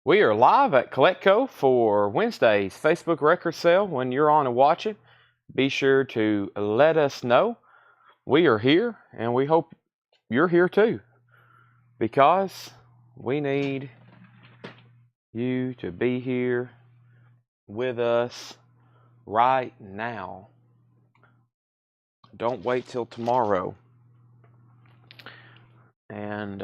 We are live at Coletco for Wednesday's Facebook record sale. When you're on and watch it, be sure to let us know. We are here, and we hope you're here too, because we need you to be here with us right now. Don't wait till tomorrow. And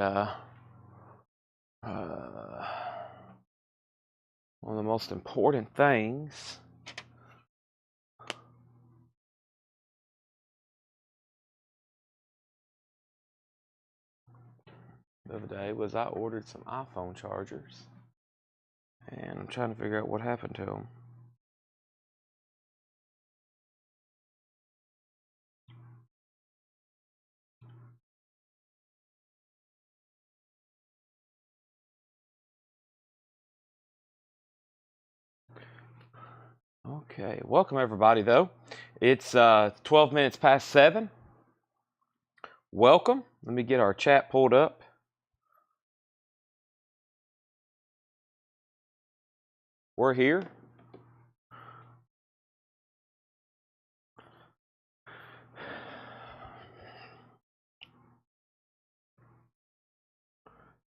one of the most important things the other day was I ordered some iPhone chargers, and I'm trying to figure out what happened to them. Okay, welcome everybody though. It's 12 minutes past 7. Welcome. Let me get our chat pulled up. We're here.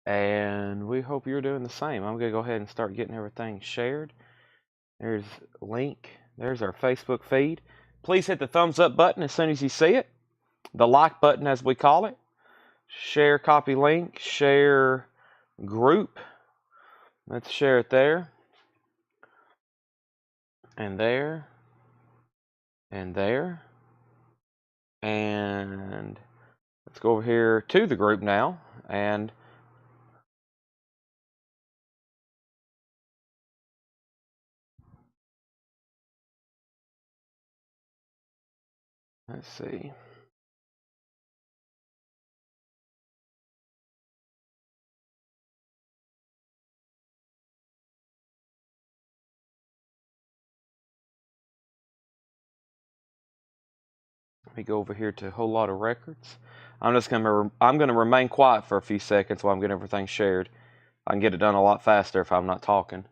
And we hope you're doing the same. I'm going to go ahead and start getting everything shared. There's a link. There's our Facebook feed. Please hit the thumbs up button as soon as you see it. The like button, as we call it. Share, copy link, share group. Let's share it there. And there. And there. And let's go over here to the group now. And let's see. Let me go over here to a whole lot of records. I'm gonna remain quiet for a few seconds while I'm getting everything shared. I can get it done a lot faster if I'm not talking.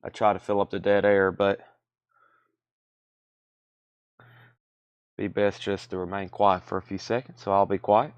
I try to fill up the dead air, but be best just to remain quiet for a few seconds. So I'll be quiet.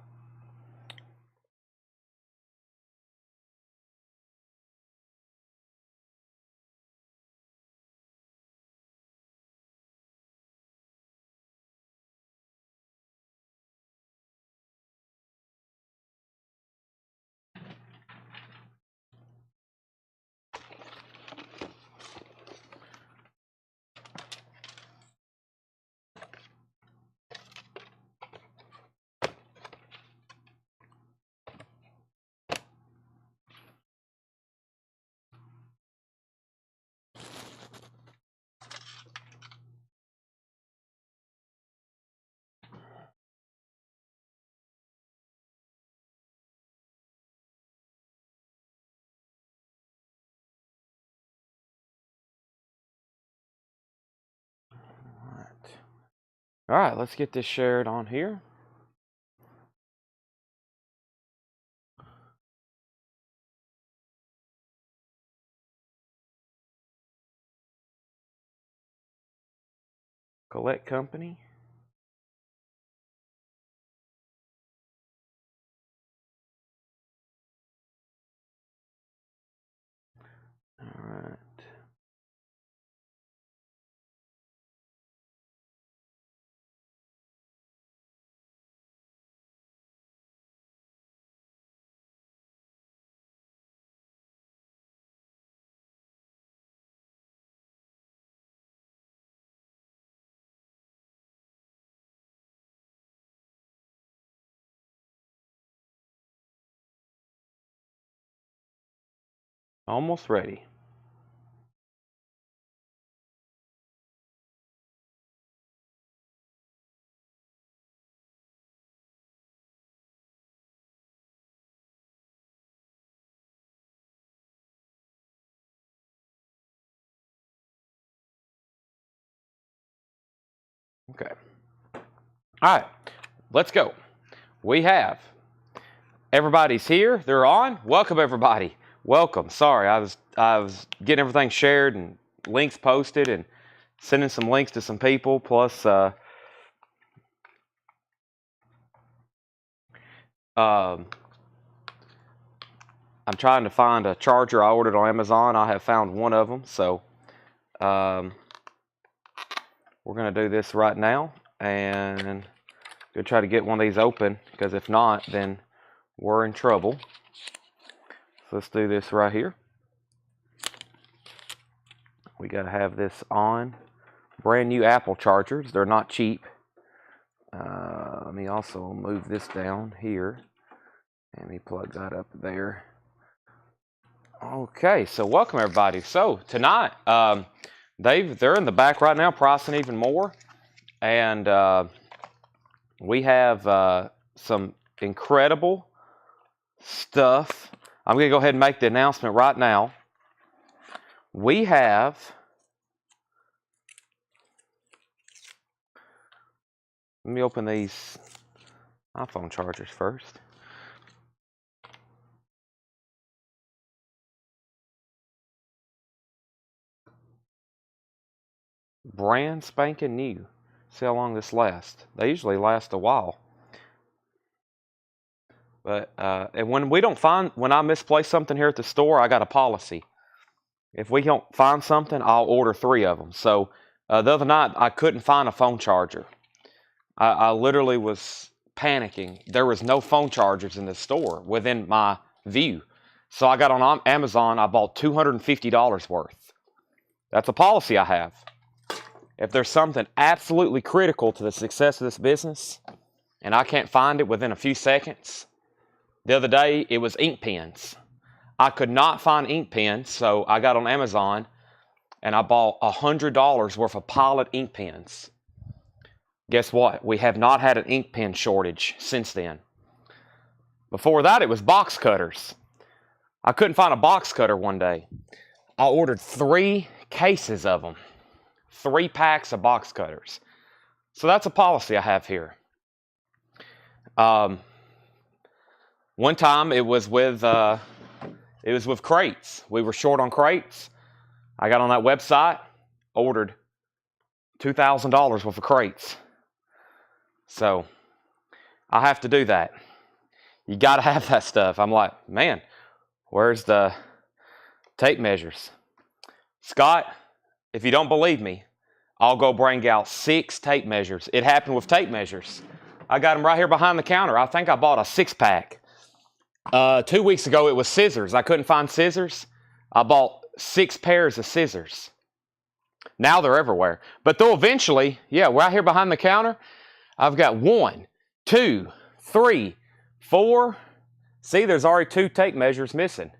All right, let's get this shared on here. Collect company. All right. Almost ready. Okay. All right, let's go. We everybody's here. They're on. Welcome everybody. Welcome. Sorry, I was getting everything shared and links posted and sending some links to some people. Plus, I'm trying to find a charger I ordered on Amazon. I have found one of them, so we're going to do this right now and go try to get one of these open, because if not, then we're in trouble. So let's do this right here. We got to have this on. Brand new Apple chargers. They're not cheap. Let me also move this down here. Let me plug that up there. Okay, so welcome everybody. So tonight, they're in the back right now pricing even more. And we have some incredible stuff. I'm going to go ahead and make the announcement right now. We have let me open these iPhone chargers first. Brand spanking new. See how long this lasts. They usually last a while. But and when I misplace something here at the store, I got a policy. If we don't find something, I'll order 3 of them. So the other night, I couldn't find a phone charger. I literally was panicking. There was no phone chargers in the store within my view. So I got on Amazon. I bought $250 worth. That's a policy I have. If there's something absolutely critical to the success of this business, and I can't find it within a few seconds, the other day, it was ink pens. I could not find ink pens, so I got on Amazon and I bought $100 worth of Pilot ink pens. Guess what? We have not had an ink pen shortage since then. Before that, it was box cutters. I couldn't find a box cutter one day. I ordered 3 cases of them. 3 packs of box cutters. So that's a policy I have here. One time it was with crates. We were short on crates. I got on that website, ordered $2,000 worth of crates. So I have to do that. You got to have that stuff. I'm like, man, where's the tape measures? Scott, if you don't believe me, I'll go bring out 6 tape measures. It happened with tape measures. I got them right here behind the counter. I think I bought a 6-pack. 2 weeks ago, it was scissors. I couldn't find scissors. I bought 6 pairs of scissors. Now they're everywhere. But they'll eventually, right here behind the counter, I've got 1, 2, 3, 4. See, there's already 2 tape measures missing.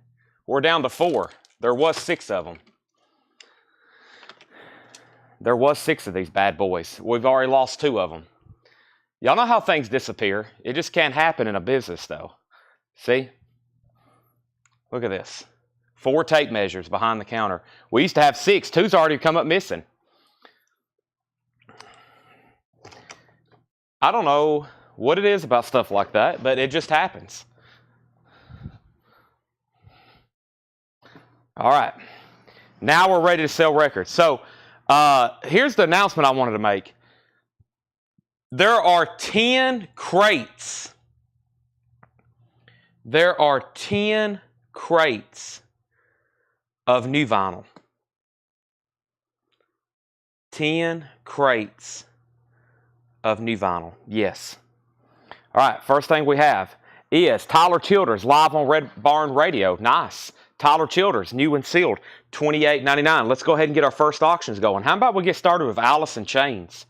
We're down to 4. There was 6 of them. There was 6 of these bad boys. We've already lost 2 of them. Y'all know how things disappear. It just can't happen in a business, though. See? Look at this. 4 tape measures behind the counter. We used to have 6. 2's already come up missing. I don't know what it is about stuff like that, but it just happens. All right. Now we're ready to sell records. So here's the announcement I wanted to make. There are 10 crates. There are 10 crates of new vinyl. 10 crates of new vinyl. Yes. All right, first thing we have is Tyler Childers live on Red Barn Radio. Nice. Tyler Childers, new and sealed, $28.99. Let's go ahead and get our first auctions going. How about we get started with Allison Chains?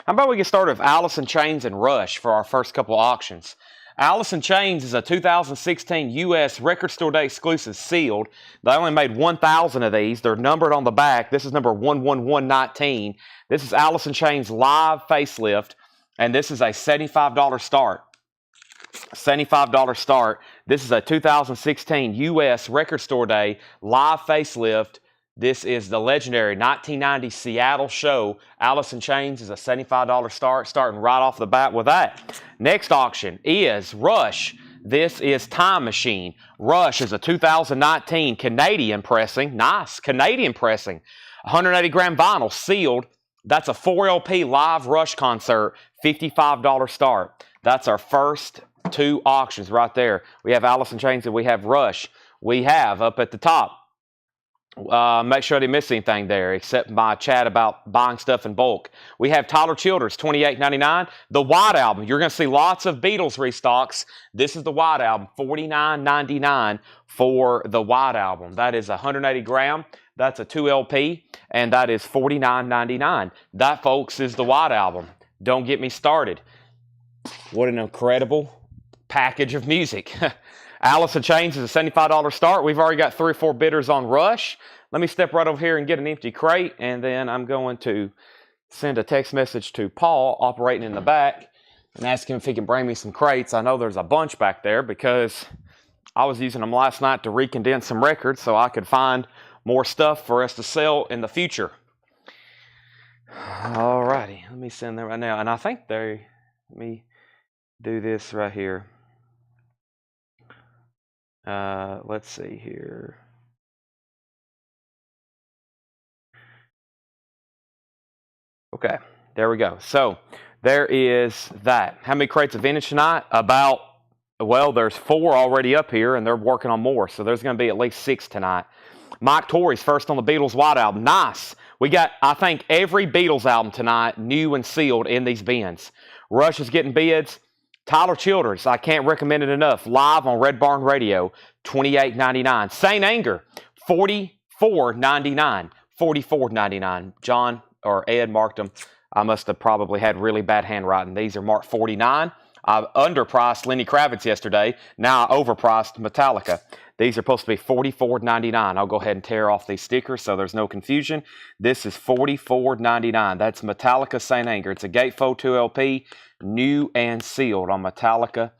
How about we get started with Allison Chains and Rush for our first couple auctions? Allison Chains is a 2016 U.S. Record Store Day exclusive sealed. They only made 1,000 of these. They're numbered on the back. This is number 11119. This is Allison Chains live facelift, and this is a $75 start. $75 start. This is a 2016 U.S. Record Store Day live facelift. This is the legendary 1990 Seattle show. Allison Chains is a $75 start, starting right off the bat with that. Next auction is Rush. This is Time Machine. Rush is a 2019 Canadian pressing. Nice, Canadian pressing. 180 gram vinyl, sealed. That's a 4 LP live Rush concert, $55 start. That's our first two auctions right there. We have Alice in Chains and we have Rush. We have up at the top, make sure I didn't miss anything there except my chat about buying stuff in bulk. We have Tyler Childers, $28.99. The White Album, you're going to see lots of Beatles restocks. This is the White Album, $49.99 for the White Album. That is 180 gram. That's a 2 LP, and that is $49.99. That, folks, is the White Album. Don't get me started. What an incredible package of music. Alice in Chains is a $75 start. We've already got 3 or 4 bidders on Rush. Let me step right over here and get an empty crate, and then I'm going to send a text message to Paul operating in the back and ask him if he can bring me some crates. I know there's a bunch back there because I was using them last night to recondense some records so I could find more stuff for us to sell in the future. All righty, let me send that right now. And I think let me do this right here. Let's see here. Okay, there we go. So there is that. How many crates of vintage tonight? There's 4 already up here, and they're working on more. So there's going to be at least 6 tonight. Mike Torrey's first on the Beatles White Album. Nice. We got, I think, every Beatles album tonight, new and sealed in these bins. Rush is getting bids. Tyler Childers, I can't recommend it enough. Live on Red Barn Radio, $28.99. Saint Anger, $44.99. $44.99. John or Ed marked them. I must have probably had really bad handwriting. These are marked $49. I underpriced Lenny Kravitz yesterday. Now I overpriced Metallica. These are supposed to be $44.99. I'll go ahead and tear off these stickers so there's no confusion. This is $44.99. That's Metallica Saint Anger. It's a Gatefold 2 LP, new and sealed on Metallica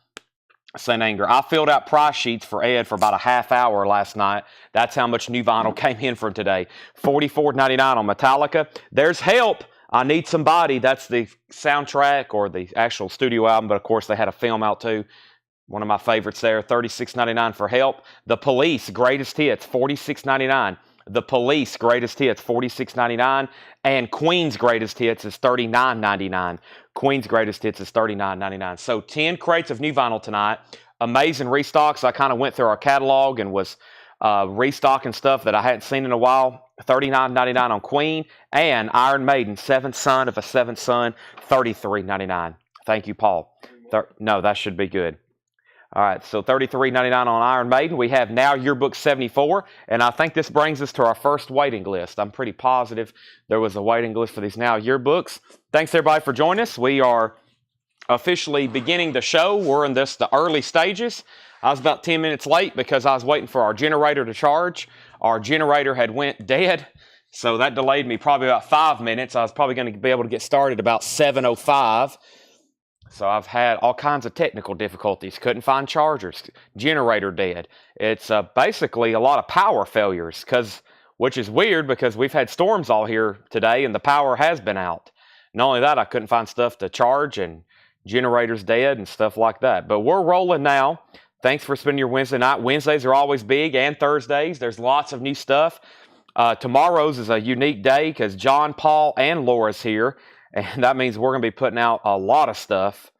Saint Anger. I filled out price sheets for Ed for about a half hour last night. That's how much new vinyl came in from today. $44.99 on Metallica. There's Help. I Need Somebody. That's the soundtrack or the actual studio album, but of course they had a film out too. One of my favorites there, $36.99 for Help. The Police, Greatest Hits, $46.99. The Police, Greatest Hits, $46.99. And Queen's Greatest Hits is $39.99. Queen's Greatest Hits is $39.99. So 10 crates of new vinyl tonight. Amazing restocks. I kind of went through our catalog and was restocking stuff that I hadn't seen in a while. $39.99 on Queen. And Iron Maiden, Seventh Son of a Seventh Son, $33.99. Thank you, Paul. No, that should be good. All right, so $33.99 on Iron Maiden. We have Now Yearbook 74, and I think this brings us to our first waiting list. I'm pretty positive there was a waiting list for these Now Yearbooks. Thanks, everybody, for joining us. We are officially beginning the show. We're in the early stages. I was about 10 minutes late because I was waiting for our generator to charge. Our generator had went dead, so that delayed me probably about 5 minutes. I was probably going to be able to get started about 7:05. So I've had all kinds of technical difficulties. Couldn't find chargers. Generator dead. It's basically a lot of power failures, which is weird because we've had storms all here today and the power has been out. Not only that, I couldn't find stuff to charge and generators dead and stuff like that. But we're rolling now. Thanks for spending your Wednesday night. Wednesdays are always big, and Thursdays. There's lots of new stuff. Tomorrow's is a unique day because John, Paul, and Laura's here. And that means we're going to be putting out a lot of stuff.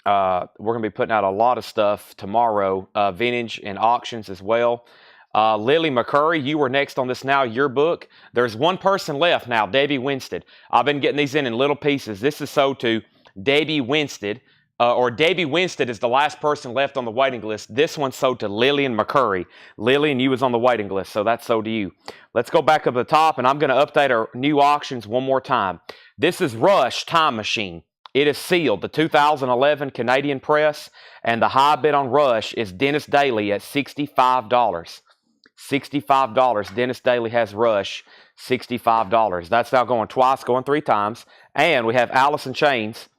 We're going to be putting out a lot of stuff tomorrow, vintage and auctions as well. Lily McCurry, you were next on this Now Yearbook. There's one person left now, Debbie Winstead. I've been getting these in little pieces. This is sold to Debbie Winstead, or Debbie Winstead is the last person left on the waiting list. This one's sold to Lillian McCurry. Lillian, you was on the waiting list, so that's sold to you. Let's go back up to the top, and I'm going to update our new auctions one more time. This is Rush Time Machine. It is sealed, the 2011 Canadian press, and the high bid on Rush is Dennis Daly at $65. $65. Dennis Daly has Rush, $65. That's now going twice, going 3 times. And we have Alice in Chains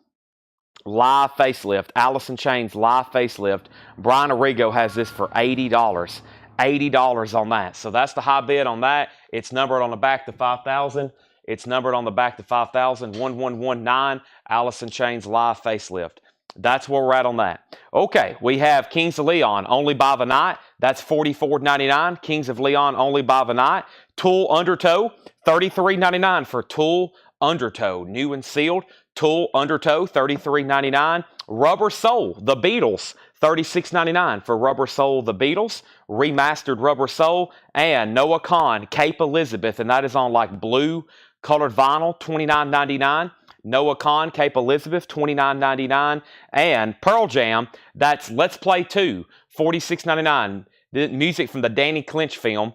live facelift. Alice in Chains live facelift. Brian Arrigo has this for $80. $80 on that. So that's the high bid on that. It's numbered on the back to 5,000. It's numbered on the back to 5,000, 1119, Alice in Chains live facelift. That's where we're at on that. Okay, we have Kings of Leon, Only by the Night. That's $44.99. Kings of Leon, Only by the Night. Tool Undertow, $33.99 for Tool Undertow. New and sealed. Tool Undertow, $33.99. Rubber Soul, The Beatles, $36.99 for Rubber Soul, The Beatles. Remastered Rubber Soul. And Noah Kahan, Cape Elizabeth, and that is on like blue colored vinyl, $29.99. Noah Kahan, Cape Elizabeth, $29.99. And Pearl Jam, that's Let's Play 2, $46.99. The music from the Danny Clinch film,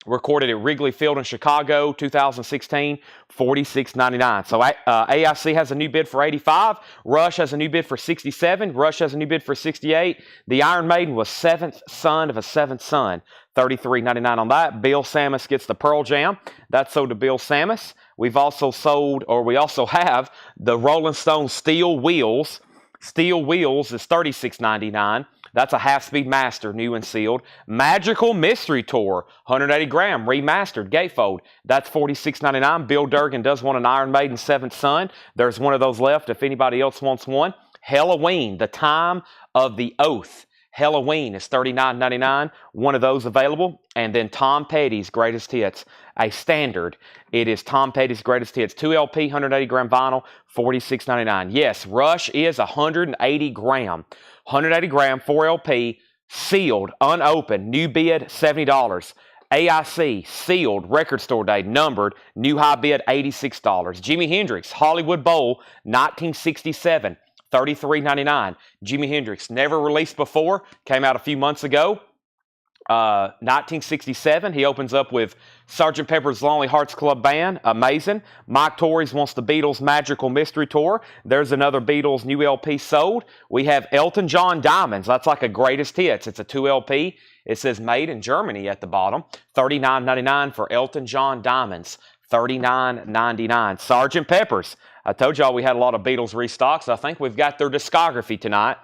recorded at Wrigley Field in Chicago, 2016, $46.99. So AIC has a new bid for 85. Rush has a new bid for 67. Rush has a new bid for 68. The Iron Maiden was seventh son of a seventh son, $33.99 on that. Bill Samus gets the Pearl Jam. That's sold to Bill Samus. We've also sold, or we also have, the Rolling Stone Steel Wheels. Steel Wheels is $36.99. That's a half-speed master, new and sealed. Magical Mystery Tour, 180 gram, remastered, gatefold. That's $46.99. Bill Durgan does want an Iron Maiden seventh son. There's one of those left if anybody else wants one. Halloween, The Time of the Oath. Halloween is $39.99. One of those available. And then Tom Petty's Greatest Hits, a standard. It is Tom Petty's Greatest Hits. 2 LP, 180 gram vinyl, $46.99. Yes, Rush is 180 gram. 180 gram, 4 LP, sealed, unopened, new bid, $70. AIC, sealed, record store day, numbered, new high bid, $86. Jimi Hendrix, Hollywood Bowl, 1967, $33.99. Jimi Hendrix, never released before, came out a few months ago. 1967, he opens up with Sgt. Pepper's Lonely Hearts Club Band, amazing. Mike Torres wants the Beatles Magical Mystery Tour. There's another Beatles new LP sold. We have Elton John Diamonds. That's like a greatest hits. It's a 2 LP. It says made in Germany at the bottom. $39.99 for Elton John Diamonds. $39.99. Sgt. Pepper's. I told y'all we had a lot of Beatles restocks. I think we've got their discography tonight.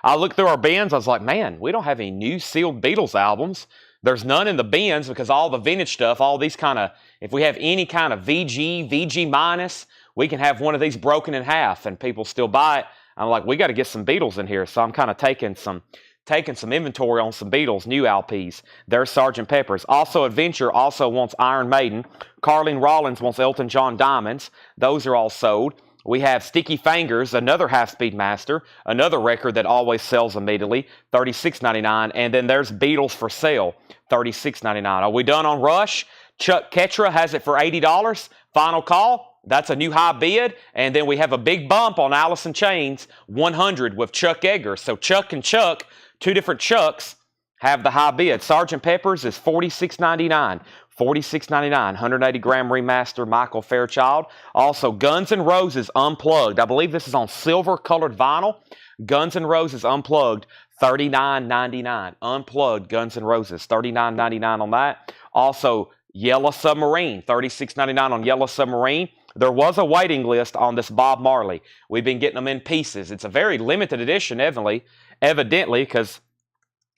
I looked through our bins. I was like, man, we don't have any new sealed Beatles albums. There's none in the bins because all the vintage stuff, all these kind of, if we have any kind of VG minus, we can have one of these broken in half and people still buy it. I'm like, we got to get some Beatles in here. So I'm kind of taking some inventory on some Beatles new LPs. There's Sgt. Pepper's. Also, Adventure also wants Iron Maiden. Carlene Rollins wants Elton John Diamonds. Those are all sold. We have Sticky Fingers, another half-speed master, another record that always sells immediately, $36.99. And then there's Beatles for Sale, $36.99. Are we done on Rush? Chuck Ketra has it for $80. Final call. That's a new high bid. And then we have a big bump on Alice in Chains, 100 with Chuck Edgar. So Chuck and Chuck, two different Chucks, have the high bid. Sgt. Pepper's is $46.99. $46.99, 180 gram remaster, Michael Fairchild. Also, Guns N' Roses Unplugged. I believe this is on silver colored vinyl. Guns N' Roses Unplugged, $39.99. Unplugged Guns N' Roses, $39.99 on that. Also, Yellow Submarine, $36.99 on Yellow Submarine. There was a waiting list on this Bob Marley. We've been getting them in pieces. It's a very limited edition, evidently, because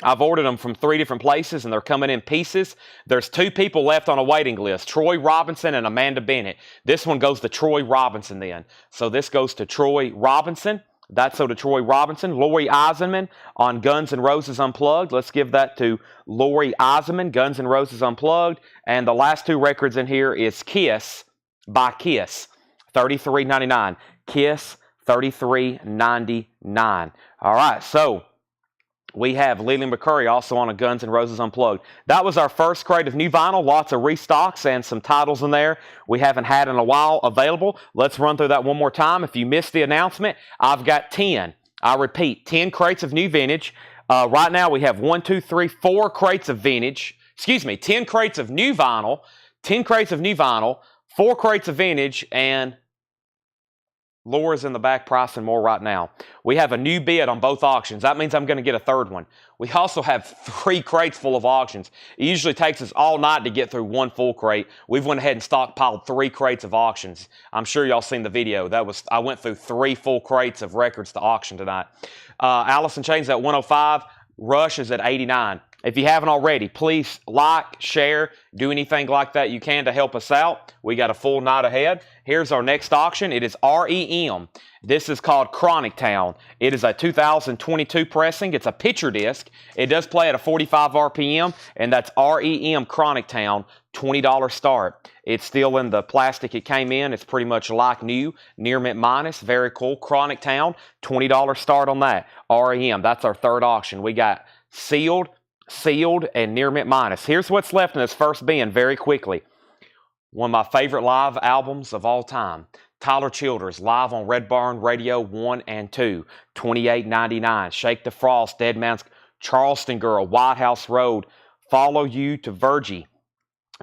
I've ordered them from 3 different places, and they're coming in pieces. There's 2 people left on a waiting list, Troy Robinson and Amanda Bennett. This one goes to Troy Robinson then. So this goes to Troy Robinson. That's so to Troy Robinson. Lori Eisenman on Guns N' Roses Unplugged. Let's give that to Lori Eisenman, Guns N' Roses Unplugged. And the last 2 records in here is Kiss by Kiss, $33.99. Kiss, $33.99. All right, so we have Leland McCurry also on a Guns N' Roses Unplugged. That was our first crate of new vinyl. Lots of restocks and some titles in there we haven't had in a while available. Let's run through that one more time. If you missed the announcement, I've got 10. I repeat, 10 crates of new vintage. Right now we have 4 crates of vintage. 10 crates of new vinyl, 10 crates of new vinyl, 4 crates of vintage, and Laura's in the back pricing more right now. We have a new bid on both auctions. That means I'm going to get a third one. We also have 3 crates full of auctions. It usually takes us all night to get through 1 full crate. We've went ahead and stockpiled 3 crates of auctions. I'm sure y'all seen the video. I went through 3 full crates of records to auction tonight. Alice in Chains at 105. Rush is at 89. If you haven't already, please like, share, do anything like that you can to help us out. We got a full night ahead. Here's our next auction. It is REM. This is called Chronic Town. It is a 2022 pressing. It's a picture disc. It does play at a 45 RPM, and that's REM Chronic Town, $20 start. It's still in the plastic it came in. It's pretty much like new, near mint minus. Very cool. Chronic Town, $20 start on that. REM, that's our third auction. We got sealed, and near mint minus. Here's what's left in this first bin very quickly. One of my favorite live albums of all time. Tyler Childers, live on Red Barn Radio 1 and 2, $28.99. Shake the Frost, Dead Man's Charleston Girl, White House Road, Follow You to Virgie,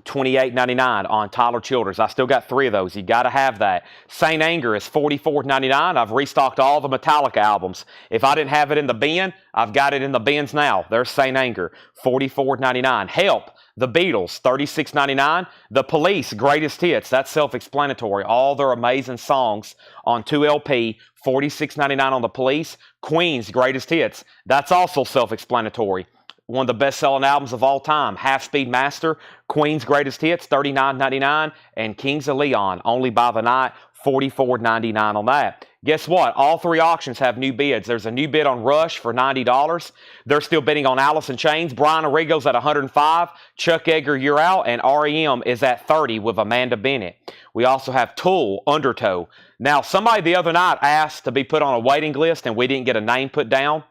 $28.99 on Tyler Childers. I still got 3 of those. You got to have that. Saint Anger is $44.99. I've restocked all the Metallica albums. If I didn't have it in the bin, I've got it in the bins now. There's Saint Anger, $44.99. Help, The Beatles, $36.99. The Police, Greatest Hits. That's self-explanatory. All their amazing songs on 2LP, $46.99 on The Police. Queen's Greatest Hits. That's also self-explanatory. One of the best-selling albums of all time, Half Speed Master, Queen's Greatest Hits, $39.99, and Kings of Leon, Only by the Night, $44.99 on that. Guess what? All 3 auctions have new bids. There's a new bid on Rush for $90. They're still bidding on Alice in Chains. Brian Arrigo's at $105. Chuck Edgar, You're Out, and REM is at $30 with Amanda Bennett. We also have Tool, Undertow. Now, somebody the other night asked to be put on a waiting list, and we didn't get a name put down.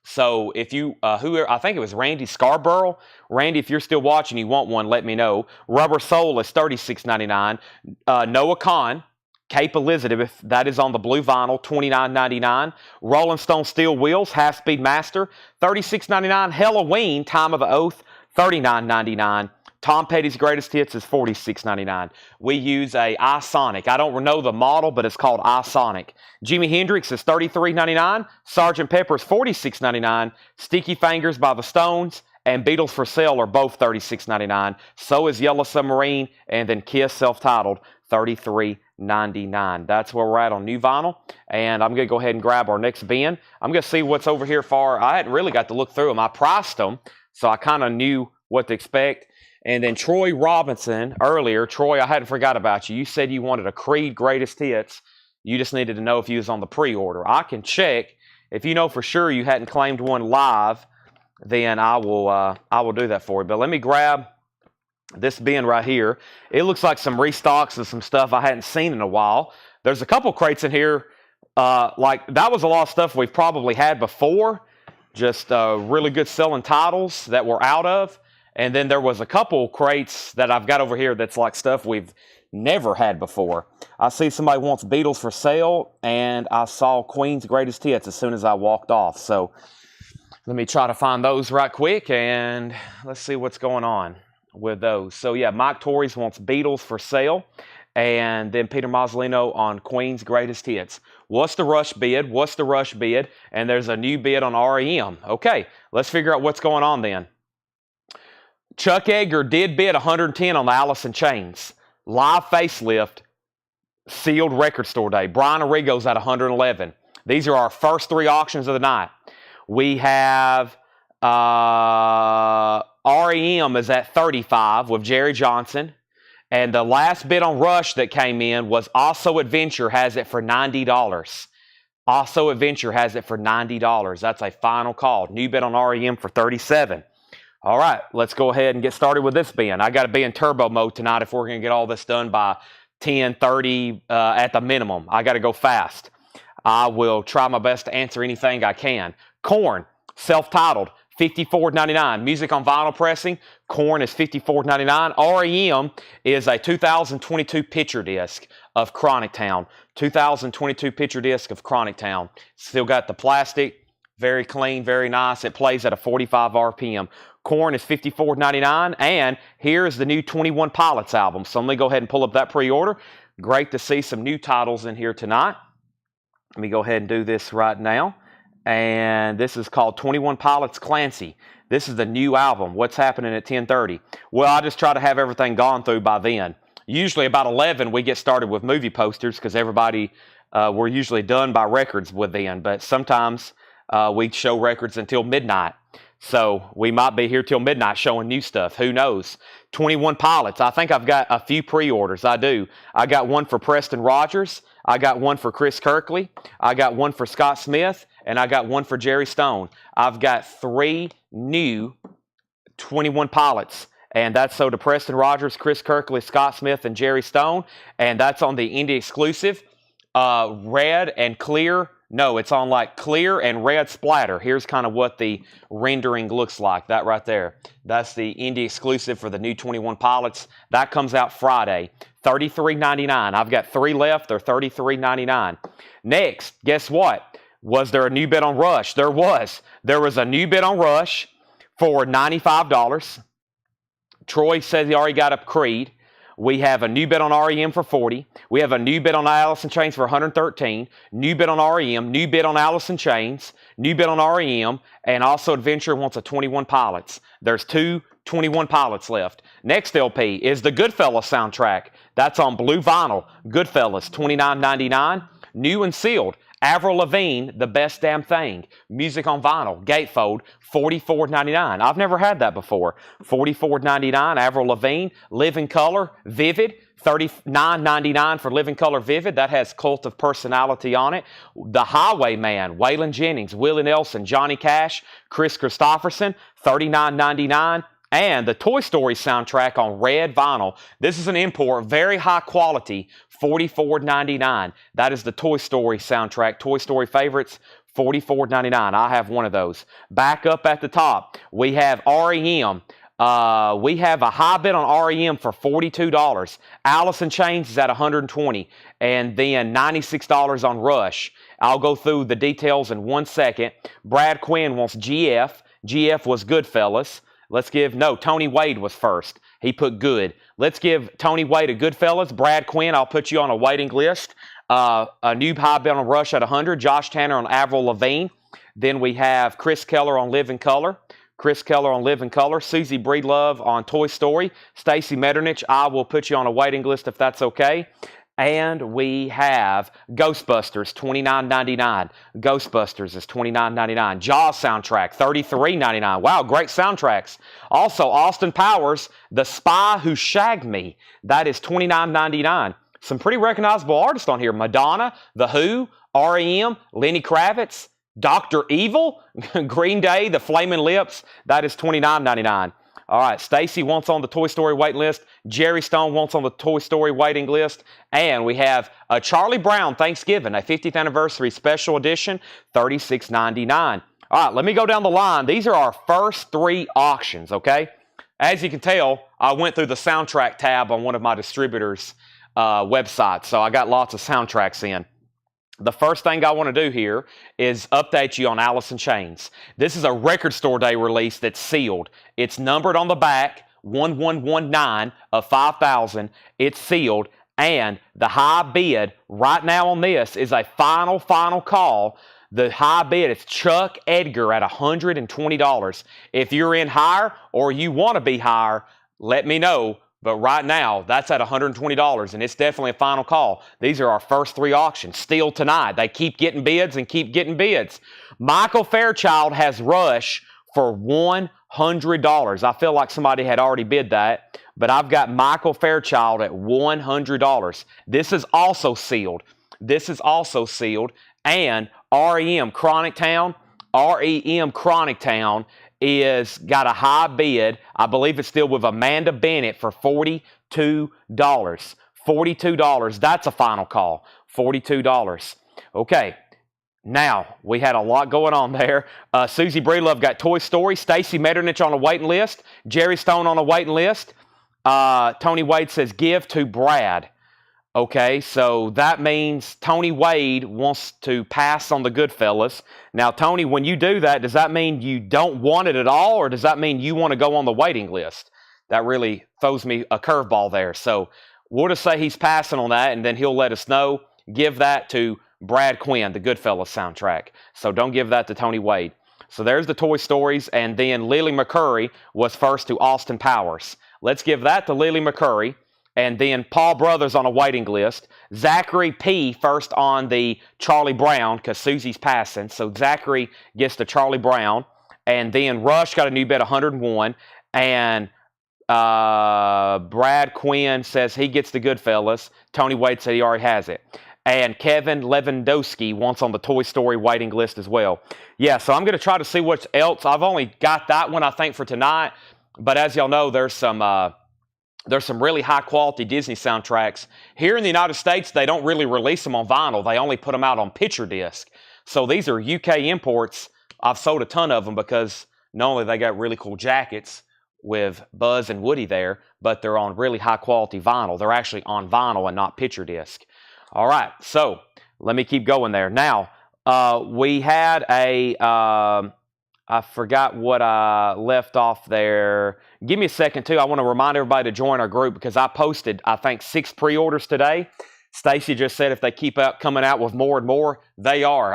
So if you, I think it was Randy Scarborough. Randy, if you're still watching, you want one, let me know. Rubber Soul is $36.99. Noah Kahn, Cape Elizabeth, that is on the blue vinyl, $29.99. Rolling Stone Steel Wheels, Half Speed Master, $36.99. Halloween, Time of the Oath, $39.99. Tom Petty's Greatest Hits is $46.99. We use a iSonic. I don't know the model, but it's called iSonic. Jimi Hendrix is $33.99. Sgt. Pepper is $46.99. Sticky Fingers by the Stones and Beatles for Sale are both $36.99. So is Yellow Submarine, and then Kiss self-titled, $33.99. That's where we're at on new vinyl, and I'm going to go ahead and grab our next bin. I'm going to see what's over here for. I hadn't really got to look through them. I priced them, so I kind of knew what to expect. And then Troy Robinson, earlier, Troy, I hadn't forgot about you. You said you wanted a Creed Greatest Hits. You just needed to know if you was on the pre-order. I can check. If you know for sure you hadn't claimed one live, then I will do that for you. But let me grab this bin right here. It looks like some restocks of some stuff I hadn't seen in a while. There's a couple crates in here. Like that was a lot of stuff we've probably had before. Just really good selling titles that we're out of. And then there was a couple crates that I've got over here that's like stuff we've never had before. I see somebody wants Beatles for Sale, and I saw Queen's Greatest Hits as soon as I walked off. So let me try to find those right quick, and let's see what's going on with those. So yeah, Mike Torres wants Beatles for Sale, and then Peter Mazzolino on Queen's Greatest Hits. What's the rush bid? What's the rush bid? And there's a new bid on REM. Okay, let's figure out what's going on then. Chuck Edgar did bid $110 on the Alice in Chains. Live facelift, sealed record store day. Brian Arrigo's at $111. These are our first 3 auctions of the night. We have REM is at $35 with Jerry Johnson. And the last bid on Rush that came in was Also Adventure has it for $90. Also Adventure has it for $90. That's a final call. New bid on REM for $37. All right, let's go ahead and get started with this bin. I got to be in turbo mode tonight if we're going to get all this done by 10:30 at the minimum. I got to go fast. I will try my best to answer anything I can. Korn, self-titled, $54.99. Music on vinyl pressing, Korn is $54.99. REM is a 2022 picture disc of Chronic Town. 2022 picture disc of Chronic Town. Still got the plastic. Very clean, very nice. It plays at a 45 RPM. Korn is $54.99, and here's the new 21 Pilots album. So let me go ahead and pull up that pre-order. Great to see some new titles in here tonight. Let me go ahead and do this right now. And this is called 21 Pilots Clancy. This is the new album. What's happening at 10:30? Well, I just try to have everything gone through by then. Usually about 11 we get started with movie posters because everybody, we're usually done by records with then. But sometimes we show records until midnight. So we might be here till midnight showing new stuff. Who knows? 21 Pilots. I think I've got a few pre-orders. I do. I got one for Preston Rogers. I got one for Chris Kirkley. I got one for Scott Smith. And I got one for Jerry Stone. I've got 3 new 21 Pilots. And that's so to Preston Rogers, Chris Kirkley, Scott Smith, and Jerry Stone. And that's on the Indie exclusive. Red and clear. No, it's on like clear and red splatter. Here's kind of what the rendering looks like. That right there. That's the Indie exclusive for the new 21 Pilots. That comes out Friday. $33.99. I've got 3 left. They're $33.99. Next, guess what? Was there a new bid on Rush? There was. There was a new bid on Rush for $95. Troy says he already got up Creed. We have a new bid on REM for $40. We have a new bid on Alice in Chains for $113. New bid on REM. New bid on Alice in Chains. New bid on REM. And also Adventure wants a 21 Pilots. There's 2 21 Pilots left. Next LP is the Goodfellas soundtrack. That's on blue vinyl. Goodfellas, $29.99. New and sealed. Avril Lavigne, The Best Damn Thing. Music on vinyl. Gatefold, $44.99. I've never had that before. $44.99. Avril Lavigne. Live in Color, Vivid. $39.99 for Live in Color Vivid. That has Cult of Personality on it. The Highwayman, Waylon Jennings, Willie Nelson, Johnny Cash, Chris Christopherson, $39.99. And the Toy Story soundtrack on red vinyl. This is an import, very high quality, $44.99. That is the Toy Story soundtrack. Toy Story favorites, $44.99. I have one of those. Back up at the top, we have REM. We have a high bid on REM for $42. Alice in Chains is at $120. And then $96 on Rush. I'll go through the details in 1 second. Brad Quinn wants GF. GF was Goodfellas. Tony Wade was first. He put good. Let's give Tony Wade a Goodfellas. Brad Quinn, I'll put you on a waiting list. A new high bid on Rush at $100. Josh Tanner on Avril Lavigne. Then we have Chris Keller on Live in Color. Chris Keller on Live in Color. Susie Breedlove on Toy Story. Stacy Metternich, I will put you on a waiting list if that's okay. And we have Ghostbusters, $29.99. Ghostbusters is $29.99. Jaws soundtrack, $33.99. Wow, great soundtracks. Also, Austin Powers, The Spy Who Shagged Me. That is $29.99. Some pretty recognizable artists on here. Madonna, The Who, REM, Lenny Kravitz, Dr. Evil, Green Day, The Flaming Lips. That is $29.99. All right, Stacy wants on the Toy Story waiting list. Jerry Stone wants on the Toy Story waiting list. And we have a Charlie Brown Thanksgiving, a 50th anniversary special edition, $36.99. All right, let me go down the line. These are our first 3 auctions, okay? As you can tell, I went through the soundtrack tab on one of my distributors' websites, so I got lots of soundtracks in. The first thing I want to do here is update you on Alice in Chains. This is a Record Store Day release that's sealed. It's numbered on the back, 1119 of 5,000. It's sealed. And the high bid right now on this is a final call. The high bid is Chuck Edgar at $120. If you're in higher or you want to be higher, let me know. But right now, that's at $120, and it's definitely a final call. These are our first 3 auctions. Still tonight. They keep getting bids and keep getting bids. Michael Fairchild has Rush for $100. I feel like somebody had already bid that, but I've got Michael Fairchild at $100. This is also sealed. And REM Chronic Town is got a high bid. I believe it's still with Amanda Bennett for $42. $42. That's a final call. $42. Okay. Now, we had a lot going on there. Susie Breedlove got Toy Story. Stacy Metternich on a waiting list. Jerry Stone on a waiting list. Tony Wade says give to Brad. Okay, so that means Tony Wade wants to pass on the Goodfellas. Now, Tony, when you do that, does that mean you don't want it at all, or does that mean you want to go on the waiting list? That really throws me a curveball there. So we'll just say he's passing on that, and then he'll let us know. Give that to Brad Quinn, the Goodfellas soundtrack. So don't give that to Tony Wade. So there's the Toy Stories, and then Lily McCurry was first to Austin Powers. Let's give that to Lily McCurry. And then Paul Brothers on a waiting list. Zachary P. first on the Charlie Brown because Susie's passing. So Zachary gets the Charlie Brown. And then Rush got a new bet, 101. And Brad Quinn says he gets the Goodfellas. Tony Wade said he already has it. And Kevin Lewandowski wants on the Toy Story waiting list as well. Yeah, so I'm going to try to see what else. I've only got that one, I think, for tonight. But as y'all know, there's some really high-quality Disney soundtracks. Here in the United States, they don't really release them on vinyl. They only put them out on picture disc. So these are UK imports. I've sold a ton of them because not only they got really cool jackets with Buzz and Woody there, but they're on really high-quality vinyl. They're actually on vinyl and not picture disc. All right, so let me keep going there. Now, we had a, I forgot what I left off there. Give me a second, too. I want to remind everybody to join our group because I posted, I think, 6 pre-orders today. Stacy just said if they keep coming out with more and more, they are.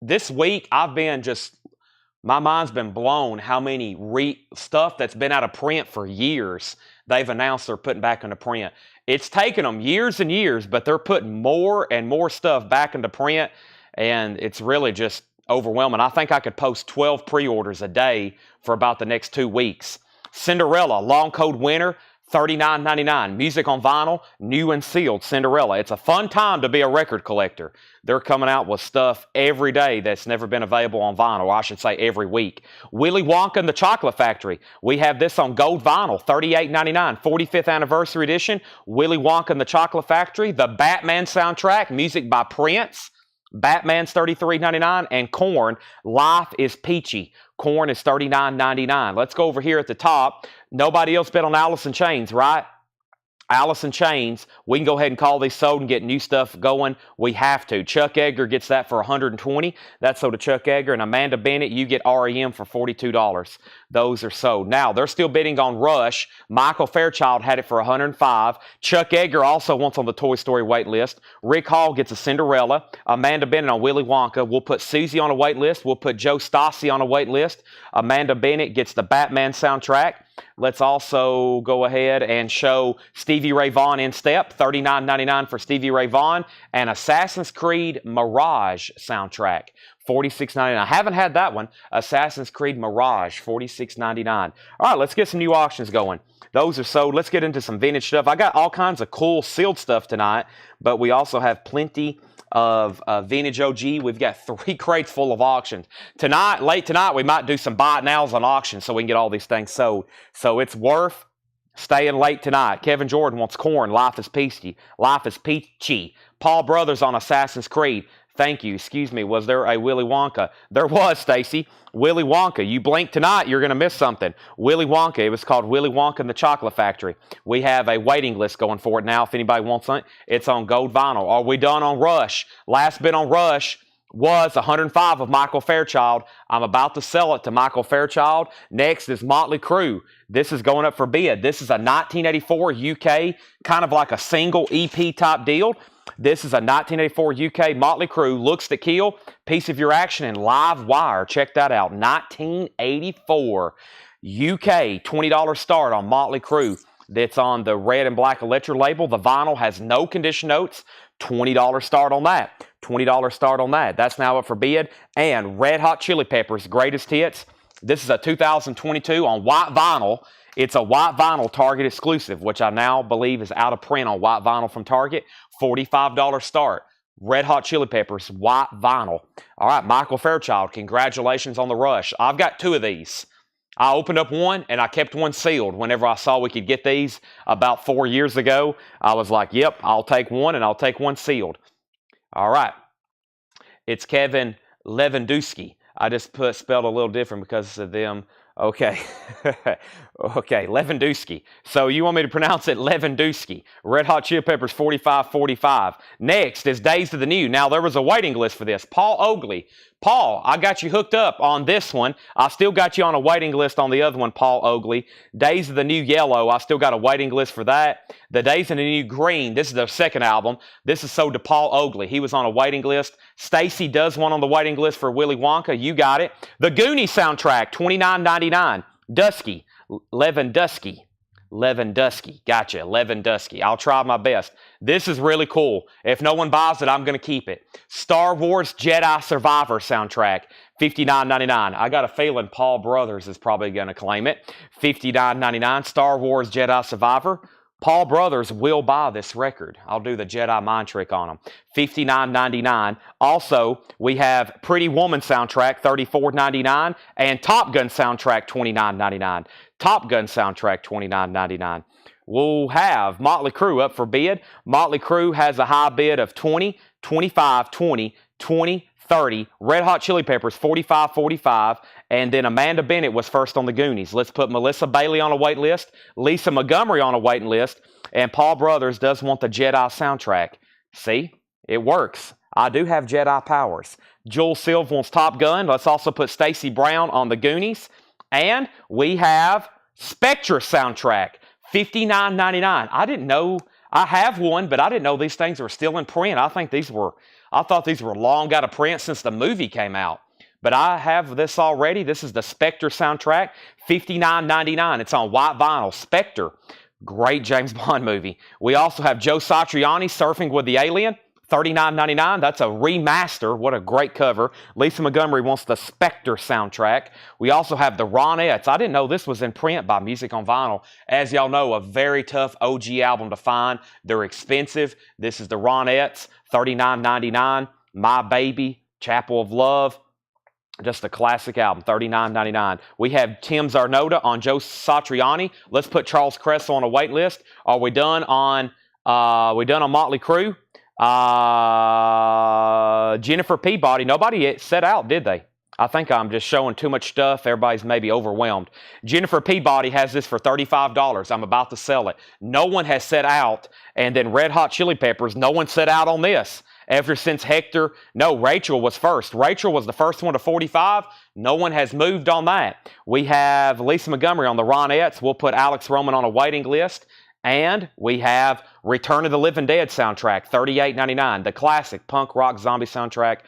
This week, my mind's been blown how many stuff that's been out of print for years they've announced they're putting back into print. It's taken them years and years, but they're putting more and more stuff back into print, and it's really just overwhelming. I think I could post 12 pre-orders a day for about the next 2 weeks. Cinderella, long code winner, $39.99. Music on vinyl, new and sealed Cinderella. It's a fun time to be a record collector. They're coming out with stuff every day that's never been available on vinyl, or I should say every week. Willy Wonka and the Chocolate Factory. We have this on gold vinyl, $38.99. 45th anniversary edition, Willy Wonka and the Chocolate Factory. The Batman soundtrack, music by Prince. Batman's $33.99, and Korn, Life is Peachy. Korn is $39.99. Let's go over here at the top. Nobody else bet on Alice in Chains, right? Alice in Chains, we can go ahead and call these sold and get new stuff going. We have to. Chuck Edgar gets that for $120. That's sold to Chuck Edgar. And Amanda Bennett, you get REM for $42. Those are sold. Now, they're still bidding on Rush. Michael Fairchild had it for $105. Chuck Edgar also wants on the Toy Story wait list. Rick Hall gets a Cinderella. Amanda Bennett on Willy Wonka. We'll put Susie on a wait list. We'll put Joe Stassi on a wait list. Amanda Bennett gets the Batman soundtrack. Let's also go ahead and show Stevie Ray Vaughan in step, $39.99 for Stevie Ray Vaughan, and Assassin's Creed Mirage soundtrack, $46.99. I haven't had that one. Assassin's Creed Mirage, $46.99. All right, let's get some new auctions going. Those are sold. Let's get into some vintage stuff. I got all kinds of cool sealed stuff tonight, but we also have plenty of vintage OG. We've got 3 crates full of auctions. Late tonight, we might do some buy it nows on auction so we can get all these things sold. So it's worth staying late tonight. Kevin Jordan wants Korn, Life is Peachy. Life is Peachy. Paul Brothers on Assassin's Creed. Thank you. Excuse me. Was there a Willy Wonka? There was, Stacy. Willy Wonka. You blink tonight, you're going to miss something. Willy Wonka. It was called Willy Wonka and the Chocolate Factory. We have a waiting list going for it now. If anybody wants something, it's on gold vinyl. Are we done on Rush? Last bid on Rush was 105 of Michael Fairchild. I'm about to sell it to Michael Fairchild. Next is Motley Crue. This is going up for bid. This is a 1984 UK, kind of like a single EP type deal. This is a 1984 UK Motley Crue, Looks to Kill, Piece of Your Action, and Live Wire. Check that out. 1984 UK, $20 start on Motley Crue. That's on the red and black Electra label. The vinyl has no condition notes. $20 start on that. $20 start on that. That's now up for bid. And Red Hot Chili Peppers, Greatest Hits. This is a 2022 on white vinyl. It's a white vinyl Target exclusive, which I now believe is out of print on white vinyl from Target. $45 start. Red Hot Chili Peppers, white vinyl. All right, Michael Fairchild, congratulations on the Rush. I've got 2 of these. I opened up one, and I kept one sealed. Whenever I saw we could get these about 4 years ago, I was like, yep, I'll take one, and I'll take one sealed. All right. It's Kevin Lewandowski. I just spelled a little different because of them. Okay. Okay, Lewandowski. So you want me to pronounce it Lewandowski. Red Hot Chili Peppers 4545. Next is Days of the New. Now, there was a waiting list for this. Paul Oakley. Paul, I got you hooked up on this one. I still got you on a waiting list on the other one, Paul Oakley. Days of the New Yellow, I still got a waiting list for that. The Days of the New Green, this is their second album. This is sold to Paul Oakley. He was on a waiting list. Stacy does one on the waiting list for Willy Wonka. You got it. The Goonies soundtrack, $29.99. Dusky, Lewandowski. Gotcha, Lewandowski. I'll try my best. This is really cool. If no one buys it, I'm going to keep it. Star Wars Jedi Survivor soundtrack, $59.99. I got a feeling Paul Brothers is probably going to claim it. $59.99. Star Wars Jedi Survivor. Paul Brothers will buy this record. I'll do the Jedi mind trick on them. $59.99. Also, we have Pretty Woman soundtrack, $34.99, and Top Gun soundtrack, $29.99. Top Gun soundtrack, $29.99. We'll have Motley Crue up for bid. Motley Crue has a high bid of $20, $25, $20, $20, $30. Red Hot Chili Peppers, $45, $45. And then Amanda Bennett was first on the Goonies. Let's put Melissa Bailey on a wait list, Lisa Montgomery on a waiting list, and Paul Brothers does want the Jedi soundtrack. See? It works. I do have Jedi powers. Jules Silver wants Top Gun. Let's also put Stacey Brown on the Goonies. And we have Spectre soundtrack, $59.99. I didn't know. I have one, but I didn't know these things were still in print. I thought these were long out of print since the movie came out. But I have this already. This is the Spectre soundtrack, $59.99. It's on white vinyl. Spectre, great James Bond movie. We also have Joe Satriani, Surfing with the Alien, $39.99. That's a remaster. What a great cover. Lisa Montgomery wants the Spectre soundtrack. We also have the Ronettes. I didn't know this was in print by Music on Vinyl. As y'all know, a very tough OG album to find. They're expensive. This is the Ronettes, $39.99. My Baby, Chapel of Love. Just a classic album, $39.99. We have Tim Zarnoda on Joe Satriani. Let's put Charles Cresswell on a wait list. Are we done on Motley Crue? Jennifer Peabody. Nobody set out, did they? I think I'm just showing too much stuff. Everybody's maybe overwhelmed. Jennifer Peabody has this for $35. I'm about to sell it. No one has set out. And then Red Hot Chili Peppers, no one set out on this. Ever since Hector, no, Rachel was first. Rachel was the first one to 45. No one has moved on that. We have Lisa Montgomery on the Ronettes. We'll put Alex Roman on a waiting list. And we have Return of the Living Dead soundtrack, $38.99. The classic punk rock zombie soundtrack,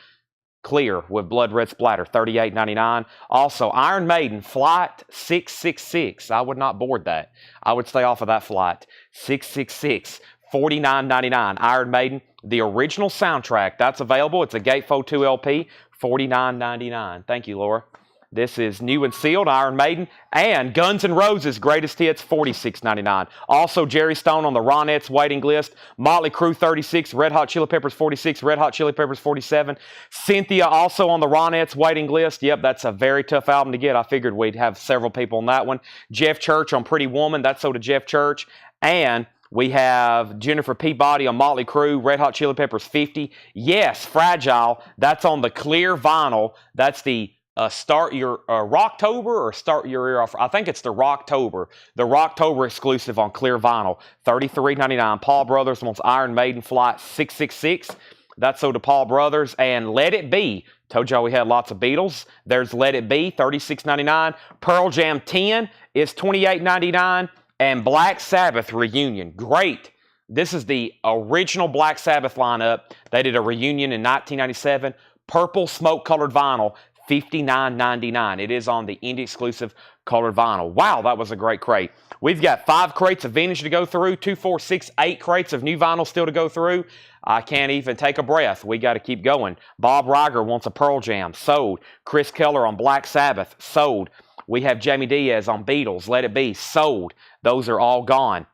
clear with blood red splatter, $38.99. Also, Iron Maiden, Flight 666. I would not board that. I would stay off of that flight. 666, $49.99. Iron Maiden, the original soundtrack, that's available. It's a Gatefold 2 LP, $49.99. Thank you, Laura. This is new and sealed, Iron Maiden, and Guns N' Roses Greatest Hits, $46.99. Also, Jerry Stone on the Ronettes waiting list. Motley Crue, 36. Red Hot Chili Peppers, 46. Red Hot Chili Peppers, 47. Cynthia also on the Ronettes waiting list. Yep, that's a very tough album to get. I figured we'd have several people on that one. Jeff Church on Pretty Woman. That's sold to Jeff Church. And we have Jennifer Peabody on Motley Crue, Red Hot Chili Peppers, 50. Yes, Fragile. That's on the clear vinyl. That's the Start Your Rocktober or Start Your Ear Off. I think it's the Rocktober. The Rocktober exclusive on clear vinyl, $33.99. Paul Brothers wants Iron Maiden Flight 666. That's sold to Paul Brothers. And Let It Be. Told y'all we had lots of Beatles. There's Let It Be, $36.99. Pearl Jam 10 is $28.99. And Black Sabbath Reunion. Great. This is the original Black Sabbath lineup. They did a reunion in 1997. Purple smoke-colored vinyl, $59.99. It is on the indie exclusive colored vinyl. Wow, that was a great crate. We've got 5 crates of vintage to go through, 2, 4, 6, 8 crates of new vinyl still to go through. I can't even take a breath. We got to keep going. Bob Riger wants a Pearl Jam, sold. Chris Keller on Black Sabbath, sold. We have Jamie Diaz on Beatles, Let It Be, sold. Those are all gone.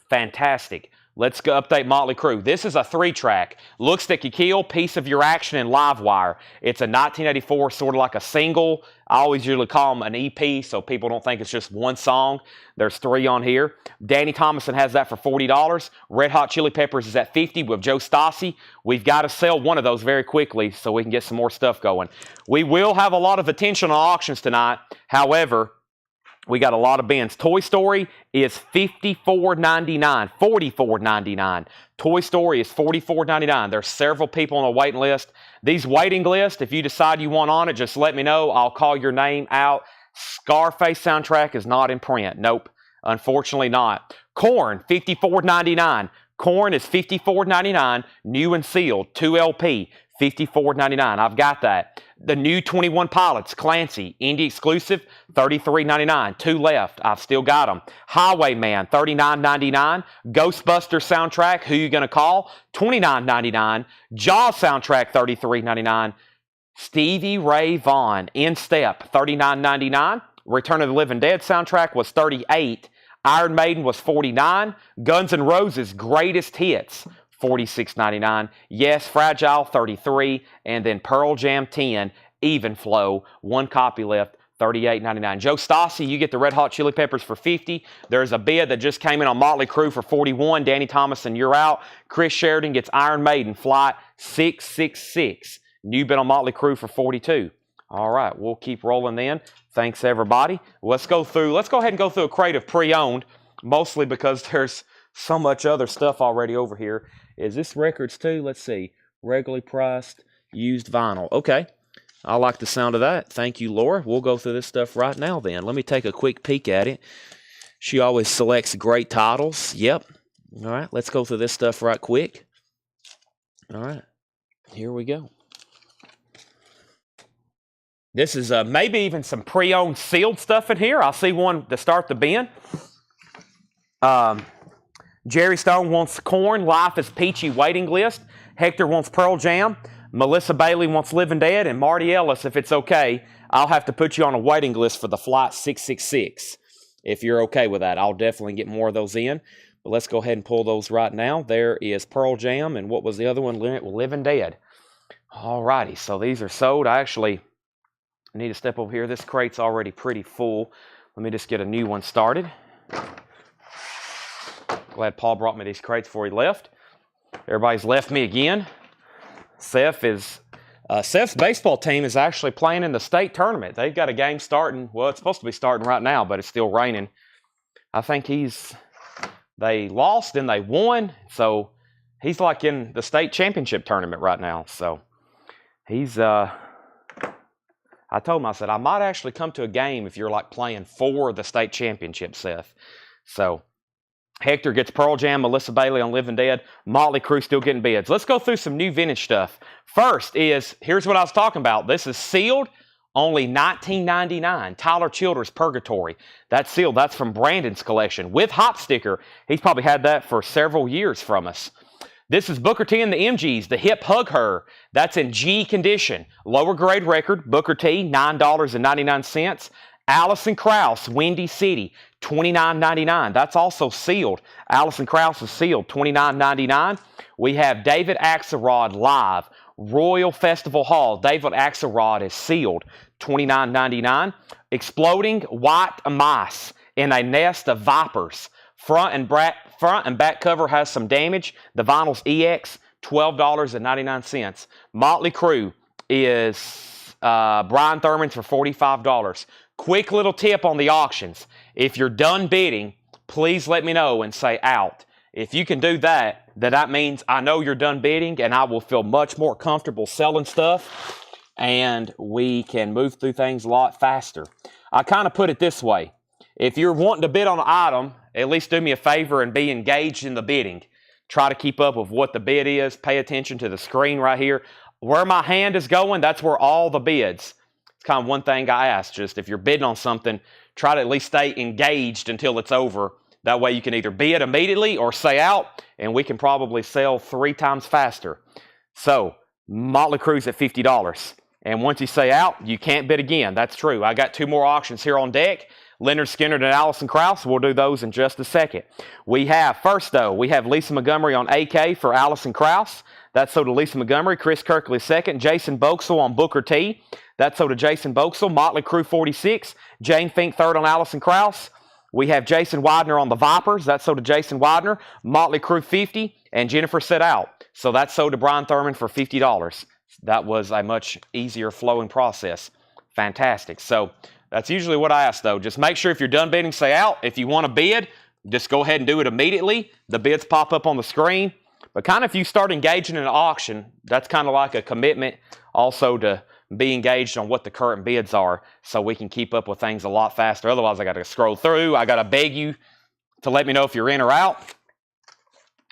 Fantastic. Let's go update Motley Crue. This is a 3-track. Looks That You Kill, Piece of Your Action, and Livewire. It's a 1984, sort of like a single. I always usually call them an EP so people don't think it's just one song. There's 3 on here. Danny Thomason has that for $40. Red Hot Chili Peppers is at $50 with Joe Stassi. We've got to sell one of those very quickly so we can get some more stuff going. We will have a lot of attention on auctions tonight. However, we got a lot of bins. Toy Story is $54.99. $44.99. Toy Story is $44.99. There's several people on a waiting list. These waiting lists, if you decide you want on it, just let me know. I'll call your name out. Scarface soundtrack is not in print. Nope. Unfortunately not. Korn, $54.99. Korn is $54.99. New and sealed. 2 LP. $54.99. I've got that. The new 21 Pilots, Clancy, indie exclusive, $33.99. 2 left. I've still got them. Highwayman, $39.99. Ghostbusters soundtrack, Who You Gonna Call, $29.99. Jaws soundtrack, $33.99. Stevie Ray Vaughan, In Step, $39.99. Return of the Living Dead soundtrack was $38. Iron Maiden was $49. Guns N' Roses Greatest Hits, $46.99. Yes, Fragile, $33. And then Pearl Jam 10, Even Flow, one copy left, $38.99. Joe Stassi, you get the Red Hot Chili Peppers for $50. There's a bid that just came in on Motley Crue for $41. Danny Thomason, you're out. Chris Sheridan gets Iron Maiden, Flight 666. New bid on Motley Crue for $42. All right, we'll keep rolling then. Thanks, everybody. Let's go ahead and go through a crate of pre-owned, mostly because there's so much other stuff already over here. Is this records too? Let's see. Regularly priced, used vinyl. Okay. I like the sound of that. Thank you, Laura. We'll go through this stuff right now then. Let me take a quick peek at it. She always selects great titles. Yep. All right, let's go through this stuff right quick. All right, here we go. This is maybe even some pre-owned sealed stuff in here. I'll see one to start the bin. Jerry Stone wants Korn, Life is Peachy waiting list. Hector wants Pearl Jam. Melissa Bailey wants Living Dead. And Marty Ellis, if it's okay, I'll have to put you on a waiting list for the Flight 666. If you're okay with that, I'll definitely get more of those in. But let's go ahead and pull those right now. There is Pearl Jam, and what was the other one? Living Dead. All righty, so these are sold. I need to step over here. This crate's already pretty full. Let me just get a new one started. Glad Paul brought me these crates before he left. Everybody's left me again. Seth's baseball team is actually playing in the state tournament. They've got a game starting. Well, it's supposed to be starting right now, but it's still raining. I think they lost and they won. So he's like in the state championship tournament right now. So he's, I told him, I said, I might actually come to a game if you're like playing for the state championship, Seth. So Hector gets Pearl Jam, Melissa Bailey on Living Dead, Motley Crue still getting bids. Let's go through some new vintage stuff. First is, here's what I was talking about. This is sealed, only $19.99. Tyler Childers, Purgatory. That's sealed. That's from Brandon's collection with hop sticker. He's probably had that for several years from us. This is Booker T and the MGs, The Hip Hug Her. That's in G condition. Lower grade record, Booker T, $9.99. Allison Krauss, Windy City, $29.99. That's also sealed. Allison Krauss is sealed, $29.99. We have David Axelrod Live, Royal Festival Hall. David Axelrod is sealed, $29.99. Exploding White Mice in a Nest of Vipers. Front and back cover has some damage. The vinyl's EX, $12.99. Motley Crue is Brian Thurman's for $45. Quick little tip on the auctions. If you're done bidding, please let me know and say out. If you can do that, then that means I know you're done bidding and I will feel much more comfortable selling stuff and we can move through things a lot faster. I kind of put it this way. If you're wanting to bid on an item, at least do me a favor and be engaged in the bidding. Try to keep up with what the bid is. Pay attention to the screen right here. Where my hand is going, that's where all the bids. It's kind of one thing I ask. Just if you're bidding on something, try to at least stay engaged until it's over. That way you can either bid immediately or say out, and we can probably sell 3 times faster. So, Motley Crue's at $50. And once you say out, you can't bid again. That's true. I got 2 more auctions here on deck. Leonard Skinner and Allison Krauss. We'll do those in just a second. We have Lisa Montgomery on AK for Allison Krauss. That's sold to Lisa Montgomery. Chris Kirkley second. Jason Boxell on Booker T. That's sold to Jason Boxell. Motley Crue 46. Jane Fink third on Allison Krauss. We have Jason Widener on the Vipers. That's sold to Jason Widener. Motley Crue 50. And Jennifer set out. So that's sold to Brian Thurman for $50. That was a much easier flowing process. Fantastic. So that's usually what I ask, though. Just make sure if you're done bidding, say out. If you want to bid, just go ahead and do it immediately. The bids pop up on the screen. But kind of if you start engaging in an auction, that's kind of like a commitment also to be engaged on what the current bids are so we can keep up with things a lot faster. Otherwise, I got to scroll through. I got to beg you to let me know if you're in or out.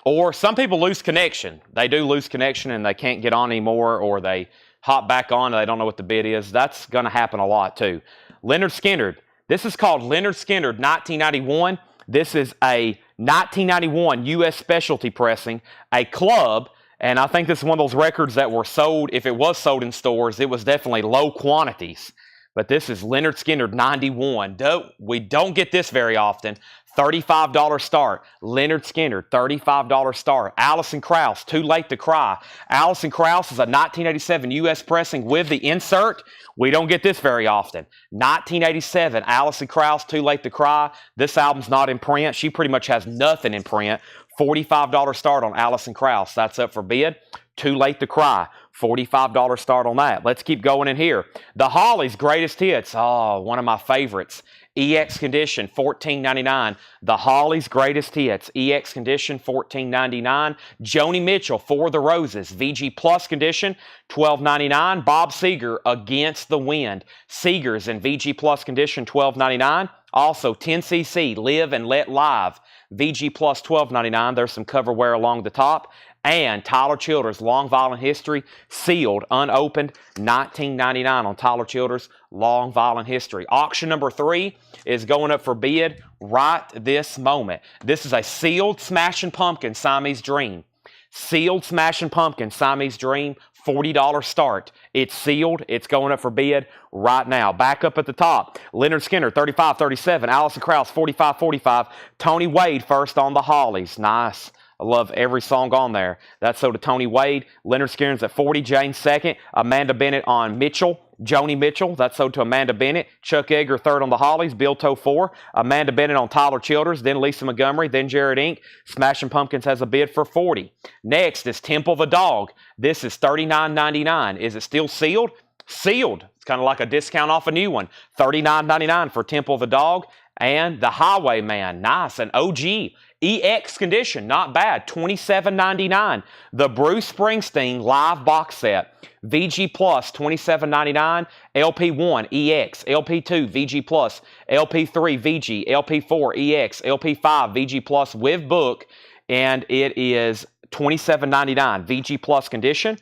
Or some people lose connection. They do lose connection and they can't get on anymore, or they hop back on and they don't know what the bid is. That's going to happen a lot too. Leonard Skinner. This is called Leonard Skinner 1991. This is a 1991 U.S. specialty pressing, a club, And I think this is one of those records that were sold, if it was sold in stores, it was definitely low quantities. But this is Leonard Skinner 91. We don't get this very often. $35 start. Leonard Skinner, $35 start. Alison Krauss, Too Late to Cry. Alison Krauss is a 1987 U.S. pressing with the insert. We don't get this very often. 1987, Alison Krauss, Too Late to Cry. This album's not in print. She pretty much has nothing in print. $45 start on Alison Krauss. That's up for bid. Too Late to Cry. $45 start on that. Let's keep going in here. The Hollies' Greatest Hits. Oh, one of my favorites. EX Condition, $14.99. The Hollies' Greatest Hits. EX Condition, $14.99. Joni Mitchell, For the Roses. VG Plus Condition, $12.99. Bob Seger, Against the Wind. Seegers in VG Plus Condition, $12.99. Also, 10cc, Live and Let Live. VG Plus, $12.99. There's some cover wear along the top. And Tyler Childers' Long Violent History, sealed, unopened, $19.99 on Tyler Childers' Long Violent History. Auction number 3 is going up for bid right this moment. This is a sealed Smashing Pumpkin Siamese Dream. Sealed Smashing Pumpkin Siamese Dream, $40 start. It's sealed. It's going up for bid right now. Back up at the top. Leonard Skinner, $35.37. Alison Krauss, $45.45. Tony Wade first on the Hollies. Nice. I love every song on there. That's so to Tony Wade. Leonard Skinner's at 40. Jane second. Amanda Bennett on Mitchell. Joni Mitchell. That's so to Amanda Bennett. Chuck Edgar third on the Hollies. Bill Toe 4. Amanda Bennett on Tyler Childers. Then Lisa Montgomery. Then Jared Inc. Smashing Pumpkins has a bid for 40. Next is Temple the Dog. This is $39.99. Is it still sealed? Sealed. It's kind of like a discount off a new one. $39.99 for Temple the Dog. And the Highwayman. Nice. An OG. EX Condition, not bad, $27.99. The Bruce Springsteen Live Box Set, VG Plus, $27.99. LP1, EX, LP2, VG Plus, LP3, VG, LP4, EX, LP5, VG Plus with book, and it is $27.99. VG Plus Condition.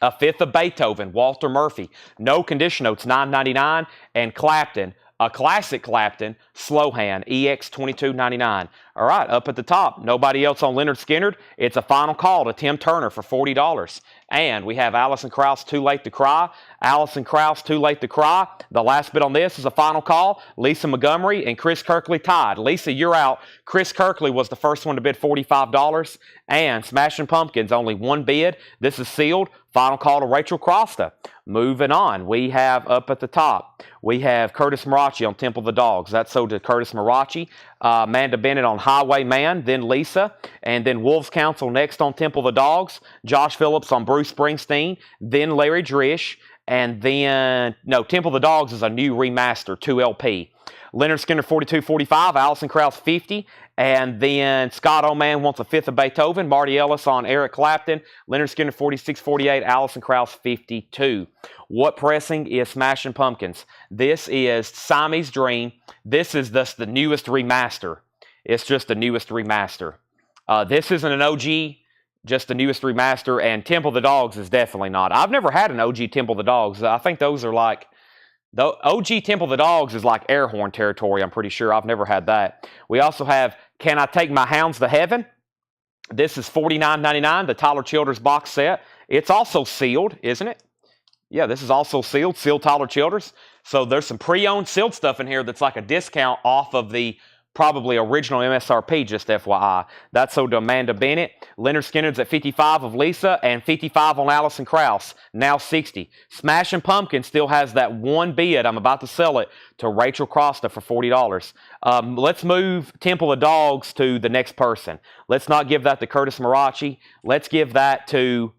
A Fifth of Beethoven, Walter Murphy, no condition notes, $9.99. And Clapton, a classic Clapton, Slow Hand, EX $22.99. All right, up at the top, nobody else on Leonard Skinner. It's a final call to Tim Turner for $40. And we have Alison Krauss, Too Late to Cry. Alison Krauss, Too Late to Cry. The last bid on this is a final call. Lisa Montgomery and Chris Kirkley tied. Lisa, you're out. Chris Kirkley was the first one to bid $45. And Smashing Pumpkins, only one bid. This is sealed. Final call to Rachel Crosta. Moving on, we have up at the top, we have Curtis Marachi on Temple of the Dogs. That's sold to Curtis Marachi. Amanda Bennett on Highwayman, then Lisa, and then Wolves Council next on Temple of the Dogs. Josh Phillips on Bruce Springsteen, then Larry Drish, and then, no, Temple of the Dogs is a new remaster, 2LP. Leonard Skinner, 42.45, Alison Krauss, 50, and then Scott Oman wants a Fifth of Beethoven, Marty Ellis on Eric Clapton, Leonard Skinner, 46.48, Alison Krauss, 52. What pressing is Smashing Pumpkins? This is Siamese Dream. This is the newest remaster. It's just the newest remaster. This isn't an OG, just the newest remaster, and Temple of the Dogs is definitely not. I've never had an OG Temple of the Dogs. I think those are like, the OG Temple of the Dogs is like air horn territory, I'm pretty sure. I've never had that. We also have Can I Take My Hounds to Heaven? This is $49.99, the Tyler Childers box set. It's also sealed, isn't it? Yeah, this is also sealed, sealed Tyler Childers. So there's some pre-owned sealed stuff in here that's like a discount off of the probably original MSRP, just FYI. That's sold to Amanda Bennett. Leonard Skinner's at 55 of Lisa and 55 on Alison Krauss, now 60. Smashing Pumpkin still has that one bid. I'm about to sell it to Rachel Crosta for $40. Let's move Temple of Dogs to the next person. Let's not give that to Curtis Marachi. Let's give that to,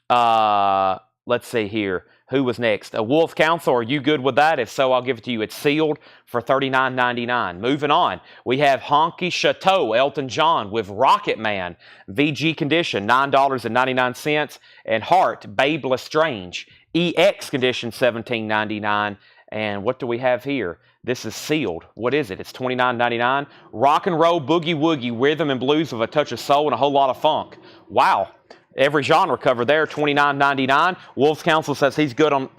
let's see here. Who was next? A Wolf Council, are you good with that? If so, I'll give it to you. It's sealed for $39.99. Moving on, we have Honky Chateau, Elton John with Rocket Man, VG Condition, $9.99. And Heart, Babe Lestrange, EX Condition, $17.99. And what do we have here? This is sealed. What is it? It's $29.99. Rock and Roll Boogie Woogie, Rhythm and Blues with a touch of soul and a whole lot of funk. Wow. Every genre cover there, $29.99. Wolves Council says he's good on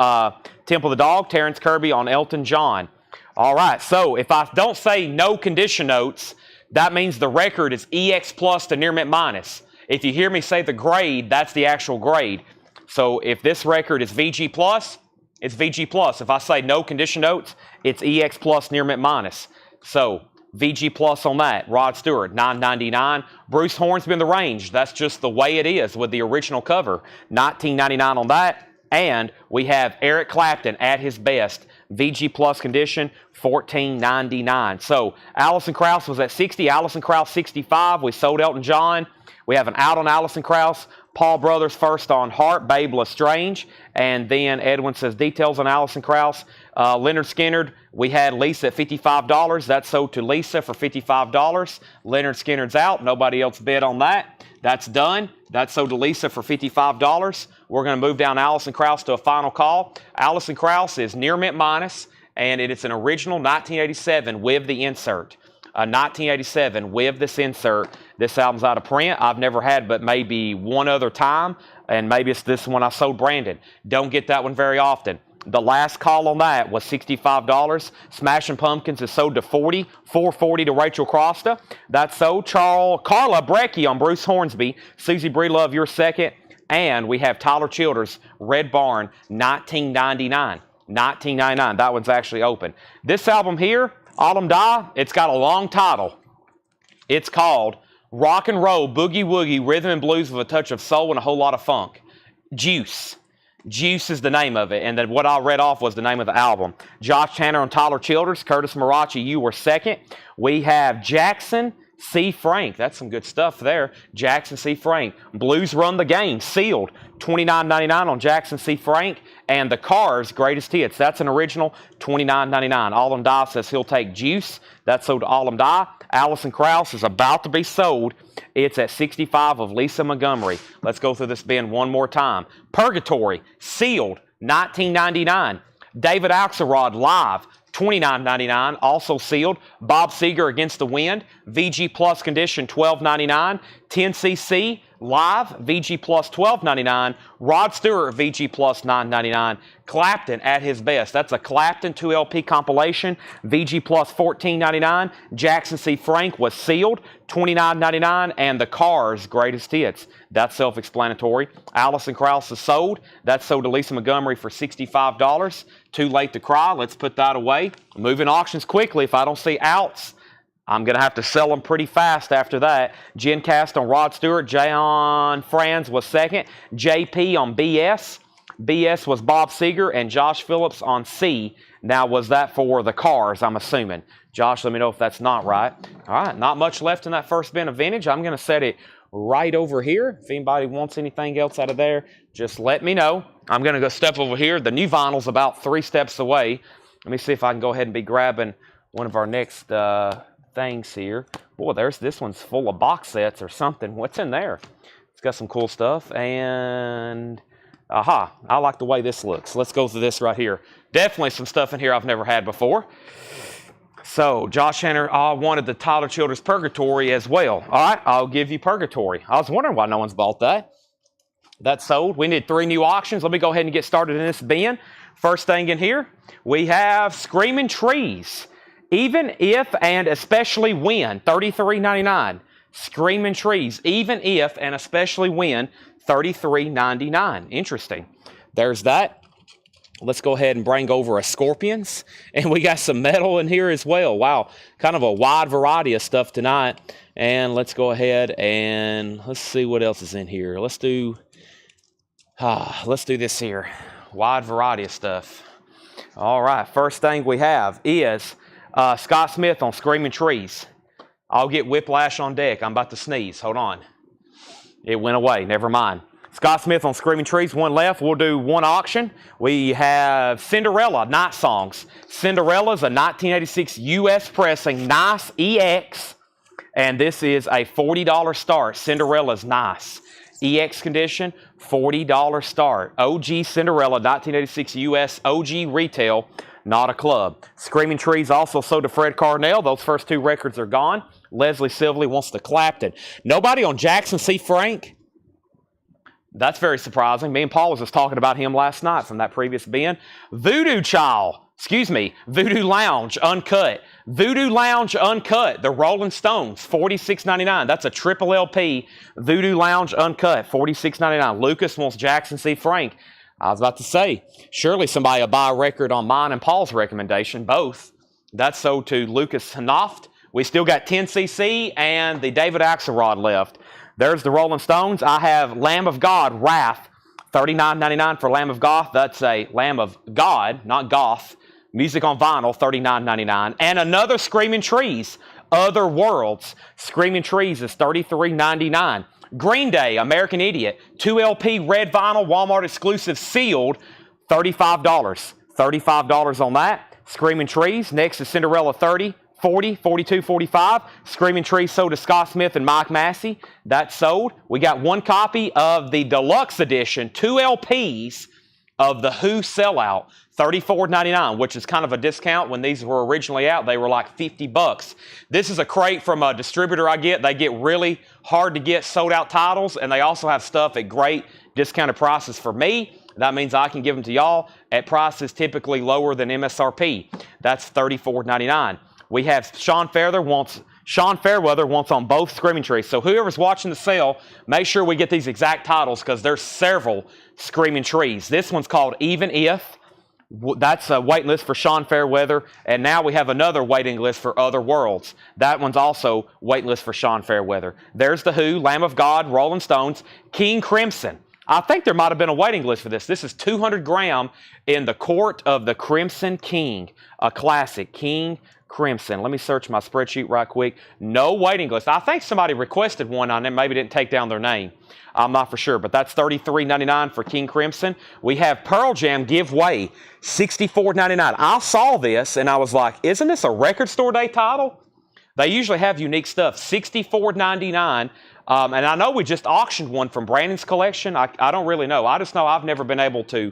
Temple of the Dog. Terrence Kirby on Elton John. All right, so if I don't say no condition notes, that means the record is EX plus to near mint minus. If you hear me say the grade, that's the actual grade. So if this record is VG plus, it's VG plus. If I say no condition notes, it's EX plus near mint minus. So VG plus on that. Rod Stewart, $9.99. Bruce Hornsby in the range. That's just the way it is with the original cover. $19.99 on that. And we have Eric Clapton at his best. VG plus condition, $14.99. So Alison Krauss was at 60. Alison Krauss 65. We sold Elton John. We have an out on Alison Krauss. Paul Brothers first on Heart, Babe Lestrange. And then Edwin says details on Alison Krauss. Leonard Skinner, we had Lisa at $55. That sold to Lisa for $55. Leonard Skinner's out. Nobody else bid on that. That's done. That sold to Lisa for $55. We're going to move down Alison Krauss to a final call. Alison Krauss is near mint minus, and it's an original 1987 with the insert. 1987 with this insert. This album's out of print. I've never had but maybe one other time, and maybe it's this one I sold Brandon. Don't get that one very often. The last call on that was $65. Smashing Pumpkins is sold to $40. $440 to Rachel Crosta. That's sold. Carla Brecky on Bruce Hornsby. Susie Breedlove, you're second. And we have Tyler Childers, Red Barn, $19.99. $19.99. That one's actually open. This album here, Autumn Die, it's got a long title. It's called Rock and Roll, Boogie Woogie, Rhythm and Blues with a Touch of Soul and a Whole Lot of Funk. Juice. Juice is the name of it, and then what I read off was the name of the album. Josh Tanner and Tyler Childers. Curtis Marachi, you were second. We have Jackson C. Frank. That's some good stuff there. Jackson C. Frank. Blues Run the Game. Sealed. $29.99 on Jackson C. Frank. And the Cars Greatest Hits. That's an original. $29.99. Autumn Die says he'll take Juice. That's sold to Autumn Die. Alison Krauss is about to be sold. It's at 65 of Lisa Montgomery. Let's go through this bin one more time. Purgatory. Sealed. $19.99. David Axelrod live. $29.99, also sealed. Bob Seger Against the Wind, VG Plus condition, $12.99. 10cc live, VG Plus $12.99. Rod Stewart, VG Plus $9.99. Clapton at his best. That's a Clapton 2LP compilation, VG Plus $14.99. Jackson C. Frank was sealed, $29.99. And the Cars Greatest Hits. That's self-explanatory. Alison Krauss is sold. That's sold to Lisa Montgomery for $65. Too late to cry. Let's put that away. Moving auctions quickly. If I don't see outs, I'm going to have to sell them pretty fast after that. Jen Cast on Rod Stewart. John Franz was second. JP on BS. BS was Bob Seger and Josh Phillips on C. Now, was that for the Cars, I'm assuming? Josh, let me know if that's not right. All right, not much left in that first bin of vintage. I'm going to set it right over here. If anybody wants anything else out of there, just let me know. I'm going to go step over here. The new vinyl's about 3 steps away. Let me see if I can go ahead and be grabbing one of our next things here. Boy, this one's full of box sets or something. What's in there? It's got some cool stuff. And, aha, I like the way this looks. Let's go through this right here. Definitely some stuff in here I've never had before. So, Josh Henner wanted the Tyler Childers Purgatory as well. All right, I'll give you Purgatory. I was wondering why no one's bought that. That's sold. We need 3 new auctions. Let me go ahead and get started in this bin. First thing in here, we have Screaming Trees. Even if and especially when, $33.99. Screaming Trees. Even if and especially when, $33.99. Interesting. There's that. Let's go ahead and bring over a Scorpions. And we got some metal in here as well. Wow. Kind of a wide variety of stuff tonight. And let's go ahead and let's see what else is in here. Let's do this here. Wide variety of stuff. All right. First thing we have is Scott Smith on Screaming Trees. I'll get whiplash on deck. I'm about to sneeze. Hold on. It went away. Never mind. Scott Smith on Screaming Trees, one left. We'll do one auction. We have Cinderella, Night Songs. Cinderella's a 1986 U.S. pressing, nice EX. And this is a $40 start. Cinderella's nice. EX condition, $40 start. OG Cinderella, 1986 U.S. OG retail, not a club. Screaming Trees also sold to Fred Carnell. Those first 2 records are gone. Leslie Sibley wants the Clapton. Nobody on Jackson C. Frank? That's very surprising. Me and Paul was just talking about him last night from that previous bin. Voodoo Child. excuse me, Voodoo Lounge Uncut. Voodoo Lounge Uncut, the Rolling Stones, $46.99. That's a triple LP. Voodoo Lounge Uncut, $46.99. Lucas wants Jackson C. Frank. I was about to say, surely somebody will buy a record on mine and Paul's recommendation, both. That's sold to Lucas Hanaft. We still got 10cc and the David Axelrod left. There's the Rolling Stones. I have Lamb of God, Wrath, $39.99 for Lamb of God. That's a Lamb of God, not Goth. Music on vinyl, $39.99. And another Screaming Trees, Other Worlds. Screaming Trees is $33.99. Green Day, American Idiot, 2LP red vinyl, Walmart exclusive, sealed, $35. $35 on that. Screaming Trees. Next is Cinderella, 30, 40, 42, 45. Screaming Trees sold to Scott Smith and Mike Massey. That's sold. We got one copy of the deluxe edition, 2 LPs of the Who Sellout, $34.99, which is kind of a discount. When these were originally out, they were like $50. This is a crate from a distributor I get. They get really hard to get sold out titles, and they also have stuff at great discounted prices for me. That means I can give them to y'all at prices typically lower than MSRP. That's $34.99. We have Sean Fairweather wants on both Screaming Trees. So whoever's watching the sale, make sure we get these exact titles because there's several Screaming Trees. This one's called Even If. That's a waiting list for Sean Fairweather. And now we have another waiting list for Other Worlds. That one's also waiting list for Sean Fairweather. There's The Who, Lamb of God, Rolling Stones, King Crimson. I think there might have been a waiting list for this. This is 200 gram in the Court of the Crimson King, a classic, King Crimson. Let me search my spreadsheet right quick. No waiting list. I think somebody requested one on it, maybe didn't take down their name. I'm not for sure, but that's $33.99 for King Crimson. We have Pearl Jam Give Way, $64.99. I saw this and I was like, isn't this a record store day title? They usually have unique stuff. $64.99. And I know we just auctioned one from Brandon's collection. I don't really know. I just know I've never been able to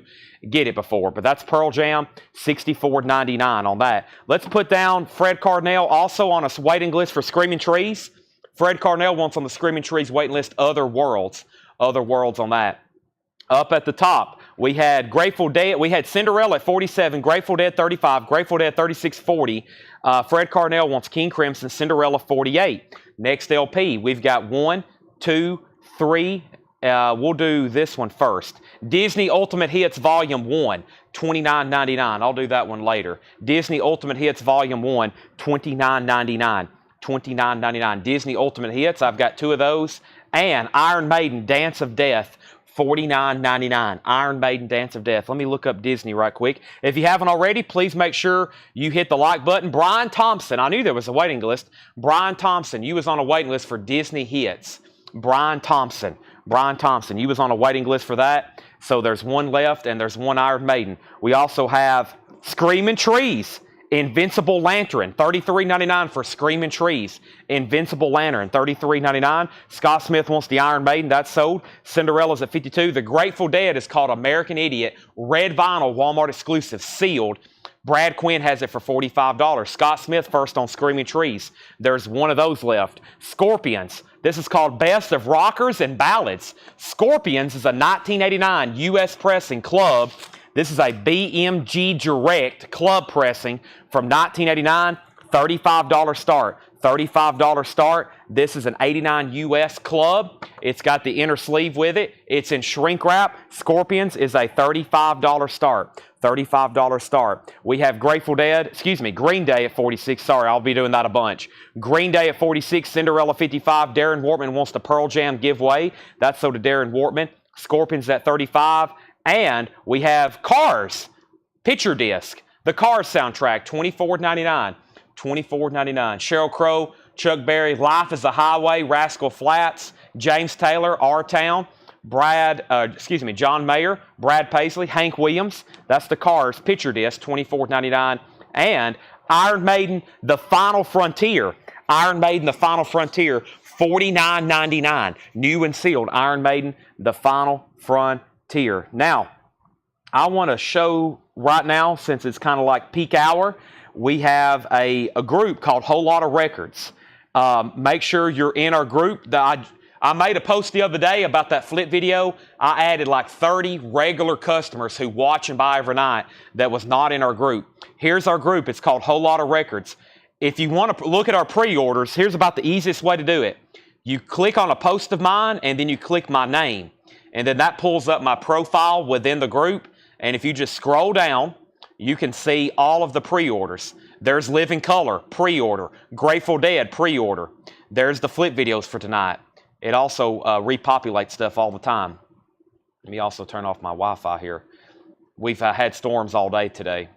get it before. But that's Pearl Jam, $64.99 on that. Let's put down Fred Carnell also on a waiting list for Screaming Trees. Fred Carnell wants on the Screaming Trees waiting list Other Worlds. Other Worlds on that. Up at the top, we had Grateful Dead. We had Cinderella at 47, Grateful Dead 35, Grateful Dead 36.40. Fred Carnell wants King Crimson, Cinderella 48. Next LP, we've got 1, 2, 3. We'll do this one first. Disney Ultimate Hits Volume 1, $29.99. I'll do that one later. Disney Ultimate Hits Volume 1, $29.99. $29.99. Disney Ultimate Hits, I've got 2 of those. And Iron Maiden Dance of Death, $49.99. Iron Maiden Dance of Death. Let me look up Disney right quick. If you haven't already, please make sure you hit the like button. Brian Thompson, I knew there was a waiting list. Brian Thompson, you was on a waiting list for Disney Hits. Brian Thompson, you was on a waiting list for that. So there's one left and there's one Iron Maiden. We also have Screaming Trees. Invincible Lantern, $33.99 for Screaming Trees. Invincible Lantern, $33.99. Scott Smith wants the Iron Maiden. That's sold. Cinderella's at 52. The Grateful Dead is called American Idiot. Red vinyl, Walmart exclusive, sealed. Brad Quinn has it for $45. Scott Smith first on Screaming Trees. There's one of those left. Scorpions. This is called Best of Rockers and Ballads. Scorpions is a 1989 U.S. pressing club. This is a BMG Direct club pressing from 1989, $35 start. $35 start. This is an 89 US club. It's got the inner sleeve with it. It's in shrink wrap. Scorpions is a $35 start. $35 start. We have Green Day at 46. Sorry, I'll be doing that a bunch. Green Day at 46, Cinderella 55. Darren Wortman wants the Pearl Jam giveaway. That's sold to Darren Wortman. Scorpions at 35. And we have Cars, picture disc, the Cars soundtrack, $24.99. $24.99. Sheryl Crow, Chuck Berry, Life is a Highway, Rascal Flatts, James Taylor, R-Town, John Mayer, Brad Paisley, Hank Williams. That's the Cars picture disc, $24.99. And Iron Maiden, The Final Frontier. Iron Maiden, The Final Frontier, $49.99. New and sealed. Iron Maiden, The Final Frontier. Now, I want to show right now, since it's kind of like peak hour, we have a group called Whole Lotta Records. Make sure you're in our group. I I made a post the other day about that flip video. I added like 30 regular customers who watch and buy every night that was not in our group. Here's our group. It's called Whole Lot of Records. If you want to look at our pre-orders, here's about the easiest way to do it. You click on a post of mine, and then you click my name. And then that pulls up my profile within the group. And if you just scroll down, you can see all of the pre-orders. There's Living Color, pre-order. Grateful Dead, pre-order. There's the flip videos for tonight. It also repopulates stuff all the time. Let me also turn off my Wi-Fi here. We've had storms all day today.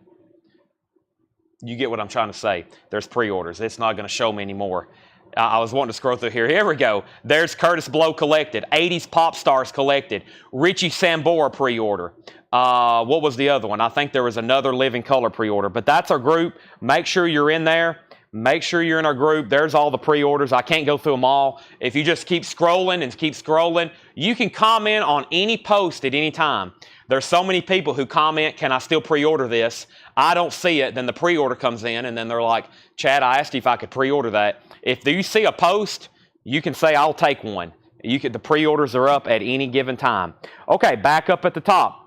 You get what I'm trying to say. There's pre-orders. It's not going to show me anymore. I was wanting to scroll through here. Here we go. There's Curtis Blow collected. 80s Pop Stars collected. Richie Sambora pre-order. What was the other one? I think there was another Living Color pre-order. But that's our group. Make sure you're in there. Make sure you're in our group. There's all the pre-orders. I can't go through them all. If you just keep scrolling and keep scrolling, you can comment on any post at any time. There's so many people who comment, can I still pre-order this? I don't see it. Then the pre-order comes in, and then they're like, Chad, I asked you if I could pre-order that. If you see a post, you can say, I'll take one. The pre-orders are up at any given time. Okay, back up at the top.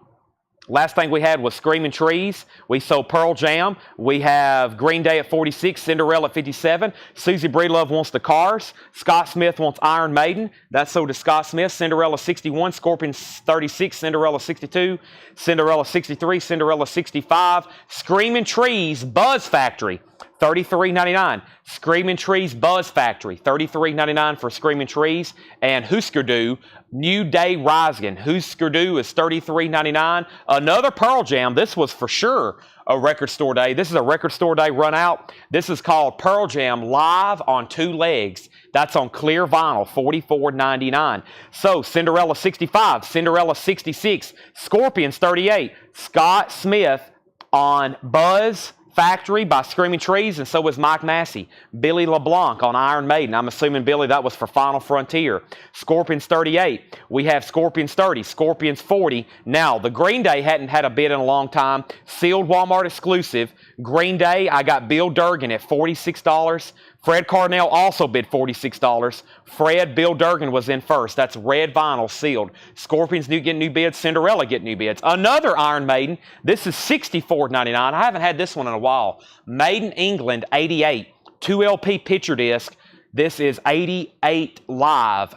Last thing we had was Screaming Trees. We sold Pearl Jam. We have Green Day at 46, Cinderella at 57. Susie Breedlove wants the Cars. Scott Smith wants Iron Maiden. That's sold to Scott Smith. Cinderella 61, Scorpions 36, Cinderella 62, Cinderella 63, Cinderella 65. Screaming Trees, Buzz Factory. $33.99. Screaming Trees Buzz Factory, $33.99 for Screaming Trees. And Husker Du, New Day Rising. Husker Du is $33.99. Another Pearl Jam. This was for sure a record store day. This is a record store day run out. This is called Pearl Jam Live on 2 Legs. That's on clear vinyl, $44.99. So Cinderella 65, Cinderella 66, Scorpions 38, Scott Smith on Buzz Factory by Screaming Trees, and so was Mike Massey. Billy LeBlanc on Iron Maiden. I'm assuming, Billy, that was for Final Frontier. Scorpions 38. We have Scorpions 30, Scorpions 40. Now, the Green Day hadn't had a bid in a long time. Sealed Walmart exclusive. Green Day, I got Bill Durgan at $46. Fred Carnell also bid $46. Bill Durgan was in first. That's red vinyl sealed. Scorpions get new bids. Cinderella get new bids. Another Iron Maiden. This is $64.99. I haven't had this one in a while. Made in England, 88. 2 LP picture disc. This is 88 live.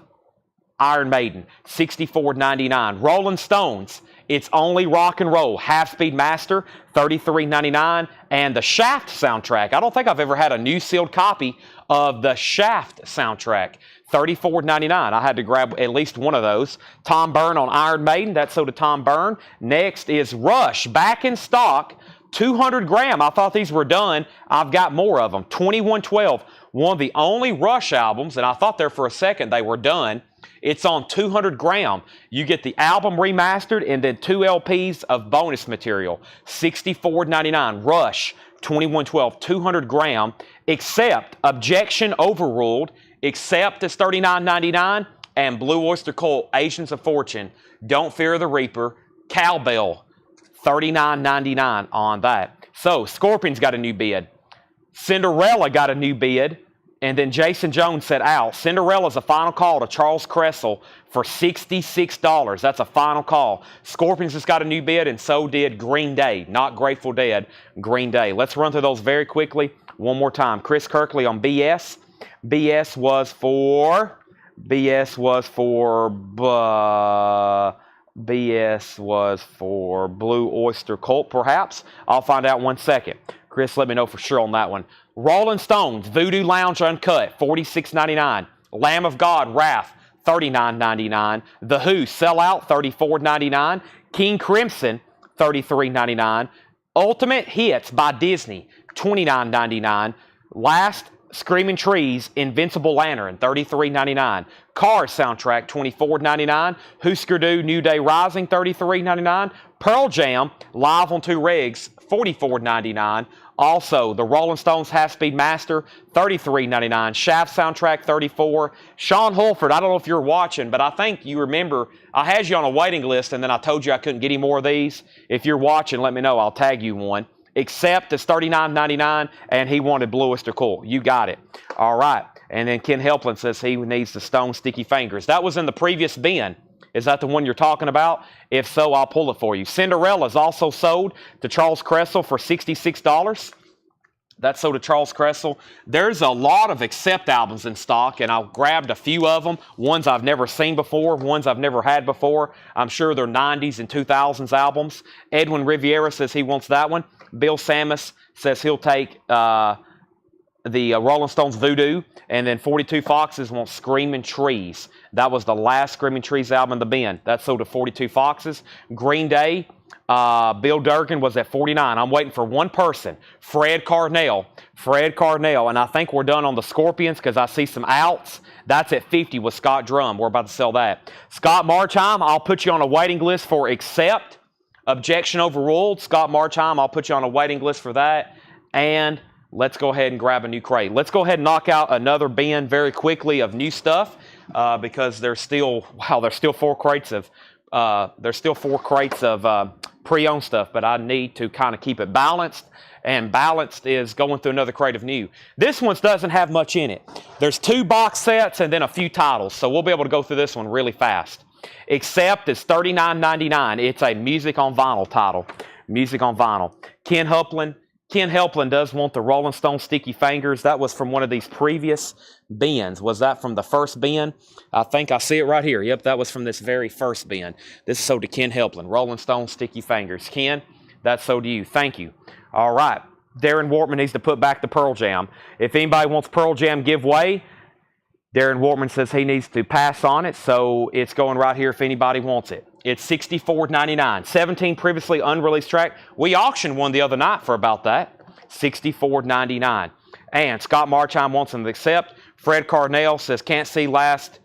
Iron Maiden, $64.99. Rolling Stones, It's Only Rock and Roll, Half-Speed Master, $33.99. And the Shaft soundtrack. I don't think I've ever had a new sealed copy of the Shaft soundtrack. $34.99. I had to grab at least one of those. Tom Byrne on Iron Maiden. That's sold to Tom Byrne. Next is Rush, back in stock. 200 gram. I thought these were done. I've got more of them. 2112. One of the only Rush albums, and I thought there for a second they were done. It's on 200 gram. You get the album remastered and then 2 LPs of bonus material. $64.99. Rush, 2112, 200 gram. Except, objection overruled. Except is $39.99. And Blue Oyster Cult, Asians of Fortune, Don't Fear the Reaper, Cowbell, $39.99 on that. So, Scorpions got a new bid. Cinderella got a new bid. And then Jason Jones said, Al, Cinderella's a final call to Charles Cressel for $66. That's a final call. Scorpions just got a new bid, and so did Green Day. Not Grateful Dead, Green Day. Let's run through those very quickly one more time. Chris Kirkley on BS. BS was for Blue Oyster Cult, perhaps. I'll find out 1 second. Chris, let me know for sure on that one. Rolling Stones, Voodoo Lounge Uncut, $46.99. Lamb of God, Wrath, $39.99. The Who, Sell Out, $34.99. King Crimson, $33.99. Ultimate Hits by Disney, $29.99. Last Screaming Trees, Invincible Lantern, $33.99. Cars soundtrack, $24.99. Husker Du, New Day Rising, $33.99. Pearl Jam, live on 2 rigs, $44.99. Also, the Rolling Stones Half-Speed Master, $33.99. Shaft soundtrack, $34. Sean Holford, I don't know if you're watching, but I think you remember I had you on a waiting list, and then I told you I couldn't get any more of these. If you're watching, let me know. I'll tag you one. Except it's $39.99, and he wanted Blue Oyster Cult. You got it. All right. And then Ken Helplin says he needs the Stone Sticky Fingers. That was in the previous bin. Is that the one you're talking about? If so, I'll pull it for you. Cinderella's also sold to Charles Cressel for $66. That's sold to Charles Cressel. There's a lot of Accept albums in stock, and I grabbed a few of them. Ones I've never seen before, ones I've never had before. I'm sure they're 90s and 2000s albums. Edwin Riviera says he wants that one. Bill Samus says he'll take the Rolling Stones Voodoo, and then 42 Foxes wants Screaming Trees. That was the last Screaming Trees album in the bin. That's sold to 42 Foxes. Green Day, Bill Durkin was at 49. I'm waiting for one person, Fred Carnell. Fred Carnell, and I think we're done on the Scorpions because I see some outs. That's at 50 with Scott Drum. We're about to sell that. Scott Marchheim, I'll put you on a waiting list for Accept. Objection overruled. Scott Marchheim, I'll put you on a waiting list for that. And let's go ahead and grab a new crate. Let's go ahead and knock out another bin very quickly of new stuff because there's still four crates of pre-owned stuff, but I need to kind of keep it balanced. And balanced is going through another crate of new. This one doesn't have much in it. There's 2 box sets and then a few titles, so we'll be able to go through this one really fast. Accept is $39.99. It's a music on vinyl title. Music on vinyl. Ken Helplin does want the Rolling Stone Sticky Fingers. That was from one of these previous bins. Was that from the first bin? I think I see it right here. Yep, that was from this very first bin. This is sold to Ken Helplin. Rolling Stone Sticky Fingers. Ken, that's sold to you. Thank you. All right. Darren Wortman needs to put back the Pearl Jam. If anybody wants Pearl Jam giveaway, Darren Wortman says he needs to pass on it, so it's going right here if anybody wants it. It's $64.99. 17 previously unreleased track. We auctioned one the other night for about that. $64.99. And Scott Marchheim wants them to accept. Fred Carnell says can't see last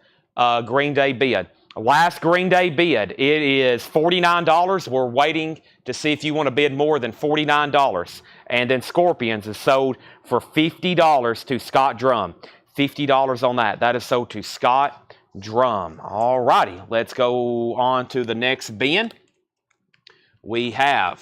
Green Day bid. Last Green Day bid. It is $49. We're waiting to see if you want to bid more than $49. And then Scorpions is sold for $50 to Scott Drum. $50 on that. That is sold to Scott Drum. All righty. Let's go on to the next bin. We have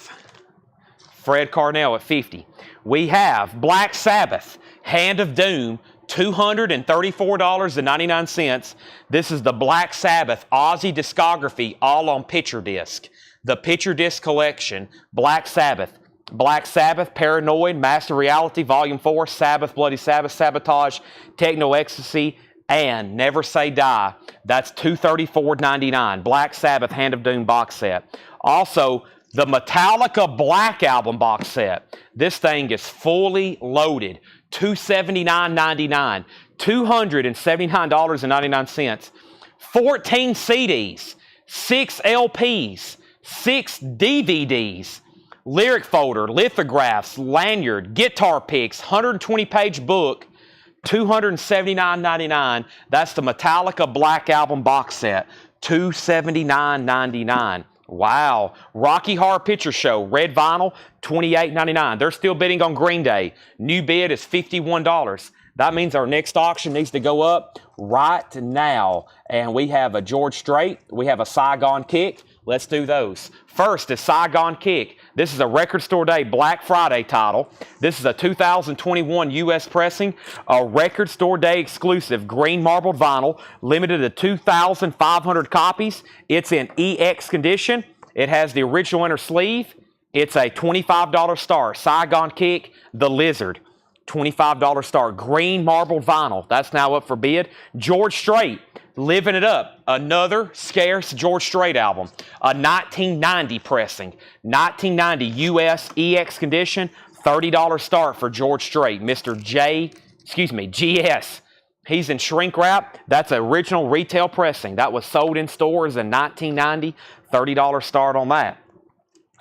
Fred Carnell at 50. We have Black Sabbath, Hand of Doom, $234.99. This is the Black Sabbath Ozzy discography all on picture disc. The picture disc collection, Black Sabbath. Black Sabbath, Paranoid, Master Reality, Volume 4, Sabbath, Bloody Sabbath, Sabotage, Techno Ecstasy, and Never Say Die. That's $234.99. Black Sabbath Hand of Doom box set. Also, the Metallica Black Album box set. This thing is fully loaded. $279.99. $279.99. 14 CDs, 6 LPs, 6 DVDs, lyric folder, lithographs, lanyard, guitar picks, 120-page book, $279.99. That's the Metallica Black Album box set, $279.99. Wow. Rocky Horror Picture Show, red vinyl, $28.99. They're still bidding on Green Day. New bid is $51. That means our next auction needs to go up right now. And we have a George Strait. We have a Saigon Kick. Let's do those. First is Saigon Kick. This is a Record Store Day Black Friday title. This is a 2021 U.S. pressing, a Record Store Day exclusive green marbled vinyl, limited to 2,500 copies. It's in EX condition. It has the original inner sleeve. It's a $25 star. Saigon Kick, The Lizard. $25 star. Green marbled vinyl. That's now up for bid. George Strait, Living It Up. Another scarce George Strait album. A 1990 pressing. 1990 US EX condition. $30 start for George Strait. Mr. GS. He's in shrink wrap. That's an original retail pressing. That was sold in stores in 1990. $30 start on that.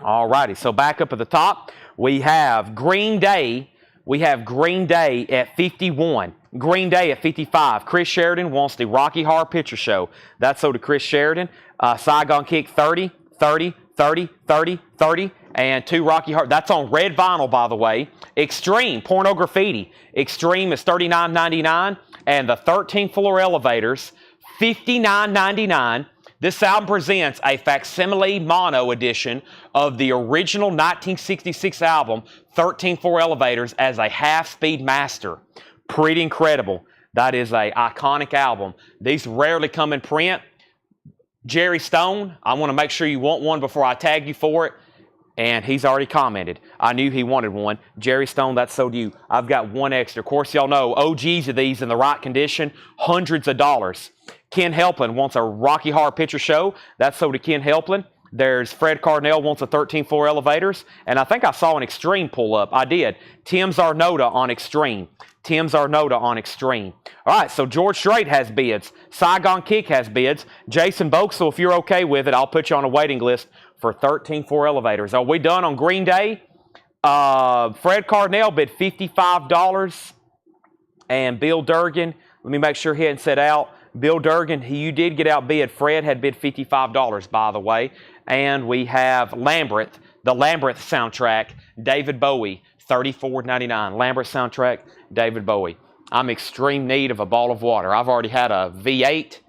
All righty. So back up at the top, we have Green Day. We have Green Day at 51. Green Day at 55. Chris Sheridan wants the Rocky Horror Picture Show. That's sold to Chris Sheridan. Saigon Kick 30, 30, 30, 30, 30. And 2 Rocky Horror. That's on red vinyl, by the way. Extreme, Porno Graffiti. Extreme is $39.99. And the 13th Floor Elevators, $59.99. This album presents a facsimile mono edition of the original 1966 album, 13th Floor Elevators, as a half-speed master. Pretty incredible. That is an iconic album. These rarely come in print. Jerry Stone, I want to make sure you want one before I tag you for it. And he's already commented. I knew he wanted one. Jerry Stone, that's so do you. I've got one extra. Of course, y'all know OGs of these in the right condition, hundreds of dollars. Ken Helplin wants a Rocky Horror Picture Show. That's so to Ken Helplin. There's Fred Cardinal wants a 13-floor elevators. And I think I saw an Extreme pull up. I did. Tim Zarnota on Extreme. Tim Zarnota on Extreme. All right, so George Strait has bids. Saigon Kick has bids. Jason Boxel, if you're okay with it, I'll put you on a waiting list for 13-floor elevators. Are we done on Green Day? Fred Cardinal bid $55. And Bill Durgan, let me make sure he hadn't set out. Bill Durgan, you did get outbid. Fred had bid $55, by the way. And we have Lambert, the Lambert soundtrack, David Bowie, $34.99. Lambert soundtrack, David Bowie. I'm extreme need of a bottle of water. I've already had a V8,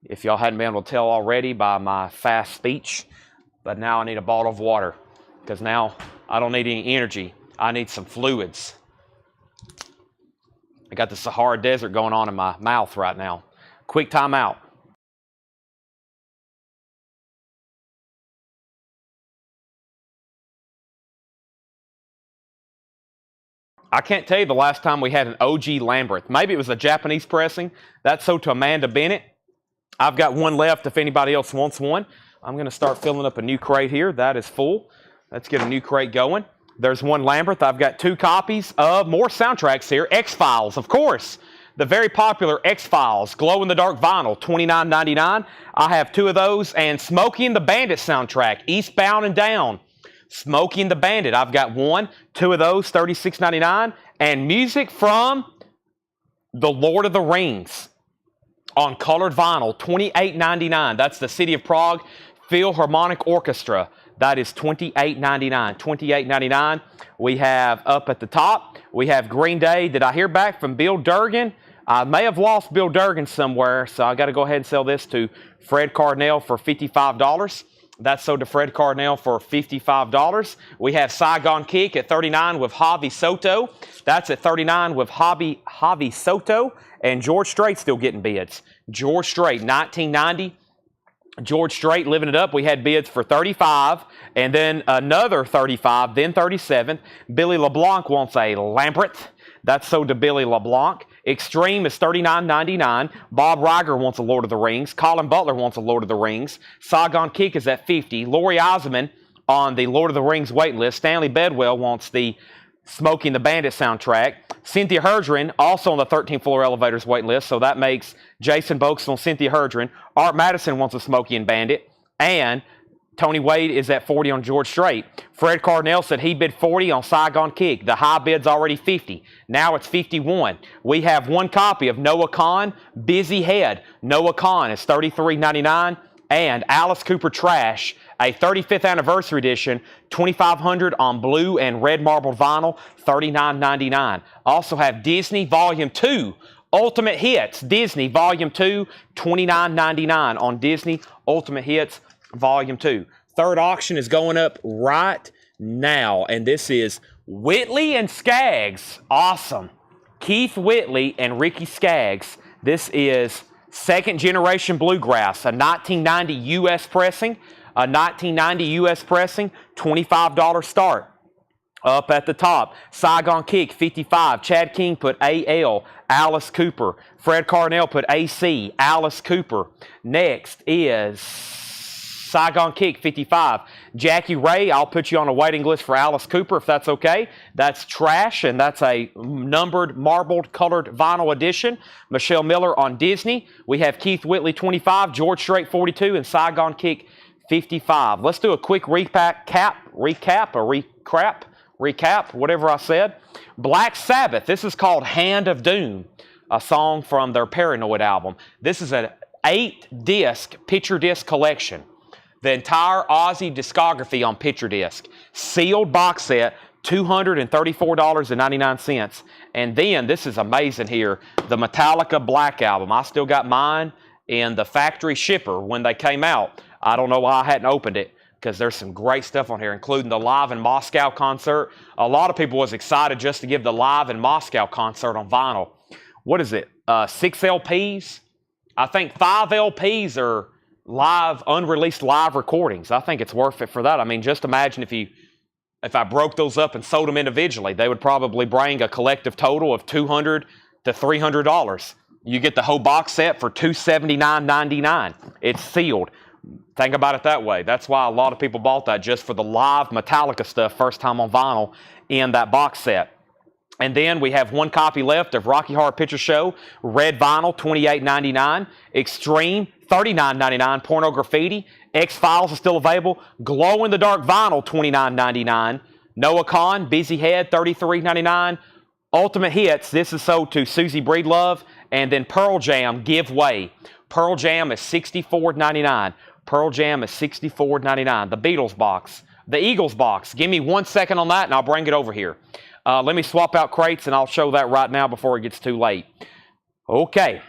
if y'all hadn't been able to tell already by my fast speech. But now I need a bottle of water because now I don't need any energy. I need some fluids. I got the Sahara Desert going on in my mouth right now. Quick time out. I can't tell you the last time we had an OG Lambert. Maybe it was a Japanese pressing. That's so to Amanda Bennett. I've got one left if anybody else wants one. I'm going to start filling up a new crate here. That is full. Let's get a new crate going. There's one Lambert. I've got 2 copies of more soundtracks here. X-Files, of course. The very popular X-Files, glow-in-the-dark vinyl, $29.99. I have 2 of those. And Smokey and the Bandit soundtrack, Eastbound and Down. Smokey and the Bandit, I've got 1, 2 of those, $36.99. And music from The Lord of the Rings on colored vinyl, $28.99. That's the City of Prague Philharmonic Orchestra. That is $28.99. $28.99. We have up at the top, we have Green Day. Did I hear back from Bill Durgan? I may have lost Bill Durgan somewhere, so I got to go ahead and sell this to Fred Cardinal for $55. That's sold to Fred Cardinal for $55. We have Saigon Kick at $39 with Javi Soto. That's at $39 with Javi Soto. And George Strait still getting bids. George Strait, 1990. George Strait living it up. We had bids for $35, and then another $35, then $37. Billy LeBlanc wants a Lambert. That's sold to Billy LeBlanc. Extreme is $39.99. Bob Riger wants a Lord of the Rings. Colin Butler wants a Lord of the Rings. Saigon Kick is at $50. Lori Osman on the Lord of the Rings wait list. Stanley Bedwell wants the Smokey and the Bandit soundtrack. Cynthia Herdren also on the 13th floor elevators wait list, so that makes Jason Boxel and Cynthia Herdren. Art Madison wants a Smokey and Bandit. And Tony Wade is at $40 on George Strait. Fred Cardinal said he bid $40 on Saigon Kick. The high bid's already $50. Now it's $51. We have 1 copy of Noah Kahan, Busy Head. Noah Kahan is $33.99. And Alice Cooper Trash, a 35th anniversary edition, $2,500 on blue and red marbled vinyl, $39.99. Also have Disney Volume 2, Ultimate Hits. Disney Volume 2, $29.99 on Disney Ultimate Hits Volume 2. Third auction is going up right now, and this is Whitley and Skaggs. Awesome. Keith Whitley and Ricky Skaggs. This is second generation bluegrass, a 1990 U.S. pressing. A 1990 U.S. pressing, $25 start. Up at the top, Saigon Kick, $55. Chad King put A.L., Alice Cooper. Fred Cardinal put A.C., Alice Cooper. Next is Saigon Kick, $55. Jackie Ray, I'll put you on a waiting list for Alice Cooper if that's okay. That's Trash, and that's a numbered, marbled, colored vinyl edition. Michelle Miller on Disney. We have Keith Whitley, $25. George Strait, $42. And Saigon Kick, $55. Let's do a quick recap, whatever I said. Black Sabbath, this is called Hand of Doom, a song from their Paranoid album. This is an 8-disc picture disc collection. The entire Ozzy discography on picture disc. Sealed box set, $234.99. And then, this is amazing here, the Metallica Black Album. I still got mine in the factory shipper when they came out. I don't know why I hadn't opened it, because there's some great stuff on here, including the Live in Moscow concert. A lot of people was excited just to give the Live in Moscow concert on vinyl. what is it, 6 LPs? I think 5 LPs are live, unreleased live recordings. I think it's worth it for that. I mean, just imagine if I broke those up and sold them individually, they would probably bring a collective total of $200 to $300. You get the whole box set for $279.99. It's sealed. Think about it that way. That's why a lot of people bought that, just for the live Metallica stuff, first time on vinyl in that box set. And then we have 1 copy left of Rocky Horror Picture Show, red vinyl, $28.99. Extreme, $39.99. Porno Graffiti, X-Files is still available. Glow-in-the-dark vinyl, $29.99. Noah Khan, Busy Head, $33.99. Ultimate Hits, this is sold to Susie Breedlove. And then Pearl Jam, Give Way. Pearl Jam is $64.99. Pearl Jam is $64.99. The Beatles box. The Eagles box. Give me 1 second on that and I'll bring it over here. Let me swap out crates and I'll show that right now before it gets too late. Okay.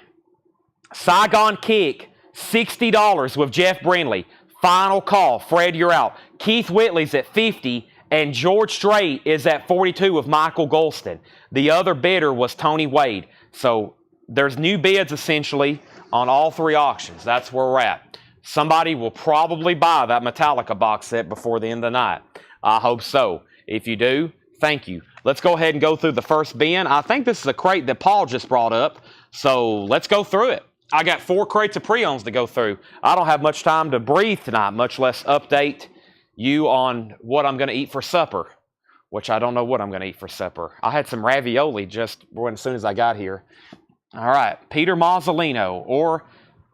Saigon Kick, $60 with Jeff Brindley. Final call. Fred, you're out. Keith Whitley's at $50 and George Strait is at $42 with Michael Golston. The other bidder was Tony Wade. So there's new bids essentially on all 3 auctions. That's where we're at. Somebody will probably buy that Metallica box set before the end of the night. I hope so. If you do, thank you. Let's go ahead and go through the first bin. I think this is a crate that Paul just brought up, so let's go through it. I got 4 crates of pre-owns to go through. I don't have much time to breathe tonight, much less update you on what I'm going to eat for supper, which I don't know what I'm going to eat for supper. I had some ravioli just as soon as I got here. All right, Peter Mazzolino, or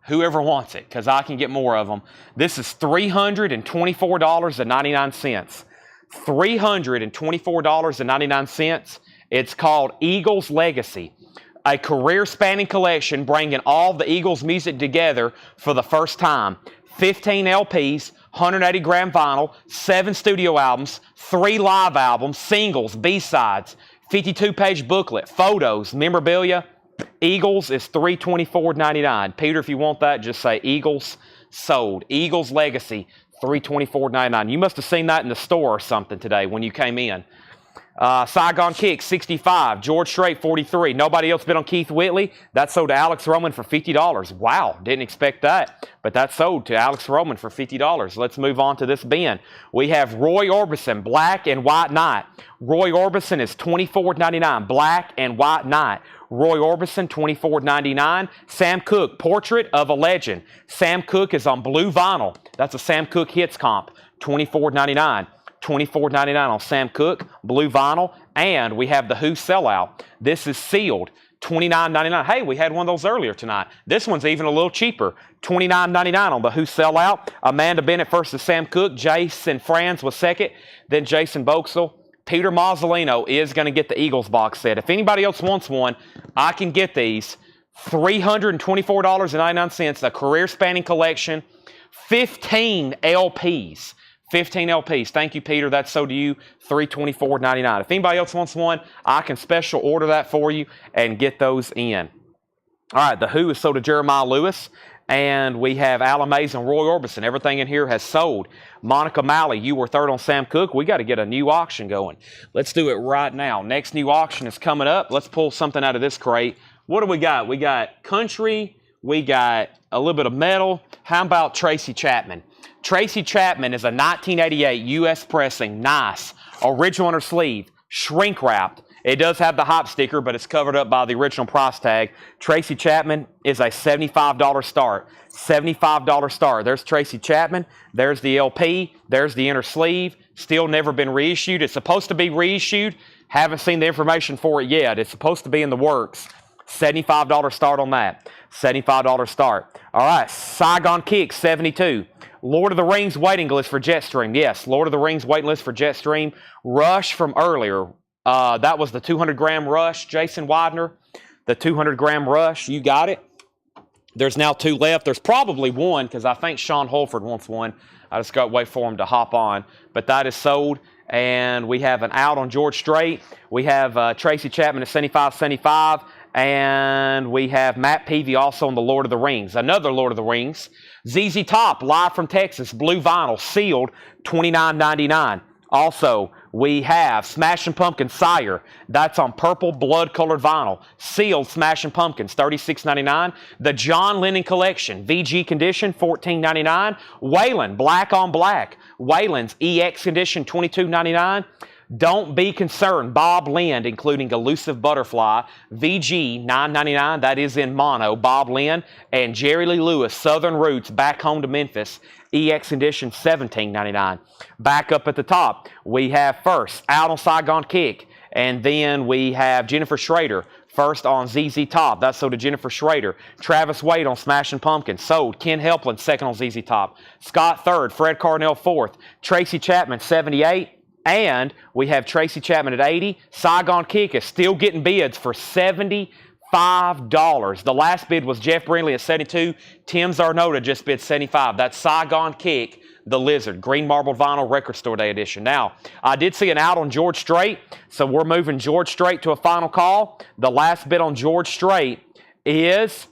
whoever wants it, because I can get more of them. This is $324.99. $324.99. It's called Eagles Legacy, a career-spanning collection bringing all the Eagles music together for the first time. 15 LPs, 180-gram vinyl, 7 studio albums, 3 live albums, singles, B-sides, 52-page booklet, photos, memorabilia. Eagles is $324.99. Peter, if you want that, just say Eagles sold. Eagles Legacy, $324.99. You must have seen that in the store or something today when you came in. Saigon Kick, $65. George Strait, $43. Nobody else bid on Keith Whitley. That sold to Alex Roman for $50. Wow, didn't expect that. But that sold to Alex Roman for $50. Let's move on to this bin. We have Roy Orbison, Black and White Knight. Roy Orbison is $24.99. Black and White Knight. Roy Orbison, $24.99. Sam Cooke, Portrait of a Legend. Sam Cooke is on blue vinyl. That's a Sam Cooke Hits comp, $24.99. $24.99 on Sam Cooke, blue vinyl. And we have the Who Sellout. This is sealed, $29.99. Hey, we had one of those earlier tonight. This one's even a little cheaper, $29.99 on the Who Sellout. Amanda Bennett versus Sam Cooke. Jason Franz was second, then Jason Boxel. Peter Mazzolino is going to get the Eagles box set. If anybody else wants one, I can get these. $324.99, a career-spanning collection, 15 LPs. 15 LPs. Thank you, Peter. That's so to you, $324.99. If anybody else wants one, I can special order that for you and get those in. All right, the Who is sold to Jeremiah Lewis. And we have Alan Mays and Roy Orbison. Everything in here has sold. Monica Malley, you were third on Sam Cooke. We got to get a new auction going. Let's do it right now. Next new auction is coming up. Let's pull something out of this crate. What do we got? We got country. We got a little bit of metal. How about Tracy Chapman? Tracy Chapman is a 1988 U.S. pressing, nice, original on her sleeve, shrink wrapped. It does have the hop sticker, but it's covered up by the original price tag. Tracy Chapman is a $75 start. $75 start. There's Tracy Chapman. There's the LP. There's the inner sleeve. Still never been reissued. It's supposed to be reissued. Haven't seen the information for it yet. It's supposed to be in the works. $75 start on that. $75 start. All right, Saigon Kick, $72. Lord of the Rings waiting list for Jetstream. Yes, Lord of the Rings waiting list for Jetstream. Rush from earlier. That was the 200-gram Rush. Jason Widener, the 200-gram Rush. You got it. There's now 2 left. There's probably one because I think Sean Holford wants one. I just got to wait for him to hop on. But that is sold. And we have an out on George Strait. We have Tracy Chapman at $75.75. And we have Matt Peavy also on the Lord of the Rings. Another Lord of the Rings. ZZ Top, live from Texas, blue vinyl, sealed, $29.99. Also, We have Smashing Pumpkin Sire. That's on purple blood-colored vinyl. Sealed Smashing Pumpkins, $36.99. The John Lennon Collection, VG condition, $14.99. Waylon, black on black. Waylon's EX condition, $22.99. Don't Be Concerned, Bob Lind, including Elusive Butterfly, VG, $9.99. That is in mono, Bob Lind. And Jerry Lee Lewis, Southern Roots, Back Home to Memphis, EX edition, $17.99. Back up at the top, we have first, Out on Saigon Kick. And then we have Jennifer Schrader, first on ZZ Top. That's sold to Jennifer Schrader. Travis Wade on Smashing Pumpkins. Sold. Ken Helpland, second on ZZ Top. Scott, third. Fred Carnell, fourth. Tracy Chapman, 78. And we have Tracy Chapman at 80. Saigon Kick is still getting bids for $75. The last bid was Jeff Brindley at 72. Tim Zarnota just bid 75. That's Saigon Kick, the Lizard, green marbled vinyl record store day edition. Now, I did see an out on George Strait, so we're moving George Strait to a final call. The last bid on George Strait is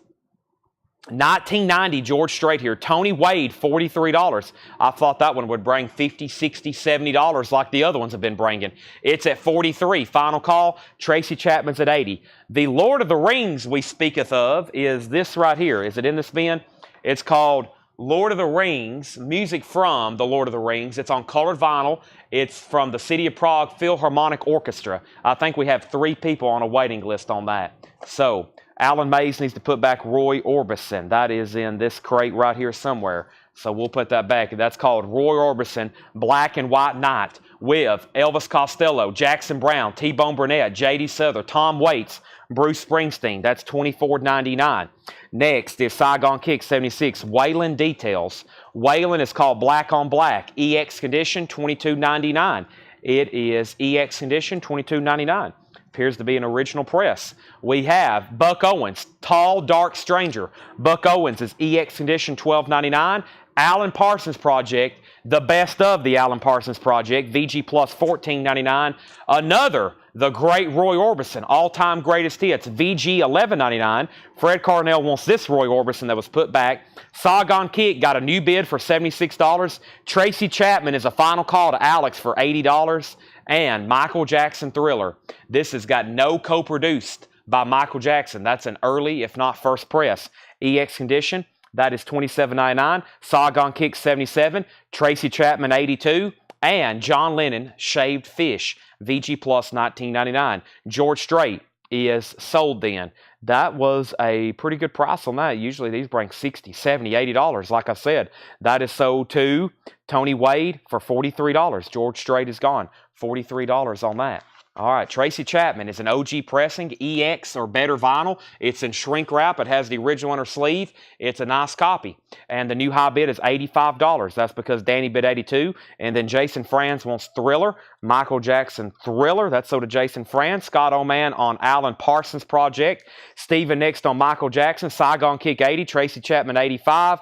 1990 George Strait here. Tony Wade, $43. I thought that one would bring $50, $60, $70 like the other ones have been bringing. It's at $43. Final call. Tracy Chapman's at $80. The Lord of the Rings we speaketh of is this right here. Is it in this bin? It's called Lord of the Rings, music from the Lord of the Rings. It's on colored vinyl. It's from the City of Prague Philharmonic Orchestra. I think we have 3 people on a waiting list on that. So, Alan Mays needs to put back Roy Orbison. That is in this crate right here somewhere. So we'll put that back. That's called Roy Orbison, Black and White Night, with Elvis Costello, Jackson Brown, T-Bone Burnett, J.D. Souther, Tom Waits, Bruce Springsteen. That's $24.99. Next is Saigon Kick 76, Waylon Details. Waylon is called Black on Black, EX condition, $22.99. It is EX condition, $22.99. Appears to be an original press. We have Buck Owens, Tall Dark Stranger. Buck Owens is EX condition, $12.99. Alan Parsons Project, the best of the Alan Parsons Project, VG Plus, $14.99. Another, the great Roy Orbison, all-time greatest hits, VG, $11.99. Fred Carnell wants this Roy Orbison that was put back. Saigon Kick got a new bid for $76. Tracy Chapman is a final call to Alex for $80. And Michael Jackson Thriller. This has got no co-produced by Michael Jackson. That's an early, if not first press. EX condition, that is $27.99. Saigon Kick 77. Tracy Chapman 82. And John Lennon Shaved Fish. VG Plus $19.99. George Strait is sold then. That was a pretty good price on that. Usually these bring $60, $70, $80. Like I said, that is sold to Tony Wade for $43. George Strait is gone. $43 on that. All right, Tracy Chapman is an OG pressing, EX or better vinyl. It's in shrink wrap. It has the original inner sleeve. It's a nice copy. And the new high bid is $85. That's because Danny bid 82. And then Jason Franz wants Thriller. Michael Jackson Thriller. That's so to Jason Franz. Scott Oman on Alan Parsons Project. Steven next on Michael Jackson. Saigon Kick 80. Tracy Chapman 85.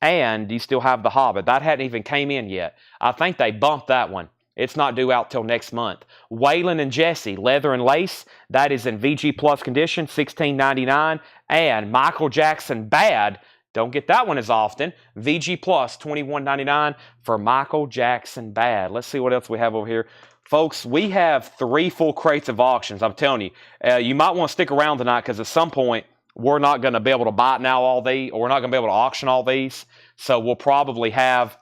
And you still have The Hobbit. That hadn't even came in yet. I think they bumped that one. It's not due out till next month. Waylon and Jesse, Leather and Lace. That is in VG Plus condition, $16.99. And Michael Jackson Bad. Don't get that one as often. VG Plus, $21.99 for Michael Jackson Bad. Let's see what else we have over here. Folks, we have 3 full crates of auctions. I'm telling you, you might want to stick around tonight because at some point, we're not going to be able to buy now all these, or we're not going to be able to auction all these. So we'll probably have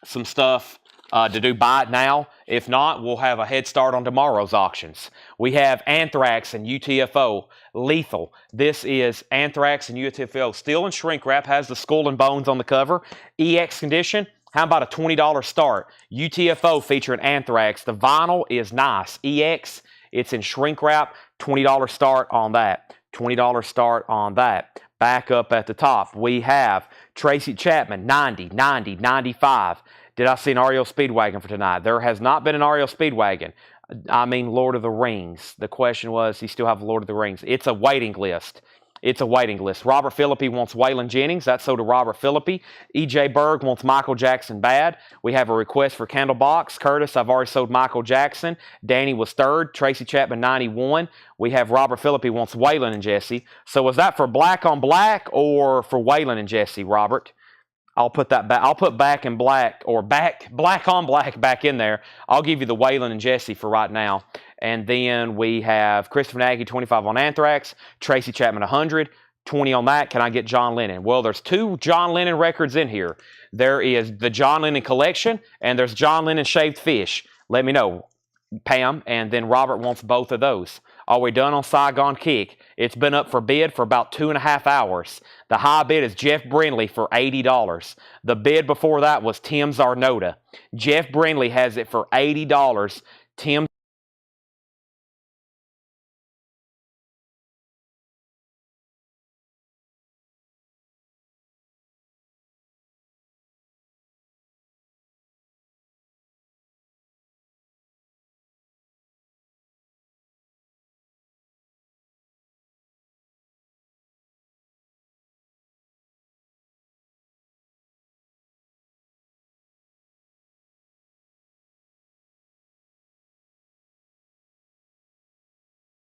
some stuff to do buy it now. If not, we'll have a head start on tomorrow's auctions. We have Anthrax and UTFO, Lethal. This is Anthrax and UTFO, still in shrink wrap, has the skull and bones on the cover. EX condition, how about a $20 start? UTFO featuring Anthrax. The vinyl is nice. EX, it's in shrink wrap, $20 start on that. $20 start on that. Back up at the top, we have Tracy Chapman, 90, 90, 95. Did I see an REO Speedwagon for tonight? There has not been an REO Speedwagon. I mean Lord of the Rings. The question was, you still have Lord of the Rings. It's a waiting list. It's a waiting list. Robert Phillippe wants Waylon Jennings. That's so to Robert Phillippe. E.J. Berg wants Michael Jackson Bad. We have a request for Candlebox. Curtis, I've already sold Michael Jackson. Danny was third. Tracy Chapman, 91. We have Robert Phillippe wants Waylon and Jesse. So was that for Black on Black or for Waylon and Jesse, Robert? I'll put that back. I'll put back in black or black on black back in there. I'll give you the Waylon and Jesse for right now. And then we have Christopher Nagy, 25 on Anthrax. Tracy Chapman, 100. 20 on that. Can I get John Lennon? Well, there's 2 John Lennon records in here. There is the John Lennon Collection, and there's John Lennon Shaved Fish. Let me know, Pam, and then Robert wants both of those. Are we done on Saigon Kick? It's been up for bid for about 2.5 hours. The high bid is Jeff Brindley for $80. The bid before that was Tim Zarnota. Jeff Brindley has it for $80. Tim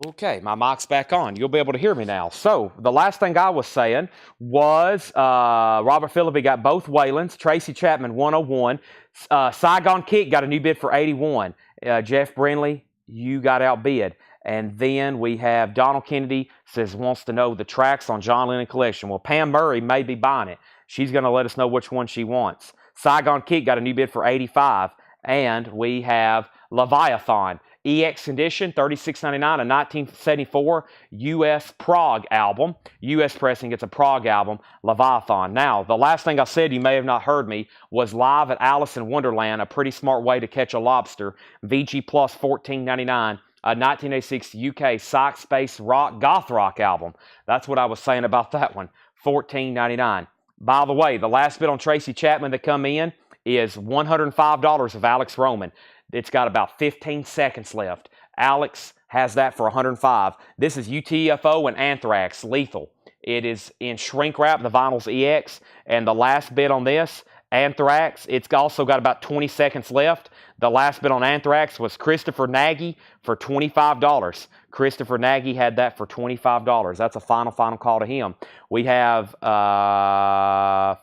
Okay, my mic's back on. You'll be able to hear me now. So, the last thing I was saying was Robert Phillippe got both Waylons. Tracy Chapman, 101. Saigon Kick got a new bid for 81. Jeff Brindley, you got outbid. And then we have Donald Kennedy wants to know the tracks on John Lennon Collection. Well, Pam Murray may be buying it. She's going to let us know which one she wants. Saigon Kick got a new bid for 85. And we have Leviathan. EX Condition, $36.99, a 1974 U.S. Prague album. U.S. pressing, it's a Prague album, Leviathan. Now, the last thing I said, you may have not heard me, was Live at Alice in Wonderland, a pretty smart way to catch a lobster. VG Plus, $14.99, a 1986 UK Psych Space Rock, Goth Rock album. That's what I was saying about that one, $14.99. By the way, the last bid on Tracy Chapman that come in is $105 of Alex Roman. It's got about 15 seconds left. Alex has that for $105. This is UTFO and Anthrax, Lethal. It is in shrink wrap, the vinyl's EX. And the last bid on this, Anthrax, it's also got about 20 seconds left. The last bid on Anthrax was Christopher Nagy for $25. Christopher Nagy had that for $25. That's a final call to him. We have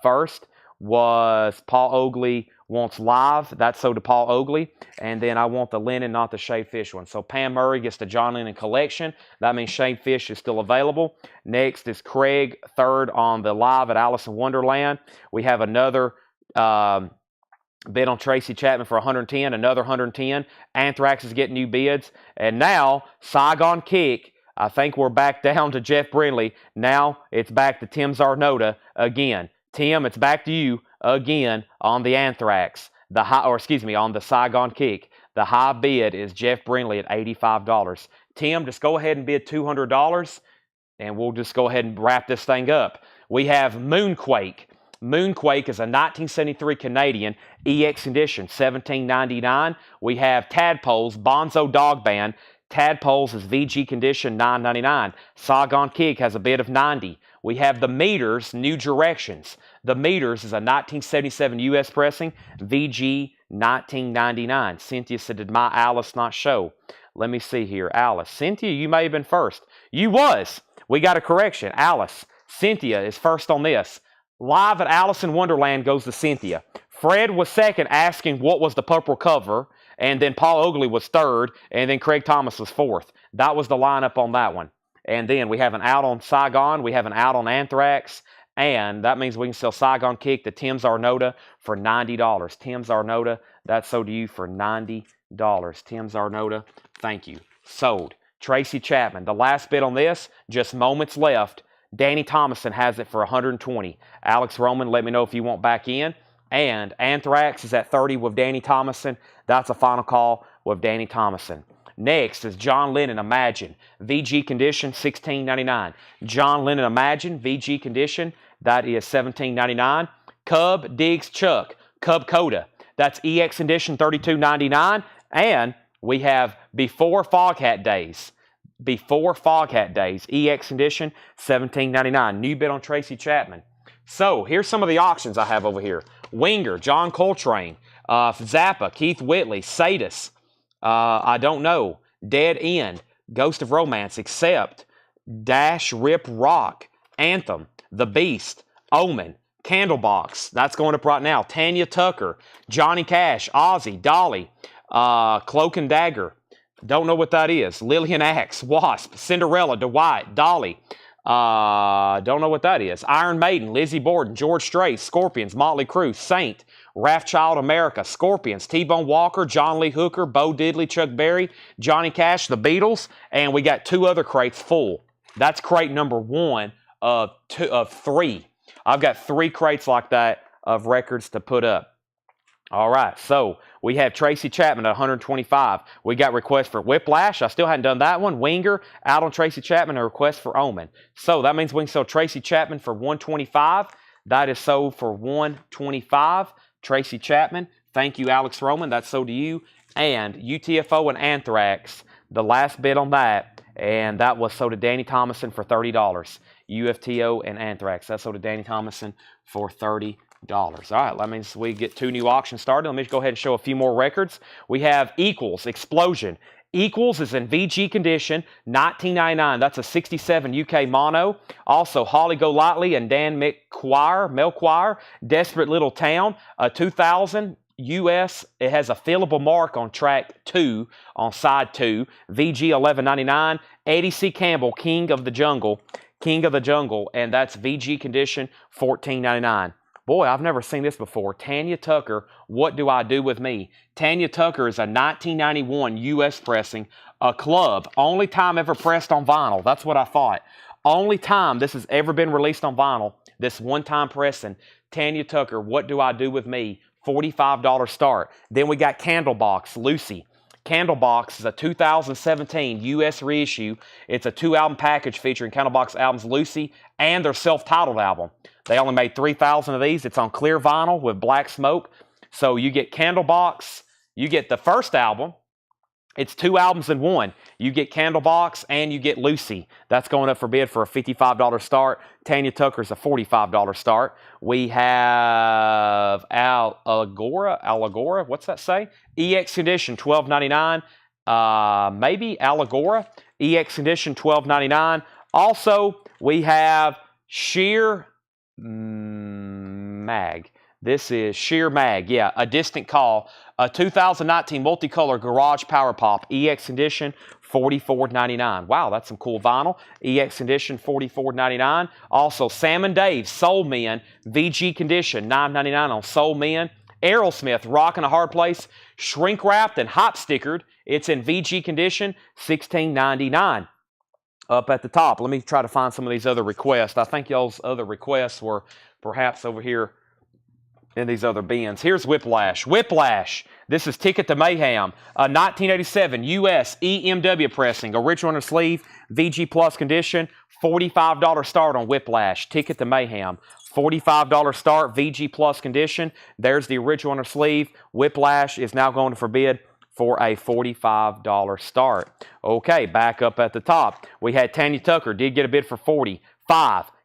first was Paul Oakley wants Live. That's so to Paul Oakley. And then I want the Lennon, not the Shaved Fish one. So Pam Murray gets the John Lennon Collection. That means Shaved Fish is still available. Next is Craig, third on the Live at Alice in Wonderland. We have another bid on Tracy Chapman for 110, another 110. Anthrax is getting new bids. And now, Saigon Kick, I think we're back down to Jeff Brindley. Now it's back to Tim Zarnota again. Tim, it's back to you again on the Anthrax, on the Saigon Kick. The high bid is Jeff Brindley at $85. Tim, just go ahead and bid $200, and we'll just go ahead and wrap this thing up. We have Moonquake. Moonquake is a 1973 Canadian EX edition, $17.99. We have Tadpoles, Bonzo Dog Band. Tadpoles is VG condition, $9.99. Saigon Kick has a bid of $90. We have the Meters, New Directions. The Meters is a 1977 U.S. pressing, VG, $19.99. Cynthia said, did my Alice not show? Let me see here. Alice. Cynthia, you may have been first. You was. We got a correction. Alice. Cynthia is first on this. Live at Alice in Wonderland goes to Cynthia. Fred was second, asking what was the purple cover, and then Paul Oakley was third, and then Craig Thomas was fourth. That was the lineup on that one. And then we have an out on Saigon, we have an out on Anthrax, and that means we can sell Saigon Kick to Tim Zarnota for $90. Tim Zarnota, that's sold to you for $90. Tim Zarnota, thank you. Sold. Tracy Chapman, the last bid on this, just moments left. Danny Thomason has it for $120. Alex Roman, let me know if you want back in. And Anthrax is at $30 with Danny Thomason. That's a final call with Danny Thomason. Next is John Lennon, Imagine. VG condition, $16.99. John Lennon, Imagine, VG condition, that is $17.99. Cub Diggs Chuck, Cub Coda. That's EX edition, $32.99. And we have Before Foghat Days. Before Foghat Days, EX edition, $17.99. New bid on Tracy Chapman. So, here's some of the auctions I have over here. Winger, John Coltrane, Zappa, Keith Whitley, Sadus, I Don't Know, Dead End, Ghost of Romance, Accept, Dash Rip Rock, Anthem, The Beast, Omen, Candlebox, that's going up right now. Tanya Tucker, Johnny Cash, Ozzy, Dolly, Cloak and Dagger. Don't know what that is. Lillian Axe, Wasp, Cinderella, Dwight, Dolly. Don't know what that is. Iron Maiden, Lizzie Borden, George Strait, Scorpions, Motley Crue, Saint, Wrathchild America, Scorpions, T-Bone Walker, John Lee Hooker, Bo Diddley, Chuck Berry, Johnny Cash, The Beatles, and we got 2 other crates full. That's crate number 1 of 3. I've got 3 crates like that of records to put up. All right, so we have Tracy Chapman at 125. We got requests for Whiplash. I still hadn't done that one. Winger, out on Tracy Chapman, a request for Omen. So that means we can sell Tracy Chapman for 125. That is sold for 125. Tracy Chapman. Thank you, Alex Roman. That's sold to you. And UTFO and Anthrax, the last bid on that, and that was sold to Danny Thomason for $30. UFTO and Anthrax. That's sold to Danny Thomason for $30. All right, that means we get 2 new auctions started. Let me go ahead and show a few more records. We have Equals, Explosion. Equals is in VG condition, $19.99. That's a 67 UK mono. Also, Holly Golightly and Dan Melquire, Desperate Little Town, 2000 US. It has a fillable mark on track 2, on side 2. VG $11.99. Eddie C. Campbell, King of the Jungle, and that's VG condition, $14.99. Boy, I've never seen this before. Tanya Tucker, What Do I Do With Me? Tanya Tucker is a 1991 U.S. pressing, a club. Only time ever pressed on vinyl. That's what I thought. Only time this has ever been released on vinyl. This one-time pressing. Tanya Tucker, What Do I Do With Me? $45 start. Then we got Candlebox, Lucy. Candlebox is a 2017 U.S. reissue. It's a 2-album package featuring Candlebox albums Lucy and their self-titled album. They only made 3,000 of these. It's on clear vinyl with black smoke. So you get Candlebox, you get the first album. It's 2 albums in one. You get Candlebox and you get Lucy. That's going up for bid for a $55 start. Tanya Tucker's a $45 start. We have Allegora, what's that say? EX Condition, $12.99. Maybe Allegora. EX Condition, $12.99. Also, we have Sheer Mag. This is Sheer Mag. Yeah, A Distant Call. A 2019 multicolor garage power pop. EX Condition, $44.99. Wow, that's some cool vinyl. EX Condition, $44.99. Also, Sam and Dave, Soul Men, VG Condition, $9.99 on Soul Men. Aerosmith, Rockin' a Hard Place, shrink wrapped and hot stickered. It's in VG Condition, $16.99. Up at the top, let me try to find some of these other requests. I think y'all's other requests were perhaps over here in these other bins. Here's Whiplash. Whiplash. This is Ticket to Mayhem. 1987 U.S. EMW pressing. Original on the sleeve. VG Plus condition. $45 start on Whiplash. Ticket to Mayhem. $45 start. VG Plus condition. There's the original on the sleeve. Whiplash is now going for bid for a $45 start. Okay, back up at the top. We had Tanya Tucker. Did get a bid for $45.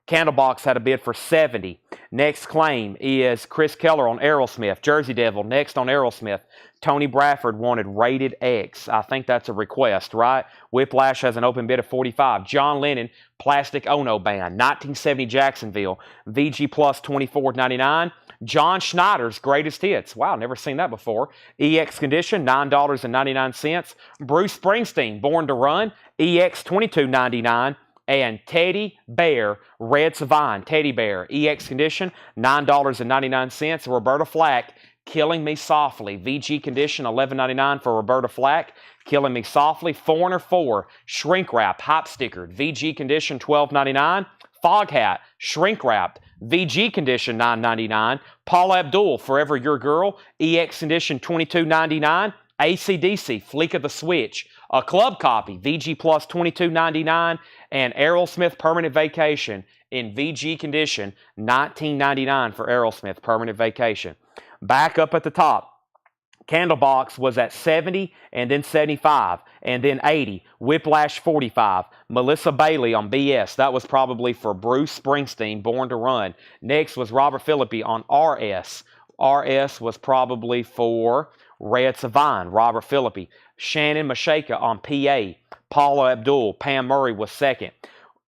Candlebox had a bid for $70. Next claim is Chris Keller on Aerosmith. Jersey Devil next on Aerosmith. Tony Bradford wanted Rated X. I think that's a request, right? Whiplash has an open bid of $45. John Lennon, Plastic Ono Band. 1970 Jacksonville. VG Plus $24.99. John Schneider's Greatest Hits. Wow, never seen that before. EX Condition, $9.99. Bruce Springsteen, Born to Run. EX $22.99. And Teddy Bear, Red Savine, Teddy Bear, EX Condition, $9.99. Roberta Flack, Killing Me Softly, VG Condition, $11.99 for Roberta Flack, Killing Me Softly. Foreigner 4, Shrink Wrap, Hop Stickered, VG Condition, $12.99. Fog Hat, Shrink Wrapped, VG Condition, $9.99. Paula Abdul, Forever Your Girl, EX Condition, $22.99. AC/DC, Fleek of the Switch, a club copy, VG Plus $22.99, and Aerosmith Permanent Vacation in VG Condition, $19.99 for Aerosmith Permanent Vacation. Back up at the top, Candlebox was at $70 and then $75 and then $80. Whiplash $45. Melissa Bailey on BS. That was probably for Bruce Springsteen, Born to Run. Next was Robert Philippi on RS. RS was probably for Red Savine, Robert Philippi. Shannon Mashaka on PA. Paula Abdul, Pam Murray was second.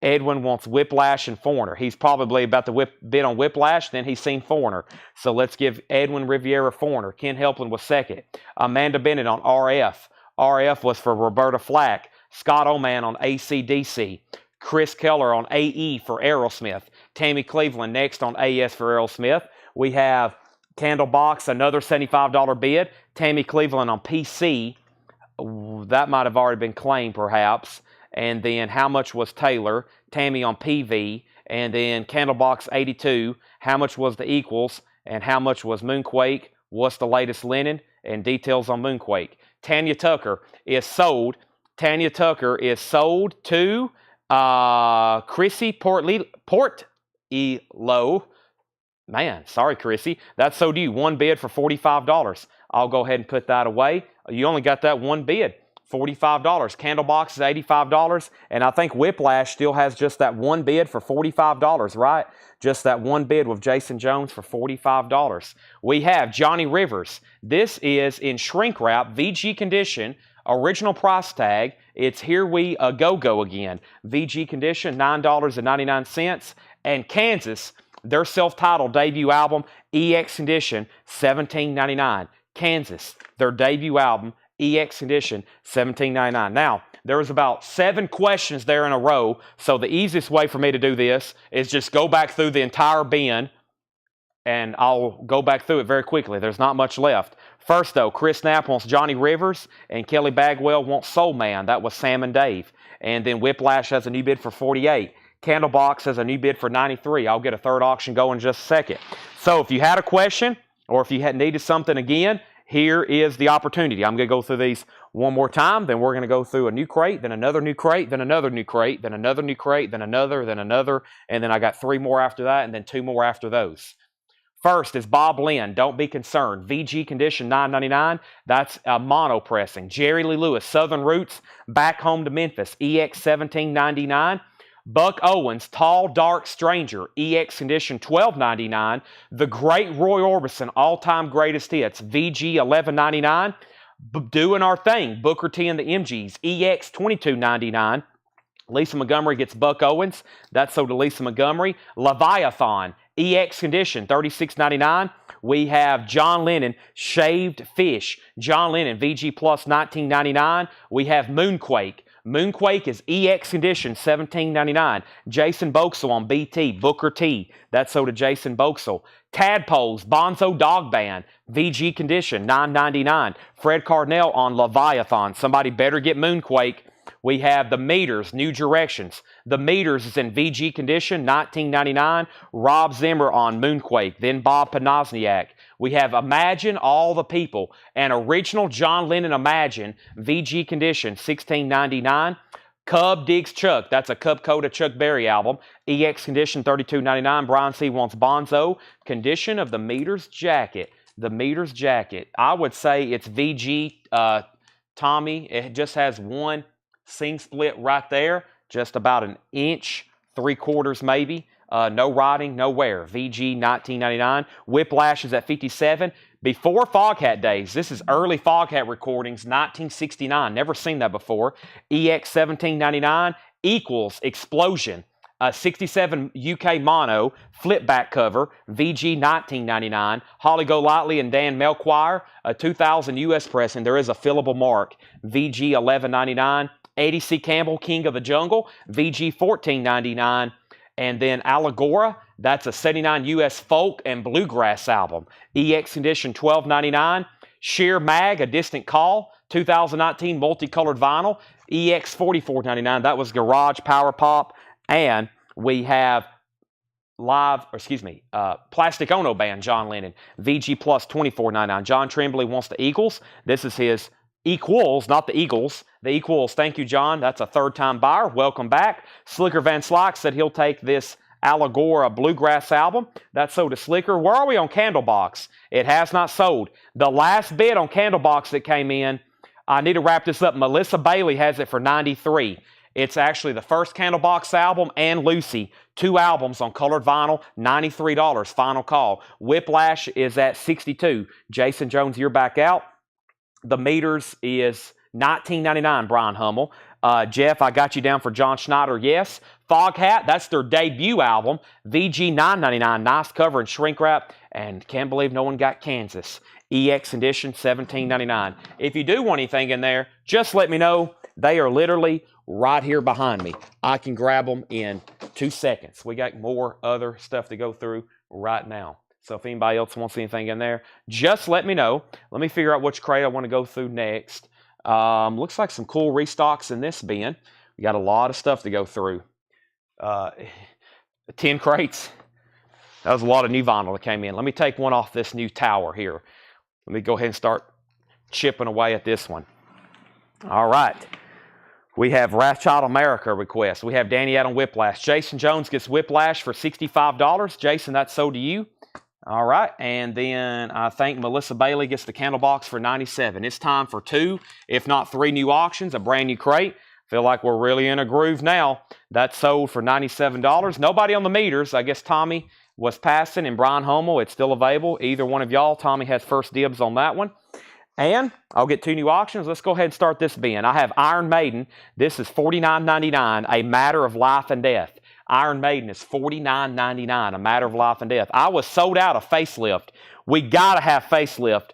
Edwin wants Whiplash and Foreigner. He's probably about to bid on Whiplash, then he's seen Foreigner. So let's give Edwin Riviera Foreigner. Ken Helplin was second. Amanda Bennett on RF. RF was for Roberta Flack. Scott Oman on AC/DC. Chris Keller on AE for Aerosmith. Tammy Cleveland next on AS for Aerosmith. We have Candlebox, another $75 bid. Tammy Cleveland on PC. That might have already been claimed, perhaps. And then how much was Taylor? Tammy on PV. And then Candlebox 82. How much was the Equals? And how much was Moonquake? What's the latest linen? And details on Moonquake. Tanya Tucker is sold. Tanya Tucker is sold to Chrissy Portillo. Man, sorry, Chrissy. That's sold to you. One bid for $45. I'll go ahead and put that away. You only got that one bid. $45. Candlebox is $85. And I think Whiplash still has just that one bid for $45, right? Just that one bid with Jason Jones for $45. We have Johnny Rivers. This is in shrink wrap, VG condition, original price tag. It's Here We Go again. VG condition, $9.99. And Kansas, their self-titled debut album, EX condition, $17.99. Kansas, their debut album, EX condition, $17.99. Now, there was about 7 questions there in a row, so the easiest way for me to do this is just go back through the entire bin, and I'll go back through it very quickly. There's not much left. First, though, Chris Knapp wants Johnny Rivers, and Kelly Bagwell wants Soul Man. That was Sam and Dave. And then Whiplash has a new bid for $48. Candlebox has a new bid for $93. I'll get a third auction going in just a second. So if you had a question, or if you had needed something again, here is the opportunity. I'm going to go through these one more time, then we're going to go through a new crate, then another new crate, then another new crate, then another new crate, then another, and then I got 3 more after that, and then 2 more after those. First is Bob Lynn. Don't be concerned. VG condition, $9.99. That's mono pressing. Jerry Lee Lewis, Southern Roots, Back Home to Memphis, EX $17.99. Buck Owens, Tall Dark Stranger, EX condition, $12.99. The Great Roy Orbison, All-Time Greatest Hits, VG $11.99. Doing Our Thing, Booker T and the MGs, EX $22.99. Lisa Montgomery gets Buck Owens. That's sold to Lisa Montgomery. Leviathan, EX condition, $36.99. We have John Lennon, Shaved Fish. John Lennon, VG Plus, $19.99. We have Moonquake. Moonquake is EX condition, $17.99. Jason Boxel on BT, Booker T. That's sold to Jason Boxel. Tadpoles, Bonzo Dog Band, VG condition, $9.99. Fred Cardinal on Leviathan. Somebody better get Moonquake. We have The Meters, New Directions. The Meters is in VG condition, $19.99. Rob Zimmer on Moonquake. Then Bob Panozniak. We have Imagine All the People, an original John Lennon Imagine, VG condition, $16.99. Cub Digs Chuck, that's a Cub Coda Chuck Berry album, EX condition, $32.99. Brian C. wants Bonzo. Condition of The Meters jacket. The Meters jacket. I would say it's VG, Tommy. It just has one seam split right there, just about 1 inch, 3/4 maybe. No writing, no wear. VG $19.99. Whiplash is at $57. Before Foghat days, this is early Foghat recordings, 1969. Never seen that before. EX $17.99. Equals Explosion. 67 UK mono, flip back cover, VG $19.99. Holly Golightly and Dan Melchior, 2000 US pressing. There is a fillable mark, VG $11.99. Eddie C. Campbell, King of the Jungle, VG $14.99. And then Allegora, that's a 79 US folk and bluegrass album. EX condition, $12.99. Sheer Mag, A Distant Call, 2019 multicolored vinyl, EX $44.99. That was Garage Power Pop. And we have Plastic Ono Band, John Lennon, VG Plus $24.99. John Tremblay wants the Eagles. This is his Equals, not the Eagles. The Equals, thank you, John. That's a third-time buyer. Welcome back. Slicker Van Slyke said he'll take this Allegora Bluegrass album. That's sold to Slicker. Where are we on Candlebox? It has not sold. The last bid on Candlebox that came in, I need to wrap this up. Melissa Bailey has it for $93. It's actually the first Candlebox album and Lucy. 2 albums on colored vinyl, $93. Final call. Whiplash is at $62. Jason Jones, you're back out. The Meters is $19.99, Brian Hummel. Jeff, I got you down for John Schneider. Yes. Fog Hat, that's their debut album. VG $9.99. Nice cover and shrink wrap. And can't believe no one got Kansas. EX edition $17.99. If you do want anything in there, just let me know. They are literally right here behind me. I can grab them in 2 seconds. We got more other stuff to go through right now. So if anybody else wants anything in there, just let me know. Let me figure out which crate I want to go through next. Looks like some cool restocks in this bin. We got a lot of stuff to go through. 10 crates. That was a lot of new vinyl that came in. Let me take one off this new tower here. Let me go ahead and start chipping away at this one. All right. We have Wrathchild America request. We have Danny Adam Whiplash. Jason Jones gets Whiplash for $65. Jason, that's sold to you. All right. And then I think Melissa Bailey gets the Candlebox for $97. It's time for 2, if not 3 new auctions, a brand new crate. Feel like we're really in a groove now. That's sold for $97. Nobody on the meters. I guess Tommy was passing and Brian Hummel. It's still available. Either one of y'all. Tommy has first dibs on that one. And I'll get 2 new auctions. Let's go ahead and start this bin. I have Iron Maiden. This is $49.99, a matter of life and death. Iron Maiden is $49.99, a matter of life and death. I was sold out of Facelift. We got to have Facelift.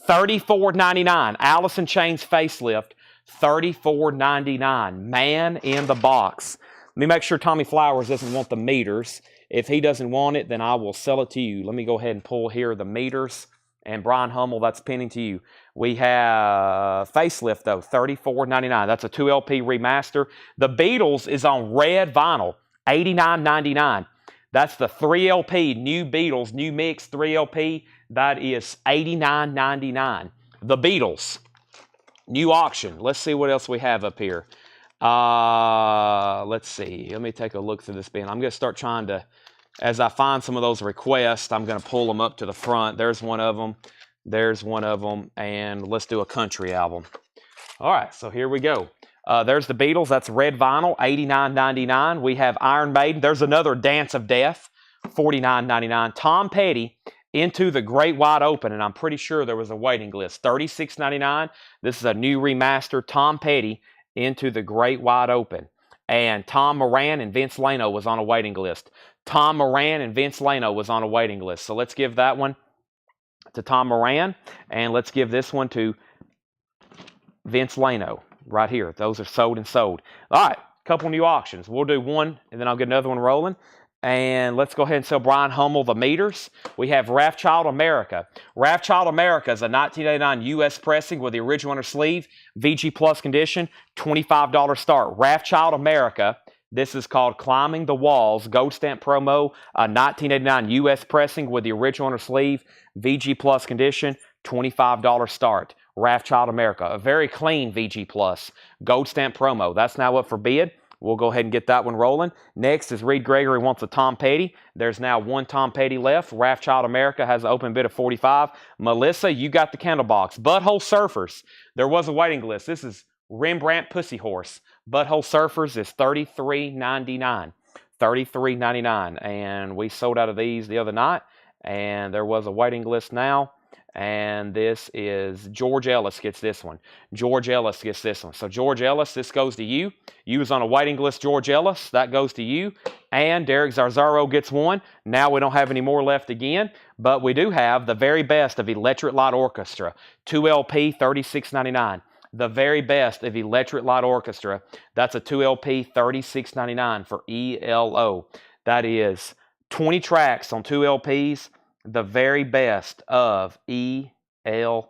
$34.99. Alice in Chains Facelift. $34.99. Man in the box. Let me make sure Tommy Flowers doesn't want the meters. If he doesn't want it, then I will sell it to you. Let me go ahead and pull here the meters. And Brian Hummel, that's pinning to you. We have Facelift, though, $34.99. That's a 2 LP remaster. The Beatles is on red vinyl, $89.99. That's the 3 LP, new Beatles, new mix 3 LP. That is $89.99. The Beatles, new auction. Let's see what else we have up here. Let's see. Let me take a look through this bin. I'm going to start trying to, as I find some of those requests, I'm going to pull them up to the front. There's one of them. There's one of them. And let's do a country album. All right, so here we go. There's the Beatles. That's red vinyl, $89.99. We have Iron Maiden. There's another Dance of Death, $49.99. Tom Petty, Into the Great Wide Open, and I'm pretty sure there was a waiting list, $36.99. This is a new remaster. Tom Petty, Into the Great Wide Open. And Tom Moran and Vince Lano was on a waiting list. Tom Moran and Vince Lano was on a waiting list. So let's give that one to Tom Moran, and let's give this one to Vince Lano right here. Those are sold and sold. All right, couple new auctions. We'll do one, and then I'll get another one rolling. And let's go ahead and sell Brian Hummel the meters. We have Wrathchild America. Wrathchild America is a 1989 U.S. pressing with the original inner sleeve, VG Plus condition, $25 start. Wrathchild America. This is called Climbing the Walls, Gold Stamp Promo, a 1989 U.S. pressing with the original inner sleeve, VG Plus condition, $25 start. Wrathchild America, a very clean VG Plus, Gold Stamp Promo. That's now up for bid. We'll go ahead and get that one rolling. Next is Reed Gregory wants a Tom Petty. There's now one Tom Petty left. Wrathchild America has an open bid of $45. Melissa, you got the Candlebox. Butthole Surfers, there was a waiting list. This is Rembrandt Pussy Horse. Butthole Surfers is $33.99. $33.99. And we sold out of these the other night. And there was a waiting list now. And this is George Ellis gets this one. George Ellis gets this one. So George Ellis, this goes to you. You was on a waiting list, George Ellis. That goes to you. And Derek Zarzaro gets one. Now we don't have any more left again. But we do have the very best of Electric Light Orchestra. 2 LP, $36.99. The very best of Electric Light Orchestra. That's a 2 LP, $36.99 for ELO. That is 20 tracks on 2 LPs. The very best of ELO.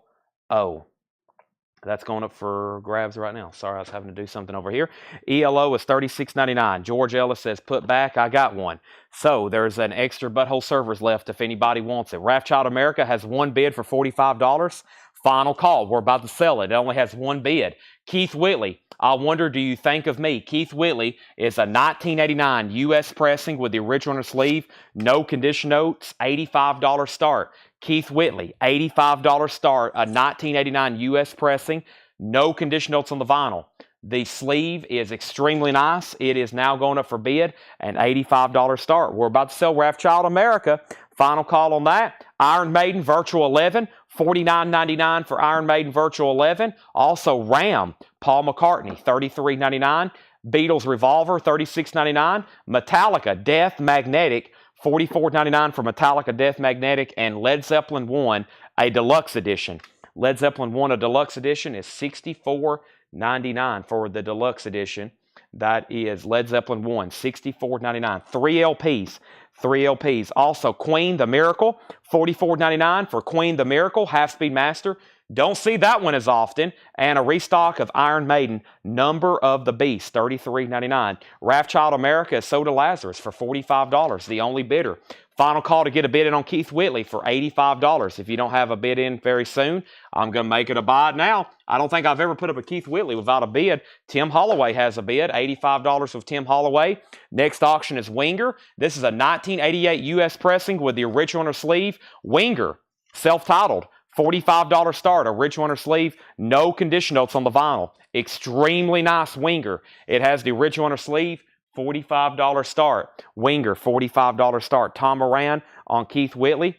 That's going up for grabs right now. Sorry, I was having to do something over here. ELO is $36.99. George Ellis says, put back, I got one. So there's an extra Butthole Servers left if anybody wants it. Wrathchild America has one bid for $45. Final call. We're about to sell it. It only has one bid. Keith Whitley, I wonder, do you think of me? Keith Whitley is a 1989 U.S. pressing with the original inner sleeve. No condition notes. $85 start. Keith Whitley, $85 start. A 1989 U.S. pressing. No condition notes on the vinyl. The sleeve is extremely nice. It is now going up for bid. An $85 start. We're about to sell Wrathchild America. Final call on that. Iron Maiden Virtual 11, $49.99 for Iron Maiden Virtual 11. Also Ram, Paul McCartney, $33.99. Beatles Revolver, $36.99. Metallica Death Magnetic, $44.99 for Metallica Death Magnetic. And Led Zeppelin 1, a deluxe edition. Led Zeppelin 1, a deluxe edition, is $64.99 for the deluxe edition. That is Led Zeppelin 1, $64.99. 3 LPs. 3 LPs. Also, Queen, The Miracle, $44.99 for Queen, The Miracle, Half-Speed Master. Don't see that one as often. And a restock of Iron Maiden, Number of the Beast, $33.99. Wrathchild America is Soda Lazarus for $45, the only bidder. Final call to get a bid in on Keith Whitley for $85. If you don't have a bid in very soon, I'm going to make it a buy now. I don't think I've ever put up a Keith Whitley without a bid. Tim Holloway has a bid, $85 with Tim Holloway. Next auction is Winger. This is a 1988 U.S. pressing with the original inner sleeve. Winger, self-titled, $45 start, a rich inner sleeve, no condition notes on the vinyl. Extremely nice Winger. It has the original inner sleeve, $45 start. Winger, $45 start. Tom Moran on Keith Whitley.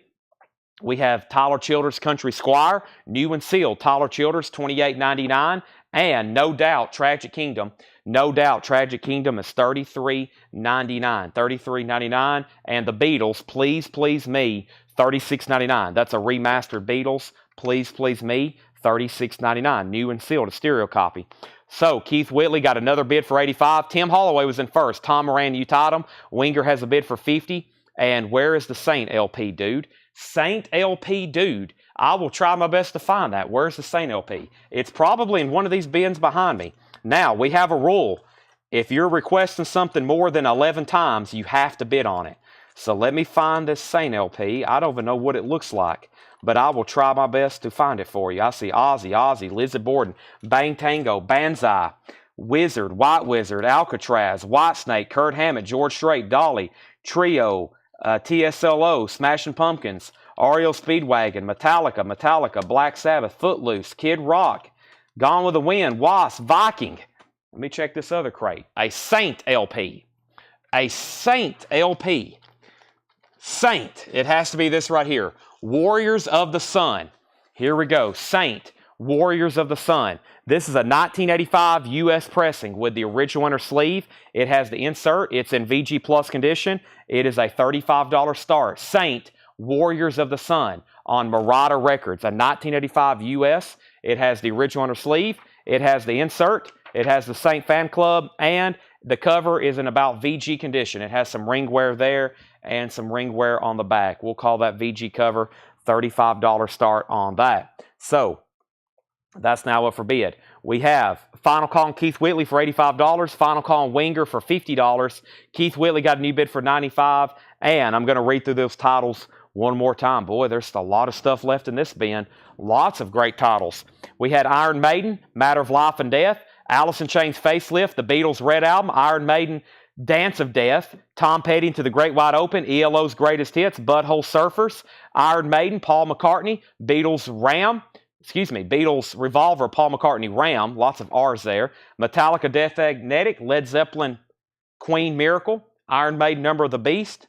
We have Tyler Childers Country Squire, new and sealed. Tyler Childers, $28.99. And No Doubt Tragic Kingdom. No Doubt Tragic Kingdom is $33.99. $33.99. And the Beatles, Please Please Me, $36.99. That's a remastered Beatles, Please Please Me, $36.99. New and sealed, a stereo copy. So, Keith Whitley got another bid for $85. Tim Holloway was in first. Tom Moran, you tied him. Winger has a bid for $50. And where is the Saint LP, dude? Saint LP, dude. I will try my best to find that. Where's the Saint LP? It's probably in one of these bins behind me. Now, we have a rule. If you're requesting something more than 11 times, you have to bid on it. So let me find this Saint LP. I don't even know what it looks like, but I will try my best to find it for you. I see Ozzy, Lizzie Borden, Bang Tango, Banzai, Wizard, White Wizard, Alcatraz, Whitesnake, Kurt Hammett, George Strait, Dolly, Trio, TSLO, Smashing Pumpkins, REO Speedwagon, Metallica, Black Sabbath, Footloose, Kid Rock, Gone with the Wind, Wasp, Viking. Let me check this other crate. A Saint LP. A Saint LP. Saint. It has to be this right here. Warriors of the Sun. Here we go. Saint. Warriors of the Sun. This is a 1985 U.S. pressing with the original inner sleeve. It has the insert. It's in VG Plus condition. It is a $35 start. Saint. Warriors of the Sun on Marauder Records. A 1985 U.S. It has the original inner sleeve. It has the insert. It has the Saint Fan Club. And the cover is in about VG condition. It has some ring wear there and some ring wear on the back. We'll call that VG cover. $35 start on that. So, that's now up for bid. We have final call on Keith Whitley for $85. Final call on Winger for $50. Keith Whitley got a new bid for $95. And I'm going to read through those titles one more time. Boy, there's a lot of stuff left in this bin. Lots of great titles. We had Iron Maiden, Matter of Life and Death. Alice in Chains Facelift, the Beatles' Red Album. Iron Maiden, Dance of Death. Tom Petty Into the Great Wide Open. ELO's Greatest Hits. Butthole Surfers. Iron Maiden, Paul McCartney. Beatles Revolver, Paul McCartney, Ram. Lots of R's there. Metallica, Death Magnetic. Led Zeppelin, Queen, Miracle. Iron Maiden, Number of the Beast.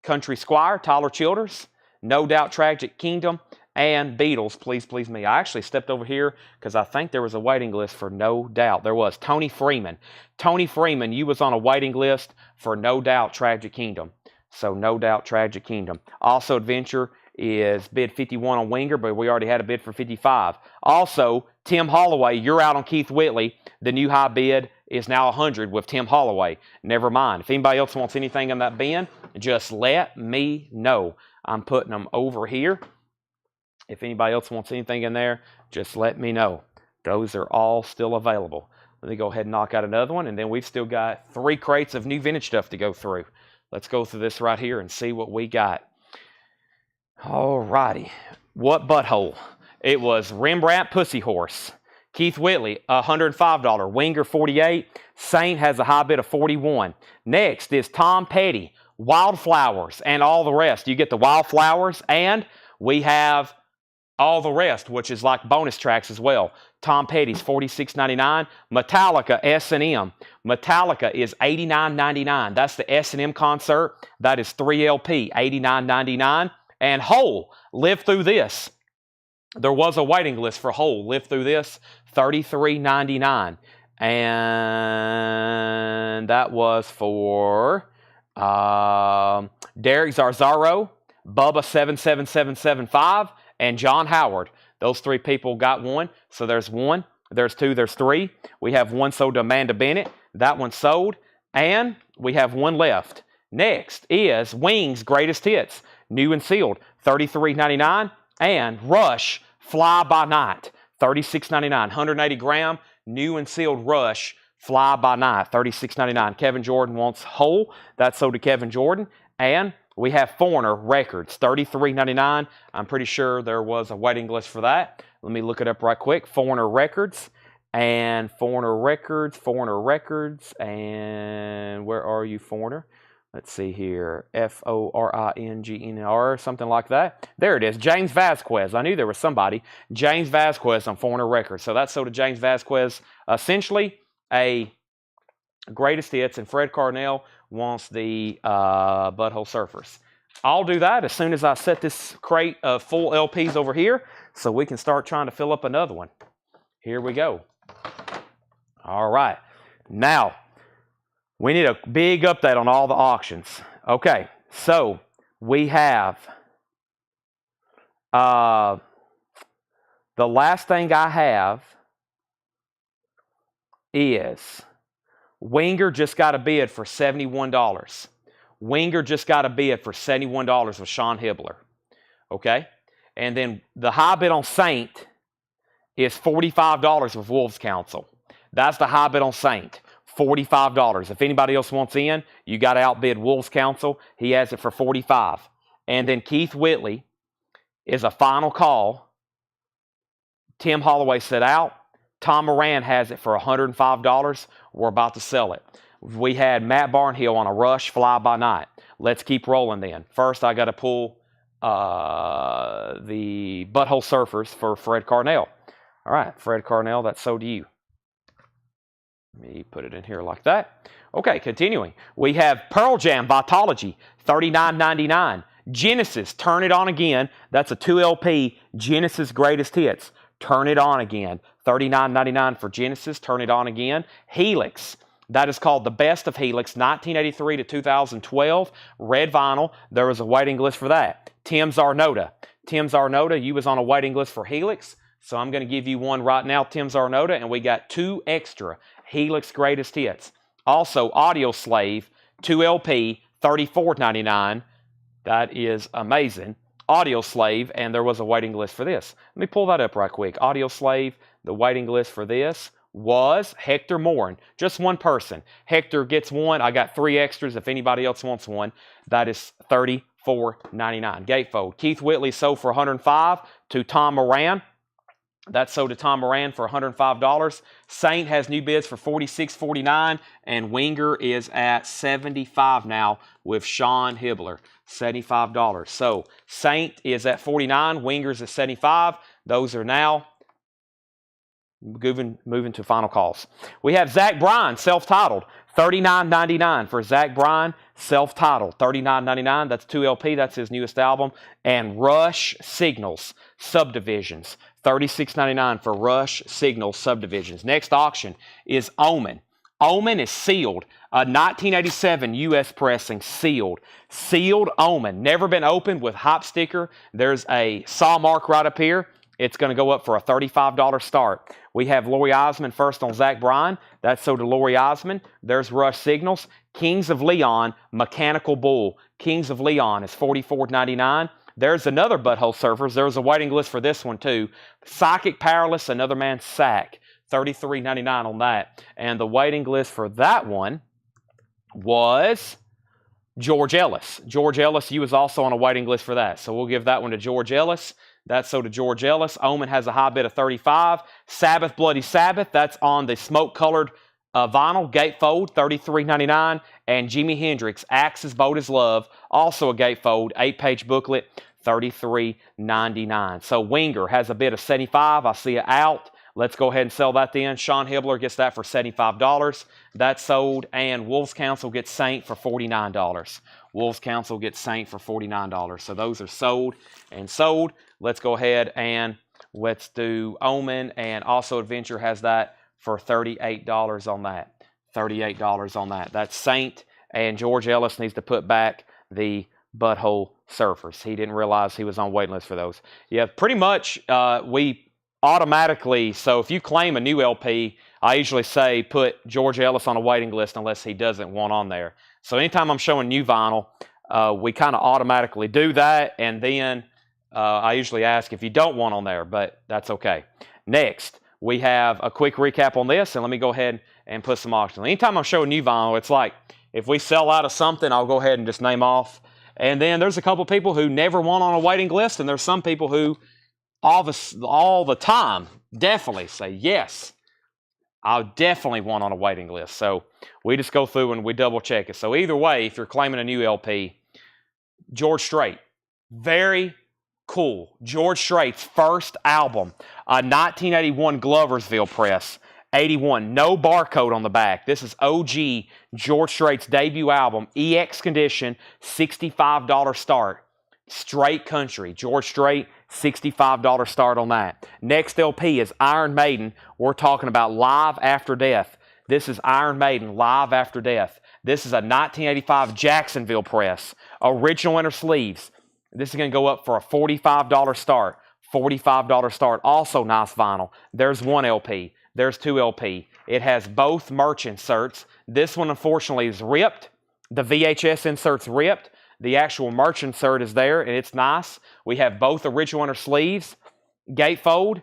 Country Squire, Tyler Childers. No Doubt, Tragic Kingdom. And Beatles, Please Please Me. I actually stepped over here because I think there was a waiting list for No Doubt. There was. Tony Freeman. Tony Freeman, you was on a waiting list for No Doubt, Tragic Kingdom. So No Doubt, Tragic Kingdom. Also, Adventure is bid 51 on Winger, but we already had a bid for 55. Also, Tim Holloway, you're out on Keith Whitley. The new high bid is now 100 with Tim Holloway. Never mind. If anybody else wants anything in that bin, just let me know. I'm putting them over here. If anybody else wants anything in there, just let me know. Those are all still available. Let me go ahead and knock out another one, and then we've still got 3 crates of new vintage stuff to go through. Let's go through this right here and see what we got. All righty. What butthole? It was Rembrandt Pussy Horse. Keith Whitley, $105. Winger, $48. Saint has a high bid of $41. Next is Tom Petty, Wildflowers, and all the rest. You get the Wildflowers, and we have all the rest, which is like bonus tracks as well. Tom Petty's $46.99. Metallica S&M. Metallica is $89.99. That's the S&M concert. That is 3 LP, $89.99. And Whole, Live Through This. There was a waiting list for Whole, Live Through This, $33.99. And that was for Derek Zarzaro, Bubba 77775, and John Howard. Those three people got one. So there's one, there's two, there's three. We have one sold to Amanda Bennett. That one sold. And we have one left. Next is Wings Greatest Hits, new and sealed, $33.99. And Rush Fly By Night, $36.99. 180 gram, new and sealed Rush Fly By Night, $36.99. Kevin Jordan wants Whole. That's sold to Kevin Jordan. And we have Foreigner Records, $33.99. I'm pretty sure there was a waiting list for that. Let me look it up right quick. Foreigner Records. And Foreigner Records, and where are you, Foreigner? Let's see here, Foringner, something like that. There it is, James Vasquez. I knew there was somebody. James Vasquez on Foreigner Records. So that's sold to James Vasquez. Essentially, a greatest hits, and Fred Carnell wants the Butthole Surfers. I'll do that as soon as I set this crate of full LPs over here so we can start trying to fill up another one. Here we go. All right. Now, we need a big update on all the auctions. Okay, so we have the last thing I have is Winger just got a bid for $71. Winger just got a bid for $71 with Sean Hibbler. Okay, and then the high bid on Saint is $45 with Wolves Council. That's the high bid on Saint. $45. If anybody else wants in, you got to outbid Wolves Council. He has it for $45. And then Keith Whitley is a final call. Tim Holloway set out. Tom Moran has it for $105. We're about to sell it. We had Matt Barnhill on a Rush Fly By Night. Let's keep rolling then. First, I got to pull the Butthole Surfers for Fred Carnell. All right, Fred Carnell, that's sold to you. Let me put it in here like that. Okay, continuing. We have Pearl Jam Vitology, $39.99. Genesis, Turn It On Again. That's a 2LP Genesis Greatest Hits. Turn It On Again. $39.99 for Genesis, Turn It On Again. Helix, that is called the Best of Helix, 1983 to 2012. Red vinyl. There was a waiting list for that. Tim Zarnota. Tim Zarnota, you was on a waiting list for Helix. So I'm going to give you one right now, Tim Zarnota, and we got two extra Helix Greatest Hits. Also, Audio Slave, 2LP, $34.99. That is amazing. Audio Slave, and there was a waiting list for this. Let me pull that up right quick. Audio Slave, the waiting list for this was Hector Morin. Just one person. Hector gets one. I got three extras if anybody else wants one. That is $34.99. Gatefold. Keith Whitley sold for $105 to Tom Moran. That's sold to Tom Moran for $105. Saint has new bids for $46.49, and Winger is at $75 now with Sean Hibbler, $75. So Saint is at $49, Winger's at $75. Those are now moving to final calls. We have Zach Bryan, self-titled, $39.99 for Zach Bryan, self-titled, $39.99. That's 2LP. That's his newest album. And Rush Signals Subdivisions, $36.99 for Rush Signals Subdivisions. Next auction is Omen. Omen is sealed. A 1987 U.S. pressing, sealed. Sealed Omen. Never been opened with hop sticker. There's a saw mark right up here. It's going to go up for a $35 start. We have Lori Osmond first on Zach Bryan. That's sold to Lori Osmond. There's Rush Signals. Kings of Leon, Mechanical Bull. Kings of Leon is $44.99. There's another Butthole Surfers. There's a waiting list for this one too. Psychic Powerless, Another Man's Sack. $33.99 on that. And the waiting list for that one was George Ellis. George Ellis, you was also on a waiting list for that. So we'll give that one to George Ellis. That's sold to George Ellis. Omen has a high bid of $35. Sabbath, Bloody Sabbath, that's on the smoke-colored vinyl, gatefold, $33.99. And Jimi Hendrix, Axe's Bold as Love, also a gatefold, 8-page booklet, $33.99. So Winger has a bid of $75. I see it out. Let's go ahead and sell that then. Sean Hibbler gets that for $75. That's sold. And Wolves Council gets Saint for $49. Wolves Council gets Saint for $49. So those are sold and sold. Let's go ahead and let's do Omen. And also Adventure has that for $38 on that. $38 on that. That's Saint. And George Ellis needs to put back the Butthole Surfers. He didn't realize he was on waiting list for those. Yeah, pretty much we automatically, so if you claim a new LP, I usually say put George Ellis on a waiting list unless he doesn't want on there. So anytime I'm showing new vinyl, we kind of automatically do that, and then I usually ask if you don't want on there, but that's okay. Next, we have a quick recap on this, and let me go ahead and put some auctions. Anytime I'm showing new vinyl, it's like if we sell out of something, I'll go ahead and just name off. And then there's a couple people who never want on a waiting list, and there's some people who all the time definitely say, yes, I definitely want on a waiting list. So we just go through and we double check it. So either way, if you're claiming a new LP, George Strait, very cool. George Strait's first album, a 1981 Gloversville press, 81, no barcode on the back. This is OG George Strait's debut album, EX condition, $65 start. Straight country. George Strait, $65 start on that. Next LP is Iron Maiden. We're talking about Live After Death. This is Iron Maiden, Live After Death. This is a 1985 Jacksonville press. Original inner sleeves. This is going to go up for a $45 start. $45 start. Also nice vinyl. There's one LP. There's two LP. It has both merch inserts. This one, unfortunately, is ripped. The VHS insert's ripped. The actual merch insert is there, and it's nice. We have both original inner sleeves, gatefold,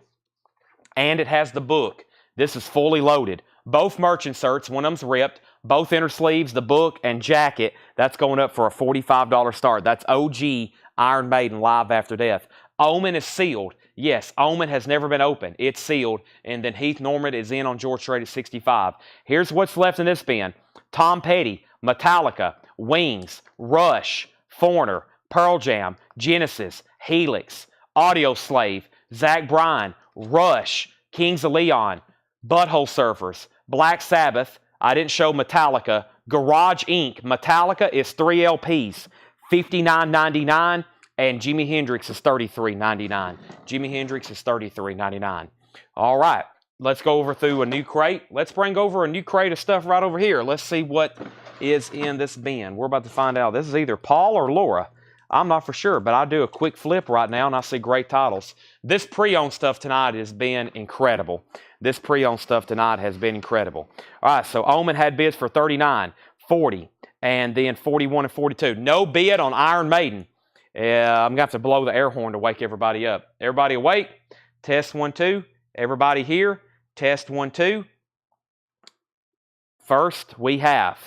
and it has the book. This is fully loaded. Both merch inserts, one of them's ripped. Both inner sleeves, the book, and jacket, that's going up for a $45 start. That's OG Iron Maiden Live After Death. Omen is sealed. Yes, Omen has never been opened. It's sealed. And then Heath Norman is in on George Strait at 65. Here's what's left in this bin. Tom Petty, Metallica, Wings, Rush, Foreigner, Pearl Jam, Genesis, Helix, Audioslave, Zach Bryan, Rush, Kings of Leon, Butthole Surfers, Black Sabbath. I didn't show Metallica. Garage Inc. Metallica is 3 LPs, $59.99. And Jimi Hendrix is $33.99. Jimi Hendrix is $33.99. All right, let's go over through a new crate. Let's bring over a new crate of stuff right over here. Let's see what is in this bin. We're about to find out. This is either Paul or Laura. I'm not for sure, but I'll do a quick flip right now, and I see great titles. This pre-owned stuff tonight has been incredible. This pre-owned stuff tonight has been incredible. All right, so Omen had bids for $39, $40, and then $41 and $42. No bid on Iron Maiden. I'm going to have to blow the air horn to wake everybody up. Everybody awake? Test 1, 2. Everybody here? Test 1, 2. First, we have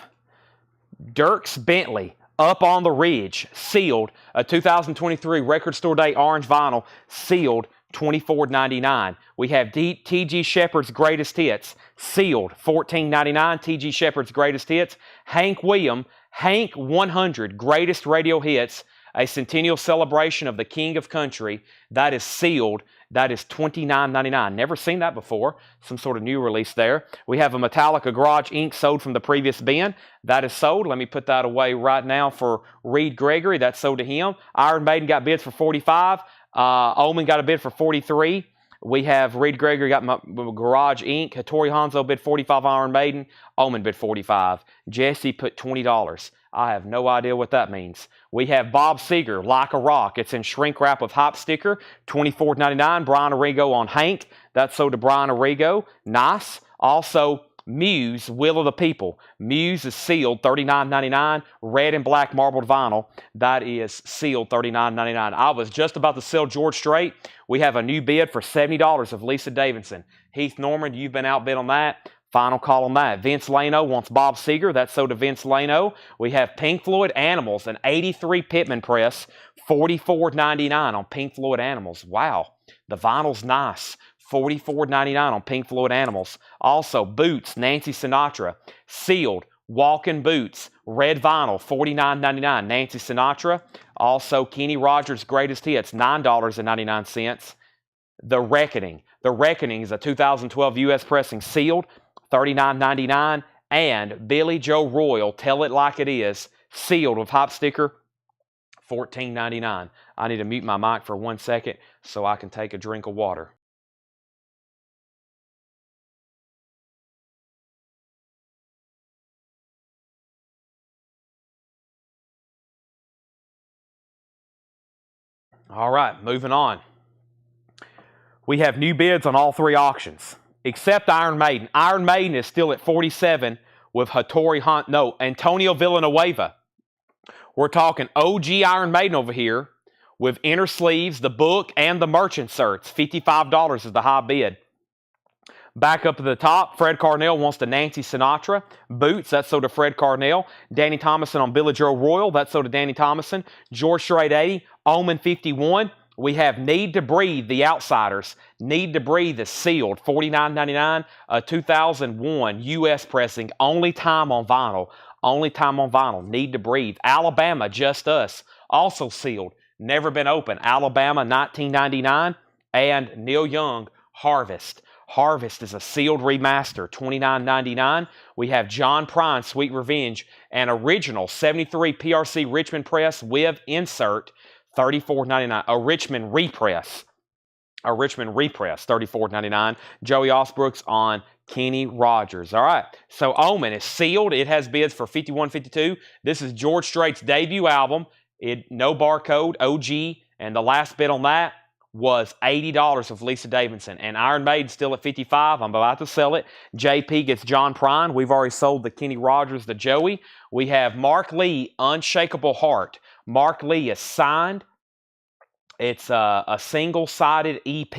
Dierks Bentley, Up on the Ridge, sealed. A 2023 Record Store Day orange vinyl, sealed, $24.99. We have T.G. Shepherd's Greatest Hits, sealed, $14.99. T.G. Shepherd's Greatest Hits. Hank Williams, Hank 100 Greatest Radio Hits, a centennial celebration of the King of Country. That is sealed. That is $29.99. Never seen that before. Some sort of new release there. We have a Metallica Garage Inc. sold from the previous bin. That is sold. Let me put that away right now for Reed Gregory. That's sold to him. Iron Maiden got bids for $45. Omen got a bid for $43. We have Reed Gregory got Garage Inc. Hattori Hanzo bid $45 Iron Maiden. Omen bid $45. Jesse put $20. I have no idea what that means. We have Bob Seger, Like a Rock. It's in shrink wrap with Hop sticker, $24.99. Brian Arrigo on Hank. That's sold to Brian Arrigo. Nice. Also, Muse, Will of the People. Muse is sealed, $39.99. Red and black marbled vinyl. That is sealed, $39.99. I was just about to sell George Strait. We have a new bid for $70 of Lisa Davidson. Heath Norman, you've been outbid on that. Final call on that. Vince Lano wants Bob Seger. That's sold to Vince Lano. We have Pink Floyd Animals, an 83 Pittman press, $44.99 on Pink Floyd Animals. Wow, the vinyl's nice. $44.99 on Pink Floyd Animals. Also, Boots, Nancy Sinatra, sealed, walking boots, red vinyl, $49.99, Nancy Sinatra. Also, Kenny Rogers' Greatest Hits, $9.99. The Reckoning, The Reckoning is a 2012 U.S. pressing sealed, $39.99. And Billy Joe Royal, Tell It Like It Is, sealed with hop sticker, $14.99. I need to mute my mic for 1 second so I can take a drink of water. All right, moving on. We have new bids on all 3 auctions, except Iron Maiden. Iron Maiden is still at 47 with Antonio Villanueva. We're talking OG Iron Maiden over here with inner sleeves, the book, and the merch inserts. $55 is the high bid. Back up to the top, Fred Carnell wants the Nancy Sinatra. Boots, that's sold to Fred Carnell. Danny Thomason on Billy Joe Royal, that's sold to Danny Thomason. George Strait 80, Omen 51. We have Need to Breathe, the Outsiders. Need to Breathe is sealed, $49.99. 2001 U.S. pressing, only time on vinyl. Only time on vinyl. Need to Breathe. Alabama, Just Us, also sealed. Never been open. Alabama, $19.99. And Neil Young, Harvest. Harvest is a sealed remaster, $29.99. We have John Prine, Sweet Revenge, an original 73 PRC Richmond press with insert, $34.99. A Richmond repress, $34.99. Joey Osbrooks on Kenny Rogers. All right, so Omen is sealed. It has bids for $51.52. This is George Strait's debut album. No barcode, OG, and the last bid on that was $80 of Lisa Davidson. And Iron Maiden still at $55. I'm about to sell it. JP gets John Prine. We've already sold the Kenny Rogers, the Joey. We have Mark Lee, Unshakable Heart. Mark Lee is signed. It's a single-sided EP,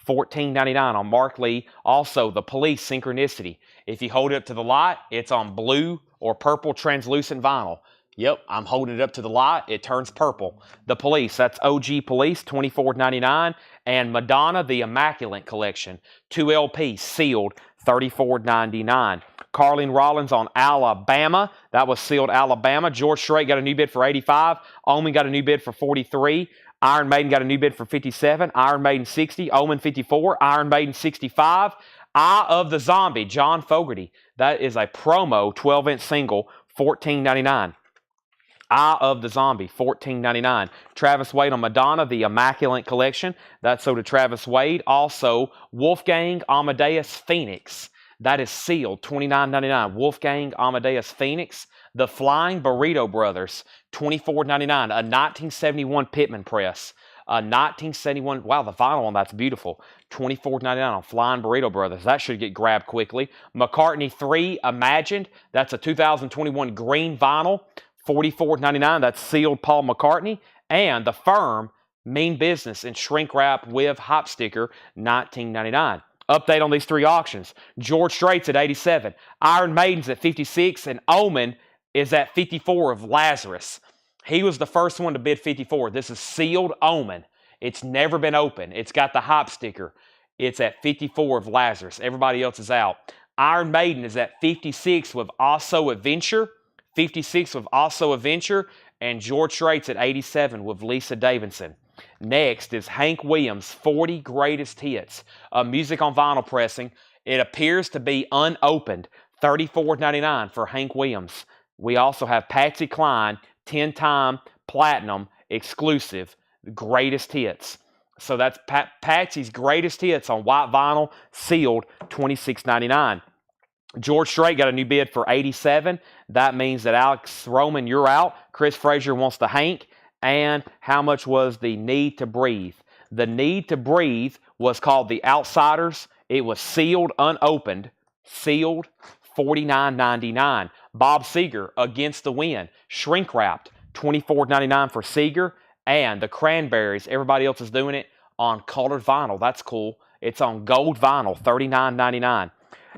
$14.99 on Mark Lee. Also, The Police, Synchronicity. If you hold it up to the light, it's on blue or purple translucent vinyl. Yep, I'm holding it up to the light. It turns purple. The Police, that's OG Police, $24.99. And Madonna, The Immaculate Collection, 2 LP, sealed, $34.99. Carlene Rollins on Alabama. That was sealed Alabama. George Strait got a new bid for $85. Omen got a new bid for $43. Iron Maiden got a new bid for $57. Iron Maiden $60. Omen $54. Iron Maiden $65. Eye of the Zombie, John Fogerty. That is a promo 12-inch single, $14.99. Eye of the Zombie, $14.99. Travis Wade on Madonna, The Immaculate Collection. That's sold to Travis Wade. Also, Wolfgang Amadeus Phoenix. That is sealed, $29.99. Wolfgang Amadeus Phoenix. The Flying Burrito Brothers, $24.99. A 1971 Pittman press. A 1971, wow, the vinyl on that's beautiful. $24.99 on Flying Burrito Brothers. That should get grabbed quickly. McCartney 3, Imagined. That's a 2021 green vinyl. $44.99, that's sealed Paul McCartney. And The Firm, Mean Business, and shrink wrap with hop sticker, $19.99. Update on these 3 auctions. George Strait's at 87. Iron Maiden's at 56. And Omen is at 54 of Lazarus. He was the first one to bid 54. This is sealed Omen. It's never been open. It's got the hop sticker. It's at 54 of Lazarus. Everybody else is out. Iron Maiden is at 56 with Also Adventure. 56 with Also Adventure, and George Strait's at 87 with Lisa Davidson. Next is Hank Williams' 40 Greatest Hits, music on vinyl pressing. It appears to be unopened, $34.99 for Hank Williams. We also have Patsy Cline, 10-time platinum exclusive, Greatest Hits. So that's Patsy's Greatest Hits on white vinyl, sealed, $26.99. George Strait got a new bid for $87. That means that Alex Roman, you're out. Chris Frazier wants the Hank. And how much was the Need to Breathe? The Need to Breathe was called The Outsiders. It was sealed, unopened, sealed, $49.99. Bob Seger, Against the Wind, shrink wrapped, $24.99 for Seger. And the Cranberries, everybody else is doing it on colored vinyl. That's cool. It's on gold vinyl, $39.99.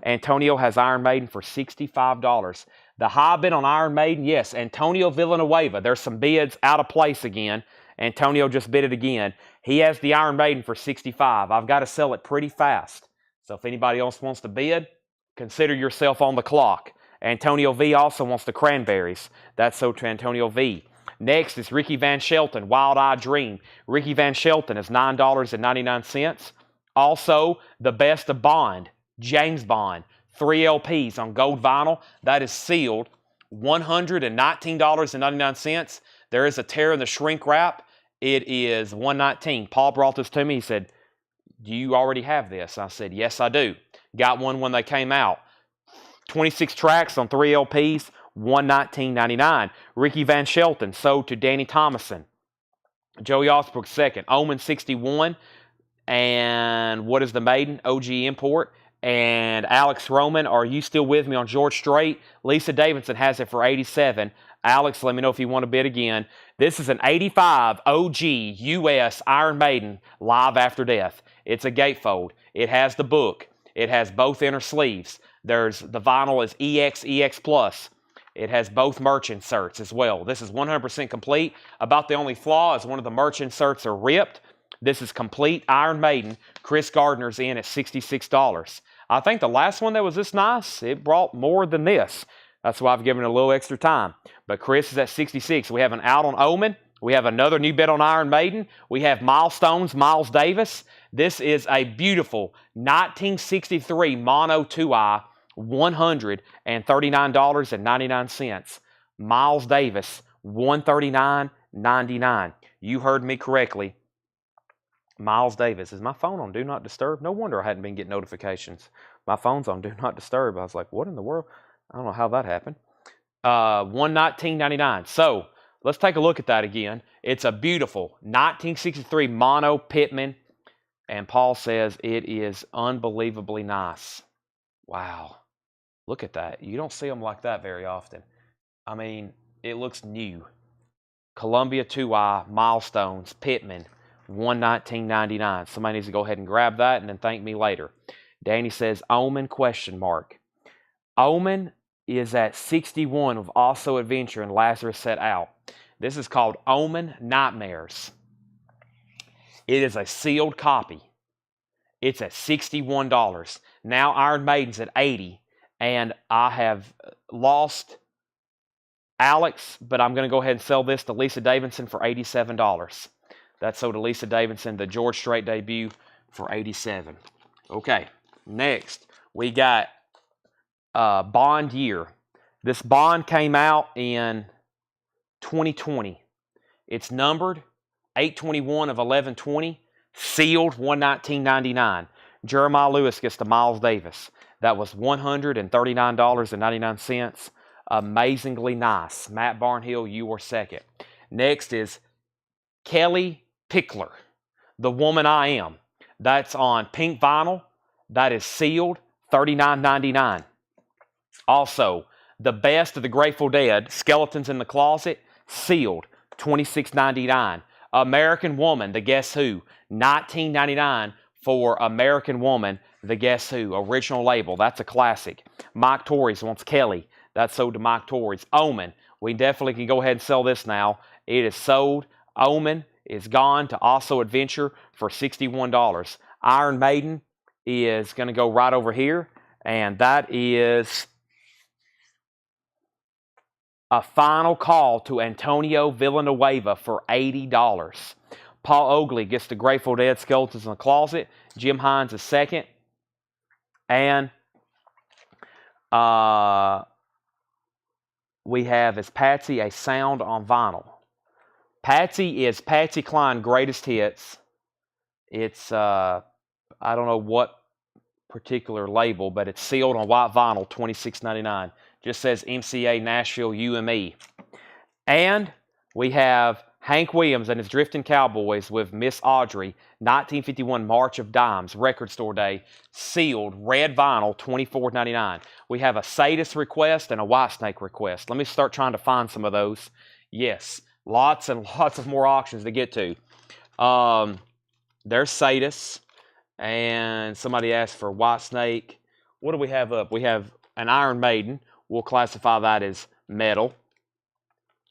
Antonio has Iron Maiden for $65. The high bid on Iron Maiden, yes, Antonio Villanueva. There's some bids out of place again. Antonio just bid it again. He has the Iron Maiden for $65. I've got to sell it pretty fast. So if anybody else wants to bid, consider yourself on the clock. Antonio V also wants the Cranberries. That's sold to Antonio V. Next is Ricky Van Shelton, Wild Eye Dream. Ricky Van Shelton is $9.99. Also, the best of Bond, James Bond, 3 LPs on gold vinyl. That is sealed, $119.99. There is a tear in the shrink wrap. It is $119. Paul brought this to me. He said, do you already have this? I said, yes, I do. Got one when they came out. 26 tracks on 3 LPs, $119.99. Ricky Van Shelton sold to Danny Thomason. Joey Osbrook second. Omen 61. And what is the maiden? OG import. And Alex Roman, are you still with me on George Strait? Lisa Davidson has it for 87. Alex, let me know if you want to bid again. This is an 85 OG US Iron Maiden Live After Death. It's a gatefold. It has the book. It has both inner sleeves. The vinyl is EX Plus. It has both merch inserts as well. This is 100% complete. About the only flaw is one of the merch inserts are ripped. This is complete Iron Maiden. Chris Gardner's in at $66. I think the last one that was this nice, it brought more than this. That's why I've given it a little extra time. But Chris is at 66. We have an out on Omen. We have another new bid on Iron Maiden. We have Milestones, Miles Davis. This is a beautiful 1963 Mono 2i, $139.99. Miles Davis, $139.99. You heard me correctly. Miles Davis. Is my phone on Do Not Disturb? No wonder I hadn't been getting notifications. My phone's on Do Not Disturb. I was like, what in the world? I don't know how that happened. $119.99. So let's take a look at that again. It's a beautiful 1963 Mono Pittman. And Paul says it is unbelievably nice. Wow. Look at that. You don't see them like that very often. I mean, it looks new. Columbia 2i, Milestones, Pittman, $119.99. Somebody needs to go ahead and grab that and then thank me later. Danny says, Omen, question mark. Omen is at 61 with Also Adventure and Lazarus Set Out. This is called Omen Nightmares. It is a sealed copy. It's at $61. Now Iron Maiden's at $80. And I have lost Alex, but I'm going to go ahead and sell this to Lisa Davidson for $87. That's sold to Lisa Davidson, the George Strait debut, for $87. Okay, next we got Bond year. This Bond came out in 2020. It's numbered 821 of 1120, sealed $119.99. Jeremiah Lewis gets to Miles Davis. That was $139.99. Amazingly nice. Matt Barnhill, you were second. Next is Kelly Pickler, The Woman I Am. That's on pink vinyl. That is sealed, $39.99. Also, The Best of the Grateful Dead, Skeletons in the Closet, sealed, $26.99. American Woman, The Guess Who, $19.99 for American Woman, The Guess Who, original label. That's a classic. Mike Torres wants Kelly. That's sold to Mike Torres. Omen, we definitely can go ahead and sell this now. It is sold. Omen is gone to Also Adventure for $61. Iron Maiden is going to go right over here, and that is a final call to Antonio Villanueva for $80. Paul Oakley gets the Grateful Dead Skeletons in the Closet. Jim Hines is second. And we have as Patsy a sound on vinyl. Patsy is Patsy Cline Greatest Hits. It's, I don't know what particular label, but it's sealed on white vinyl, $26.99. Just says MCA Nashville UME. And we have Hank Williams and his Drifting Cowboys with Miss Audrey, 1951 March of Dimes, Record Store Day, sealed, red vinyl, $24.99. We have a Sadist request and a Whitesnake request. Let me start trying to find some of those. Yes, lots and lots of more auctions to get to. There's Sadist, and somebody asked for Whitesnake. What do we have up? We have an Iron Maiden. We'll classify that as metal.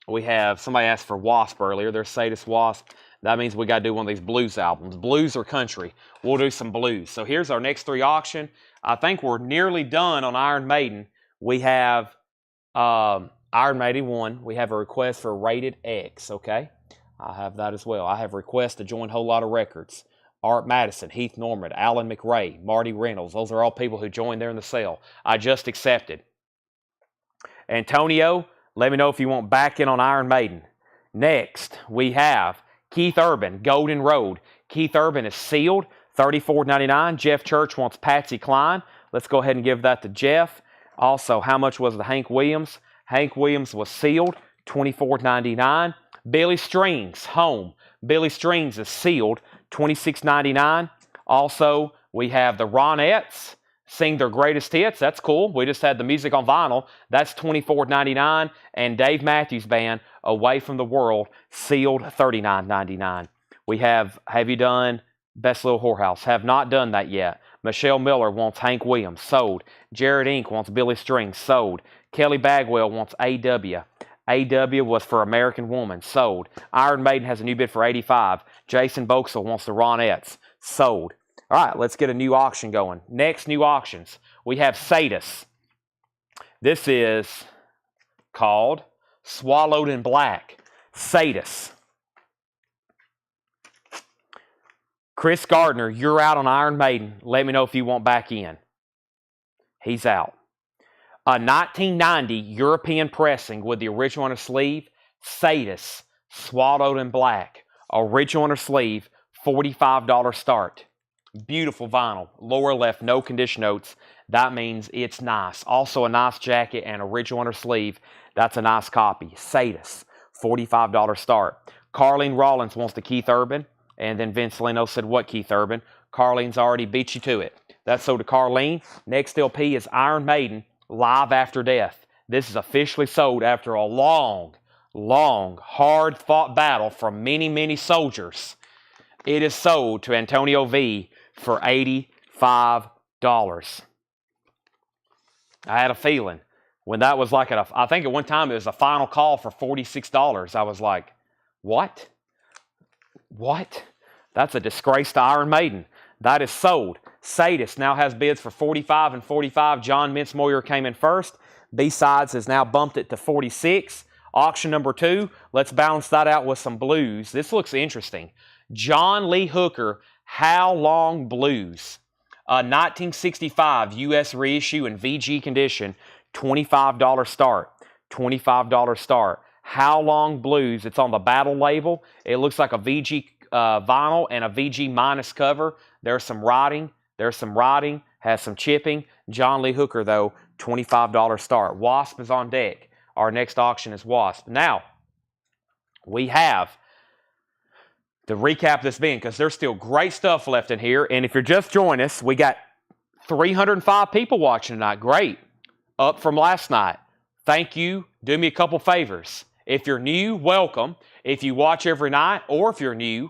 We have, somebody asked for Wasp earlier. There's Sadist Wasp. That means we got to do one of these blues albums. Blues or country. We'll do some blues. So here's our next three auction. I think we're nearly done on Iron Maiden. We have Iron Maiden 1. We have a request for Rated X, okay? I have that as well. I have a request to join Whole Lot of Records. Art Madison, Heath Norman, Alan McRae, Marty Reynolds. Those are all people who joined there in the sale. I just accepted. Antonio, let me know if you want back in on Iron Maiden. Next, we have Keith Urban, Golden Road. Keith Urban is sealed, $34.99. Jeff Church wants Patsy Cline. Let's go ahead and give that to Jeff. Also, how much was the Hank Williams? Hank Williams was sealed, $24.99. Billy Strings, home. Billy Strings is sealed, $26.99. Also, we have the Ronettes sing their greatest hits. That's cool. We just had the music on vinyl. That's $24.99. And Dave Matthews Band, Away from the World, sealed, $39.99. We have You Done Best Little Whorehouse? Have not done that yet. Michelle Miller wants Hank Williams, sold. Jared Inc. wants Billy Strings, sold. Kelly Bagwell wants AW. AW was for American Woman, sold. Iron Maiden has a new bid for $85. Jason Boxell wants the Ronettes, sold. All right, let's get a new auction going. Next new auctions, we have Sadus. This is called Swallowed in Black. Sadus. Chris Gardner, you're out on Iron Maiden. Let me know if you want back in. He's out. A 1990 European pressing with the original on the sleeve. Sadus, Swallowed in Black. Original on the sleeve, $45 start. Beautiful vinyl. Lower left, no condition notes. That means it's nice. Also a nice jacket and original on her sleeve. That's a nice copy. Sadus, $45 start. Carlene Rollins wants the Keith Urban. And then Vince Leno said, what Keith Urban? Carlene's already beat you to it. That's sold to Carlene. Next LP is Iron Maiden, Live After Death. This is officially sold after a long, hard-fought battle from many, many soldiers. It is sold to Antonio V for $85. I had a feeling when that was like, I think at one time it was a final call for $46. I was like, what? What? That's a disgrace to Iron Maiden. That is sold. Sadus now has bids for $45 and $45. John Mintzmoyer came in first. B-Sides has now bumped it to $46. Auction number 2. Let's balance that out with some blues. This looks interesting. John Lee Hooker, How Long Blues. 1965 U.S. reissue in VG condition. $25 start. $25 start. How Long Blues. It's on the Battle label. It looks like a VG vinyl and a VG minus cover. There's some writing. Has some chipping. John Lee Hooker, though, $25 start. Wasp is on deck. Our next auction is Wasp. Now, we have to recap this bin because there's still great stuff left in here. And if you're just joining us, we got 305 people watching tonight. Great. Up from last night. Thank you. Do me a couple favors. If you're new, welcome. If you watch every night or if you're new,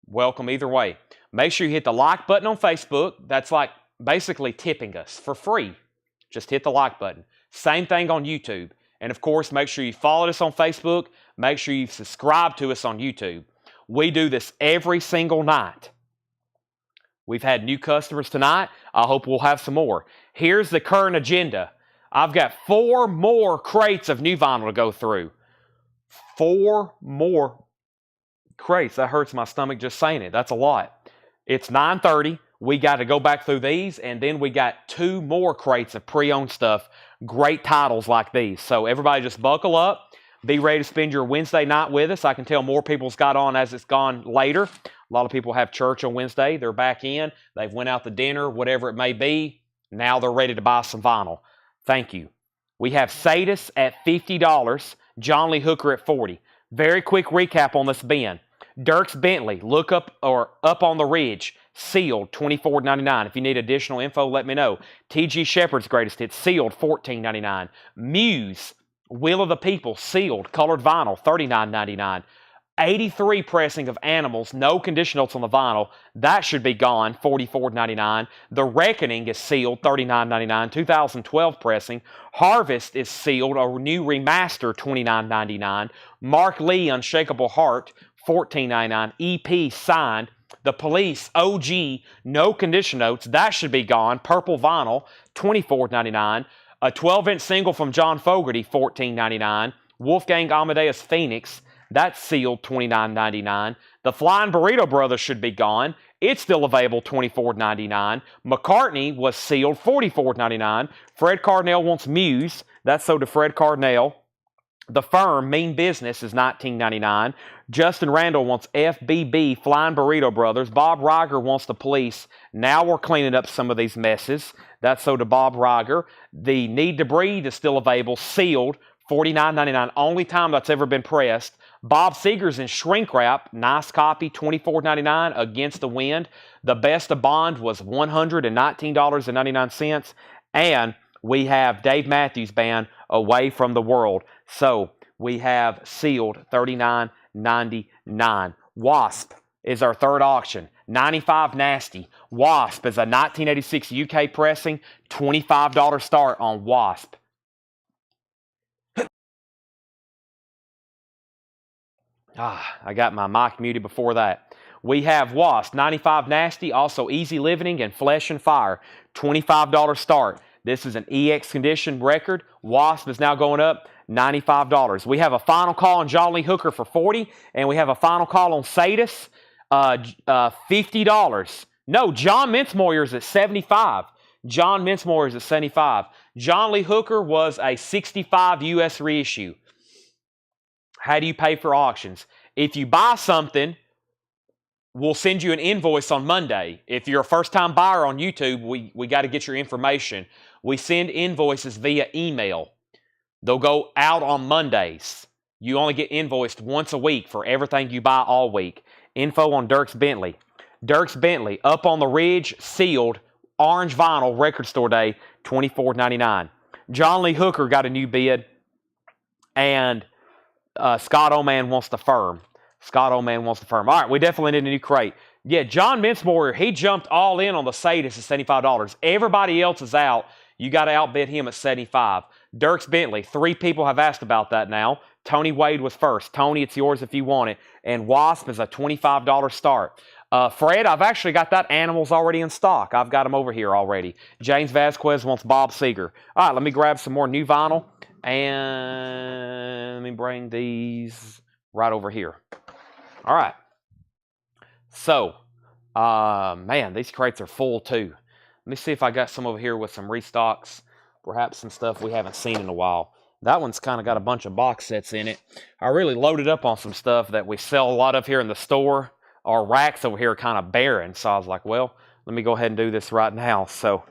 welcome either way. Make sure you hit the like button on Facebook. That's like basically tipping us for free. Just hit the like button. Same thing on YouTube. And of course, make sure you follow us on Facebook. Make sure you subscribe to us on YouTube. We do this every single night. We've had new customers tonight. I hope we'll have some more. Here's the current agenda. I've got 4 more crates of new vinyl to go through. 4 more crates. That hurts my stomach just saying it. That's a lot. It's 9:30. We got to go back through these, and then we got 2 more crates of pre-owned stuff. Great titles like these. So everybody just buckle up. Be ready to spend your Wednesday night with us. I can tell more people's got on as it's gone later. A lot of people have church on Wednesday. They're back in. They've went out to dinner, whatever it may be. Now they're ready to buy some vinyl. Thank you. We have Sadus at $50. John Lee Hooker at $40. Very quick recap on this bin. Dirks Bentley, look up or Up on the Ridge, sealed, $24.99. If you need additional info, let me know. T.G. Shepherd's Greatest Hits, sealed, $14.99. Muse, Will of the People, sealed, colored vinyl, $39.99. 83 pressing of Animals, no condition notes on the vinyl. That should be gone, $44.99. The Reckoning is sealed, $39.99. 2012 pressing. Harvest is sealed, a new remaster, $29.99. Mark Lee, Unshakable Heart, $14.99. EP signed. The Police, OG, no condition notes. That should be gone. Purple vinyl, $24.99. A 12-inch single from John Fogerty, $14.99. Wolfgang Amadeus Phoenix, that's sealed, $29.99. The Flying Burrito Brothers should be gone. It's still available $24.99. McCartney was sealed $44.99. Fred Cardinal wants Muse. That's sold to Fred Cardinal. The Firm, Mean Business, is $19.99. Justin Randall wants FBB, Flying Burrito Brothers. Bob Riger wants the Police. Now we're cleaning up some of these messes. That's sold to Bob Riger. The Need to Breathe is still available, sealed, $49.99. Only time that's ever been pressed. Bob Seger's in shrink wrap, nice copy, $24.99, Against the Wind. The Best of Bond was $119.99. And we have Dave Matthews Band, Away from the World. So we have sealed $39.99. Wasp is our third auction. 95 Nasty. Wasp is a 1986 UK pressing, $25 start on Wasp. I got my mic muted before that. We have Wasp, 95 Nasty, also Easy Living and Flesh and Fire, $25 start. This is an EX condition record. Wasp is now going up $95. We have a final call on John Lee Hooker for $40, and we have a final call on Sadis, $50. No, John Mintzmoyer's at $75. John Mintzmoyer's at $75. John Lee Hooker was a $65 US reissue. How do you pay for auctions? If you buy something, we'll send you an invoice on Monday. If you're a first-time buyer on YouTube, we got to get your information. We send invoices via email. They'll go out on Mondays. You only get invoiced once a week for everything you buy all week. Info on Dierks Bentley. Dierks Bentley, Up on the Ridge, sealed, orange vinyl, record store day, $24.99. John Lee Hooker got a new bid, and Scott Oman wants the Firm. Scott Oman wants the Firm. All right, we definitely need a new crate. Yeah, John Mintzmoyer, he jumped all in on the Sadis at $75. Everybody else is out. You got to outbid him at $75. Dierks Bentley, 3 people have asked about that now. Tony Wade was first. Tony, it's yours if you want it. And Wasp is a $25 start. Fred, I've actually got that animals already in stock. I've got them over here already. James Vasquez wants Bob Seger. All right, let me grab some more new vinyl. And let me bring these right over here. All right. So, man, these crates are full too. Let me see if I got some over here with some restocks. Perhaps some stuff we haven't seen in a while. That one's kind of got a bunch of box sets in it. I really loaded up on some stuff that we sell a lot of here in the store. Our racks over here are kind of barren. So I was like, well, let me go ahead and do this right now. So,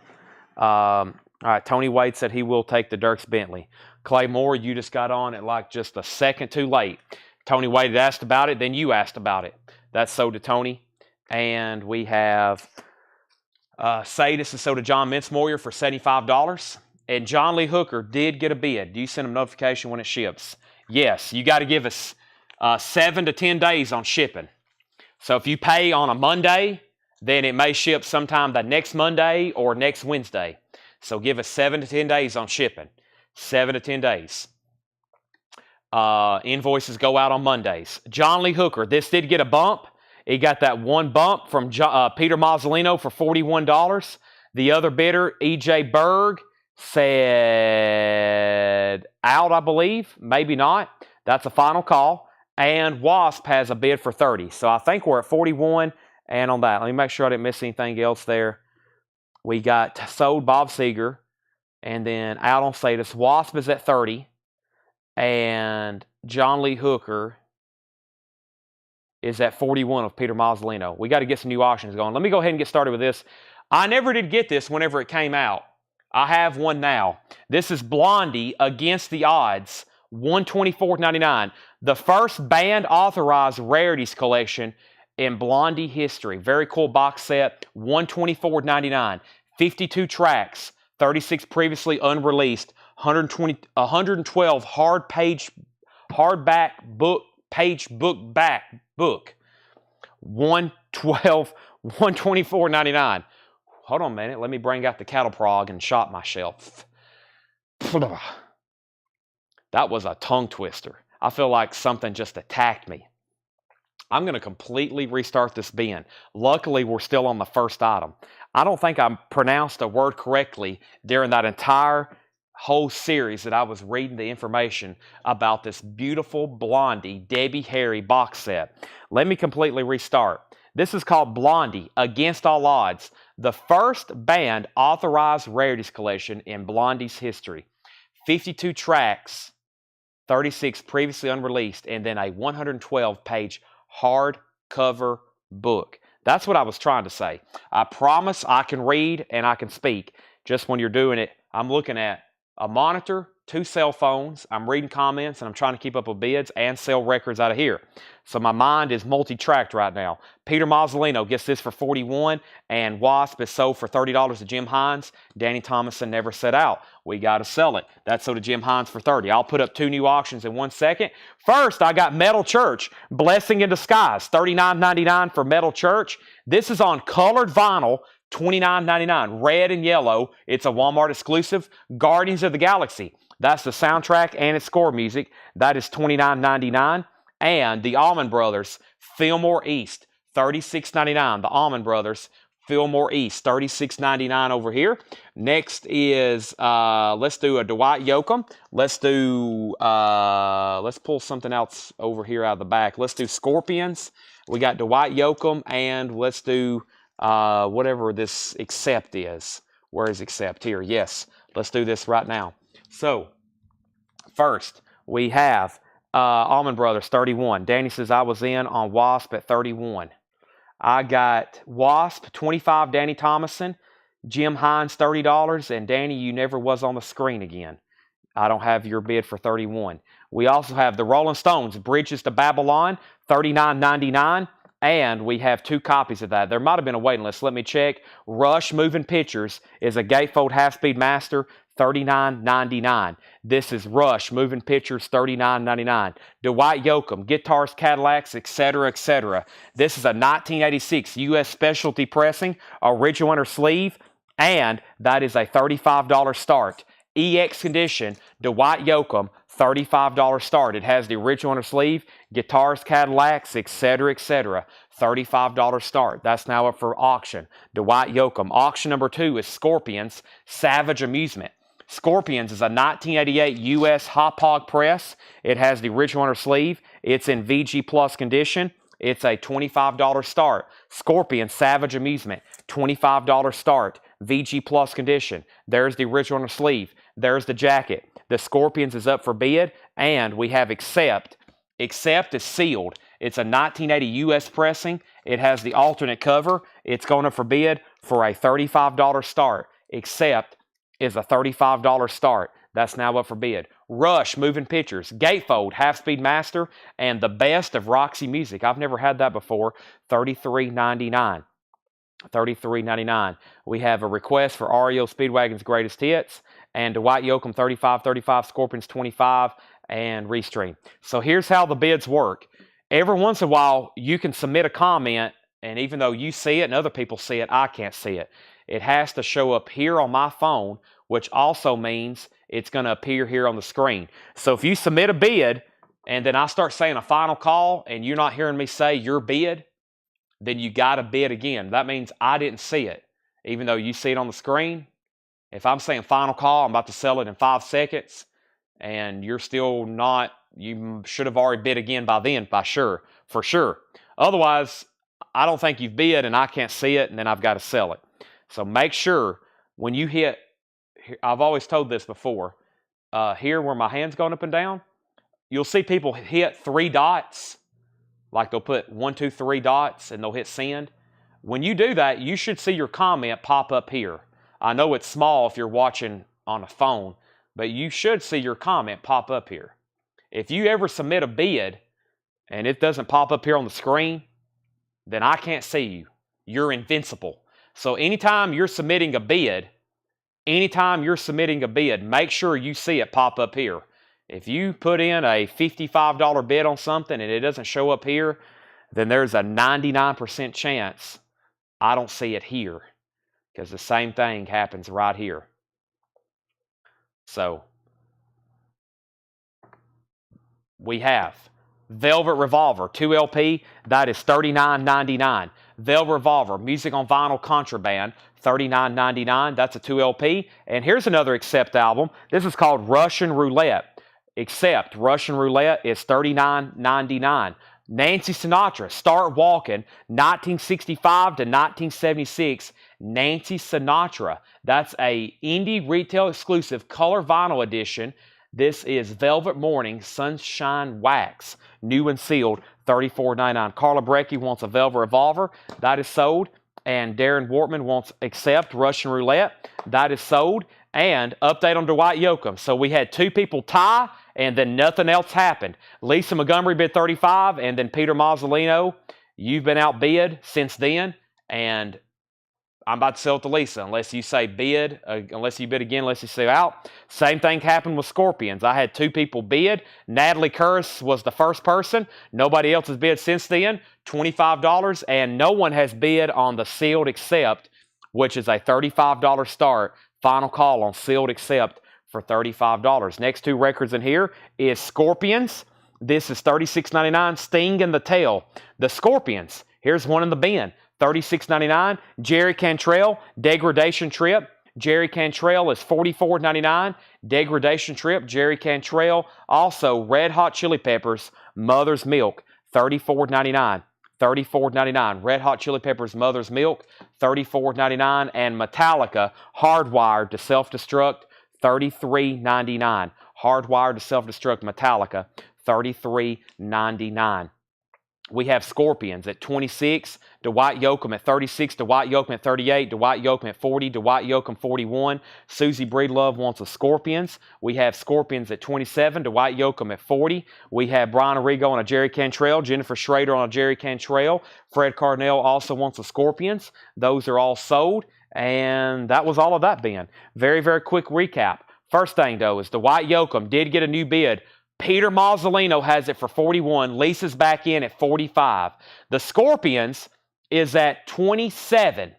all right, Tony Wade said he will take the Dierks Bentley. Clay Moore, you just got on at like just a second too late. Tony Wade had asked about it, then you asked about it. That's sold to Tony. And we have Sadis is sold to John Mintzmoyer for $75. And John Lee Hooker did get a bid. Do you send him notification when it ships? Yes, you got to give us 7 to 10 days on shipping. So if you pay on a Monday, then it may ship sometime the next Monday or next Wednesday. So give us 7 to 10 days on shipping. 7 to 10 days. Invoices go out on Mondays. John Lee Hooker, this did get a bump. He got that one bump from Peter Mazzolino for $41. The other bidder, E.J. Berg, said out, I believe. Maybe not. That's a final call. And Wasp has a bid for $30. So I think we're at 41. And on that, let me make sure I didn't miss anything else there. We got sold Bob Seger. And then out on Sadis, Wasp is at $30. And John Lee Hooker is at $41 of Peter Mazzolino. We got to get some new auctions going. Let me go ahead and get started with this. I never did get this whenever it came out. I have one now. This is Blondie, Against the Odds, $124.99. The first band authorized rarities collection in Blondie history. Very cool box set, $124.99. 52 tracks, 36 previously unreleased, 112 hardback book, page book back book. $124.99. Hold on a minute. Let me bring out the cattle prog and shot myself. That was a tongue twister. I feel like something just attacked me. I'm going to completely restart this bin. Luckily, we're still on the first item. I don't think I pronounced a word correctly during that entire whole series that I was reading the information about this beautiful Blondie Debbie Harry box set. Let me completely restart. This is called Blondie, Against All Odds, the first band authorized rarities collection in Blondie's history. 52 tracks, 36 previously unreleased, and then a 112-page hardcover book. That's what I was trying to say. I promise I can read and I can speak. Just when you're doing it, I'm looking at a monitor, 2 cell phones, I'm reading comments, and I'm trying to keep up with bids and sell records out of here. So my mind is multi-tracked right now. Peter Mazzolino gets this for $41, and Wasp is sold for $30 to Jim Hines. Danny Thomason never set out. We got to sell it. That's sold to Jim Hines for $30. I'll put up 2 new auctions in 1 second. First, I got Metal Church, Blessing in Disguise, $39.99 for Metal Church. This is on colored vinyl, $29.99, red and yellow. It's a Walmart exclusive. Guardians of the Galaxy. That's the soundtrack and its score music. That is $29.99. And the Allman Brothers, Fillmore East, $36.99. The Allman Brothers, Fillmore East, $36.99 over here. Next is, let's do a Dwight Yoakam. Let's pull something else over here out of the back. Let's do Scorpions. We got Dwight Yoakam, and let's do whatever this Accept is. Where is Accept? Here, yes. Let's do this right now. So, first, we have Allman Brothers, 31. Danny says I was in on Wasp at 31. I got Wasp, 25, Danny Thomason. Jim Hines, $30. And Danny, you never was on the screen again. I don't have your bid for 31. We also have the Rolling Stones, Bridges to Babylon, $39.99. And we have 2 copies of that. There might have been a waiting list. Let me check. Rush Moving Pictures is a gatefold half-speed master, $39.99. This is Rush Moving Pictures, $39.99. Dwight Yoakam, Guitars, Cadillacs, etc., etc. This is a 1986 U.S. specialty pressing, original inner sleeve, and that is a $35 start. EX condition, Dwight Yoakam, $35 start. It has the original inner sleeve, Guitars, Cadillacs, etc., etc. $35 start. That's now up for auction. Dwight Yoakam. Auction number 2 is Scorpions, Savage Amusement. Scorpions is a 1988 U.S. Hop Hog press. It has the original inner sleeve. It's in VG Plus condition. It's a $25 start. Scorpions, Savage Amusement, $25 start. VG Plus condition. There's the original inner sleeve. There's the jacket. The Scorpions is up for bid, and we have Accept. Accept is sealed. It's a 1980 U.S. pressing. It has the alternate cover. It's going up for bid for a $35 start. Accept is a $35 start. That's now up for bid. Rush Moving Pictures, Gatefold, Half-Speed Master, and the best of Roxy Music. I've never had that before. $33.99. $33.99. We have a request for REO Speedwagon's Greatest Hits, and Dwight Yoakam, $35.35, Scorpions, $25, and Restream. So here's how the bids work. Every once in a while, you can submit a comment, and even though you see it and other people see it, I can't see it. It has to show up here on my phone, which also means it's going to appear here on the screen. So if you submit a bid, and then I start saying a final call, and you're not hearing me say your bid, then you got to bid again. That means I didn't see it, even though you see it on the screen. If I'm saying final call, I'm about to sell it in 5 seconds, and you're still not, you should have already bid again by then, for sure. Otherwise, I don't think you've bid, and I can't see it, and then I've got to sell it. So make sure when you hit, I've always told this before, here where my hand's going up and down, you'll see people hit 3 dots, like they'll put 1, 2, 3 dots, and they'll hit send. When you do that, you should see your comment pop up here. I know it's small if you're watching on a phone, but you should see your comment pop up here. If you ever submit a bid and it doesn't pop up here on the screen, then I can't see you. You're invincible. So anytime you're submitting a bid, make sure you see it pop up here. If you put in a $55 bid on something and it doesn't show up here, then there's a 99% chance I don't see it here, because the same thing happens right here. So we have Velvet Revolver, 2 LP, that is $39.99. Velvet Revolver, Music on Vinyl Contraband, $39.99. That's a 2 LP. And here's another Accept album. This is called Russian Roulette. Accept Russian Roulette is $39.99. Nancy Sinatra, Start Walking, 1965 to 1976. Nancy Sinatra. That's a indie retail exclusive color vinyl edition. This is Velvet Morning Sunshine Wax, new and sealed, $34.99. Carla Brecky wants a Velvet Revolver. That is sold. And Darren Wortman wants Accept Russian Roulette. That is sold. And update on Dwight Yoakam. So we had two people tie, and then nothing else happened. Lisa Montgomery bid 35, and then Peter Mazzolino, you've been outbid since then, and I'm about to sell it to Lisa, unless you say bid, unless you bid again, unless you say out. Same thing happened with Scorpions. I had two people bid. Natalie Curris was the first person. Nobody else has bid since then, $25, and no one has bid on the Sealed Accept, which is a $35 start. Final call on Sealed Accept for $35. Next two records in here is Scorpions. This is $36.99. Sting and the Tail. The Scorpions. Here's one in the bin. $36.99. Jerry Cantrell, Degradation Trip. Jerry Cantrell is $44.99. Degradation Trip, Jerry Cantrell. Also, Red Hot Chili Peppers, Mother's Milk, $34.99. $34.99. Red Hot Chili Peppers Mother's Milk, $34.99. And Metallica, Hardwired to Self-Destruct, $33.99. Hardwired to Self-Destruct Metallica, $33.99. We have Scorpions at 26, Dwight Yoakam at 36, Dwight Yoakam at 38, Dwight Yoakam at 40, Dwight Yoakam 41. Susie Breedlove wants a Scorpions. We have Scorpions at 27, Dwight Yoakam at 40. We have Brian Arrigo on a Jerry Cantrell, Jennifer Schrader on a Jerry Cantrell. Fred Cardinale also wants a Scorpions. Those are all sold, and that was all of that bin. Very, very quick recap. First thing, though, is Dwight Yoakam did get a new bid. Peter Mazzolino has it for 41. Lisa's back in at 45. The Scorpions is at 27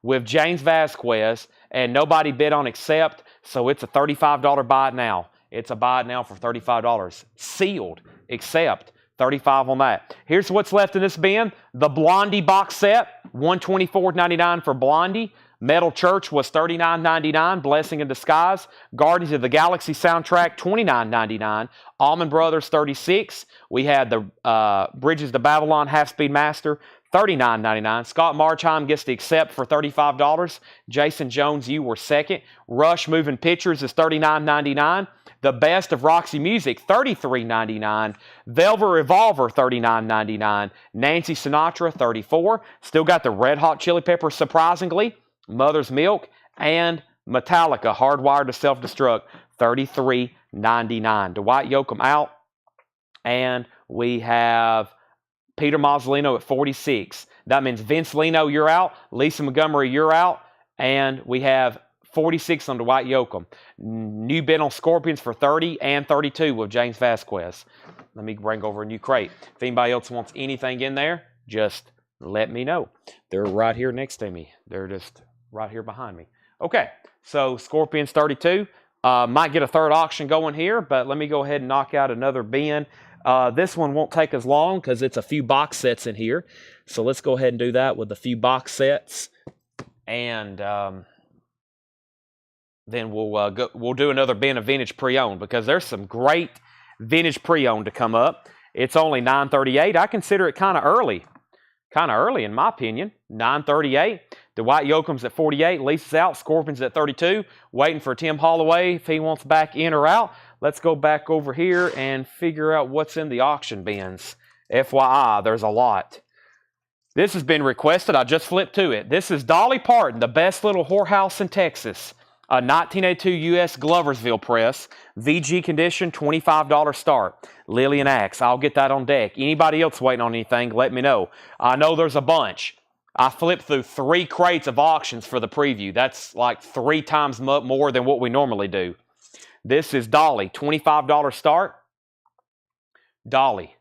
with James Vasquez, and nobody bid on Accept, so it's a $35 buy it now. It's a buy it now for $35. Sealed Accept, $35 on that. Here's what's left in this bin. The Blondie box set, $124.99 for Blondie. Metal Church was $39.99, Blessing in Disguise. Guardians of the Galaxy soundtrack, $29.99. Allman Brothers, $36. We had the Bridges to Babylon Half-Speed Master, $39.99. Scott Marchheim gets the Accept for $35. Jason Jones, you were second. Rush Moving Pictures is $39.99. The Best of Roxy Music, $33.99. Velvet Revolver, $39.99. Nancy Sinatra, $34. Still got the Red Hot Chili Peppers, surprisingly. Mother's Milk, and Metallica, Hardwired to Self-Destruct, $33.99. Dwight Yoakam out, and we have Peter Mazzolino at 46. That means Vince Lino, you're out. Lisa Montgomery, you're out. And we have 46 on Dwight Yoakam. New bid on Scorpions for 30 and 32 with James Vasquez. Let me bring over a new crate. If anybody else wants anything in there, just let me know. They're right here next to me. They're just right here behind me. Okay, so Scorpions 32. Might get a third auction going here, but let me go ahead and knock out another bin. This one won't take as long because it's a few box sets in here. So let's go ahead and do that with a few box sets. And then we'll do another bin of vintage pre-owned because there's some great vintage pre-owned to come up. It's only $9.38. I consider it kind of early. Kind of early in my opinion. $9.38. Dwight Yoakam's at 48. Lisa's out. Scorpions at 32. Waiting for Tim Holloway if he wants back in or out. Let's go back over here and figure out what's in the auction bins. FYI, there's a lot. This has been requested. I just flipped to it. This is Dolly Parton, the best little whorehouse in Texas. A 1982 U.S. Gloversville press. VG condition, $25 start. Lillian Axe. I'll get that on deck. Anybody else waiting on anything, let me know. I know there's a bunch. I flipped through 3 crates of auctions for the preview. That's like 3 times more than what we normally do. This is Dolly, $25 start. Dolly,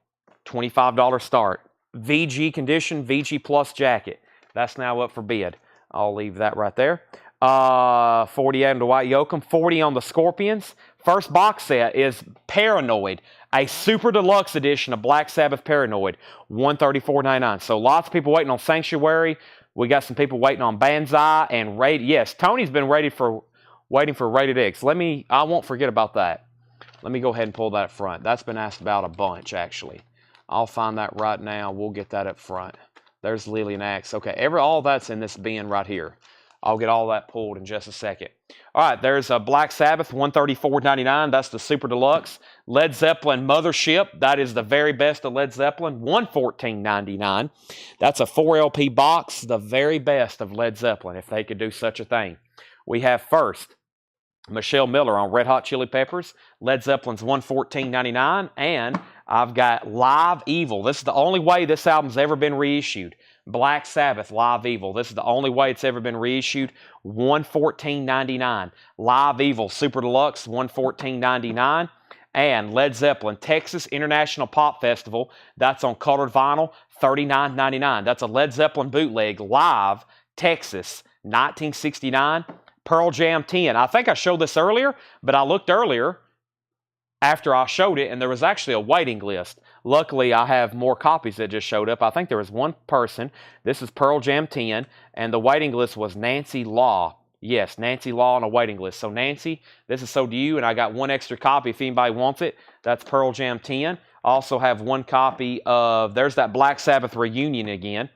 $25 start. VG condition, VG plus jacket. That's now up for bid. I'll leave that right there. 48 on Dwight Yoakam, 40 on the Scorpions. First box set is Paranoid, a super deluxe edition of Black Sabbath Paranoid, $134.99. So lots of people waiting on Sanctuary. We got some people waiting on Banzai and Rated. Yes, Tony's been waiting for Rated X. I won't forget about that. Let me go ahead and pull that up front. That's been asked about a bunch, actually. I'll find that right now. We'll get that up front. There's Lillian Axe. Okay, all that's in this bin right here. I'll get all that pulled in just a second. All right, there's a Black Sabbath, $134.99. That's the Super Deluxe. Led Zeppelin Mothership. That is the very best of Led Zeppelin, $114.99. That's a 4 LP box, the very best of Led Zeppelin, if they could do such a thing. We have first Michelle Miller on Red Hot Chili Peppers. Led Zeppelin's $114.99. And I've got Live Evil. This is the only way this album's ever been reissued. Black Sabbath, Live Evil. This is the only way it's ever been reissued. $114.99. Live Evil, Super Deluxe, $114.99. And Led Zeppelin, Texas International Pop Festival. That's on colored vinyl, $39.99. That's a Led Zeppelin bootleg, live, Texas, 1969. Pearl Jam 10. I think I showed this earlier, but I looked earlier after I showed it, and there was actually a waiting list. Luckily, I have more copies that just showed up. I think there was one person. This is Pearl Jam 10, and the waiting list was Nancy Law. Yes, Nancy Law on a waiting list. So, Nancy, this is so to you, and I got one extra copy if anybody wants it. That's Pearl Jam 10. I also have one copy of, there's that Black Sabbath reunion again.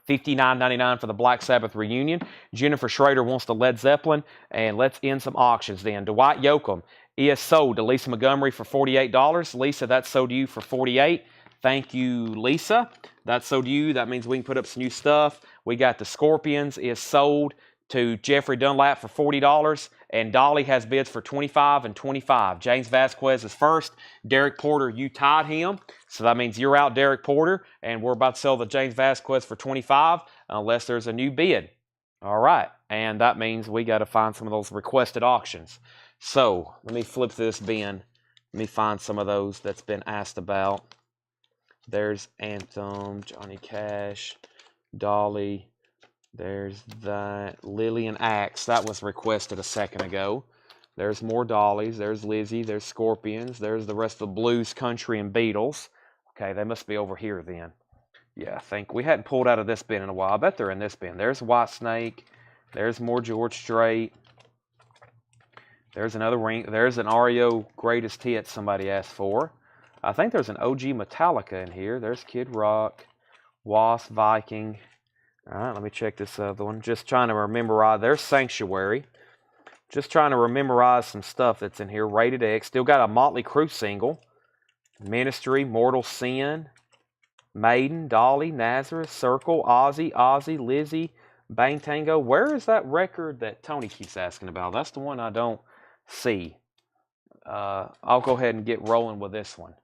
$59.99 for the Black Sabbath reunion. Jennifer Schrader wants the Led Zeppelin, and let's end some auctions then. Dwight Yoakam is sold to Lisa Montgomery for $48. Lisa, that's sold to you for $48. Thank you, Lisa. That's sold to you. That means we can put up some new stuff. We got the Scorpions is sold to Jeffrey Dunlap for $40, and Dolly has bids for $25 and $25. James Vasquez is first. Derek Porter, you tied him, so that means you're out, Derek Porter, and we're about to sell the James Vasquez for $25 unless there's a new bid. All right, and that means we got to find some of those requested auctions. So let me flip this bin. Let me find some of those that's been asked about. There's Anthem, Johnny Cash, Dolly. There's that Lillian Axe. That was requested a second ago. There's more Dollies. There's Lizzie. There's Scorpions. There's the rest of the Blues, Country, and Beatles. Okay, they must be over here then. Yeah, I think we hadn't pulled out of this bin in a while. I bet they're in this bin. There's Whitesnake. There's more George Strait. There's another ring. There's an REO Greatest Hits somebody asked for. I think there's an OG Metallica in here. There's Kid Rock, Wasp, Viking. All right, let me check this other one. Just trying to rememorize. There's Sanctuary. Just trying to memorize some stuff that's in here. Rated X. Still got a Motley Crue single. Ministry, Mortal Sin, Maiden, Dolly, Nazareth, Circle, Ozzy, Lizzie, Bang Tango. Where is that record that Tony keeps asking about? That's the one I don't see. I'll go ahead and get rolling with this one.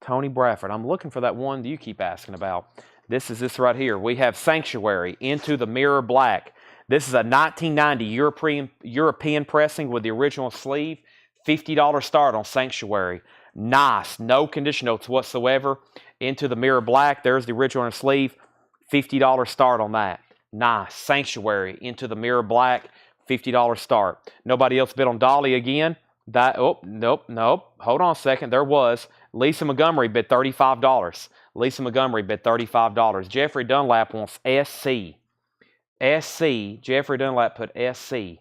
Tony Bradford. I'm looking for that one that you keep asking about. This is this right here. We have Sanctuary, Into the Mirror Black. This is a 1990 European pressing with the original sleeve. $50 start on Sanctuary. Nice. No condition notes whatsoever. Into the Mirror Black. There's the original sleeve. $50 start on that. Nice. Sanctuary, Into the Mirror Black. $50 start. Nobody else bid on Dolly again. Nope. Hold on a second. There was. Lisa Montgomery bid $35. Lisa Montgomery bid $35. Jeffrey Dunlap wants SC. SC. Jeffrey Dunlap put SC.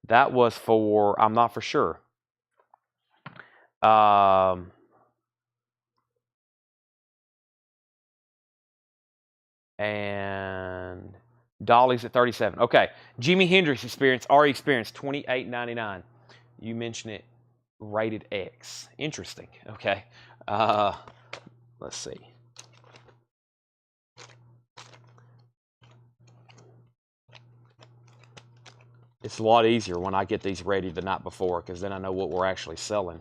That was for, I'm not for sure. And Dolly's at 37. Okay. Jimi Hendrix Experience, RE Experience, $28.99. You mentioned it. Rated X. Interesting. Okay. Let's see. It's a lot easier when I get these ready the night before because then I know what we're actually selling.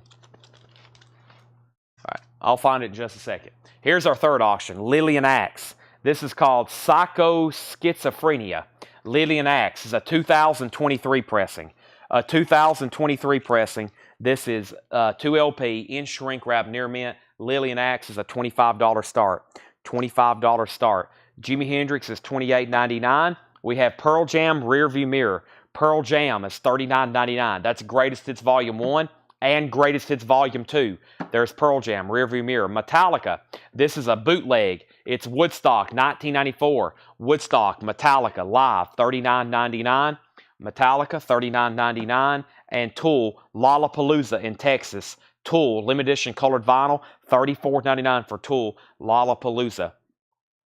All right. I'll find it in just a second. Here's our third auction. Lillian Axe. This is called Psycho Schizophrenia. Lillian Axe is a 2023 pressing. A 2023 pressing. This is 2 LP in shrink wrap near mint. Lillian Axe is a $25 start. $25 start. Jimi Hendrix is $28.99. We have Pearl Jam Rearview Mirror. Pearl Jam is $39.99. That's Greatest Hits Volume 1 and Greatest Hits Volume 2. There's Pearl Jam Rearview Mirror. Metallica. This is a bootleg. It's Woodstock 1994. Woodstock Metallica live $39.99. Metallica $39.99. And Tool Lollapalooza in Texas Tool, limited edition colored vinyl, $34.99 for Tool, Lollapalooza.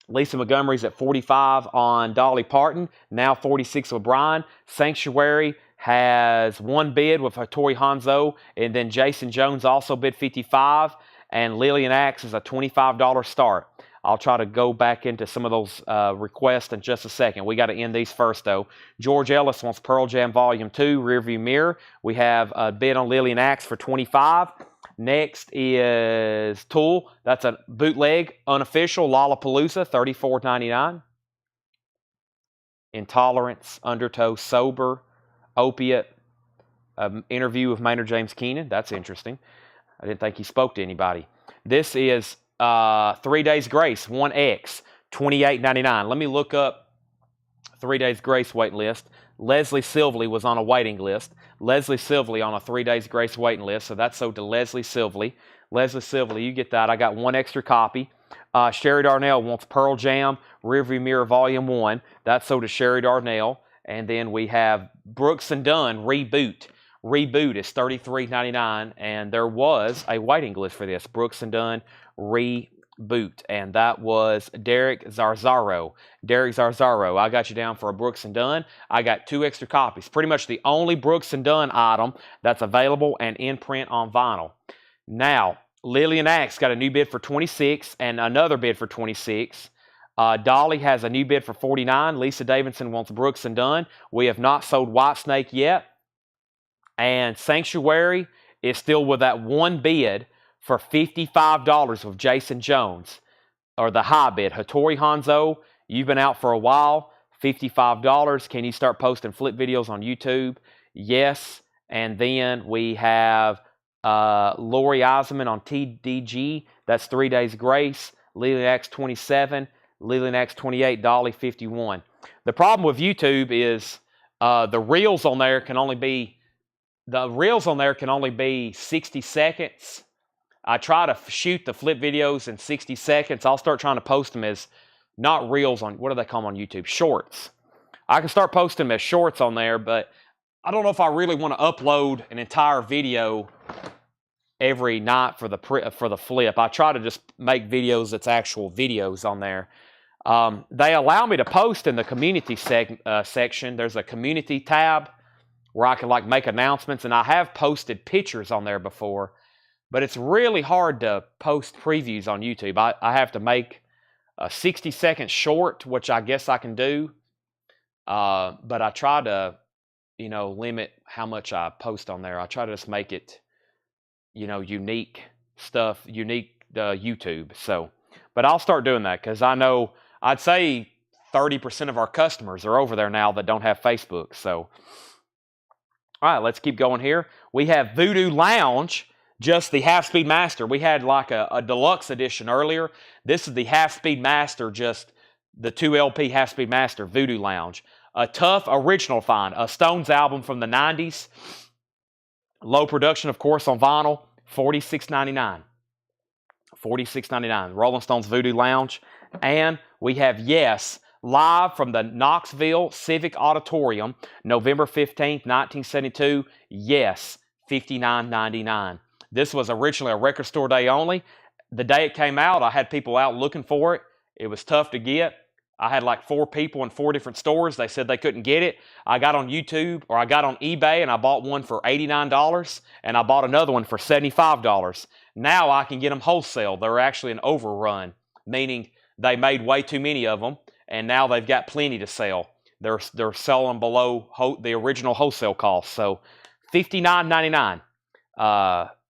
Lisa Montgomery's at 45 on Dolly Parton, now 46 with Brian. Sanctuary has one bid with Hattori Hanzo, and then Jason Jones also bid 55, and Lillian Axe is a $25 start. I'll try to go back into some of those requests in just a second. We got to end these first, though. George Ellis wants Pearl Jam Volume 2, Rearview Mirror. We have a bid on Lillian Axe for 25. Next is Tool. That's a bootleg, unofficial, Lollapalooza, $34.99. Intolerance, Undertow, Sober, Opiate, interview with Maynard James Keenan. That's interesting. I didn't think he spoke to anybody. This is 3 Days Grace, 1X, $28.99. Let me look up 3 Days Grace waiting list. Leslie Silvley was on a waiting list. Leslie Silvley on a 3 Days Grace waiting list. So that's sold to Leslie Silvley. Leslie Silvley, you get that. I got one extra copy. Sherry Darnell wants Pearl Jam, Rearview Mirror Volume 1. That's sold to Sherry Darnell. And then we have Brooks and Dunn Reboot. Reboot is $33.99. And there was a waiting list for this. Brooks and Dunn Reboot. And that was Derek Zarzaro. Derek Zarzaro, I got you down for a Brooks and Dunn. I got 2 extra copies. Pretty much the only Brooks and Dunn item that's available and in print on vinyl. Now, Lillian Axe got a new bid for 26 and another bid for 26. Dolly has a new bid for 49. Lisa Davidson wants Brooks and Dunn. We have not sold Whitesnake yet. And Sanctuary is still with that one bid for $55 with Jason Jones, or the high bid. Hattori Hanzo, you've been out for a while, $55. Can you start posting flip videos on YouTube? Yes. And then we have Lori Eisenman on TDG. That's 3 Days Grace. Lillian Axe 27. Lillian Axe 28. Dolly 51. The problem with YouTube is the reels on there can only be 60 seconds. I try to shoot the flip videos in 60 seconds. I'll start trying to post them as not reels on, what do they call them on YouTube? Shorts. I can start posting them as shorts on there, but I don't know if I really want to upload an entire video every night for the flip. I try to just make videos that's actual videos on there. They allow me to post in the community section. There's a community tab where I can make announcements, and I have posted pictures on there before. But it's really hard to post previews on YouTube. I have to make a 60-second short, which I guess I can do. But I try to, limit how much I post on there. I try to just make it, unique stuff, unique to YouTube. So, but I'll start doing that because I know I'd say 30% of our customers are over there now that don't have Facebook. So, all right, let's keep going here. We have Voodoo Lounge. Just the half-speed master. We had a deluxe edition earlier. This is the half-speed master, just the 2 LP half-speed master, Voodoo Lounge. A tough original find. A Stones album from the 90s. Low production, of course, on vinyl. $46.99. $46.99. Rolling Stones Voodoo Lounge. And we have Yes, live from the Knoxville Civic Auditorium, November 15th, 1972. Yes, $59.99. This was originally a record store day only. The day it came out, I had people out looking for it. It was tough to get. I had 4 people in 4 different stores. They said they couldn't get it. I got on YouTube, or I got on eBay, and I bought one for $89, and I bought another one for $75. Now I can get them wholesale. They're actually an overrun, meaning they made way too many of them, and now they've got plenty to sell. They're selling below the original wholesale cost. So $59.99.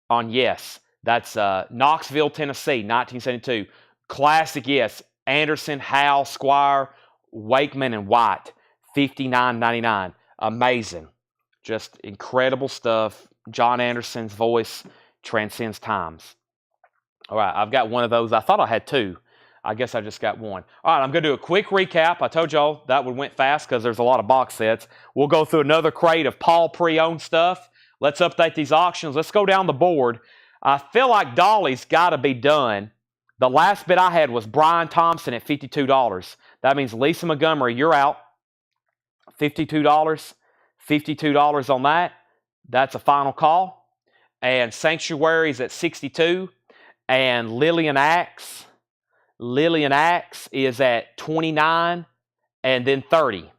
On Yes. That's Knoxville, Tennessee, 1972. Classic Yes. Anderson, Howe, Squire, Wakeman, and White. $59.99. Amazing. Just incredible stuff. John Anderson's voice transcends times. All right, I've got one of those. I thought I had 2. I guess I just got 1. All right, I'm going to do a quick recap. I told y'all that one went fast because there's a lot of box sets. We'll go through another crate of Paul pre-owned stuff. Let's update these auctions. Let's go down the board. I feel like Dolly's got to be done. The last bid I had was Brian Thompson at $52. That means Lisa Montgomery, you're out. $52. $52 on that. That's a final call. and Sanctuary's at 62, and Lillian Axe is at 29, and then 30.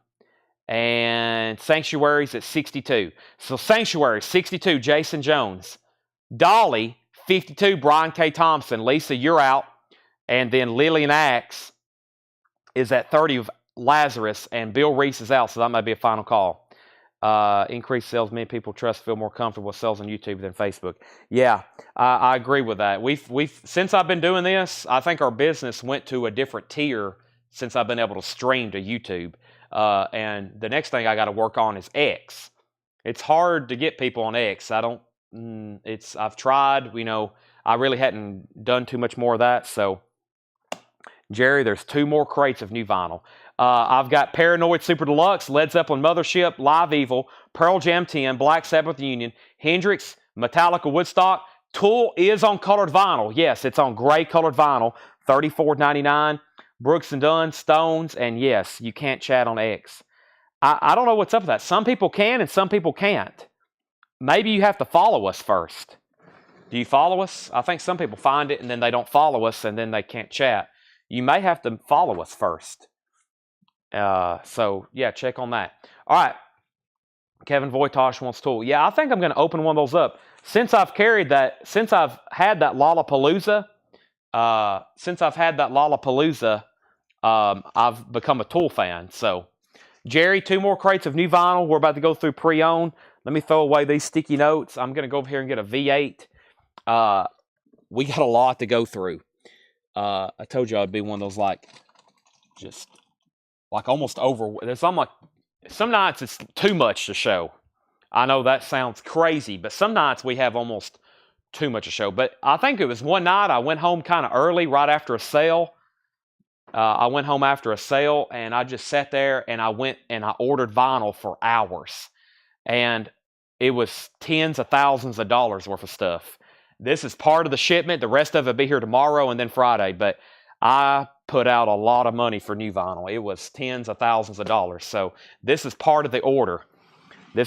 And Sanctuary's at 62. So Sanctuary, 62, Jason Jones. Dolly, 52, Brian K. Thompson. Lisa, you're out. And then Lillian Axe is at 30 of Lazarus, and Bill Reese is out, so that might be a final call. Increased sales, many people trust, feel more comfortable with sales on YouTube than Facebook. Yeah, I agree with that. We've since I've been doing this, I think our business went to a different tier since I've been able to stream to YouTube. And the next thing I got to work on is X. It's hard to get people on X. I've tried, I really hadn't done too much more of that. So, Jerry, there's 2 more crates of new vinyl. I've got Paranoid Super Deluxe, Led Zeppelin Mothership, Live Evil, Pearl Jam 10, Black Sabbath Union, Hendrix, Metallica Woodstock. Tool is on colored vinyl. Yes, it's on gray colored vinyl, $34.99. Brooks & Dunn, Stones, and yes, you can't chat on X. I don't know what's up with that. Some people can and some people can't. Maybe you have to follow us first. Do you follow us? I think some people find it and then they don't follow us and then they can't chat. You may have to follow us first. So, yeah, check on that. All right. Kevin Voitosh wants Tool. Yeah, I think I'm going to open one of those up. Since I've had that Lollapalooza, I've become a Tool fan. So, Jerry, 2 more crates of new vinyl. We're about to go through pre-owned. Let me throw away these sticky notes. I'm going to go over here and get a V8. We got a lot to go through. I told you I'd be one of those almost over. Some nights it's too much to show. I know that sounds crazy, but some nights we have almost too much to show. But I think it was one night I went home kind of early, right after a sale. I went home after a sale, and I just sat there, and I went and I ordered vinyl for hours. And it was tens of thousands of dollars worth of stuff. This is part of the shipment. The rest of it will be here tomorrow and then Friday. But I put out a lot of money for new vinyl. It was tens of thousands of dollars. So this is part of the order. I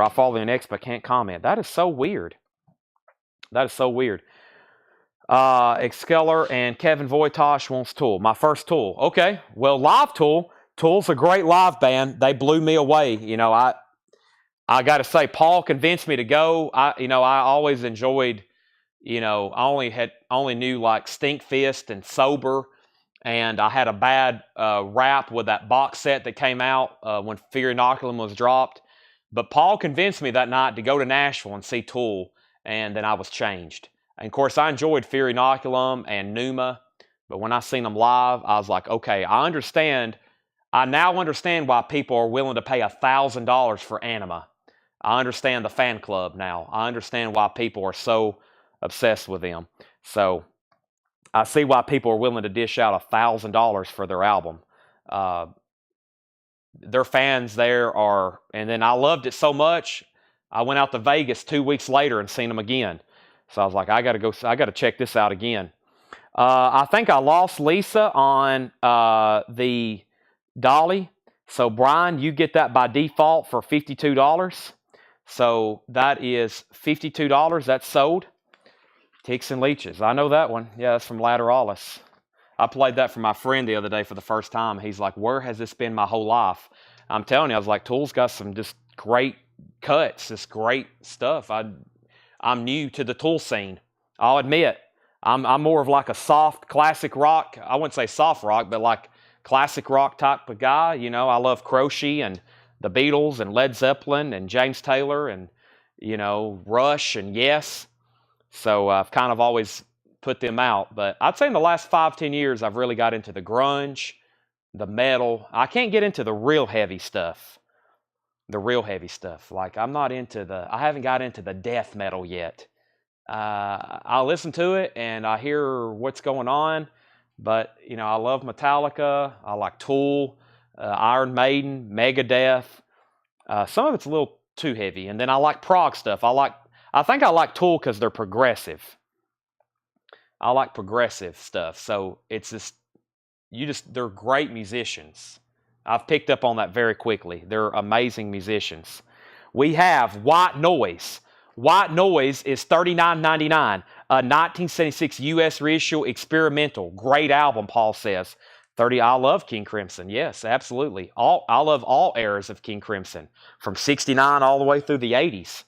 follow the next, but can't comment. That is so weird. Exceller and Kevin Voitosh wants Tool. My first Tool. Okay. Well, live Tool. Tool's a great live band. They blew me away. I got to say, Paul convinced me to go. I always enjoyed, I only knew like Stink Fist and Sober, and I had a bad rap with that box set that came out when Fear Inoculum was dropped. But Paul convinced me that night to go to Nashville and see Tool, and then I was changed. And of course, I enjoyed Fear Inoculum and Pneuma, but when I seen them live, I was like, okay, I now understand why people are willing to pay $1,000 for Anima. I understand the fan club now. I understand why people are so obsessed with them. So I see why people are willing to dish out $1,000 for their album. Their fans there are, and then I loved it so much, I went out to Vegas 2 weeks later and seen them again. So I was like, I got to check this out again. I think I lost Lisa on the Dolly. So Brian, you get that by default for $52. So that is $52. That's sold. Ticks and Leeches. I know that one. Yeah, that's from Lateralis. I played that for my friend the other day for the first time. He's like, where has this been my whole life? I'm telling you, I was like, Tool's got some just great cuts, just great stuff. I'm new to the Tool scene. I'll admit, I'm more of like a soft classic rock. I wouldn't say soft rock, but like classic rock type of guy. I love Croce and the Beatles and Led Zeppelin and James Taylor and, Rush and Yes. So I've kind of always put them out. But I'd say in the last 5-10 years, I've really got into the grunge, the metal. I can't get into the real heavy stuff. Like I haven't got into the death metal yet. I listen to it and I hear what's going on. But, I love Metallica. I like Tool, Iron Maiden, Megadeth. Some of it's a little too heavy. And then I like prog stuff. I think I like Tool because they're progressive. I like progressive stuff. So it's they're great musicians. I've picked up on that very quickly. They're amazing musicians. We have White Noise. White Noise is $39.99. A 1976 U.S. reissue experimental. Great album, Paul says. I love King Crimson. Yes, absolutely. I love all eras of King Crimson, from 69 all the way through the 80s.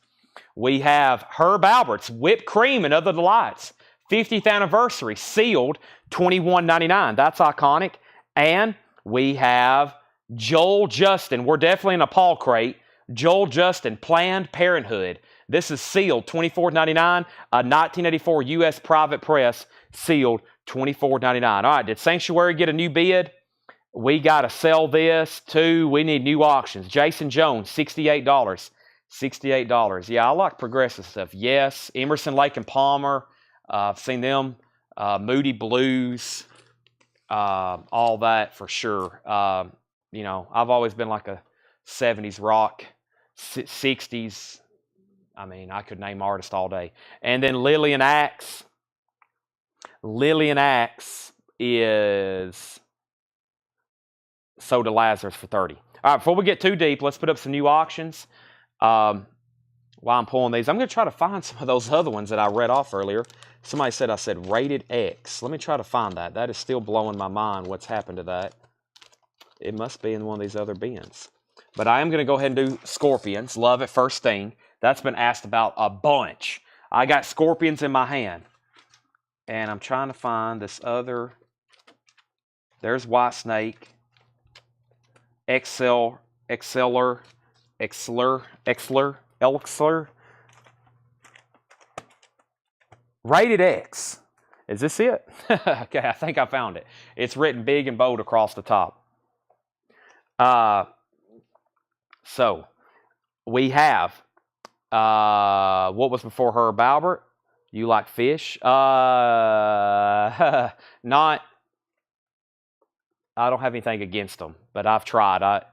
We have Herb Albert's Whipped Cream and Other Delights. 50th anniversary, sealed, $21.99. That's iconic. And we have Joel Justin. We're definitely in a Paul crate. Joel Justin, Planned Parenthood. This is sealed, $24.99. A 1984 U.S. private press, sealed, $24.99. All right, did Sanctuary get a new bid? We got to sell this too. We need new auctions. Jason Jones, $68. $68. Yeah, I like progressive stuff. Yes, Emerson, Lake and Palmer. I've seen them. Moody Blues. All that for sure. You know, I've always been like a 70s rock, 60s. I mean, I could name artists all day. And then Lillian Axe. Lillian Axe is sold to Lazarus for $30. All right, before we get too deep, let's put up some new auctions. While I'm pulling these, I'm going to try to find some of those other ones that I read off earlier. Somebody said I said rated X. Let me try to find that. That is still blowing my mind what's happened to that. It must be in one of these other bins. But I am going to go ahead and do Scorpions. Love at First Sting. That's been asked about a bunch. I got Scorpions in my hand. And I'm trying to find this other. There's White Snake. Exceller. Rated X. Is this it? Okay, I think I found it. It's written big and bold across the top. So, we have, what was before Herb Albert? You like fish? I don't have anything against them, but I've tried.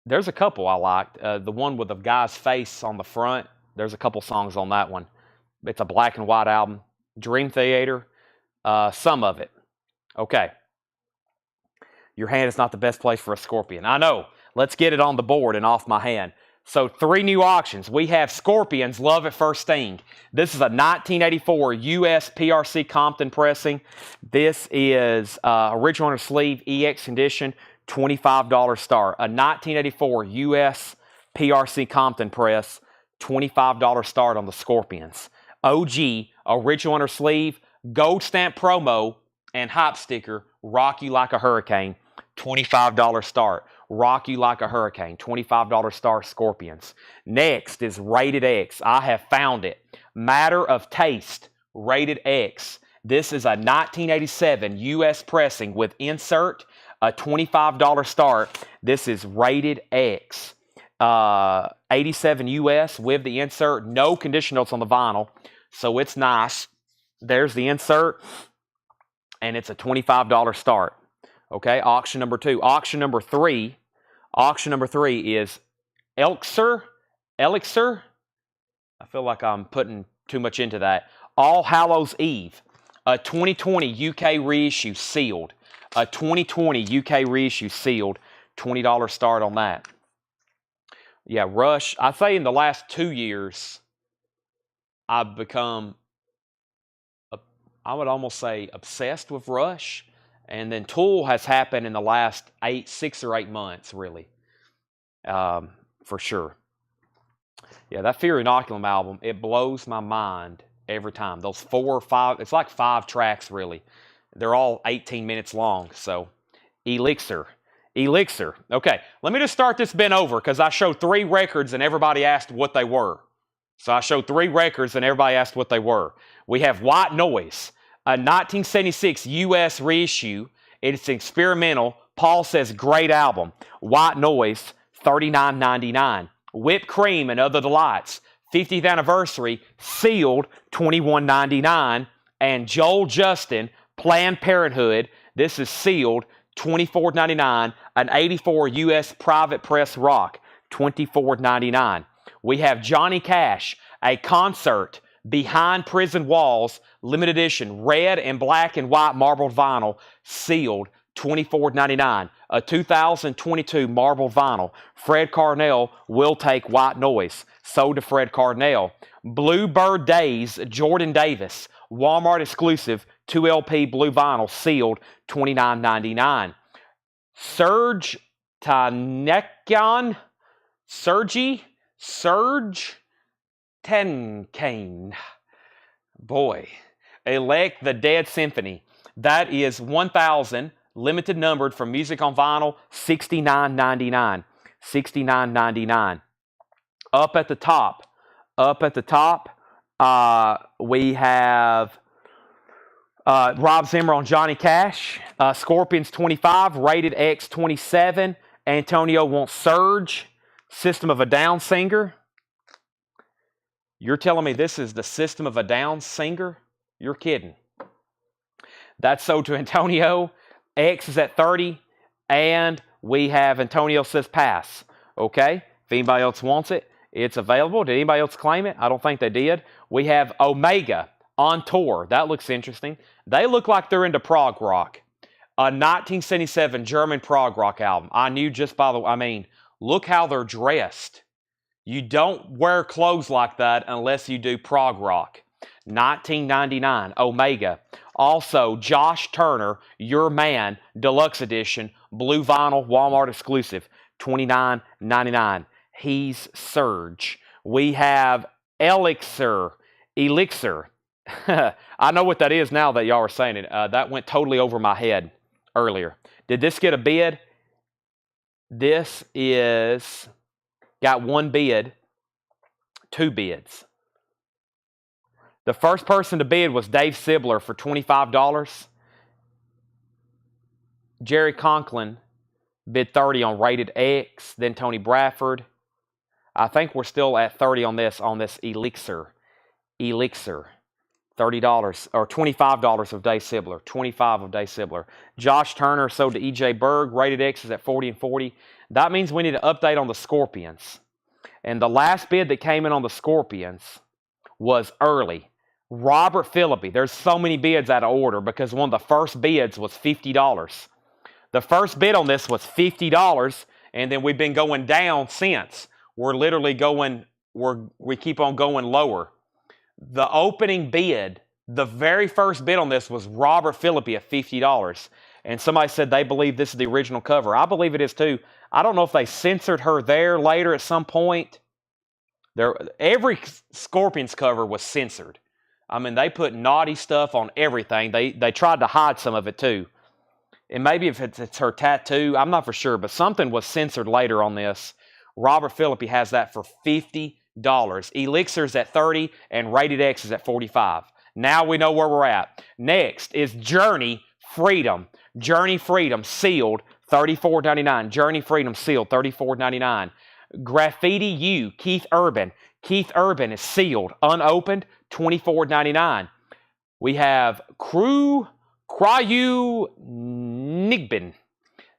There's a couple I liked. The one with the guy's face on the front, there's a couple songs on that one. It's a black and white album. Dream Theater, some of it. Okay. Your hand is not the best place for a Scorpion. I know. Let's get it on the board and off my hand. So 3 new auctions. We have Scorpions, Love at First Sting. This is a 1984 U.S. PRC Compton pressing. This is original under sleeve EX edition, $25 start. A 1984 U.S. PRC Compton press, $25 start on the Scorpions. OG, original under sleeve, gold stamp promo, and hype sticker, Rock You Like a Hurricane, $25 start. Rock You Like a Hurricane, $25 start Scorpions. Next is Rated X. I have found it. Matter of Taste, Rated X. This is a 1987 U.S. pressing with insert, a $25 start. This is Rated X. 87 U.S. with the insert. No condition notes on the vinyl, so it's nice. There's the insert, and it's a $25 start. Okay, auction number 2. Auction number 3 is Elixir. I feel like I'm putting too much into that. All Hallows Eve, a 2020 UK reissue sealed. A 2020 UK reissue sealed, $20 start on that. Yeah, Rush. I'd say in the last 2 years, I've become, I would almost say, obsessed with Rush. And then Tool has happened in the last 6 or 8 months, really, for sure. Yeah, that Fear Inoculum album, it blows my mind every time. Those 4 or 5, it's like 5 tracks, really. They're all 18 minutes long, so Elixir. Okay, let me just start this bin over because I showed 3 records and everybody asked what they were. So I showed 3 records and everybody asked what they were. We have White Noise, a 1976 U.S. reissue. It's experimental. Paul says great album. White Noise, $39.99. Whipped Cream and Other Delights, 50th anniversary, sealed, $21.99. And Joel Justin, Planned Parenthood, this is sealed, $24.99. An 84 U.S. private press rock, $24.99. We have Johnny Cash, a concert, Behind Prison Walls, limited edition, red and black and white marbled vinyl, sealed, $24.99. A 2022 marble vinyl. Fred Carnell Will Take White Noise. Sold to Fred Carnell. Bluebird Days Jordan Davis. Walmart exclusive 2LP blue vinyl sealed $29.99. Serge Tankian. Serge Tenkane. Boy. Elect the Dead Symphony. That is 1,000, limited numbered from Music on Vinyl, $69.99. $69.99. Up at the top, we have Rob Zimmer on Johnny Cash. Scorpions 25, Rated X 27. Antonio wants Surge. System of a Down singer. You're telling me this is the System of a Down singer? You're kidding. That's sold to Antonio. X is at 30. And we have Antonio says pass. Okay? If anybody else wants it, it's available. Did anybody else claim it? I don't think they did. We have Omega on tour. That looks interesting. They look like they're into prog rock. A 1977 German prog rock album. I knew just by the... look how they're dressed. You don't wear clothes like that unless you do prog rock. $19.99, Omega. Also, Josh Turner, Your Man, Deluxe Edition, blue vinyl, Walmart exclusive, $29.99. He's Surge. We have Elixir. I know what that is now that y'all are saying it. That went totally over my head earlier. Did this get a bid? This is... got one bid, two bids. The first person to bid was Dave Sibler for $25. Jerry Conklin bid $30 on Rated X. Then Tony Bradford. I think we're still at $30 on this Elixir. $30 or $25 of Dave Sibler. $25 of Dave Sibler. Josh Turner sold to EJ Berg. Rated X is at 40 and 40. That means we need an update on the Scorpions. And the last bid that came in on the Scorpions was early. Robert Phillippe. There's so many bids out of order because one of the first bids was $50. The first bid on this was $50, and then we've been going down since. We're literally going, we keep on going lower. The opening bid, the very first bid on this was Robert Phillippe at $50. And somebody said they believe this is the original cover. I believe it is too. I don't know if they censored her there later at some point. Every Scorpions cover was censored. They put naughty stuff on everything. They tried to hide some of it too. And maybe if it's her tattoo, I'm not for sure, but something was censored later on this. Robert Phillippe has that for $50. Elixir's at 30 and Rated X is at 45. Now we know where we're at. Next is Journey Freedom. Journey Freedom sealed $34.99. Journey Freedom sealed $34.99. Graffiti U, Keith Urban. Keith Urban is sealed, unopened, $24.99. We have Cryu Nigbin.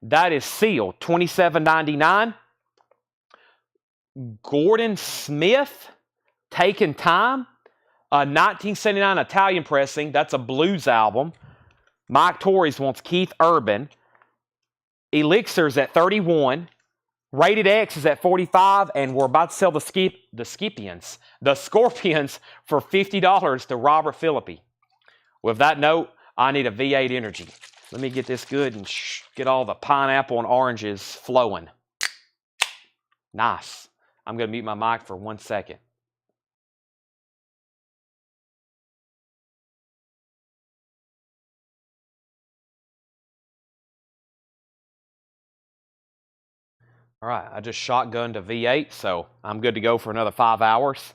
That is sealed, $27.99. Gordon Smith, Taking Time. A 1979 Italian pressing. That's a blues album. Mike Torres wants Keith Urban. Elixir's at 31. Rated X is at 45. And we're about to sell the Scorpions for $50 to Robert Phillippe. With that note, I need a V8 Energy. Let me get this good and get all the pineapple and oranges flowing. Nice. I'm going to mute my mic for 1 second. All right, I just shotgunned a V8, so I'm good to go for another 5 hours.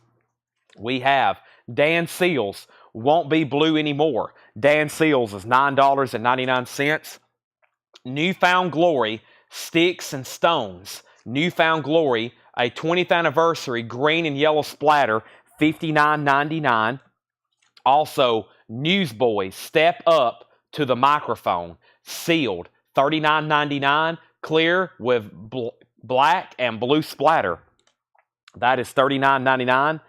We have Dan Seals, Won't Be Blue Anymore. Dan Seals is $9.99. Newfound Glory, Sticks and Stones. Newfound Glory, a 20th anniversary green and yellow splatter, $59.99. Also, Newsboys, Step Up to the Microphone, sealed, $39.99. Clear with black and blue splatter. That is $39.99.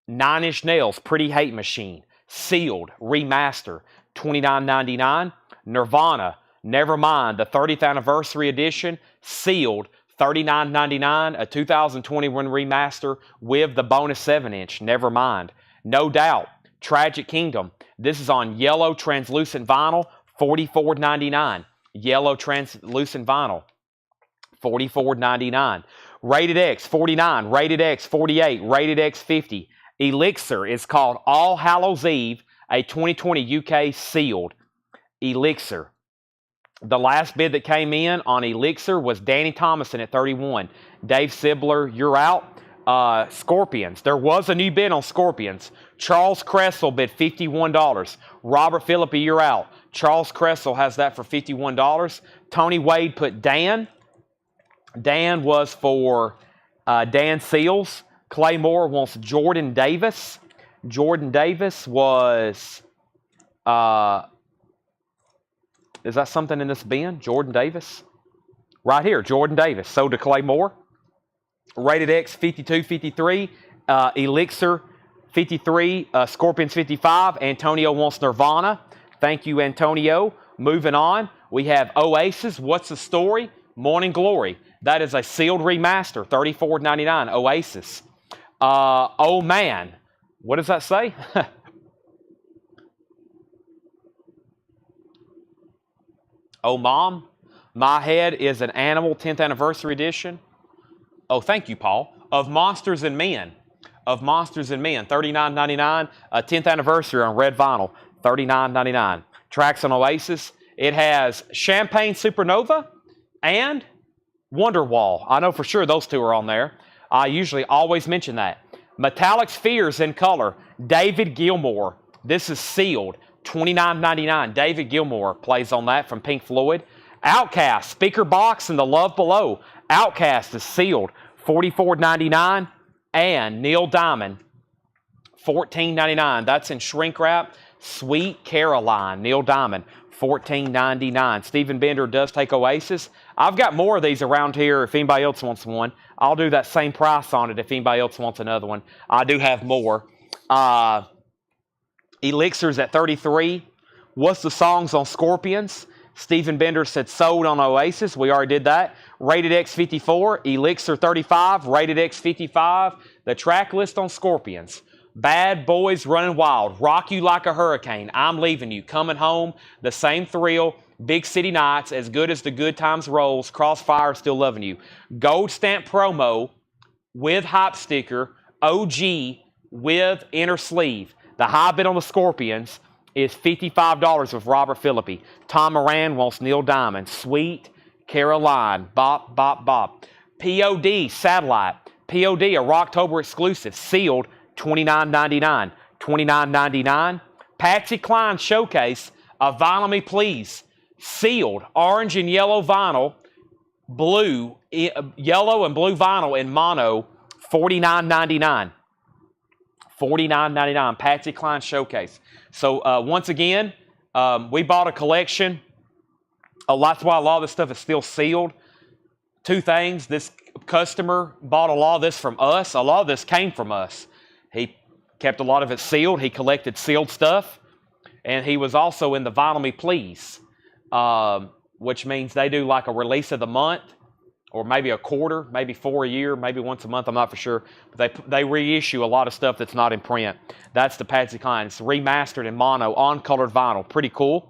Nine Inch Nails, Pretty Hate Machine, sealed, remaster, $29.99. Nirvana, Never mind. The 30th anniversary edition, sealed, $39.99, a 2021 remaster with the bonus 7-inch. Never mind. No Doubt, Tragic Kingdom. This is on yellow translucent vinyl, $44.99. Yellow translucent vinyl, $44.99. Rated X, $49. Rated X, $48. Rated X, $50. Elixir is called All Hallows Eve, a 2020 UK sealed. Elixir. The last bid that came in on Elixir was Danny Thomason at $31. Dave Sibler, you're out. Scorpions. There was a new bid on Scorpions. Charles Cressel bid $51. Robert Philippi, you're out. Charles Cressel has that for $51. Tony Wade put Dan. Dan was for Dan Seals. Clay Moore wants Jordan Davis. Jordan Davis was... is that something in this bin? Jordan Davis? Right here, Jordan Davis. Sold to Clay Moore. Rated X, 52, 53. Elixir, 53. Scorpions, 55. Antonio wants Nirvana. Thank you, Antonio. Moving on, we have Oasis. What's the story? Morning Glory. That is a sealed remaster, $34.99. Oasis. Oh Man. What does that say? Oh Mom. My Head is an Animal, 10th anniversary edition. Oh, thank you, Paul. Of Monsters and Men. Of Monsters and Men, $39.99. 10th anniversary on red vinyl, $39.99. Tracks on Oasis. It has Champagne Supernova and Wonderwall. I know for sure those two are on there. I usually always mention that. Metallic Spheres in color. David Gilmour. This is sealed. $29.99. David Gilmour plays on that from Pink Floyd. Outcast, Speaker Box and The Love Below. Outcast is sealed. $44.99. And Neil Diamond, $14.99. That's in shrink wrap. Sweet Caroline, Neil Diamond, $14.99. Stephen Bender does take Oasis. I've got more of these around here if anybody else wants one. I'll do that same price on it if anybody else wants another one. I do have more. Elixir's at $33. What's the songs on Scorpions? Stephen Bender said sold on Oasis. We already did that. Rated X 54. Elixir 35. Rated X 55. The track list on Scorpions. Bad Boys Running Wild. Rock You Like a Hurricane. I'm Leaving You. Coming Home. The Same Thrill. Big City Nights. As Good as the Good Times Rolls. Crossfire. Still Loving You. Gold Stamp Promo with Hype Sticker. OG with Inner Sleeve. The high bid on the Scorpions is $55 with Robert Philippi. Tom Moran wants Neil Diamond. Sweet Caroline. Bop, bop, bop. POD Satellite. POD, a Rocktober exclusive. Sealed, $29.99. $29.99. Patsy Cline Showcase, a Vinyl Me Please. Sealed, orange and yellow vinyl. Blue, yellow and blue vinyl in mono, $49.99. $49.99. Patsy Cline Showcase. So once again, we bought a collection. That's why a lot of this stuff is still sealed. Two things. This customer bought a lot of this from us. A lot of this came from us. He kept a lot of it sealed. He collected sealed stuff. And he was also in the Vinyl Me Please, which means they do like a release of the month, or maybe a quarter, maybe 4 a year, maybe once a month, I'm not for sure. But they reissue a lot of stuff that's not in print. That's the Patsy Cline. It's remastered in mono on colored vinyl. Pretty cool.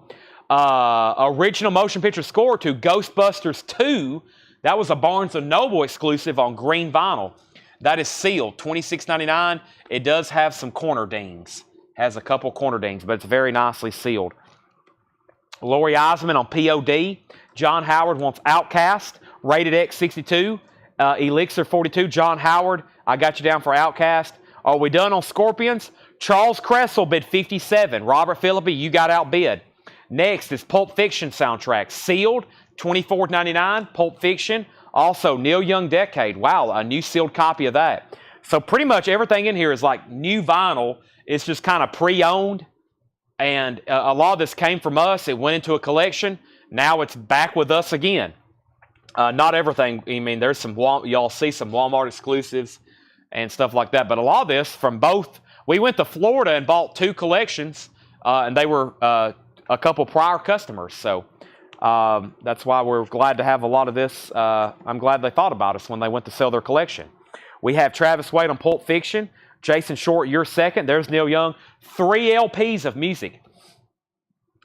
Original motion picture score to Ghostbusters 2. That was a Barnes & Noble exclusive on green vinyl. That is sealed, $26.99. It does have some corner dings. Has a couple corner dings, but it's very nicely sealed. Lori Eisman on POD. John Howard wants Outcast. Rated X 62. Elixir 42. John Howard, I got you down for Outcast. Are we done on Scorpions? Charles Cressel bid $57. Robert Philippi, you got outbid. Next is Pulp Fiction soundtrack. Sealed, $24.99. Pulp Fiction. Also, Neil Young Decade. Wow, a new sealed copy of that. So pretty much everything in here is like new vinyl. It's just kind of pre-owned. And a lot of this came from us. It went into a collection. Now it's back with us again. Not everything. I mean, there's some, y'all see some Walmart exclusives and stuff like that. But a lot of this from both. We went to Florida and bought 2 collections. And they were a couple prior customers. So That's why we're glad to have a lot of this. I'm glad they thought about us when they went to sell their collection. We have Travis Wade on Pulp Fiction. Jason Short, You're Second. There's Neil Young. 3 LPs of music.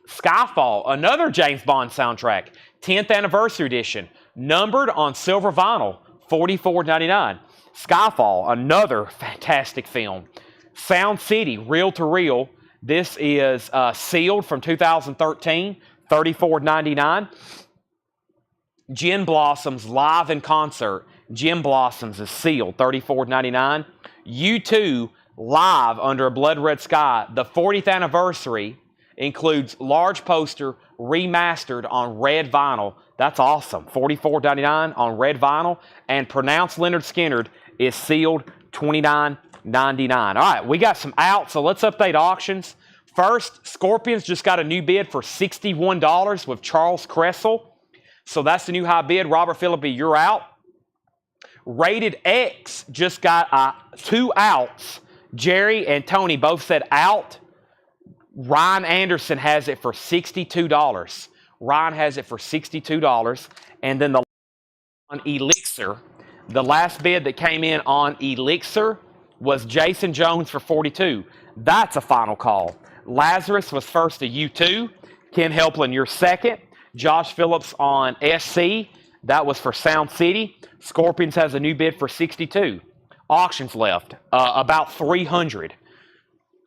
Skyfall, another James Bond soundtrack. 10th Anniversary Edition. Numbered on silver vinyl. $44.99. Skyfall, another fantastic film. Sound City, Reel to Reel. This is sealed from 2013. $34.99. Gin Blossoms live in concert. Gin Blossoms is sealed. $34.99. U2 live under a blood red sky. The 40th anniversary includes large poster remastered on red vinyl. That's awesome. $44.99 on red vinyl. And Pronounced Leonard Skinner is sealed. $29.99. All right, we got some out, so let's update auctions. First, Scorpions just got a new bid for $61 with Charles Cressel. So that's the new high bid. Robert Philippi, you're out. Rated X just got 2 outs. Jerry and Tony both said out. Ryan Anderson has it for $62. Ryan has it for $62. And then on Elixir, the last bid that came in on Elixir was Jason Jones for $42. That's a final call. Lazarus was first to U2. Ken Helplin, you're second. Josh Phillips on SC. That was for Sound City. Scorpions has a new bid for $62. Auctions left. About 300.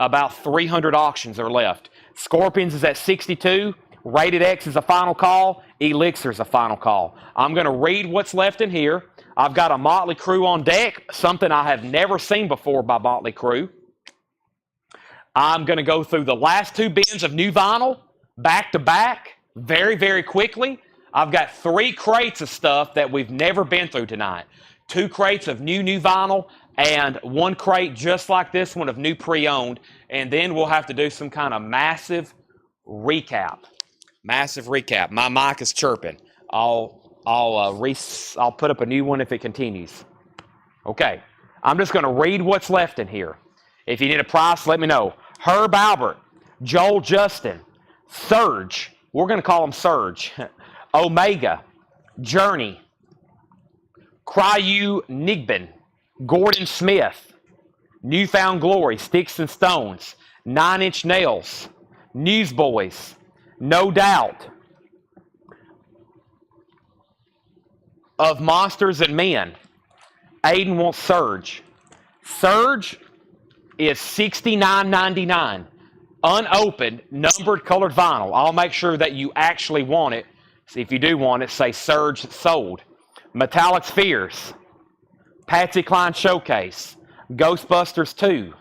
About 300 auctions are left. Scorpions is at $62. Rated X is a final call. Elixir is a final call. I'm going to read what's left in here. I've got a Motley Crue on deck, something I have never seen before by Motley Crue. I'm going to go through the last 2 bins of new vinyl, back to back, very, very quickly. I've got 3 crates of stuff that we've never been through tonight. 2 crates of new vinyl, and 1 crate just like this one of new pre-owned. And then we'll have to do some kind of massive recap. Massive recap. My mic is chirping. I'll put up a new one if it continues. Okay. I'm just going to read what's left in here. If you need a price, let me know. Herb Albert, Joel Justin, Surge. We're going to call him Surge. Omega, Journey, Cryu Nigbin, Gordon Smith, Newfound Glory, Sticks and Stones, 9 Inch Nails, Newsboys, No Doubt, Of Monsters and Men. Aiden wants Surge. Surge is $69.99. Unopened, numbered, colored vinyl. I'll make sure that you actually want it. So if you do want it, say Surge sold. Metallic Spheres, Patsy Cline Showcase, Ghostbusters 2,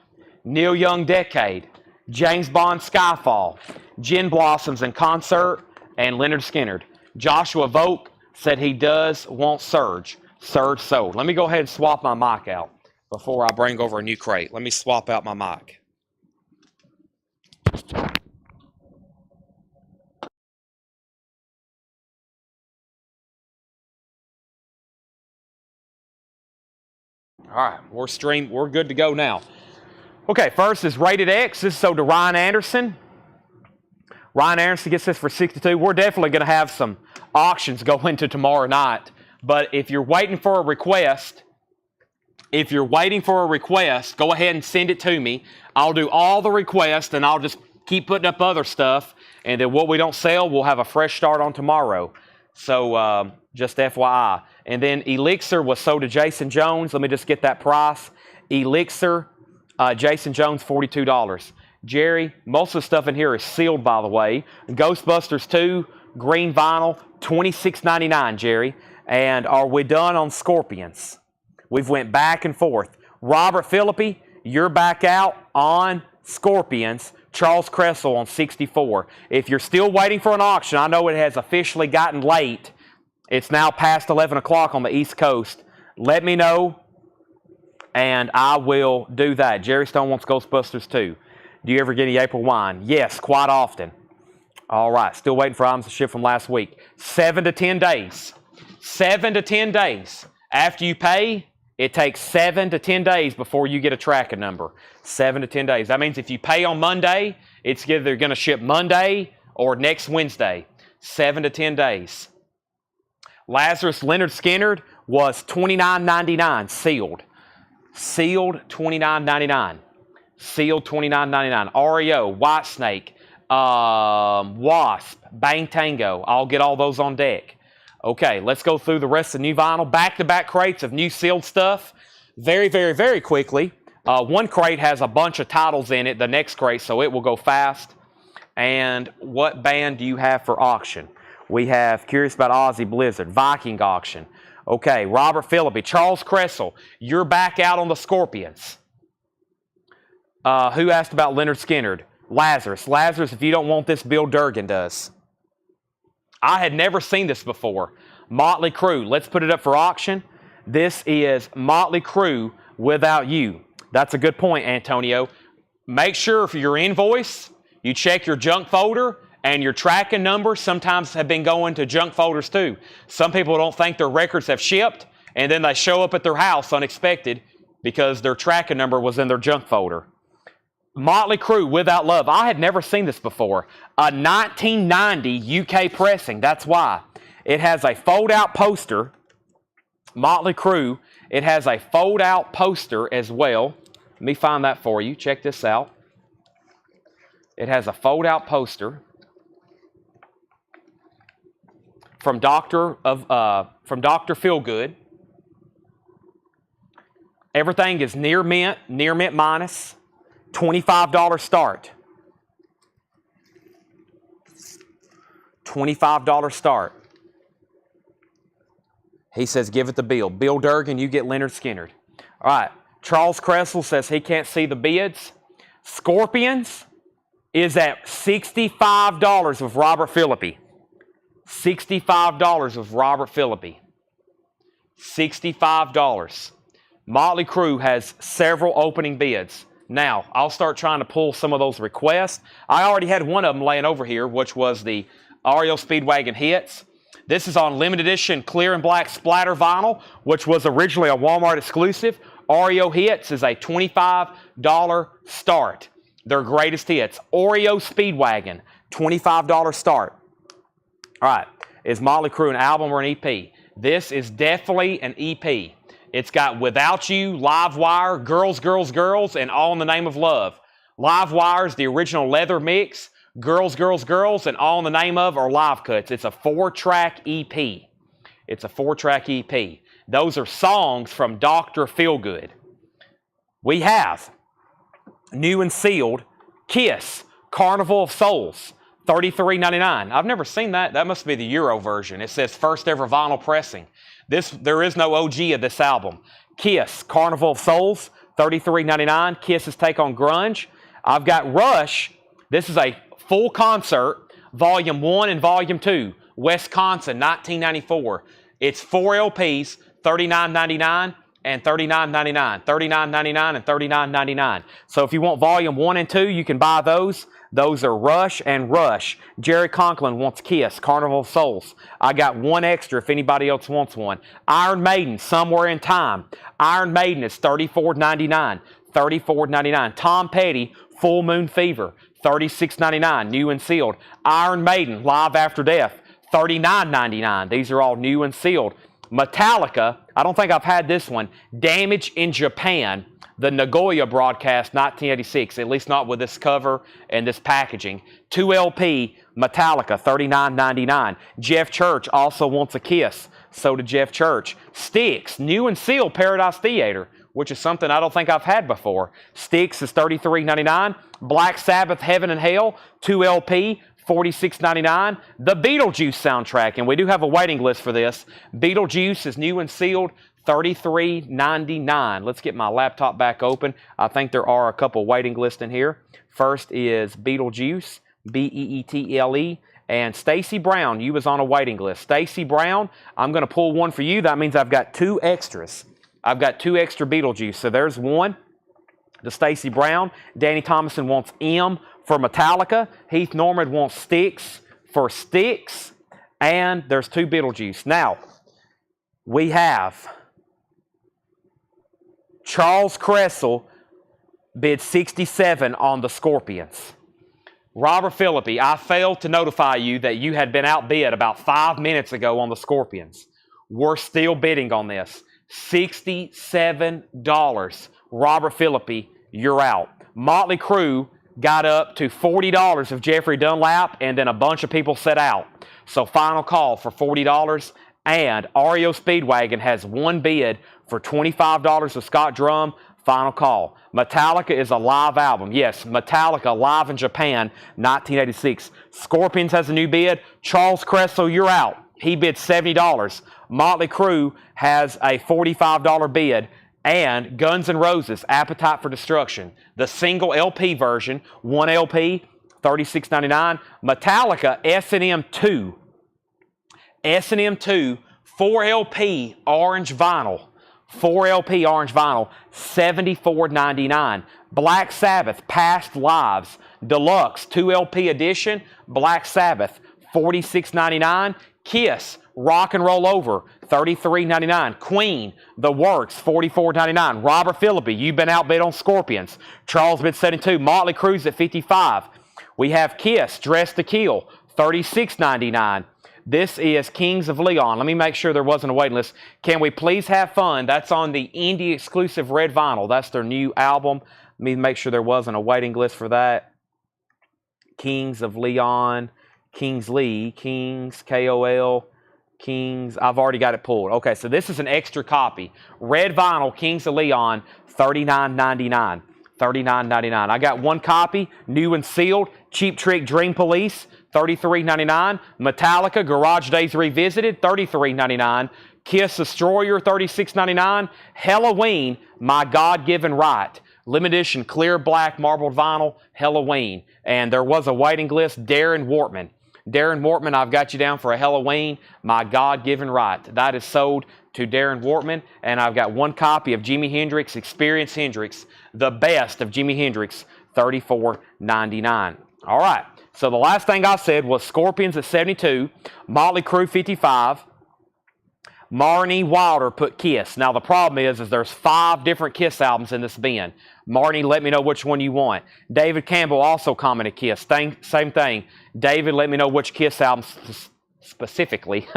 Neil Young Decade, James Bond Skyfall, Gin Blossoms in Concert, and Leonard Skinner. Joshua Volk said he does want Surge. Surge sold. Let me go ahead and swap my mic out before I bring over a new crate. Let me swap out my mic. All right, we're good to go now. Okay, first is Rated X. This is sold to Ryan Anderson. Ryan Anderson gets this for $62. We're definitely going to have some auctions go into tomorrow night. But if you're waiting for a request, go ahead and send it to me. I'll do all the requests, and I'll just keep putting up other stuff. And then what we don't sell, we'll have a fresh start on tomorrow. So just FYI. And then Elixir was sold to Jason Jones. Let me just get that price. Elixir, Jason Jones, $42. Jerry, most of the stuff in here is sealed, by the way. Ghostbusters 2, green vinyl, $26.99, Jerry. And are we done on Scorpions? We've went back and forth. Robert Philippi, you're back out on Scorpions. Charles Cressel on 64. If you're still waiting for an auction, I know it has officially gotten late. It's now past 11 o'clock on the East Coast. Let me know, and I will do that. Jerry Stone wants Ghostbusters 2. Do you ever get any April wine? Yes, quite often. All right, still waiting for items to ship from last week. 7 to 10 days. 7 to 10 days. After you pay, it takes 7 to 10 days before you get a tracking number. 7 to 10 days. That means if you pay on Monday, it's either going to ship Monday or next Wednesday. 7 to 10 days. Lazarus Leonard Skinner was $29.99 sealed. Sealed $29.99. Sealed $29.99. REO, Whitesnake, Wasp, Bang Tango. I'll get all those on deck. Okay, let's go through the rest of the new vinyl. Back-to-back crates of new sealed stuff. Very, very, very quickly. One crate has a bunch of titles in it, the next crate, so it will go fast. And what band do you have for auction? We have Curious About Ozzy Blizzard, Viking Auction. Okay, Robert Phillippe, Charles Cressel, you're back out on the Scorpions. Who asked about Leonard Skinner? Lazarus. Lazarus, if you don't want this, Bill Durgan does. I had never seen this before. Motley Crue, let's put it up for auction. This is Motley Crue Without You. That's a good point, Antonio. Make sure for your invoice, you check your junk folder, and your tracking numbers sometimes have been going to junk folders too. Some people don't think their records have shipped, and then they show up at their house unexpected because their tracking number was in their junk folder. Motley Crue Without Love. I had never seen this before. A 1990 UK pressing. That's why. It has a fold-out poster. Motley Crue. It has a fold-out poster as well. Let me find that for you. Check this out. It has a fold-out poster from Dr. Feelgood. Everything is near mint minus. $25 start. $25 start. He says, give it to Bill. Bill Durgan, you get Leonard Skinner. All right. Charles Cressel says he can't see the bids. Scorpions is at $65 with Robert Phillippe. $65 with Robert Phillippe. $65. Motley Crue has several opening bids. Now, I'll start trying to pull some of those requests. I already had one of them laying over here, which was the REO Speedwagon Hits. This is on limited edition clear and black splatter vinyl, which was originally a Walmart exclusive. REO Hits is a $25 start. Their greatest hits. REO Speedwagon, $25 start. All right. Is Motley Crue an album or an EP? This is definitely an EP. It's got Without You, Live Wire, Girls, Girls, Girls, and All in the Name of Love. Live Wire is the original leather mix. Girls, Girls, Girls, and All in the Name of are live cuts. It's a 4-track EP. It's a 4-track EP. Those are songs from Dr. Feelgood. We have new and sealed Kiss, Carnival of Souls, $33.99. I've never seen that. That must be the Euro version. It says first ever vinyl pressing. There is no OG of this album. Kiss, Carnival of Souls, $33.99. Kiss's take on grunge. I've got Rush. This is a full concert, Volume 1 and Volume 2, Wisconsin, 1994. It's 4 LPs, $39.99 and $39.99. $39.99 and $39.99. So if you want Volume 1 and 2, you can buy those. Those are Rush and Rush. Jerry Conklin wants Kiss, Carnival of Souls. I got one extra if anybody else wants one. Iron Maiden, Somewhere in Time. Iron Maiden is $34.99. $34.99. Tom Petty, Full Moon Fever, $36.99. New and sealed. Iron Maiden, Live After Death, $39.99. These are all new and sealed. Metallica, I don't think I've had this one. Damage in Japan. The Nagoya broadcast, 1986, at least not with this cover and this packaging. 2 LP, Metallica, $39.99. Jeff Church also wants a Kiss. So did Jeff Church. Styx, new and sealed Paradise Theater, which is something I don't think I've had before. Styx is $33.99. Black Sabbath, Heaven and Hell, 2 LP, $46.99. The Beetlejuice soundtrack, and we do have a waiting list for this. Beetlejuice is new and sealed, $33.99. Let's get my laptop back open. I think there are a couple waiting lists in here. First is Beetlejuice, Beetle, and Stacy Brown. You was on a waiting list. Stacy Brown, I'm going to pull one for you. That means I've got 2 extras. I've got 2 extra Beetlejuice. So there's one. The Stacy Brown. Danny Thomason wants M for Metallica. Heath Norman wants Styx for Styx. And there's 2 Beetlejuice. Now, we have Charles Cressel bid $67 on the Scorpions. Robert Philippi, I failed to notify you that you had been outbid about 5 minutes ago on the Scorpions. We're still bidding on this. $67. Robert Philippi, you're out. Motley Crue got up to $40 of Jeffrey Dunlap, and then a bunch of people set out. So final call for $40. And REO Speedwagon has one bid for $25 of Scott Drum. Final call. Metallica is a live album. Yes, Metallica live in Japan, 1986. Scorpions has a new bid. Charles Cressel, you're out. He bid $70. Motley Crue has a $45 bid. And Guns N' Roses, Appetite for Destruction, the single LP version, one LP, $36.99. Metallica, S&M 2. S&M 2, 4 LP orange vinyl. 4 LP orange vinyl, $74.99. Black Sabbath, Past Lives, Deluxe, 2 LP edition, Black Sabbath, $46.99. Kiss, Rock and Roll Over, $33.99. Queen, The Works, $44.99. Robert Philippi, you've been outbid on Scorpions. Charles bid $72. Motley Crue's at $55. We have Kiss, Dress to Kill, $36.99. This is Kings of Leon. Let me make sure there wasn't a waiting list. Can we please have fun? That's on the indie exclusive red vinyl. That's their new album. Let me make sure there wasn't a waiting list for that. Kings of Leon, Kingsley, Kings, KOL, Kings. I've already got it pulled. Okay, so this is an extra copy. Red vinyl, Kings of Leon, $39.99. $39.99. I got one copy, new and sealed. Cheap Trick Dream Police, $33.99. Metallica Garage Days Revisited, $33.99. Kiss Destroyer, $36.99. Halloween, My God-Given Right. Limited edition clear black marbled vinyl, Halloween. And there was a waiting list, Darren Wortman. Darren Wortman, I've got you down for a Halloween, My God-Given Right. That is sold to Darren Wortman, and I've got one copy of Jimi Hendrix, Experience Hendrix, the best of Jimi Hendrix, $34.99. All right, so the last thing I said was Scorpions at 72, Motley Crue 55, Marnie Wilder put Kiss. Now the problem is there's 5 different Kiss albums in this bin. Marnie, let me know which one you want. David Campbell also commented Kiss. Same thing. David, let me know which Kiss album specifically.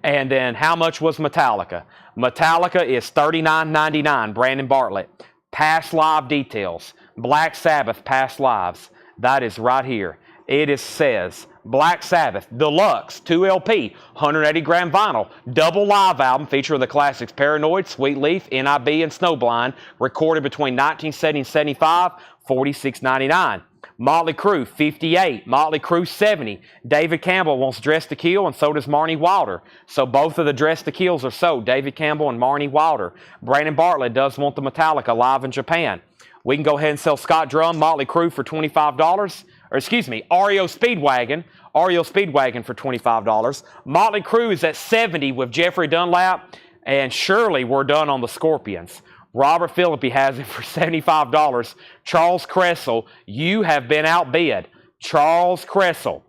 And then how much was Metallica? Metallica is $39.99, Brandon Bartlett. Past Live Details, Black Sabbath Past Lives. That is right here. It says Black Sabbath Deluxe 2 LP 180 gram vinyl double live album featuring the classics Paranoid, Sweet Leaf, NIB, and Snowblind, recorded between 1970 and 75, $46.99. Motley Crue 58, Motley Crue 70. David Campbell wants Dress to Kill, and so does Marnie Wilder. So both of the Dress to Kills are sold, David Campbell and Marnie Wilder. Brandon Bartlett does want the Metallica live in Japan. We can go ahead and sell Scott Drum, Motley Crue for $25. Or excuse me, REO Speedwagon for $25. Motley Crue is at 70 with Jeffrey Dunlap, and surely we're done on the Scorpions. Robert Philippi has it for $75. Charles Cressel, you have been outbid. Charles Cressel,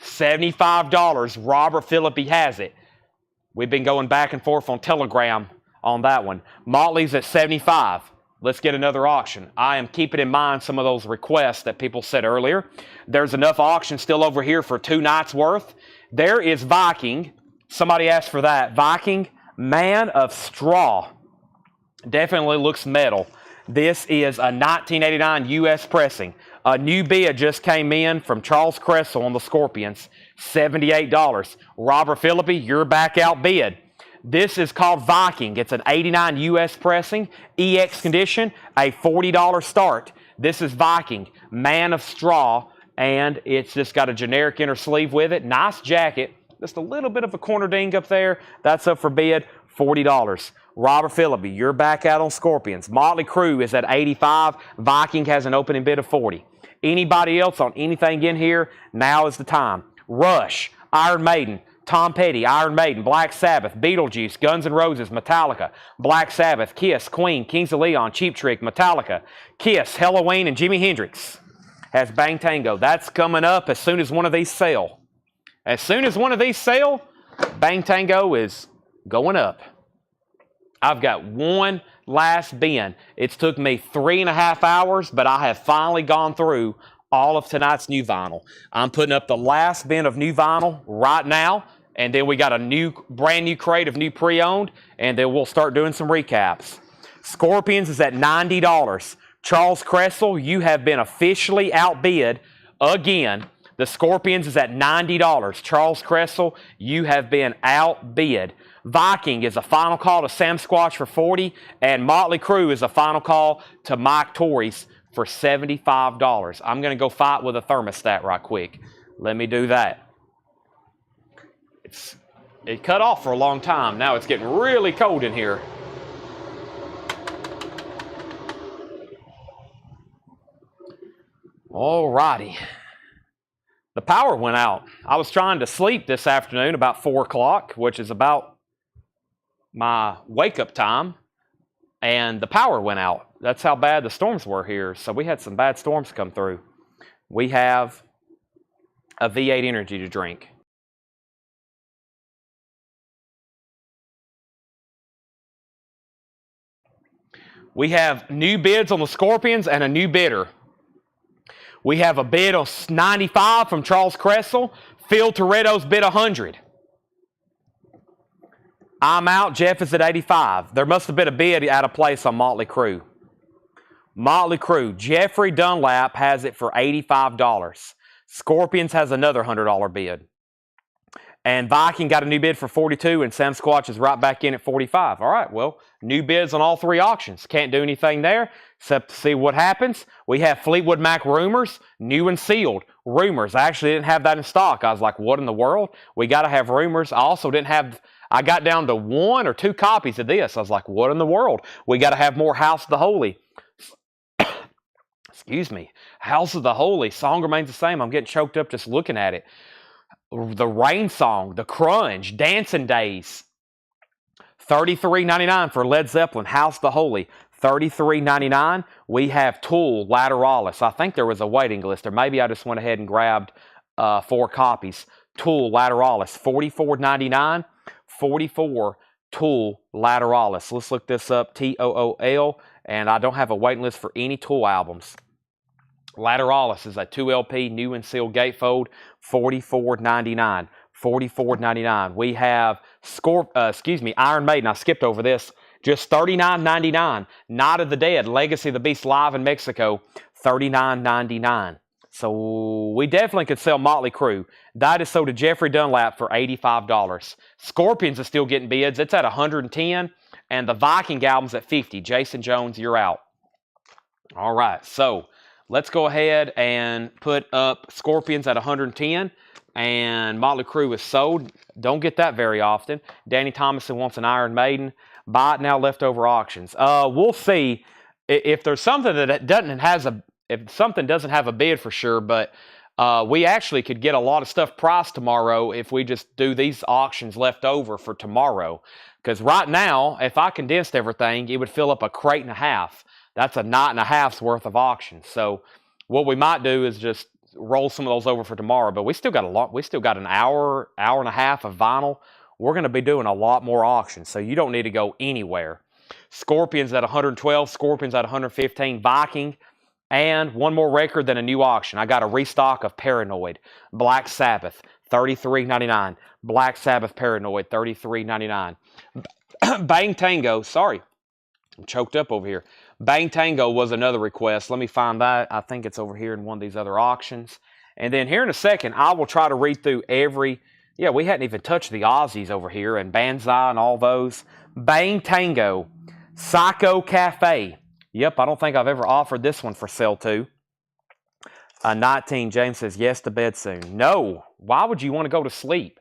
$75. Robert Philippi has it. We've been going back and forth on Telegram on that one. Motley's at $75. Let's get another auction. I am keeping in mind some of those requests that people said earlier. There's enough auction still over here for 2 nights worth. There is Viking. Somebody asked for that. Viking, Man of Straw. Definitely looks metal. This is a 1989 U.S. pressing. A new bid just came in from Charles Cressel on the Scorpions. $78. Robert Philippi, you're back outbid. This is called Viking. It's an 89 U.S. pressing, EX condition, a $40 start. This is Viking, Man of Straw, and it's just got a generic inner sleeve with it. Nice jacket. Just a little bit of a corner ding up there. That's up for bid, $40. Robert Philippi, you're back out on Scorpions. Motley Crue is at 85. Viking has an opening bid of 40. Anybody else on anything in here, now is the time. Rush, Iron Maiden, Tom Petty, Iron Maiden, Black Sabbath, Beetlejuice, Guns N' Roses, Metallica, Black Sabbath, Kiss, Queen, Kings of Leon, Cheap Trick, Metallica, Kiss, Halloween, and Jimi Hendrix has Bang Tango. That's coming up as soon as one of these sell. As soon as one of these sell, Bang Tango is going up. I've got one last bin. It's took me 3.5 hours, but I have finally gone through all of tonight's new vinyl. I'm putting up the last bin of new vinyl right now, and then we got a brand new crate of new pre-owned, and then we'll start doing some recaps. Scorpions is at $90. Charles Cressel, you have been officially outbid again. The Scorpions is at $90. Charles Cressel, you have been outbid. Viking is a final call to Sam Squatch for $40, and Motley Crue is a final call to Mike Torres for $75. I'm going to go fight with a thermostat right quick. Let me do that. It cut off for a long time. Now it's getting really cold in here. All righty. The power went out. I was trying to sleep this afternoon about 4 o'clock, which is about my wake-up time, and the power went out. That's how bad the storms were here. So we had some bad storms come through. We have a V8 energy to drink. We have new bids on the Scorpions and a new bidder. We have a bid of 95 from Charles Cressel. Phil Toretto's bid 100. I'm out. Jeff is at 85. There must have been a bid out of place on Motley Crue. Motley Crue. Jeffrey Dunlap has it for $85. Scorpions has another $100 bid. And Viking got a new bid for $42, and Sam Squatch is right back in at $45. All right, well, new bids on all 3 auctions. Can't do anything there except to see what happens. We have Fleetwood Mac Rumors, new and sealed. Rumors. I actually didn't have that in stock. I was like, what in the world? We got to have Rumors. I also didn't have... I got down to 1 or 2 copies of this. I was like, what in the world? We got to have more House of the Holy. Excuse me. House of the Holy. Song remains the same. I'm getting choked up just looking at it. The Rain Song, The Crunge, Dancing Days. $33.99 for Led Zeppelin, House of the Holy. $33.99. We have Tool, Lateralis. I think there was a waiting list, or maybe I just went ahead and grabbed 4 copies. Tool, Lateralis. $44.99. 44 Tool, Lateralis. Let's look this up, Tool, and I don't have a waiting list for any Tool albums. Lateralis is a 2LP new and sealed gatefold, $44.99. $44.99. We have Iron Maiden. I skipped over this. Just $39.99. Night of the Dead, Legacy of the Beast live in Mexico, $39.99. So we definitely could sell Motley Crue. That is sold to Jeffrey Dunlap for $85. Scorpions is still getting bids. It's at $110, and the Viking album's at $50. Jason Jones, you're out. All right, so let's go ahead and put up Scorpions at $110, and Motley Crue is sold. Don't get that very often. Danny Thomason wants an Iron Maiden. Buy it now, leftover auctions. We'll see if there's something that doesn't have a bid for sure, but we actually could get a lot of stuff priced tomorrow if we just do these auctions left over for tomorrow. Because right now, if I condensed everything, it would fill up a crate and a half. That's a night and a half's worth of auctions. So what we might do is just roll some of those over for tomorrow. But we still got a lot. We still got an hour and a half of vinyl. We're going to be doing a lot more auctions, so you don't need to go anywhere. Scorpions at 112, Scorpions at 115, Viking, and one more record than a new auction. I got a restock of Paranoid, Black Sabbath, $33.99. Black Sabbath Paranoid, $33.99. Bang Tango, sorry, I'm choked up over here. Bang Tango was another request. Let me find that. I think it's over here in one of these other auctions. And then here in a second, I will try to read through every... Yeah, we hadn't even touched the Aussies over here, and Banzai and all those. Bang Tango, Psycho Cafe. Yep, I don't think I've ever offered this one for sale too. 19, James says, yes to bed soon. No, why would you want to go to sleep?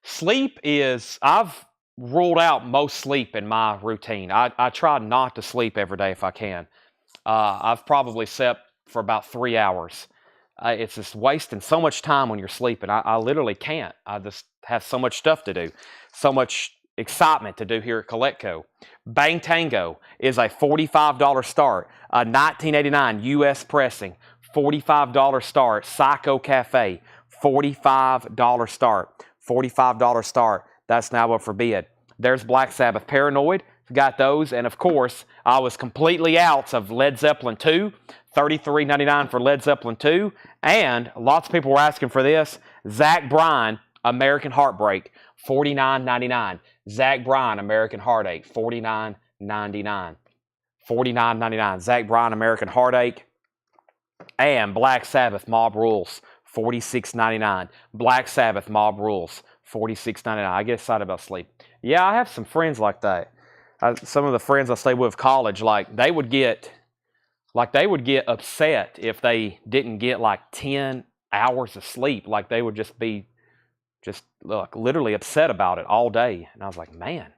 Sleep is, I've ruled out most sleep in my routine. I try not to sleep every day if I can. I've probably slept for about 3 hours. It's just wasting so much time when you're sleeping. I literally can't. I just have so much stuff to do. So much excitement to do here at Coletco. Bang Tango is a $45 start. 1989 U.S. pressing. $45 start. Psycho Cafe. $45 start. $45 start. That's now up for bid. There's Black Sabbath Paranoid. Got those. And of course, I was completely out of Led Zeppelin 2. $33.99 for Led Zeppelin 2. And lots of people were asking for this. Zach Bryan, American Heartbreak, $49.99. Zach Bryan, American Heartache, $49.99. $49.99. Zach Bryan, American Heartache. And Black Sabbath, Mob Rules, $46.99. Black Sabbath, Mob Rules, $46.99. I get excited about sleep. Yeah, I have some friends like that. Some of the friends I stayed with college, like they would get upset if they didn't get like 10 hours of sleep. Like they would just be literally upset about it all day. And I was like, man,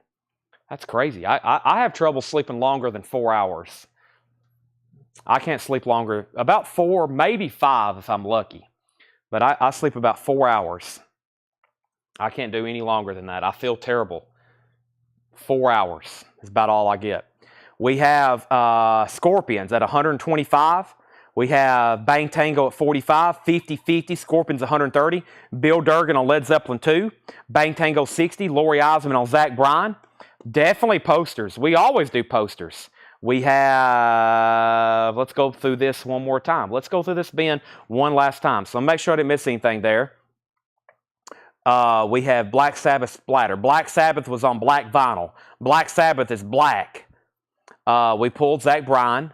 that's crazy. I have trouble sleeping longer than 4 hours. I can't sleep longer, about 4, maybe 5 if I'm lucky. But I sleep about 4 hours. I can't do any longer than that. I feel terrible. 4 hours is about all I get. We have Scorpions at 125. We have Bang Tango at 45. 50-50. Scorpions 130. Bill Durgan on Led Zeppelin 2. Bang Tango 60. Lori Osmond on Zach Bryan. Definitely posters. We always do posters. We have, let's go through this one more time. Let's go through this bin one last time. So make sure I didn't miss anything there. We have Black Sabbath Splatter. Black Sabbath was on black vinyl. Black Sabbath is black. We pulled Zach Bryan.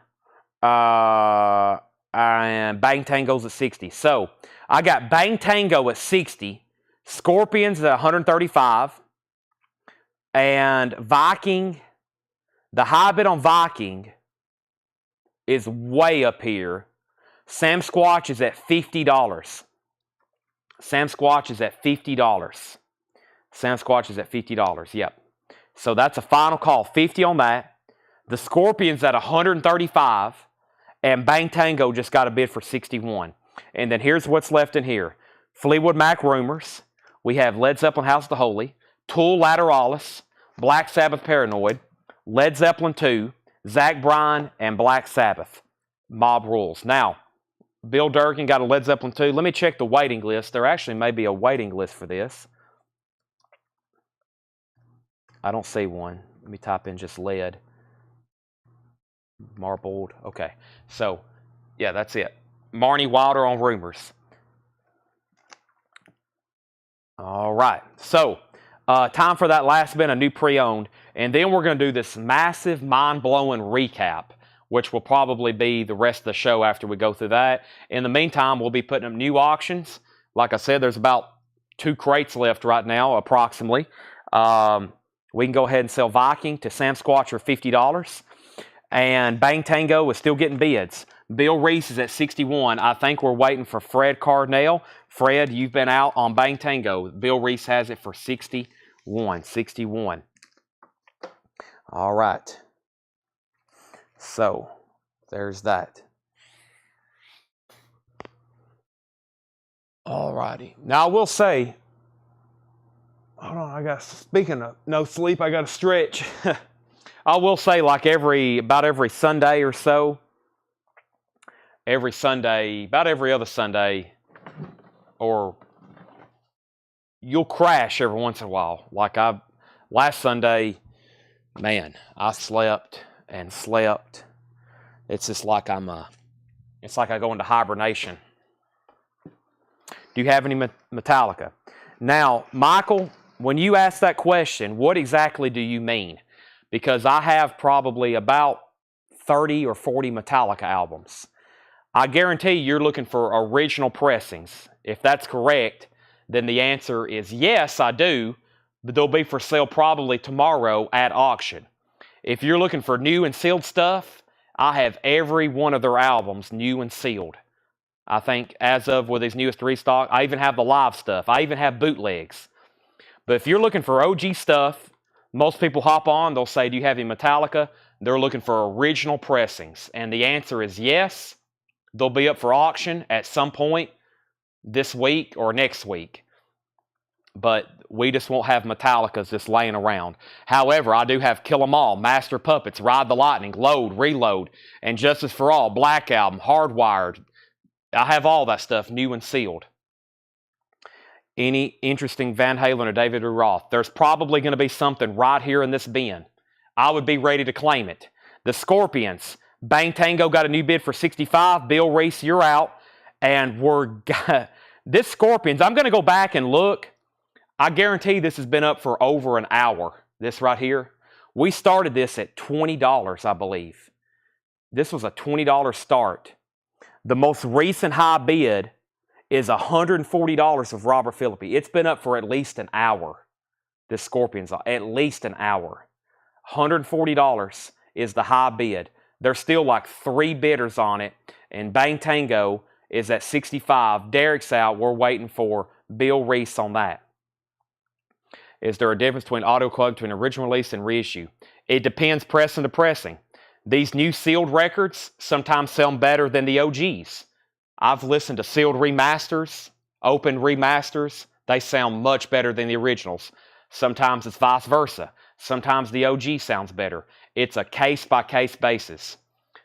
And Bang Tango's at 60. So I got Bang Tango at 60. Scorpions at 135. And Viking, the high bid on Viking is way up here. Sam Squatch is at $50. Sam Squatch is at $50. Sam Squatch is at $50. Yep. So that's a final call. 50 on that. The Scorpions at 135. And Bang Tango just got a bid for 61. And then here's what's left in here. Fleetwood Mac Rumors. We have Led Zeppelin House of the Holy. Tool Lateralis. Black Sabbath Paranoid. Led Zeppelin 2. Zach Bryan and Black Sabbath. Mob Rules. Now, Bill Durkin got a Led Zeppelin 2. Let me check the waiting list. There actually may be a waiting list for this. I don't see one. Let me type in just lead. Marbled. Okay. So, yeah, that's it. Marnie Wilder on Rumors. All right. So, time for that last bit, a new pre-owned. And then we're going to do this massive, mind-blowing recap, which will probably be the rest of the show after we go through that. In the meantime, we'll be putting up new auctions. Like I said, there's about 2 crates left right now, approximately. We can go ahead and sell Viking to Sam Squatch for $50. And Bang Tango is still getting bids. Bill Reese is at 61. I think we're waiting for Fred Cardinale. Fred, you've been out on Bang Tango. Bill Reese has it for 61. 61. All right. So, there's that. All righty. Now, I will say, hold on, speaking of no sleep, I got to stretch. I will say, like about every Sunday or so, about every other Sunday, or you'll crash every once in a while. Like last Sunday, man, I slept and slept. It's just like it's like I go into hibernation. Do you have any Metallica? Now, Michael, when you ask that question, what exactly do you mean? Because I have probably about 30 or 40 Metallica albums. I guarantee you're looking for original pressings. If that's correct, then the answer is yes, I do, but they'll be for sale probably tomorrow at auction. If you're looking for new and sealed stuff, I have every one of their albums new and sealed. I think as of with his newest restock, I even have the live stuff. I even have bootlegs. But if you're looking for OG stuff, most people hop on, they'll say, do you have any Metallica? They're looking for original pressings. And the answer is yes. They'll be up for auction at some point this week or next week. But we just won't have Metallicas just laying around. However, I do have Kill 'Em All, Master Puppets, Ride the Lightning, Load, Reload, and Justice for All, Black Album, Hardwired. I have all that stuff new and sealed. Any interesting Van Halen or David Lee Roth? There's probably going to be something right here in this bin. I would be ready to claim it. The Scorpions, Bang Tango got a new bid for 65. Bill Reese, you're out. And this Scorpions, I'm going to go back and look. I guarantee this has been up for over an hour. This right here. We started this at $20, I believe. This was a $20 start. The most recent high bid is $140 of Robert Philippi. It's been up for at least an hour. This Scorpions, at least an hour. $140 is the high bid. There's still like 3 bidders on it. And Bang Tango is at 65. Derek's out. We're waiting for Bill Reese on that. Is there a difference between auto club between original release and reissue? It depends pressing to pressing. These new sealed records sometimes sound better than the OGs. I've listened to sealed remasters, open remasters. They sound much better than the originals. Sometimes it's vice versa. Sometimes the OG sounds better. It's a case-by-case basis.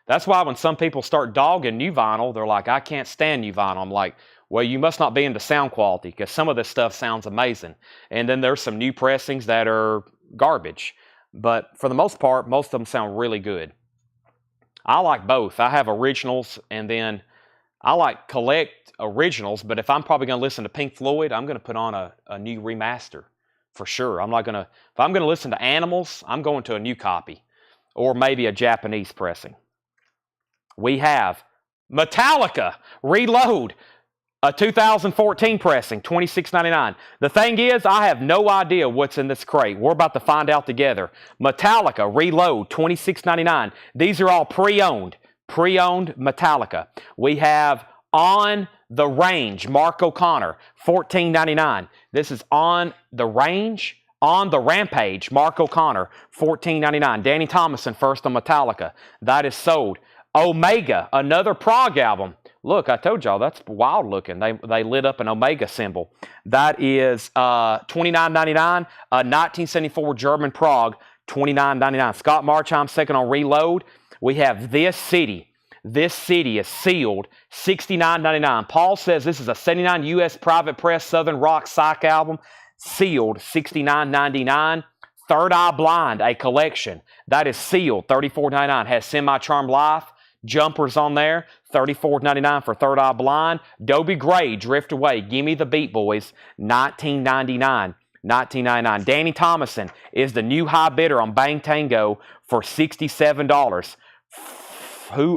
That's why when some people start dogging new vinyl, they're like, I can't stand new vinyl. I'm like, well, you must not be into sound quality because some of this stuff sounds amazing. And then there's some new pressings that are garbage. But for the most part, most of them sound really good. I like both. I have originals and then I like collect originals, but if I'm probably going to listen to Pink Floyd, I'm going to put on a new remaster for sure. I'm not going to, if I'm going to listen to Animals, I'm going to a new copy or maybe a Japanese pressing. We have Metallica Reload, a 2014 pressing, $26.99. The thing is, I have no idea what's in this crate. We're about to find out together. Metallica Reload, $26.99. These are all pre-owned Metallica. We have On the Range, Mark O'Connor, $14.99. This is On the Range, On the Rampage, Mark O'Connor, $14.99. Danny Thomason first on Metallica. That is sold. Omega, another prog album. Look, I told y'all, that's wild looking. They lit up an Omega symbol. That is $29.99. 1974 German prog, $29.99. Scott Marchheim second on Reload. We have This City. This City is sealed, $69.99. Paul says this is a 79 U.S. private press Southern rock psych album, sealed, $69.99. Third Eye Blind, a collection. That is sealed, $34.99. Has Semi-Charmed Life, jumpers on there, $34.99 for Third Eye Blind. Dobie Gray, Drift Away, Gimme the Beat Boys, $19.99. $19.99. Danny Thomason is the new high bidder on Bang Tango for $67.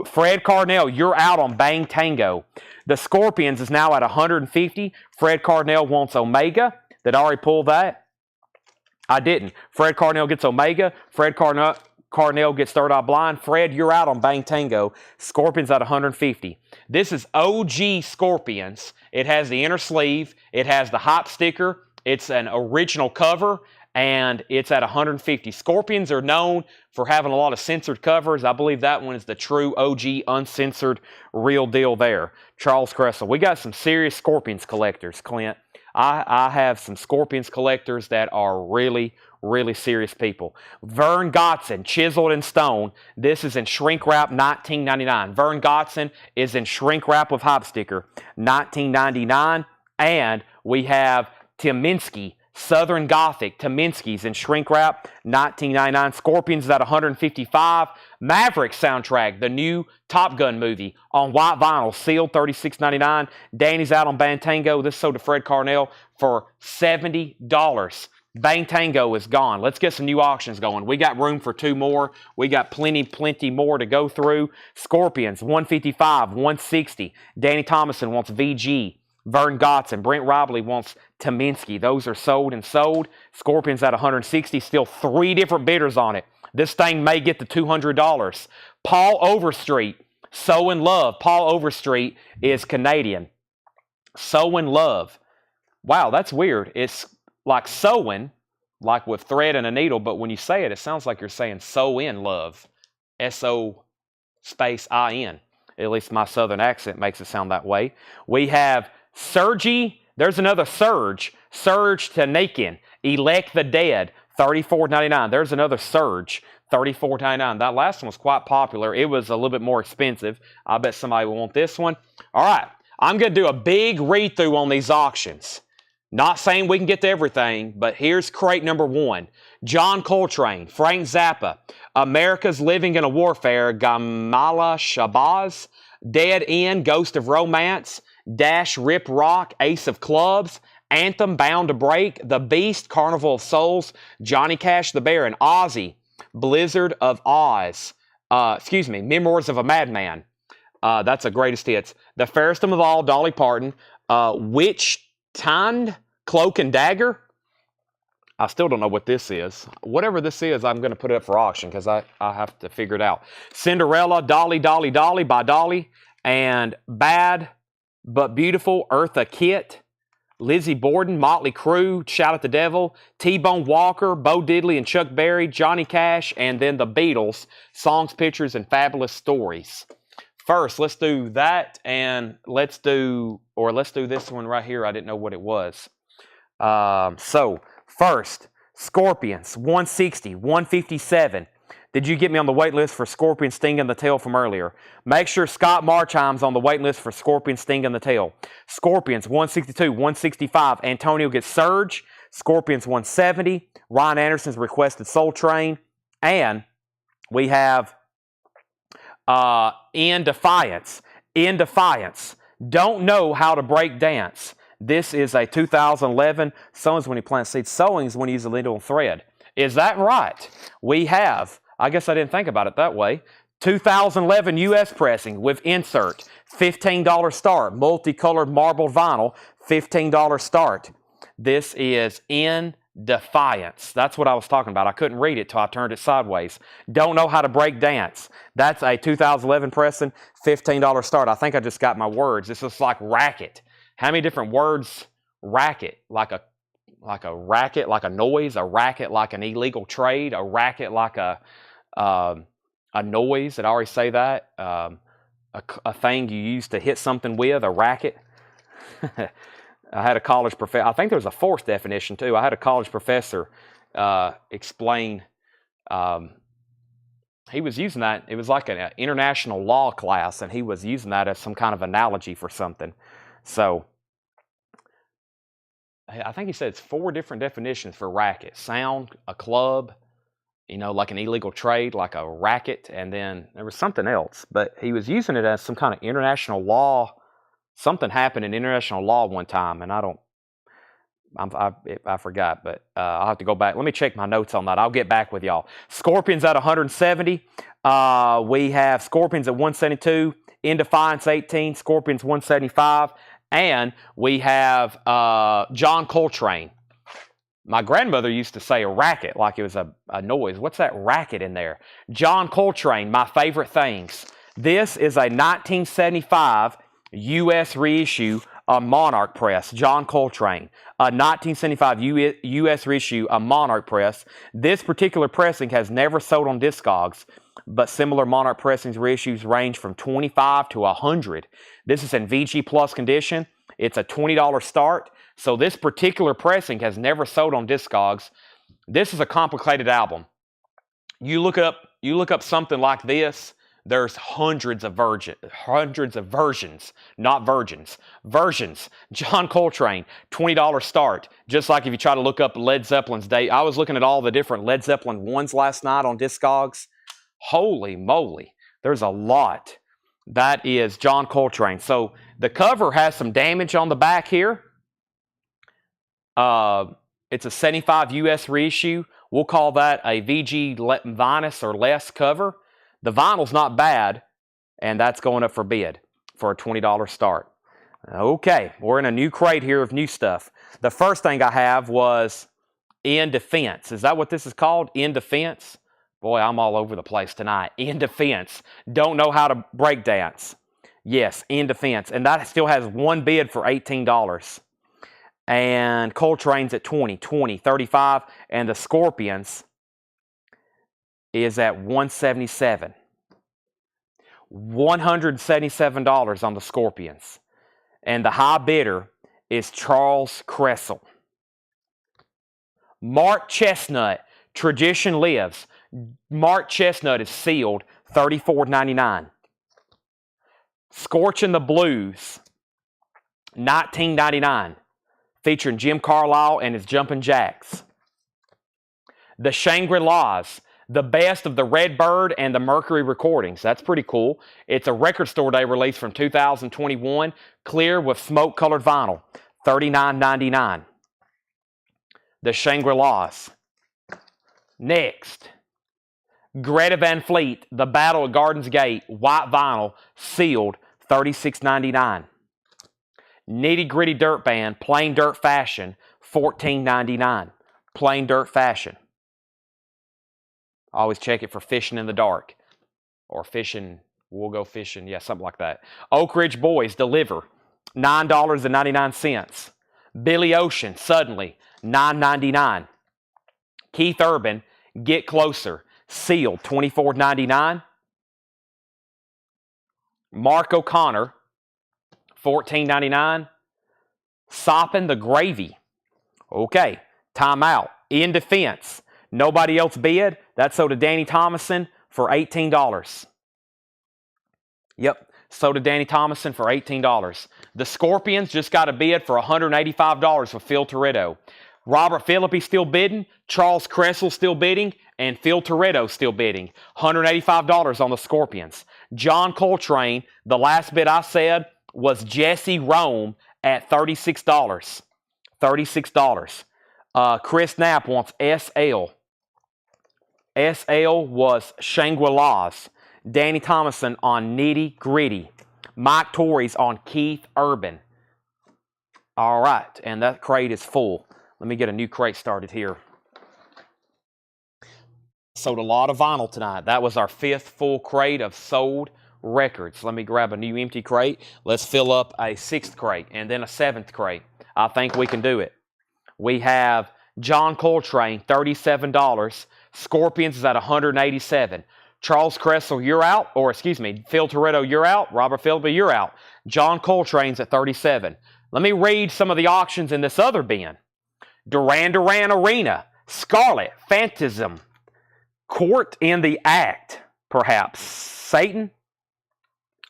Fred Carnell, you're out on Bang Tango. The Scorpions is now at $150. Fred Carnell wants Omega. Did I already pull that? I didn't. Fred Carnell gets Omega. Fred Carnell gets Third Eye Blind. Fred, you're out on Bang Tango. Scorpions at $150. This is OG Scorpions. It has the inner sleeve. It has the hop sticker. It's an original cover, and it's at $150. Scorpions are known for having a lot of censored covers. I believe that one is the true OG uncensored real deal there. Charles Cressel. We got some serious Scorpions collectors, Clint. I have some Scorpions collectors that are really, really serious people. Vern Gotson, Chiseled in Stone. This is in shrink wrap, $19.99. Vern Gotson is in shrink wrap with hop sticker, $19.99. And we have Tyminski, Southern Gothic. Tyminski's in shrink wrap, $19.99. Scorpions is at $155. Maverick soundtrack, the new Top Gun movie, on white vinyl, sealed, $36.99. Danny's out on Bang Tango. This sold to Fred Carnell for $70. Bang Tango is gone. Let's get some new auctions going. We got room for 2 more. We got plenty more to go through. Scorpions, $155, $160. Danny Thomason wants VG. Vern Gotson. Brent Robley wants Tyminski. Those are sold and sold. Scorpions at $160. Still 3 different bidders on it. This thing may get to $200. Paul Overstreet, So in Love. Paul Overstreet is Canadian. So in Love. Wow, that's weird. It's like sewing, like with thread and a needle, but when you say it, it sounds like you're saying so in love. S-O space I-N. At least my southern accent makes it sound that way. We have Sergi. There's another Surge. Surge Tanakin. Elect the Dead. $34.99. There's another Surge. $34.99. That last one was quite popular. It was a little bit more expensive. I bet somebody will want this one. All right. I'm going to do a big read-through on these auctions. Not saying we can get to everything, but here's crate number 1. John Coltrane, Frank Zappa, America's Living in a Warfare, Gamala Shabazz, Dead End, Ghost of Romance, Dash, Rip Rock, Ace of Clubs, Anthem, Bound to Break, The Beast, Carnival of Souls, Johnny Cash, The Baron, Ozzy, Blizzard of Oz, Memoirs of a Madman. That's a greatest hits. The Fairest of Them All, Dolly Parton, Witch Tand, Cloak and Dagger. I still don't know what this is. Whatever this is, I'm going to put it up for auction because I have to figure it out. Cinderella, Dolly, Dolly, Dolly by Dolly, and Bad But Beautiful, Eartha Kitt, Lizzie Borden, Motley Crue, Shout at the Devil, T-Bone Walker, Bo Diddley and Chuck Berry, Johnny Cash, and then the Beatles, Songs, Pictures, and Fabulous Stories. First, let's do that, and let's do this one right here. I didn't know what it was. So, first, Scorpions, 160, 157. Did you get me on the wait list for Scorpion Sting in the Tail from earlier? Make sure Scott Marchheim's on the wait list for Scorpion Sting in the Tail. Scorpions, 162, 165. Antonio gets Surge. Scorpions, 170. Ryan Anderson's requested Soul Train. And we have In Defiance. In Defiance. Don't know how to break dance. This is a 2011. Sowings when you plant seeds. Sowings when you use a needle and thread. Is that right? We have, I guess I didn't think about it that way, 2011 U.S. pressing with insert. $15 start. Multicolored marbled vinyl. $15 start. This is In Defiance. That's what I was talking about. I couldn't read it till I turned it sideways. Don't know how to break dance. That's a 2011 pressing. $15 start. I think I just got my words. This is like racket. How many different words? Racket, like a racket, like a noise, a racket like an illegal trade, a racket like a noise. Did I already say that? A thing you use to hit something with, a racket. I had a college professor, I think there was a fourth definition too. I had a college professor explain, he was using that, it was like an international law class, and he was using that as some kind of analogy for something. So, I think he said it's 4 different definitions for racket. Sound, a club, like an illegal trade, like a racket, and then there was something else. But he was using it as some kind of international law. Something happened in international law one time, and I forgot, but I'll have to go back. Let me check my notes on that. I'll get back with y'all. Scorpions at 170. We have Scorpions at 172. In Defiance 18. Scorpions 175. And we have John Coltrane. My grandmother used to say a racket like it was a noise. What's that racket in there? John Coltrane, My Favorite Things. This is a 1975 U.S. reissue of Monarch Press. John Coltrane. A 1975 U.S. reissue of Monarch Press. This particular pressing has never sold on Discogs, but similar Monarch pressings reissues range from $25 to $100. This is in VG Plus condition. It's a $20 start. So this particular pressing has never sold on Discogs. This is a complicated album. You look up something like this. There's hundreds of versions, not virgins. Versions. John Coltrane, $20 start. Just like if you try to look up Led Zeppelin's date. I was looking at all the different Led Zeppelin ones last night on Discogs. Holy moly, there's a lot. That is John Coltrane. So the cover has some damage on the back here. It's a 75 US reissue. We'll call that a VG Vinus or less cover. The vinyl's not bad, and that's going up for bid for a $20 start. Okay, we're in a new crate here of new stuff. The first thing I have was In Defense. Is that what this is called? In Defense? Boy, I'm all over the place tonight. In Defense. Don't know how to break dance. Yes, In Defense. And that still has one bid for $18. And Coltrane's at 20, 20, 35. And the Scorpions is at $177. $177 on the Scorpions. And the high bidder is Charles Cressel. Mark Chestnut, Tradition Lives. Mark Chestnut is sealed, $34.99. Scorching the Blues, $19.99. featuring Jim Carlisle and his Jumpin' Jacks. The Shangri-Las, the best of the Redbird and the Mercury recordings. That's pretty cool. It's a record store day release from 2021, clear with smoke-colored vinyl, $39.99. The Shangri-Las. Next, Greta Van Fleet, The Battle at Gardens Gate, white vinyl, sealed, $36.99. Nitty Gritty Dirt Band, Plain Dirt Fashion, $14.99. Plain Dirt Fashion. Always check it for fishing in the dark. Or fishing, we'll go fishing, yeah, something like that. Oak Ridge Boys, Deliver, $9.99. Billy Ocean, Suddenly, $9.99. Keith Urban, Get Closer, sealed, $24.99. Mark O'Connor, $14.99. Soppin' the Gravy. Okay, time out. In Defense, nobody else bid. That sold to Danny Thomason for $18. Yep, sold to Danny Thomason for $18. The Scorpions just got a bid for $185 with Phil Toretto. Robert Phillippe still bidding, Charles Cressel still bidding, and Phil Toretto still bidding. $185 on the Scorpions. John Coltrane, the last bid I said was Jesse Rome at $36. $36. Chris Knapp wants SL. SL was Shangri-Las. Danny Thomason on Nitty Gritty. Mike Torres on Keith Urban. All right, and that crate is full. Let me get a new crate started here. Sold a lot of vinyl tonight. That was our 5th full crate of sold records. Let me grab a new empty crate. Let's fill up a 6th crate and then a 7th crate. I think we can do it. We have John Coltrane, $37. Scorpions is at $187. Charles Cressel, you're out. Or, excuse me, Phil Toretto, you're out. Robert Phillippe, you're out. John Coltrane's at $37. Let me read some of the auctions in this other bin. Duran Duran Arena, Scarlet, Phantasm, Court in the Act, perhaps. Satan?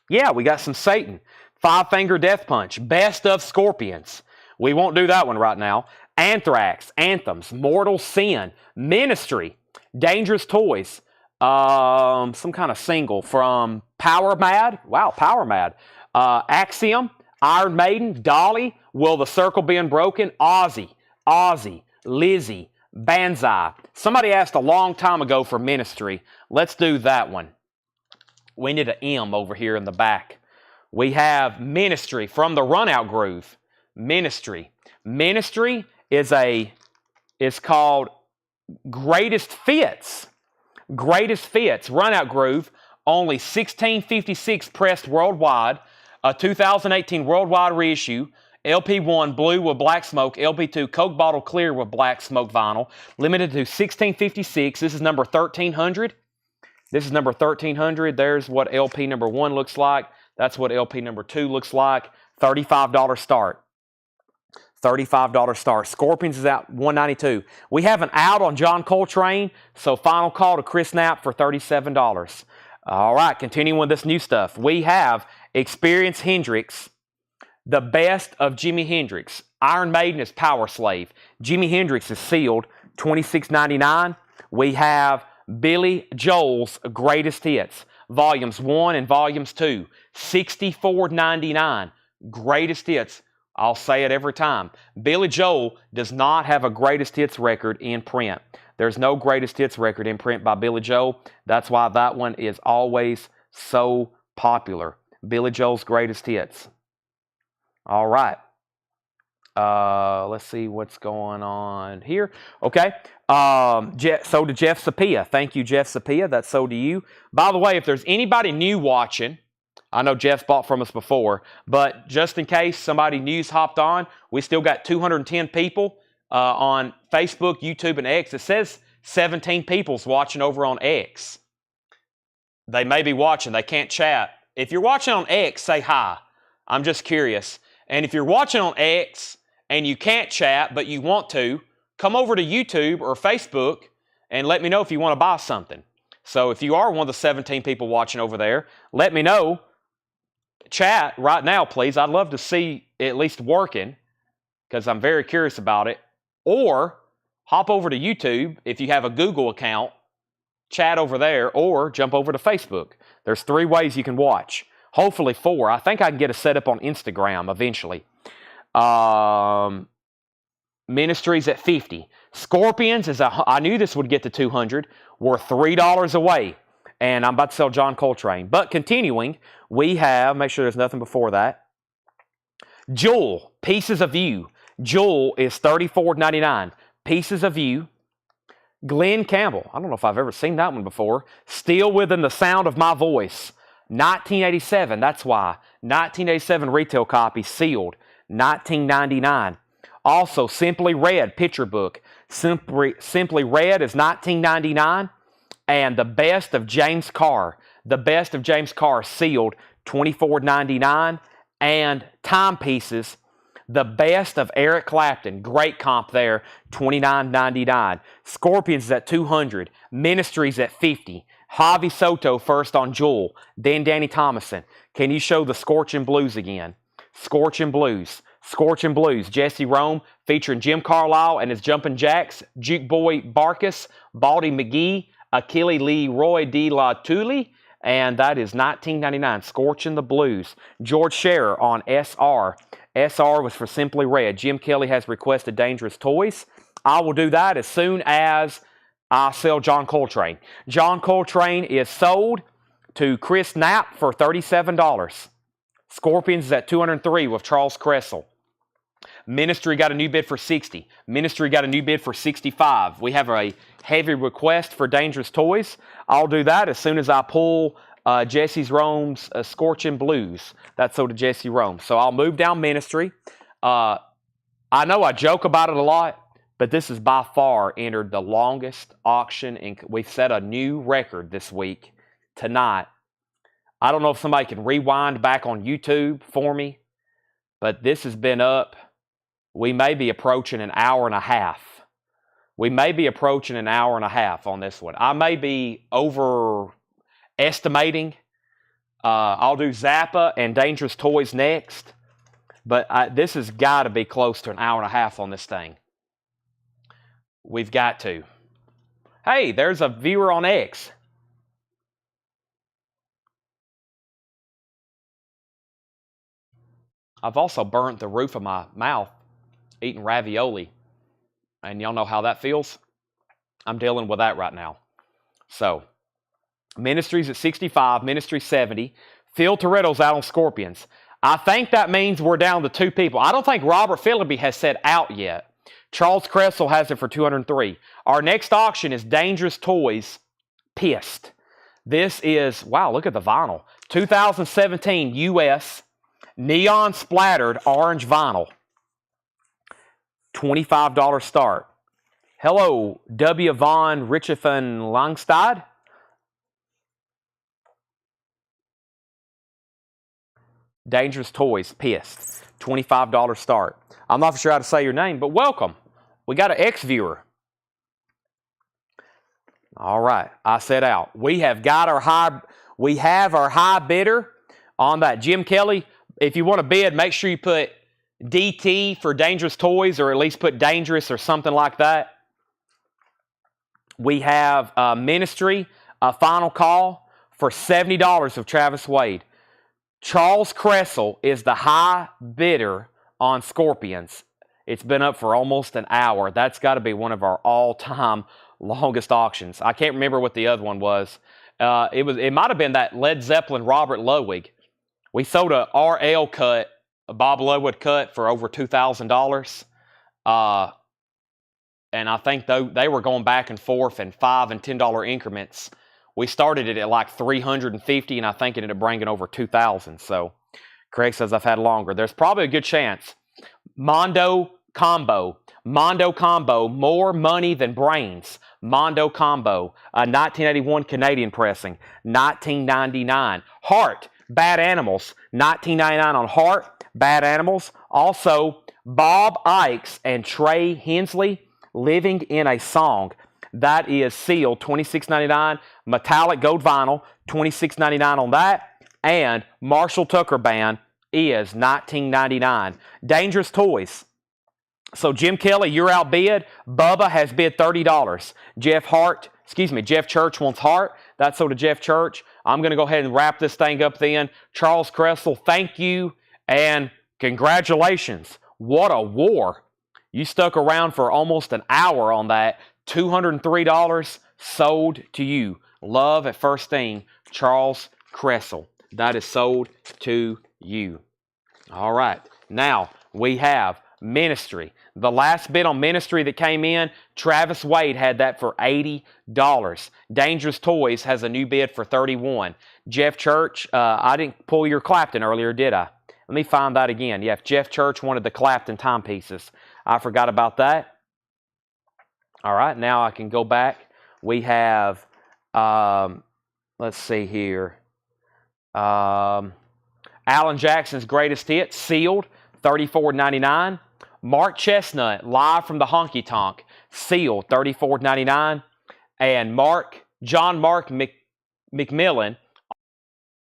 Yeah, we got some Satan. Five Finger Death Punch, Best of Scorpions. We won't do that one right now. Anthrax, Anthems, Mortal Sin, Ministry, Dangerous Toys, some kind of single from Power Mad. Wow, Power Mad. Axiom, Iron Maiden, Dolly, Will the Circle Be Unbroken, Ozzy, Lizzie, Banzai. Somebody asked a long time ago for Ministry. Let's do that one. We need an M over here in the back. We have Ministry from the Runout Groove. Ministry. Ministry is called Greatest Fits. Greatest Fits. Runout Groove. Only 1656 pressed worldwide. A 2018 worldwide reissue. LP1 blue with black smoke. LP2 Coke bottle clear with black smoke vinyl. Limited to 1656. This is number 1300. This is number 1300. There's what LP number 1 looks like. That's what LP number 2 looks like. $35 start. $35 start. Scorpions is out $192. We have an out on John Coltrane, so final call to Chris Knapp for $37. All right, continuing with this new stuff. We have Experience Hendrix, the best of Jimi Hendrix. Iron Maiden is Power Slave. Jimi Hendrix is sealed, $26.99. We have Billy Joel's Greatest Hits, Volumes 1 and Volumes 2, $64.99. Greatest Hits. I'll say it every time. Billy Joel does not have a Greatest Hits record in print. There's no Greatest Hits record in print by Billy Joel. That's why that one is always so popular. Billy Joel's Greatest Hits. All right. Let's see what's going on here. Okay. Sold to Jeff Sapia. Thank you, Jeff Sapia. That's sold to you. By the way, if there's anybody new watching, I know Jeff's bought from us before, but just in case somebody new's hopped on, we still got 210 people on Facebook, YouTube, and X. It says 17 people's watching over on X. They may be watching. They can't chat. If you're watching on X, say hi. I'm just curious. And if you're watching on X and you can't chat but you want to, come over to YouTube or Facebook and let me know if you want to buy something. So if you are one of the 17 people watching over there, let me know. Chat right now, please. I'd love to see at least working. because I'm very curious about it. Or hop over to YouTube if you have a Google account, chat over there, or jump over to Facebook. There's 3 ways you can watch. Hopefully 4. I think I can get a setup on Instagram eventually. Ministries at 50. Scorpions I knew this would get to 200. We're $3 away. And I'm about to sell John Coltrane. But continuing, we have, make sure there's nothing before that. Jewel, Pieces of You. Jewel is $34.99. Pieces of You. Glenn Campbell. I don't know if I've ever seen that one before. Still Within the Sound of My Voice. 1987. That's why. 1987 retail copy, sealed. $19.99. Also, Simply Red picture book. Simply Red is $19.99. And The Best of James Carr. The Best of James Carr, sealed, $24.99. And Timepieces, The Best of Eric Clapton. Great comp there, $29.99. Scorpions is at $200. Ministries at $50. Javi Soto first on Jewel. Then Danny Thomason. Can you show the Scorchin' Blues again? Scorchin' Blues. Scorchin' Blues. Jesse Rome featuring Jim Carlisle and his Jumpin' Jacks. Juke Boy Barkus. Baldy McGee. Achille Leroy de la Tully. And that is $19.99. Scorchin' the Blues. George Scherer on SR. SR was for Simply Red. Jim Kelly has requested Dangerous Toys. I will do that as soon as I sell John Coltrane. John Coltrane is sold to Chris Knapp for $37. Scorpions is at $203 with Charles Cressel. Ministry got a new bid for $60. Ministry got a new bid for $65. We have a heavy request for Dangerous Toys. I'll do that as soon as I pull Jesse Rome's Scorchin' Blues. That's sold to Jesse Rome. So I'll move down Ministry. I know I joke about it a lot, but this has by far entered the longest auction, and we've set a new record this week, tonight. I don't know if somebody can rewind back on YouTube for me, but this has been up. We may be approaching an hour and a half. We may be approaching an hour and a half on this one. I may be overestimating. I'll do Zappa and Dangerous Toys next, but this has got to be close to an hour and a half on this thing. We've got to. Hey, there's a viewer on X. I've also burnt the roof of my mouth eating ravioli. And y'all know how that feels? I'm dealing with that right now. So, Ministries at 65, Ministry 70. Phil Toretto's out on Scorpions. I think that means we're down to 2 people. I don't think Robert Phillippe has said out yet. Charles Cressel has it for $203. Our next auction is Dangerous Toys, Pissed. This is, wow, look at the vinyl. 2017 US neon splattered orange vinyl. $25 start. Hello, W. Von Richthofen Langstad. Dangerous Toys, Pissed. $25 start. I'm not sure how to say your name, but welcome. We got an X-viewer. All right, I set out. We have our high bidder on that. Jim Kelly, if you want to bid, make sure you put DT for Dangerous Toys, or at least put Dangerous or something like that. We have Ministry, a final call for $70 of Travis Wade. Charles Cressel is the high bidder on Scorpions. It's been up for almost an hour. That's got to be one of our all-time longest auctions. I can't remember what the other one was. It might have been that Led Zeppelin Robert Ludwig. We sold a RL cut, a Bob Ludwig cut, for over $2,000. And I think they were going back and forth in $5 and $10 increments. We started it at like $350, and I think it ended up bringing over $2,000. So Craig says I've had longer. There's probably a good chance. Mondo Combo, more money than brains. Mondo Combo, 1981 Canadian pressing, $19.99. Heart, Bad Animals, $19.99 on Heart, Bad Animals. Also, Bob Ikes and Trey Hensley, Living in a Song. That is sealed, $26.99. Metallic gold vinyl, $26.99 on that. And Marshall Tucker Band is $19.99. Dangerous Toys. So Jim Kelly, you're outbid. Bubba has bid $30. Jeff Church wants Hart. That's sold to Jeff Church. I'm going to go ahead and wrap this thing up then. Charles Kressel, thank you and congratulations. What a war. You stuck around for almost an hour on that. $203 sold to you. Love at first thing, Charles Kressel. That is sold to you. All right. Now we have Ministry. The last bid on Ministry that came in, Travis Wade had that for $80. Dangerous Toys has a new bid for $31. Jeff Church, I didn't pull your Clapton earlier, did I? Let me find that again. Yeah, Jeff Church wanted the Clapton timepieces. I forgot about that. All right, now I can go back. We have, let's see here. Alan Jackson's Greatest Hit, sealed, $34.99. Mark Chestnut, live from the Honky Tonk, sealed, $34.99. And John Mark McMillan,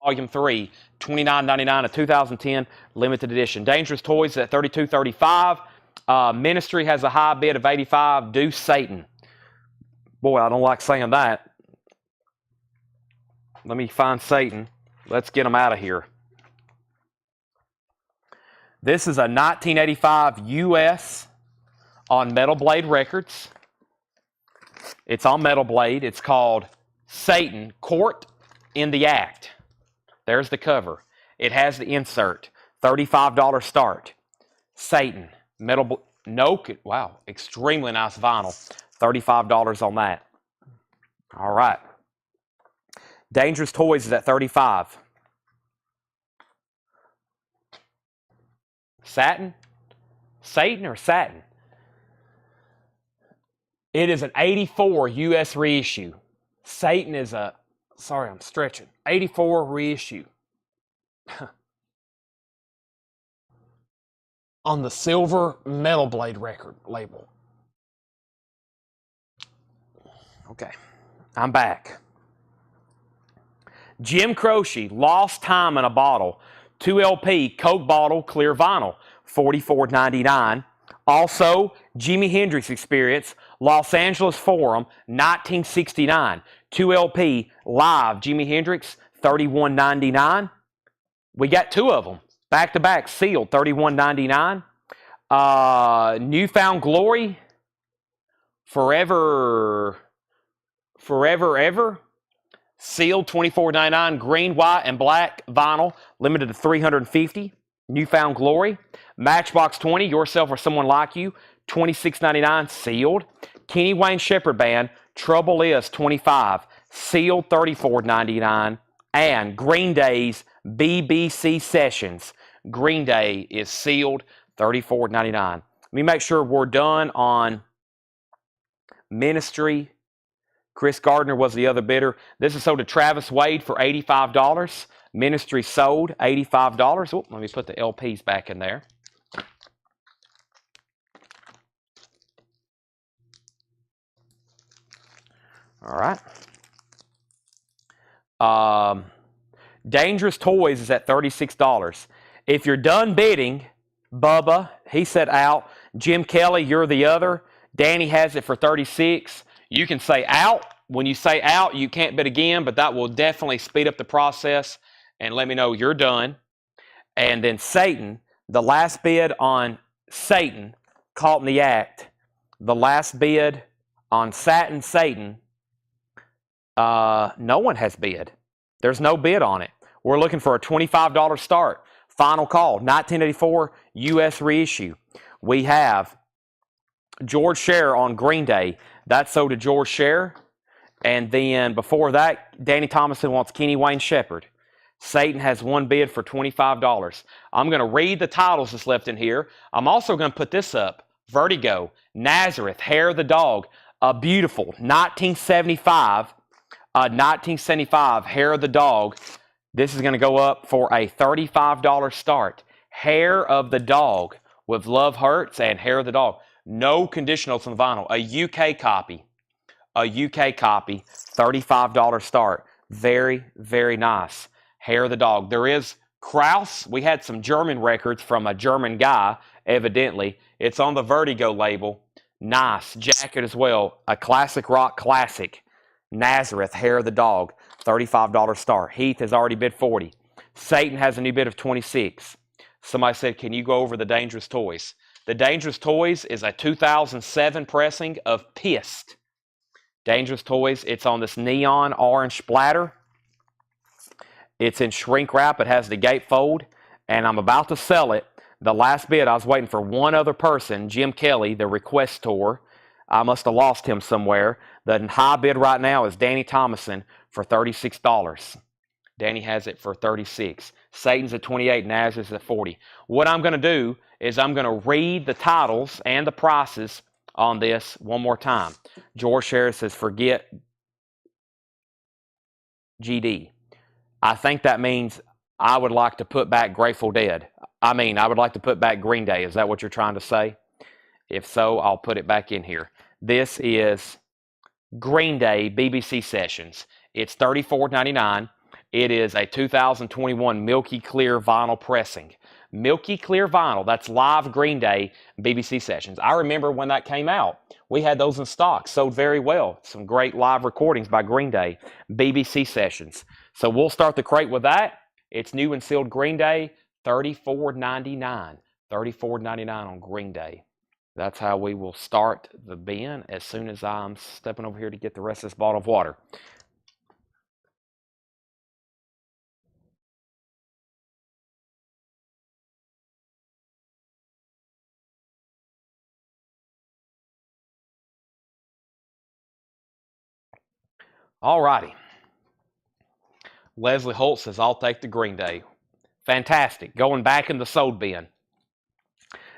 Volume 3, $29.99, a 2010 limited edition. Dangerous Toys at $32.35. Ministry has a high bid of $85. Deuce Satan. Boy, I don't like saying that. Let me find Satan. Let's get him out of here. This is a 1985 US on Metal Blade Records. It's on Metal Blade. It's called Satan, Court in the Act. There's the cover. It has the insert. $35 start. Satan, wow, extremely nice vinyl. $35 on that. All right. Dangerous Toys is at $35. Satan or Satin? It is an 84 US reissue. Satan is a, sorry, I'm stretching. 84 reissue. On the silver Metal Blade record label. Okay, I'm back. Jim Croce, Lost Time in a Bottle. 2 LP, Coke bottle, clear vinyl, $44.99. Also, Jimi Hendrix Experience, Los Angeles Forum, 1969. 2 LP, live, Jimi Hendrix, $31.99. We got 2 of them, back to back, sealed, $31.99. Newfound Glory, Forever Ever. Sealed, $24.99, green, white, and black vinyl, limited to 350. Newfound Glory. Matchbox 20, Yourself or Someone Like You, $26.99, sealed. Kenny Wayne Shepherd Band, Trouble Is, $25, sealed, $34.99. And Green Day's BBC Sessions. Green Day is sealed, $34.99. Let me make sure we're done on Ministry. Chris Gardner was the other bidder. This is sold to Travis Wade for $85. Ministry sold, $85. Oh, let me put the LPs back in there. All right. Dangerous Toys is at $36. If you're done bidding, Bubba, he said out. Jim Kelly, you're the other. Danny has it for $36. You can say out. When you say out, you can't bid again, but that will definitely speed up the process and let me know you're done. And then Satan, the last bid on Satan, Caught in the Act. The last bid on Satan, no one has bid. There's no bid on it. We're looking for a $25 start. Final call, 1984 US reissue. We have George Scher on Green Day. That's sold to George Scher. And then before that, Danny Thomason wants Kenny Wayne Shepherd. Satan has one bid for $25. I'm going to read the titles that's left in here. I'm also going to put this up. Vertigo, Nazareth, Hair of the Dog, a beautiful 1975 Hair of the Dog. This is going to go up for a $35 start. Hair of the Dog with Love Hurts and Hair of the Dog. No conditionals on the vinyl. A UK copy, $35 start. Very, very nice. Hair of the Dog. There is Kraus. We had some German records from a German guy, evidently. It's on the Vertigo label. Nice jacket as well. A classic rock classic. Nazareth, Hair of the Dog, $35 star. Heath has already bid 40. Satan has a new bid of 26. Somebody said, can you go over the Dangerous Toys? The Dangerous Toys is a 2007 pressing of Pissed. Dangerous Toys, it's on this neon orange splatter. It's in shrink wrap. It has the gatefold, and I'm about to sell it. The last bid, I was waiting for one other person, Jim Kelly, the requestor. I must have lost him somewhere. The high bid right now is Danny Thomason for $36. Danny has it for 36. Satan's at 28, Nazareth's at 40. What I'm going to do is I'm going to read the titles and the prices on this one more time. George Harris says, forget GD. I think that means I would like to put back Grateful Dead. I would like to put back Green Day. Is that what you're trying to say? If so, I'll put it back in here. This is Green Day BBC Sessions. It's $34.99. It is a 2021 Milky Clear vinyl pressing. Milky Clear vinyl, that's live Green Day BBC Sessions. I remember when that came out. We had those in stock, sold very well. Some great live recordings by Green Day, BBC Sessions. So we'll start the crate with that. It's new and sealed Green Day, $34.99. $34.99 on Green Day. That's how we will start the bin as soon as I'm stepping over here to get the rest of this bottle of water. All righty. Leslie Holt says, I'll take the Green Day. Fantastic. Going back in the sold bin.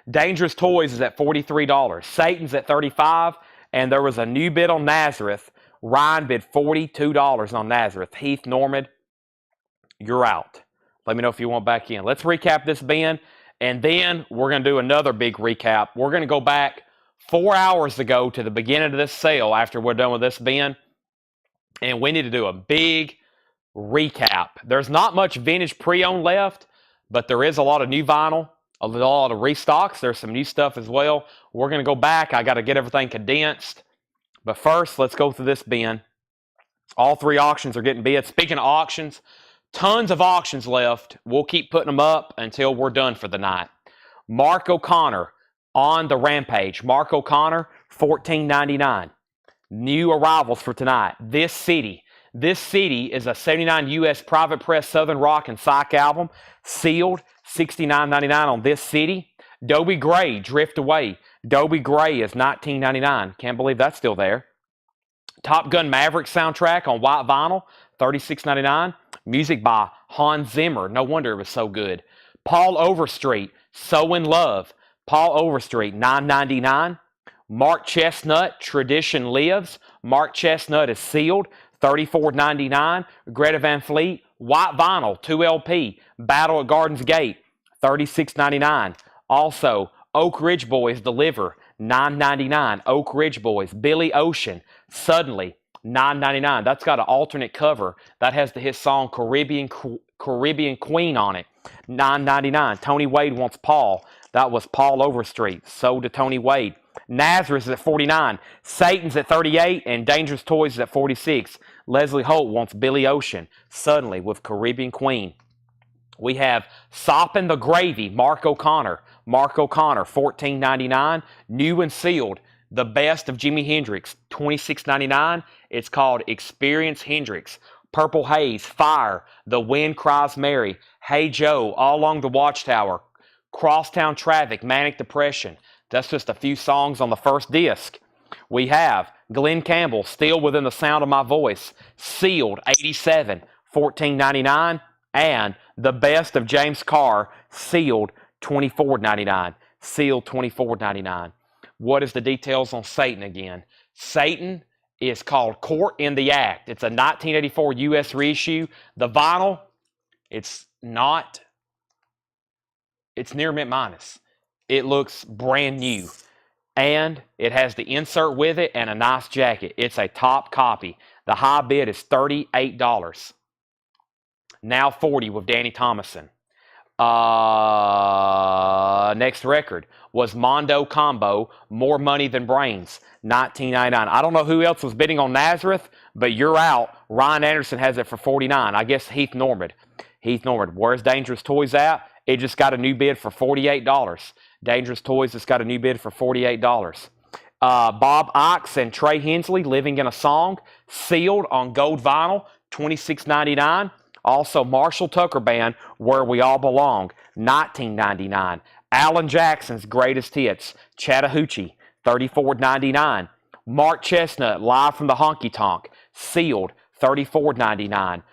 Dangerous Toys is at $43. Satan's at $35. And there was a new bid on Nazareth. Ryan bid $42 on Nazareth. Heath Norman, you're out. Let me know if you want back in. Let's recap this bin. And then we're going to do another big recap. We're going to go back 4 hours ago to the beginning of this sale after we're done with this bin. And we need to do a big recap. There's not much vintage pre-owned left, but there is a lot of new vinyl, a lot of restocks. There's some new stuff as well. We're going to go back. I got to get everything condensed. But first, let's go through this bin. All three auctions are getting bid. Speaking of auctions, tons of auctions left. We'll keep putting them up until we're done for the night. Mark O'Connor on the Rampage. Mark O'Connor, $14.99. New arrivals for tonight. This City. This City is a 79 U.S. Private Press Southern Rock and Psych album. Sealed, $69.99 on This City. Dobie Gray, Drift Away. Dobie Gray is $19.99. Can't believe that's still there. Top Gun Maverick soundtrack on white vinyl, $36.99. Music by Hans Zimmer. No wonder it was so good. Paul Overstreet, So in Love. Paul Overstreet, $9.99. Mark Chestnut, Tradition Lives. Mark Chestnut is sealed, $34.99. Greta Van Fleet, white vinyl, 2LP. Battle at Gardens Gate, $36.99. Also, Oak Ridge Boys, Deliver, $9.99. Oak Ridge Boys. Billy Ocean, Suddenly, $9.99. That's got an alternate cover. That has his song Caribbean Queen on it, $9.99. Tony Wade Wants Paul. That was Paul Overstreet, sold to Tony Wade. Nazareth is at $49. Satan's at $38. And Dangerous Toys is at $46. Leslie Holt wants Billy Ocean, Suddenly, with Caribbean Queen. We have Soppin' the Gravy, Mark O'Connor. Mark O'Connor, $14.99. New and sealed, The Best of Jimi Hendrix, $26.99. It's called Experience Hendrix. Purple Haze, Fire, The Wind Cries Mary, Hey Joe, All Along the Watchtower, Crosstown Traffic, Manic Depression. That's just a few songs on the first disc. We have Glenn Campbell, Still Within the Sound of My Voice, sealed, 87, $14.99. And The Best of James Carr, sealed, $24.99. Sealed, $24.99. What is the details on Satan again? Satan is called Court in the Act. It's a 1984 U.S. reissue. The vinyl, it's near mint minus. It looks brand new. And it has the insert with it and a nice jacket. It's a top copy. The high bid is $38. Now $40 with Danny Thomason. Next record was Mondo Combo, More Money Than Brains, $19.99. I don't know who else was bidding on Nazareth, but you're out. Ryan Anderson has it for $49. I guess Heath Normand. Where's Dangerous Toys at? It just got a new bid for $48. Dangerous Toys just got a new bid for $48. Bob Ox and Trey Hensley, Living in a Song, sealed on gold vinyl, $26.99. Also, Marshall Tucker Band, Where We All Belong, $19.99. Alan Jackson's Greatest Hits, Chattahoochee, $34.99. Mark Chestnut, Live from the Honky Tonk, sealed, $34.99.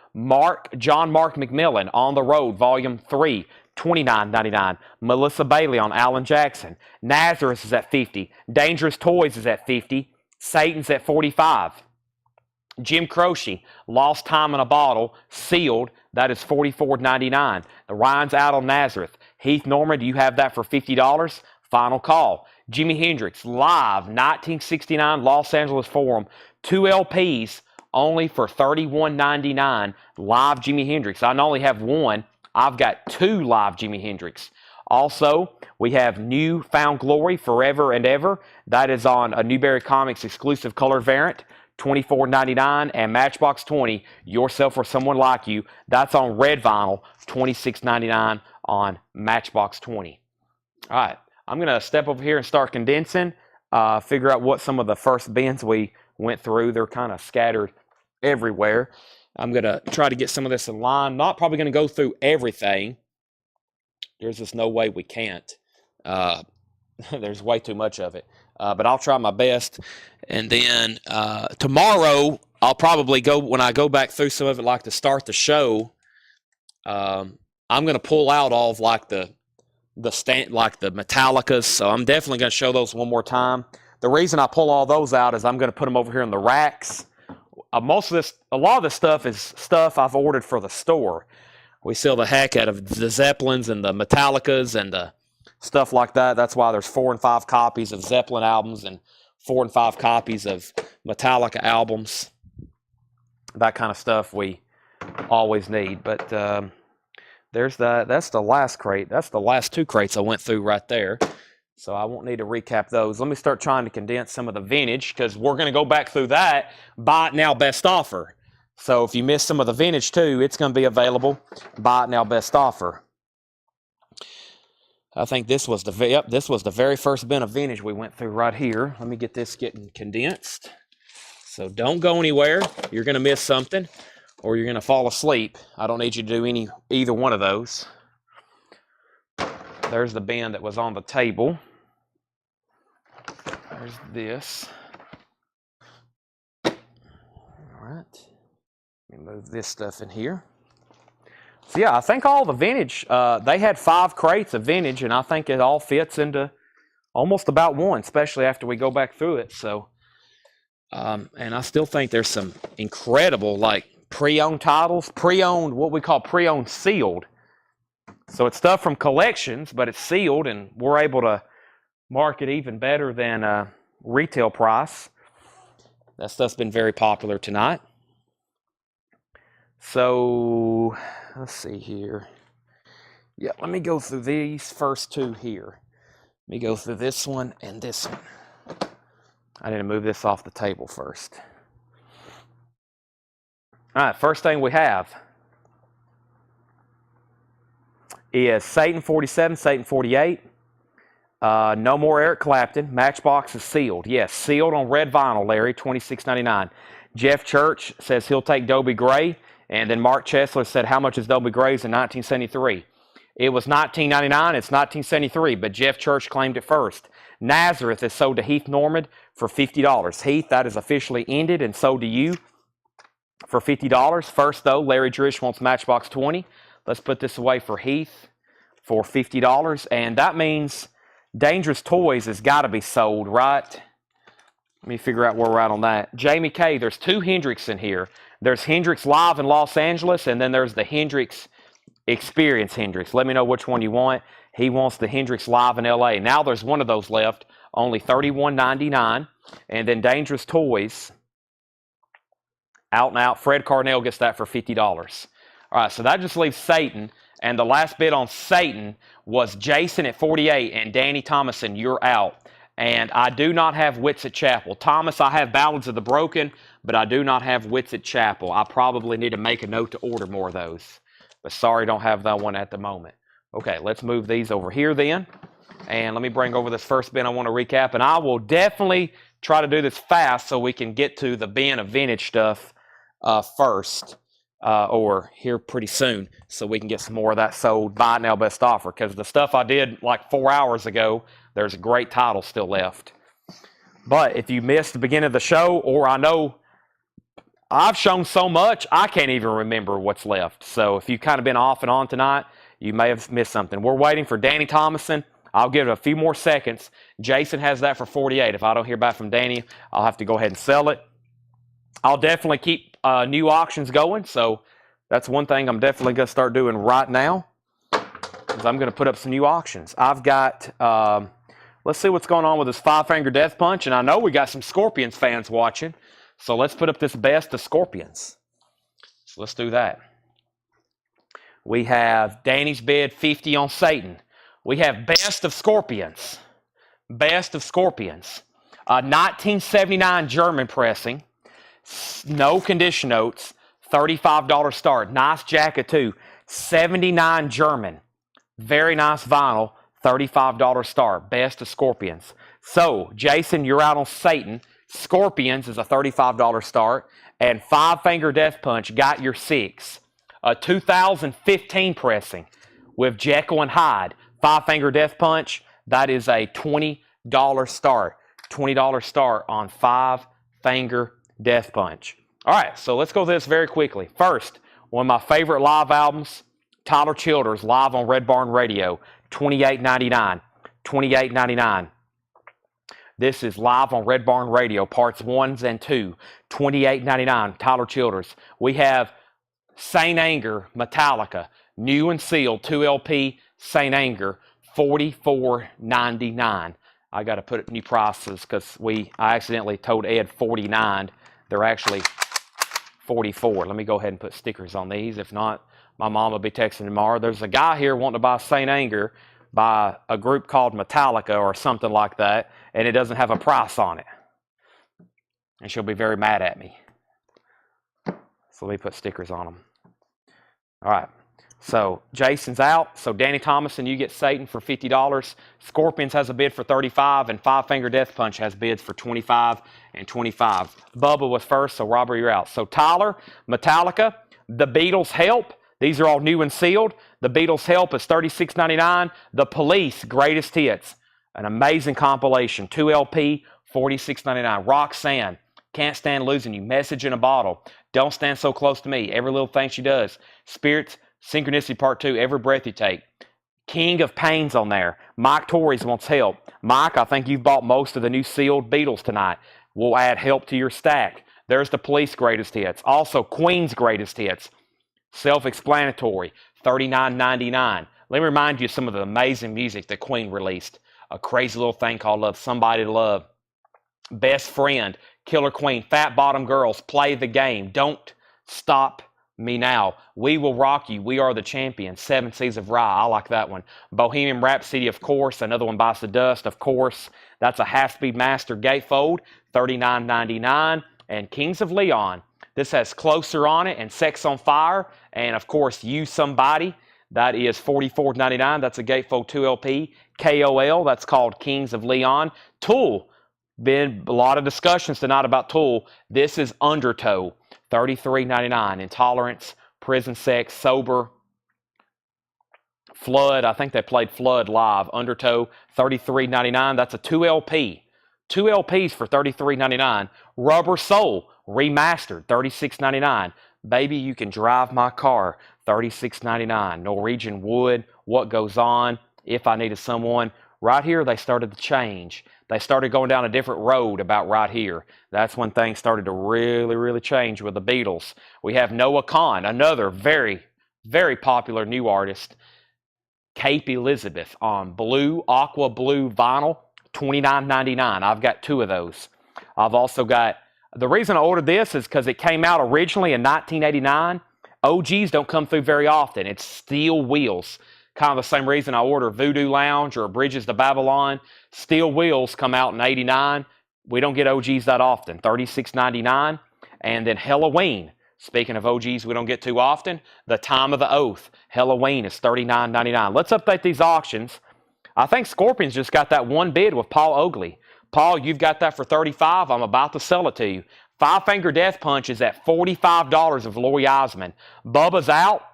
John Mark McMillan, On the Road, Volume 3, $29.99. Melissa Bailey on Alan Jackson. Nazareth is at $50. Dangerous Toys is at $50. Satan's at $45. Jim Croce, Lost Time in a Bottle, sealed. That is $44.99. The Ryan's out on Nazareth. Heath Normand, do you have that for $50? Final call. Jimi Hendrix, Live, 1969, Los Angeles Forum. 2 LPs, only for $31.99. Live Jimi Hendrix. I not only have one, I've got 2 live Jimi Hendrix. Also, we have New Found Glory, Forever and Ever. That is on a Newberry Comics exclusive color variant, $24.99. And Matchbox 20, Yourself or Someone Like You. That's on red vinyl, $26.99 on Matchbox 20. All right, I'm going to step over here and start condensing, figure out what some of the first bins we went through. They're kind of scattered everywhere. I'm going to try to get some of this in line. Not probably going to go through everything. There's just no way we can't. There's way too much of it. But I'll try my best. And then tomorrow, I'll probably go, when I go back through some of it, like to start the show, I'm going to pull out all of like the Metallicas. So I'm definitely going to show those one more time. The reason I pull all those out is I'm going to put them over here in the racks. A lot of this stuff is stuff I've ordered for the store. We sell the heck out of the Zeppelins and the Metallicas and the stuff like that. That's why there's 4 and 5 copies of Zeppelin albums and 4 and 5 copies of Metallica albums. That kind of stuff we always need. But that's the last crate. That's the last 2 crates I went through right there. So I won't need to recap those. Let me start trying to condense some of the vintage, because we're going to go back through that. Buy it now, best offer. So if you missed some of the vintage too, it's going to be available. Buy it now, best offer. I think this was the very first bin of vintage we went through right here. Let me get this getting condensed. So don't go anywhere. You're going to miss something, or you're going to fall asleep. I don't need you to do either one of those. There's the bin that was on the table. There's this. All right. Let me move this stuff in here. So yeah, I think all the vintage, they had 5 crates of vintage, and I think it all fits into almost about one, especially after we go back through it. So, and I still think there's some incredible, like, pre-owned titles, what we call pre-owned sealed. So it's stuff from collections, but it's sealed, and we're able to market even better than retail price. That stuff's been very popular tonight. So let's see here. Yeah, let me go through these first 2 here. Let me go through this one and this one. I need to move this off the table first. All right, first thing we have is Satan 47, Satan 48. No more Eric Clapton. Matchbox is sealed. Yes, sealed on red vinyl, Larry, $26.99. Jeff Church says he'll take Dobie Gray. And then Mark Chesler said, how much is Dobie Gray's in 1973? It was $19.99. It's 1973, but Jeff Church claimed it first. Nazareth is sold to Heath Normand for $50. Heath, that is officially ended and sold to you for $50. First, though, Larry Drish wants Matchbox 20. Let's put this away for Heath for $50. And that means Dangerous Toys has got to be sold, right? Let me figure out where we're at on that. Jamie K., there's 2 Hendrix in here. There's Hendrix Live in Los Angeles, and then there's the Hendrix Experience Hendrix. Let me know which one you want. He wants the Hendrix Live in L.A. Now there's one of those left, only $31.99. And then Dangerous Toys, out and out. Fred Carnell gets that for $50. All right, so that just leaves Satan And the last bid on Satan was Jason at 48, and Danny Thomason, you're out. And I do not have Wits at Chapel. Thomas, I have Ballads of the Broken, but I do not have Wits at Chapel. I probably need to make a note to order more of those. But sorry, don't have that one at the moment. Okay, let's move these over here then. And let me bring over this first bin I want to recap. And I will definitely try to do this fast so we can get to the bin of vintage stuff first. Or here pretty soon, so we can get some more of that sold. Buy now, best offer. Because the stuff I did like 4 hours ago, there's a great title still left. But if you missed the beginning of the show, or I know I've shown so much, I can't even remember what's left. So if you've kind of been off and on tonight, you may have missed something. We're waiting for Danny Thomason. I'll give it a few more seconds. Jason has that for 48. If I don't hear back from Danny, I'll have to go ahead and sell it. I'll definitely keep new auctions going, so that's one thing I'm definitely going to start doing right now, is I'm going to put up some new auctions. I've got, let's see what's going on with this five-finger death punch, and I know we got some Scorpions fans watching, so let's put up this best of Scorpions. So let's do that. We have Danny's bid 50 on Satan. We have best of Scorpions. Best of Scorpions. 1979 German pressing. No condition notes, $35 start. Nice jacket too. 79 German. Very nice vinyl, $35 start. Best of Scorpions. So, Jason, you're out on Satan. Scorpions is a $35 start. And Five Finger Death Punch got your 6. A 2015 pressing with Jekyll and Hyde. Five Finger Death Punch, that is a $20 start. $20 start on Five Finger Death Punch. All right, so let's go through this very quickly. First, one of my favorite live albums, Tyler Childers, live on Red Barn Radio, $28.99. $28.99. This is live on Red Barn Radio, parts 1 and 2, $28.99, Tyler Childers. We have Saint Anger, Metallica, new and sealed, 2 LP, Saint Anger, $44.99. I got to put it new prices because I accidentally told Ed 49. They're actually 44. Let me go ahead and put stickers on these. If not, my mom will be texting tomorrow. There's a guy here wanting to buy Saint Anger by a group called Metallica or something like that, and it doesn't have a price on it. And she'll be very mad at me. So let me put stickers on them. All right. So Jason's out. So Danny Thomason, you get Satan for $50. Scorpions has a bid for $35, and Five Finger Death Punch has bids for $25 and $25. Bubba was first, so Robert, you're out. So Tyler, Metallica, The Beatles Help. These are all new and sealed. The Beatles Help is $36.99. The Police Greatest Hits, an amazing compilation. 2 LP, $46.99. Roxanne, Can't Stand Losing You. Message in a Bottle. Don't Stand So Close to Me. Every Little Thing She Does. Spirits, Synchronicity Part 2, Every Breath You Take. King of Pain's on there. Mike Torres wants help. Mike, I think you've bought most of the new sealed Beatles tonight. We'll add help to your stack. There's the Police Greatest Hits. Also, Queen's Greatest Hits. Self-explanatory, $39.99. Let me remind you of some of the amazing music that Queen released. A Crazy Little Thing Called Love, Somebody to Love. Best Friend, Killer Queen, Fat Bottom Girls, Play the Game, Don't Stop Me Now, We Will Rock You, We Are the Champions, 7 Seas of Rye, I like that one. Bohemian Rhapsody, of course, another one Bites the Dust, of course. That's a half-speed master gatefold, $39.99. And Kings of Leon, this has Closer on it and Sex on Fire, and of course, You Somebody, that is $44.99. That's a gatefold 2 LP. KOL, that's called Kings of Leon. Tool, been a lot of discussions tonight about Tool. This is Undertow, $33.99. Intolerance, Prison Sex, Sober, Flood. I think they played Flood live. Undertow, $33.99. That's a 2 LP. 2 LPs for $33.99. Rubber Soul, remastered, $36.99. Baby, You Can Drive My Car, $36.99. Norwegian Wood, What Goes On, If I Needed Someone. Right here, they started to change. They started going down a different road about right here. That's when things started to really, really change with the Beatles. We have Noah Kahan, another very, very popular new artist. Cape Elizabeth on blue, aqua blue vinyl, $29.99. I've got 2 of those. I've also got, the reason I ordered this is because it came out originally in 1989, OGs don't come through very often. It's Steel Wheels. Kind of the same reason I order Voodoo Lounge or Bridges to Babylon. Steel Wheels come out in 89. We don't get OGs that often. $36.99. And then Halloween. Speaking of OGs we don't get too often, the Time of the Oath. Halloween is $39.99. Let's update these auctions. I think Scorpions just got that one bid with Paul Oakley. Paul, you've got that for $35. I'm about to sell it to you. Five Finger Death Punch is at $45 of Lori Osmond. Bubba's out.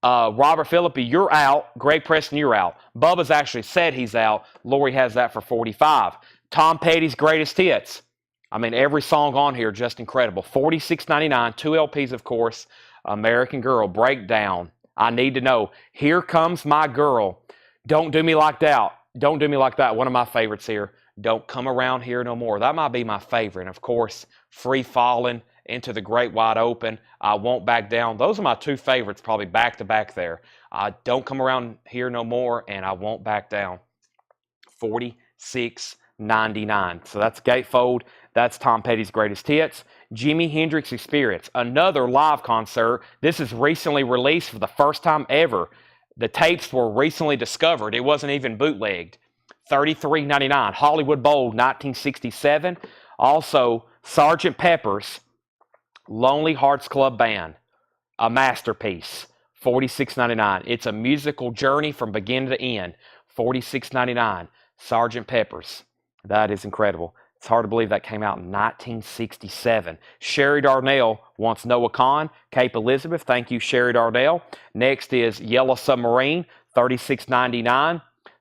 Robert Philippi, you're out. Greg Preston, you're out. Bubba's actually said he's out. Lori has that for $45. Tom Petty's Greatest Hits. I mean, every song on here just incredible. $46.99. 2 LPs, of course. American Girl, Breakdown. I Need to Know. Here Comes My Girl. Don't Do Me Like That. Don't Do Me Like That. One of my favorites here. Don't Come Around Here No More. That might be my favorite. And of course, Free Falling, Into the Great Wide Open, I Won't Back Down. Those are my two favorites, probably back to back there. Don't Come Around Here No More and I Won't Back Down. $46.99. So that's Gatefold. That's Tom Petty's Greatest Hits. Jimi Hendrix Experience, another live concert. This is recently released for the first time ever. The tapes were recently discovered. It wasn't even bootlegged. $33.99. Hollywood Bowl, 1967. Also, Sgt. Pepper's Lonely Hearts Club Band, a masterpiece. $46.99. It's a musical journey from beginning to end. $46.99. Sgt. Pepper's. That is incredible. It's hard to believe that came out in 1967. Sherry Darnell wants Noah Kahn. Cape Elizabeth, thank you, Sherry Darnell. Next is Yellow Submarine, $36.99.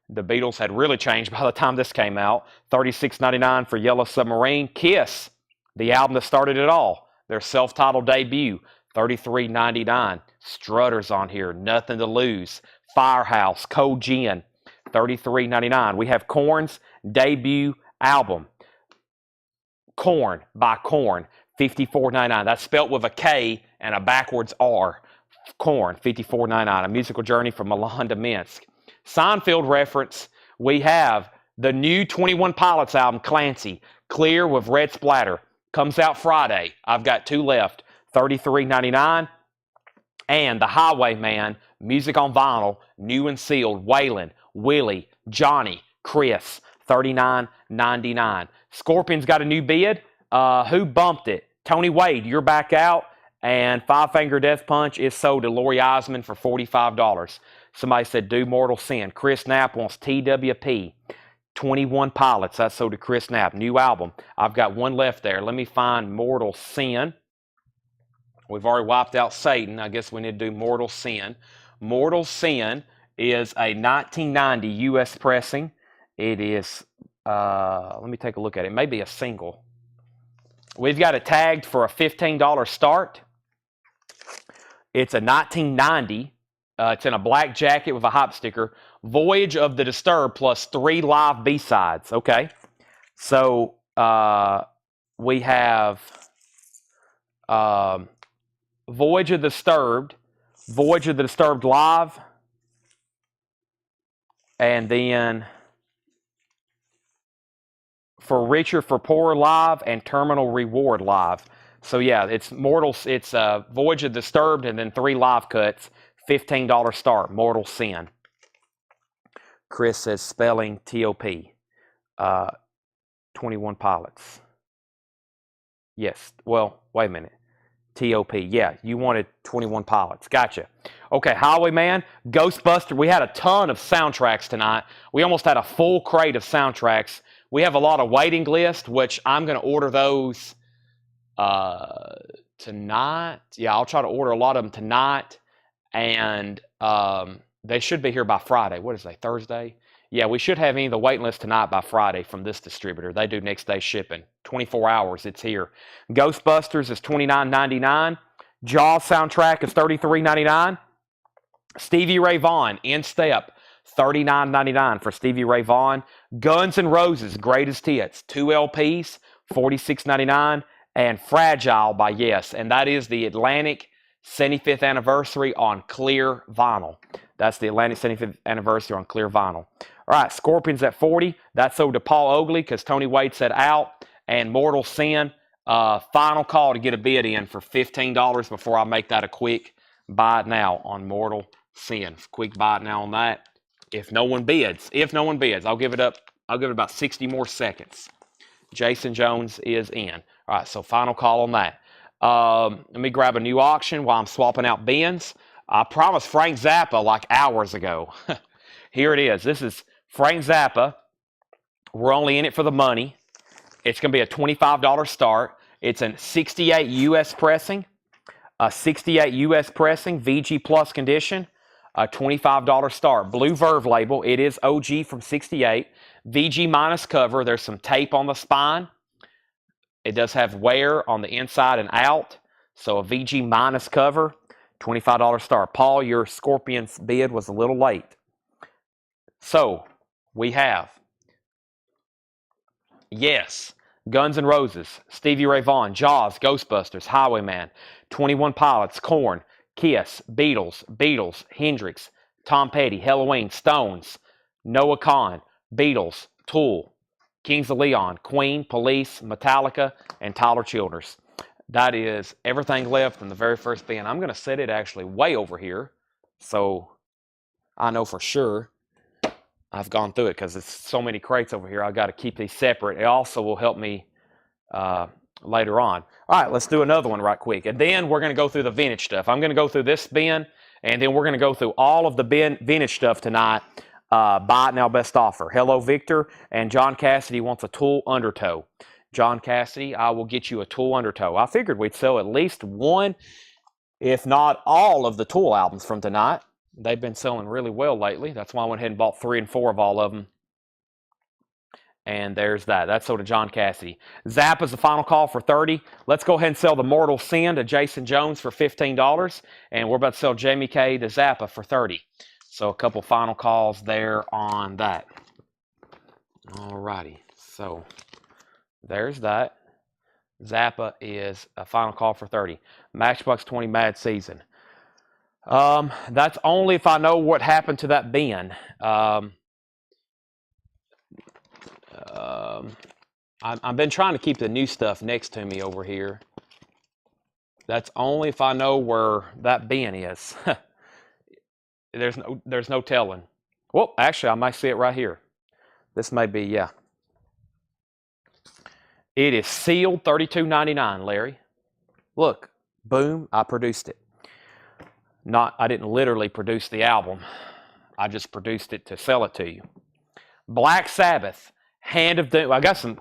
The Beatles had really changed by the time this came out. $36.99 for Yellow Submarine. Kiss, the album that started it all, their self-titled debut, $33.99. Strutters on here, Nothing to Lose. Firehouse, Cold Gin, $33.99. We have Korn's debut album, Korn by Korn, $54.99. That's spelt with a K and a backwards R. Korn, $54.99. A musical journey from Milan to Minsk. Seinfeld reference, we have the new 21 Pilots album, Clancy, Clear with Red Splatter. Comes out Friday. I've got 2 left. $33.99. And The Highwayman, music on vinyl, new and sealed, Waylon, Willie, Johnny, Chris, $39.99. Scorpions got a new bid. Who bumped it? Tony Wade, you're back out. And Five Finger Death Punch is sold to Lori Osmond for $45. Somebody said, do Mortal Sin. Chris Knapp wants TWP. 21 Pilots, that's sold to Chris Knapp. New album. I've got 1 left there. Let me find Mortal Sin. We've already wiped out Satan. I guess we need to do Mortal Sin. Mortal Sin is a 1990 U.S. pressing. It is, let me take a look at it. It may be a single. We've got it tagged for a $15 start. It's a 1990. It's in a black jacket with a hop sticker. Voyage of the Disturbed plus 3 live B-sides. Okay. So we have Voyage of the Disturbed live, and then For Richer for Poorer live, and Terminal Reward live. So yeah, it's Voyage of the Disturbed and then 3 live cuts. $15 start. Mortal Sin. Chris says spelling TOP. 21 Pilots. Yes. Well, wait a minute. TOP. Yeah, you wanted 21 Pilots. Gotcha. Okay, Highwayman, Ghostbuster. We had a ton of soundtracks tonight. We almost had a full crate of soundtracks. We have a lot of waiting list, which I'm going to order those tonight. Yeah, I'll try to order a lot of them tonight. And they should be here by Friday. What is it, Thursday? Yeah, we should have any of the waiting list tonight by Friday from this distributor. They do next day shipping. 24 hours, it's here. Ghostbusters is $29.99. Jaws soundtrack is $33.99. Stevie Ray Vaughan, In Step, $39.99 for Stevie Ray Vaughan. Guns N' Roses, Greatest Hits, 2 LPs, $46.99. And Fragile by Yes, and that is the Atlantic 75th anniversary on clear vinyl. That's the Atlantic 75th anniversary on clear vinyl. All right, Scorpions at 40. That's sold to Paul Oakley because Tony Wade said out. And Mortal Sin, final call to get a bid in for $15 before I make that a quick buy it now on Mortal Sin. Quick buy it now on that. If no one bids, I'll give it about 60 more seconds. Jason Jones is in. All right, so final call on that. Let me grab a new auction while I'm swapping out bins. I promised Frank Zappa like hours ago. Here it is. This is Frank Zappa. We're only in it for the money. It's going to be a $25 start. It's a 68 US pressing. A 68 US pressing, VG Plus condition. A $25 start. Blue Verve label. It is OG from 68. VG minus cover. There's some tape on the spine. It does have wear on the inside and out. So a VG minus cover. $25 start. Paul, your Scorpion's bid was a little late. So we have, yes, Guns N' Roses, Stevie Ray Vaughan, Jaws, Ghostbusters, Highwayman, 21 Pilots, Korn, Kiss, Beatles, Hendrix, Tom Petty, Halloween, Stones, Noah Kahan, Beatles, Tool, Kings of Leon, Queen, Police, Metallica, and Tyler Childers. That is everything left in the very first bin. I'm going to set it actually way over here so I know for sure I've gone through it because there's so many crates over here. I've got to keep these separate. It also will help me later on. All right, let's do another one right quick. And then we're going to go through the vintage stuff. I'm going to go through this bin, and then we're going to go through all of the vintage stuff tonight. Buy it now, best offer. Hello, Victor. And John Cassidy wants a Tool Undertow. John Cassidy, I will get you a Tool Undertow. I figured we'd sell at least one, if not all, of the Tool albums from tonight. They've been selling really well lately. That's why I went ahead and bought 3 and 4 of all of them. And there's that. That's sold to John Cassidy. Zappa's the final call for $30. Let's go ahead and sell the Mortal Sin to Jason Jones for $15. And we're about to sell Jamie K to Zappa for $30. So a couple final calls there on that. All righty. So there's that. Zappa is a final call for $30. Matchbox 20 Mad Season. That's only if I know what happened to that bin. I've been trying to keep the new stuff next to me over here. That's only if I know where that bin is. There's no telling. Well, actually, I might see it right here. This may be, yeah. It is sealed $32.99, Larry. Look, boom, I produced it. I didn't literally produce the album. I just produced it to sell it to you. Black Sabbath, Hand of Doom. I got some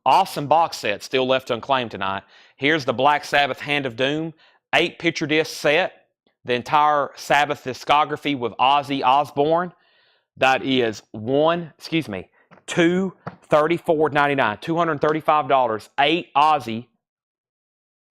awesome box sets still left unclaimed tonight. Here's the Black Sabbath Hand of Doom, 8 picture disc set. The entire Sabbath discography with Ozzy Osbourne. That is $234.99, $235. 8 Ozzy,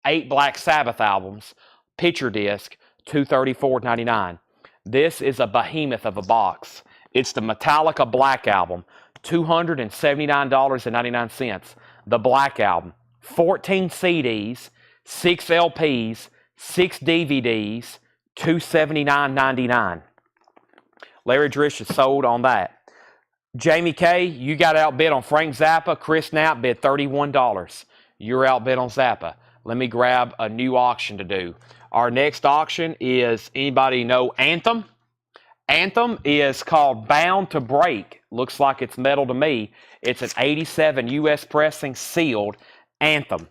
8 Black Sabbath albums, picture disc, $234.99. This is a behemoth of a box. It's the Metallica Black Album, $279.99. The Black Album, 14 CDs, 6 LPs, 6 DVDs, $279.99. Larry Drish is sold on that. Jamie K, you got outbid on Frank Zappa. Chris Knapp bid $31. You're outbid on Zappa. Let me grab a new auction to do. Our next auction is, anybody know Anthem? Anthem is called Bound to Break. Looks like it's metal to me. It's an 87 US pressing sealed Anthem.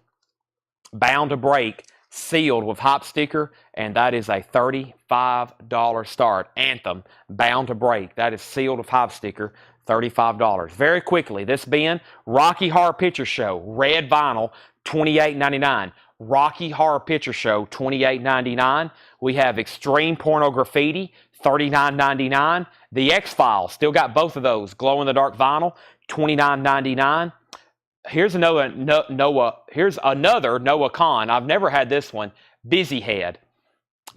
Bound to Break, sealed with hop sticker, and that is a $35 start. Anthem, Bound to Break. That is sealed with hop sticker, $35. Very quickly, this bin, Rocky Horror Picture Show, red vinyl, $28.99. Rocky Horror Picture Show, $28.99. We have Extreme Porno Graffiti, $39.99. The X-Files, still got both of those. Glow-in-the-dark vinyl, $29.99. Here's another Noah Kahan. I've never had this one. Busy Head.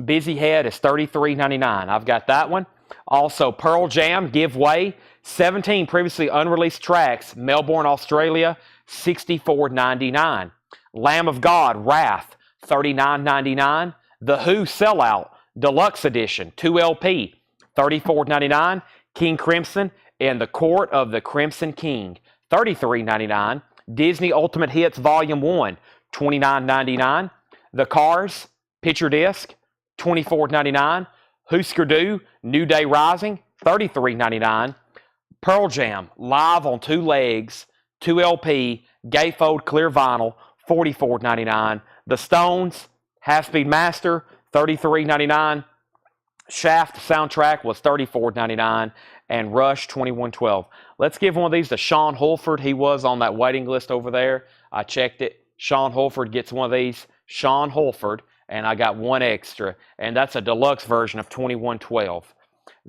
Busy Head is $33.99. I've got that one. Also, Pearl Jam, Give Way, 17 previously unreleased tracks, Melbourne, Australia, $64.99. Lamb of God, Wrath, $39.99. The Who Sellout, Deluxe Edition, 2 LP, $34.99. King Crimson and the Court of the Crimson King, $33.99. Disney Ultimate Hits Volume 1, $29.99. The Cars, picture disc, $24.99. Husker Du, New Day Rising, $33.99. Pearl Jam, live on 2 legs, 2 LP, gatefold clear vinyl, $44.99. The Stones, Half Speed Master, $33.99. Shaft soundtrack was $34.99. And Rush, $21.12. Let's give one of these to Sean Holford. He was on that waiting list over there. I checked it. Sean Holford gets one of these. Sean Holford, and I got one extra. And that's a deluxe version of $21.12.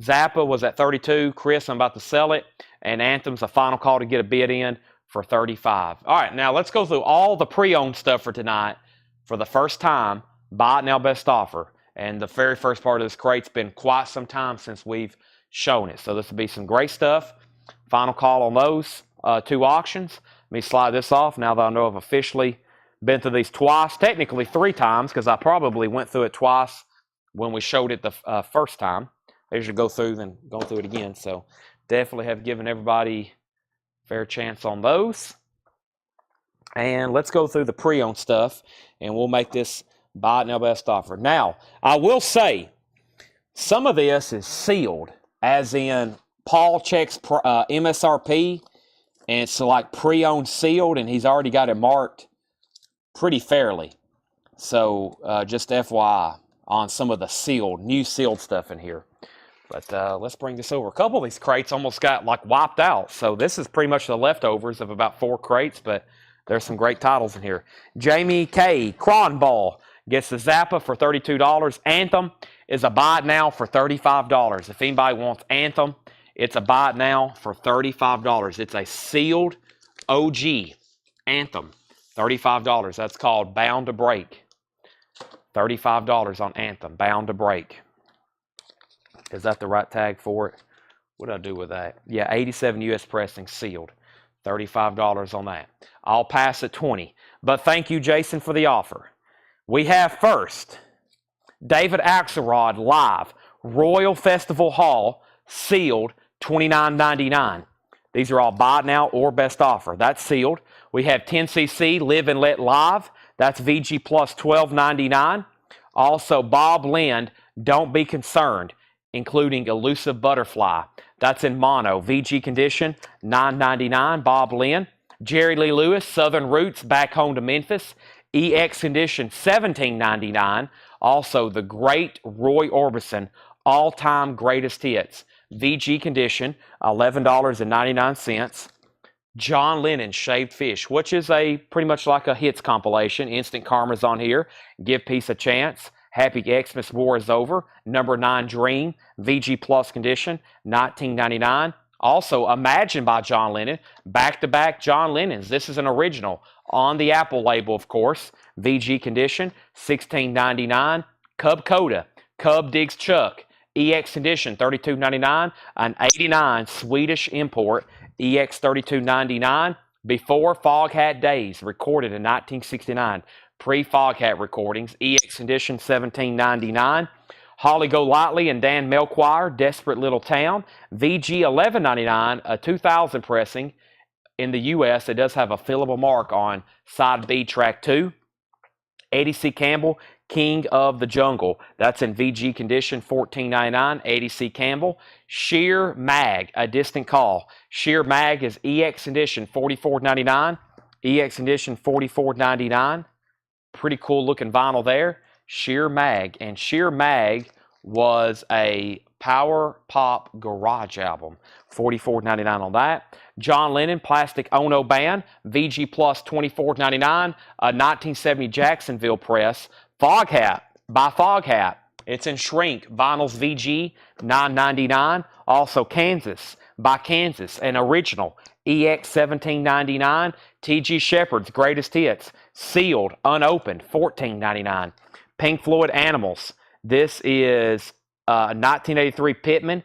Zappa was at $32. Chris, I'm about to sell it. And Anthem's a final call to get a bid in for $35. All right, now let's go through all the pre-owned stuff for tonight. For the first time, buy it now, best offer. And the very first part of this crate's been quite some time since we've shown it. So this will be some great stuff. Final call on those 2 auctions. Let me slide this off now that I know I've officially been through these twice. Technically 3 times because I probably went through it twice when we showed it the first time. I usually go through then go through it again. So definitely have given everybody a fair chance on those. And let's go through the pre-owned stuff and we'll make this buy it now best offer. Now, I will say some of this is sealed, as in Paul checks MSRP, and it's like pre-owned sealed, and he's already got it marked pretty fairly. So just FYI on some of the new sealed stuff in here. But let's bring this over. A couple of these crates almost got like wiped out. So this is pretty much the leftovers of about 4 crates, but there's some great titles in here. Jamie K. Cronball gets the Zappa for $32. Anthem is a buy it now for $35. If anybody wants Anthem, it's a buy it now for $35. It's a sealed OG Anthem, $35. That's called Bound to Break. $35 on Anthem, Bound to Break. Is that the right tag for it? What did I do with that? Yeah, 87 US pressing, sealed. $35 on that. I'll pass at $20. But thank you, Jason, for the offer. We have first David Axelrod live, Royal Festival Hall, sealed, $29.99. These are all buy it now or best offer. That's sealed. We have 10cc Live and Let Live. That's VG plus $12.99. Also, Bob Lind, Don't Be Concerned, including Elusive Butterfly. That's in mono. VG condition, $9.99. Bob Lind. Jerry Lee Lewis, Southern Roots, Back Home to Memphis. EX condition, $17.99. Also, the great Roy Orbison, all-time greatest hits. VG condition, $11.99. John Lennon, Shaved Fish, which is pretty much like a hits compilation. Instant Karma's on here. Give Peace a Chance. Happy Xmas War is Over. Number 9 Dream, VG Plus condition, $19.99. Also, Imagine by John Lennon. Back-to-back John Lennons. This is an original on the Apple label, of course. VG condition, $16.99. Cub Coda, Cub Digs Chuck. EX condition, $32.99. An 89 Swedish import, EX $32.99. Before Foghat Days, recorded in 1969. Pre-Foghat recordings, EX condition, $17.99. Holly Golightly and Dan Melchior, Desperate Little Town, VG $11.99, a 2000 pressing. In the U.S., it does have a fillable mark on side B track 2. Eddie C. Campbell, King of the Jungle. That's in VG condition, $14.99. Eddie C. Campbell. Sheer Mag, A Distant Call. Sheer Mag is EX condition, $44.99. EX condition, $44.99. Pretty cool looking vinyl there. Sheer Mag. And Sheer Mag was a power pop garage album. $44.99 on that. John Lennon, Plastic Ono Band, VG Plus $24.99. A 1970 Jacksonville press. Foghat by Foghat. It's in shrink. Vinyls VG, $9.99. Also Kansas by Kansas, an original. EX $17.99. T.G. Shepherd's Greatest Hits, sealed, unopened, $14.99. Pink Floyd Animals. This is 1983 Pittman.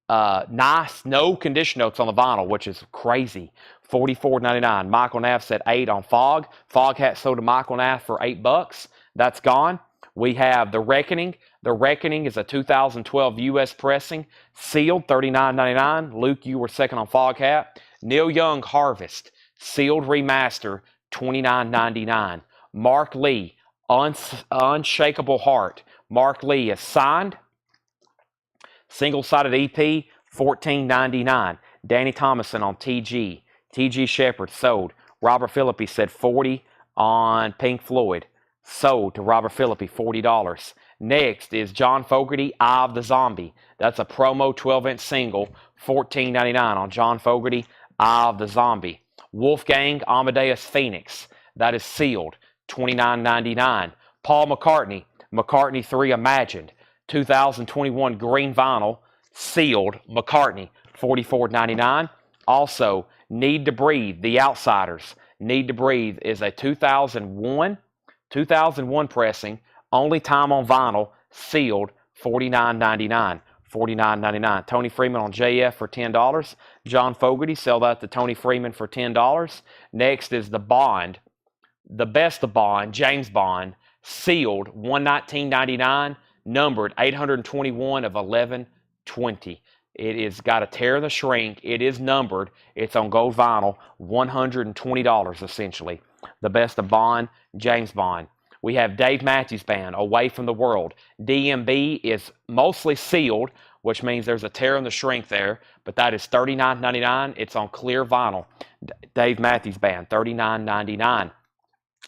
Nice, no condition notes on the vinyl, which is crazy. $44.99. Michael Naff said 8 on Fog. Foghat sold to Michael Naff for $8. That's gone. We have The Reckoning. The Reckoning is a 2012 U.S. pressing, sealed, $39.99. Luke, you were second on Foghat. Neil Young, Harvest, sealed remaster, $29.99. Mark Lee, Unshakable Heart, Mark Lee is signed. Single-sided EP, $14.99. Danny Thomason on TG. TG Shepard sold. Robert Philippi said 40 on Pink Floyd. Sold to Robert Philippi, $40. Next is John Fogerty, Eye of the Zombie. That's a promo 12-inch single, $14.99 on John Fogerty, Eye of the Zombie. Wolfgang Amadeus Phoenix. That is sealed, $29.99. Paul McCartney, McCartney 3 Imagined. 2021 green vinyl, sealed, McCartney, $44.99. Also, Need to Breathe, The Outsiders. Need to Breathe is a 2001 pressing, only time on vinyl, sealed, $49.99. $49.99. Tony Freeman on JF for $10. John Fogerty, sell that to Tony Freeman for $10. Next is the Bond, the best of Bond, James Bond, sealed, $119.99. Numbered 821 of 1120. It is got a tear in the shrink. It is numbered. It's on gold vinyl. $120 essentially. The best of Bond, James Bond. We have Dave Matthews Band, Away from the World. DMB is mostly sealed, which means there's a tear in the shrink there, but that is $39.99. It's on clear vinyl. Dave Matthews Band, $39.99.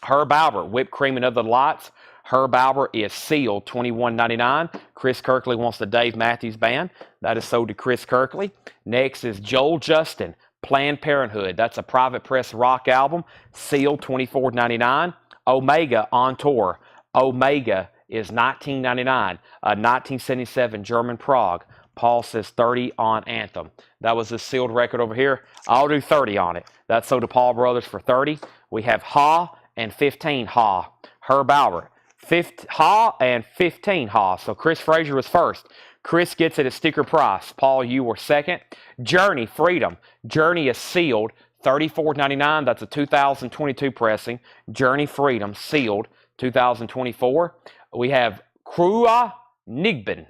Herb Albert, Whipped Cream and Other Lights. Herb Albert is sealed, $21.99. Chris Kirkley wants the Dave Matthews Band. That is sold to Chris Kirkley. Next is Joel Justin, Planned Parenthood. That's a private press rock album, sealed, $24.99. Omega on tour. Omega is $19.99. 1977 German Prague. Paul says 30 on Anthem. That was the sealed record over here. I'll do 30 on it. That's sold to Paul Brothers for 30. We have Ha and 15 Ha. Herb Albert. Ha and 15 Ha. So Chris Frazier was first. Chris gets it at sticker price. Paul, you were second. Journey, Freedom. Journey is sealed, $34.99. That's a 2022 pressing. Journey, Freedom, sealed, 2024. We have Krua Nigbin.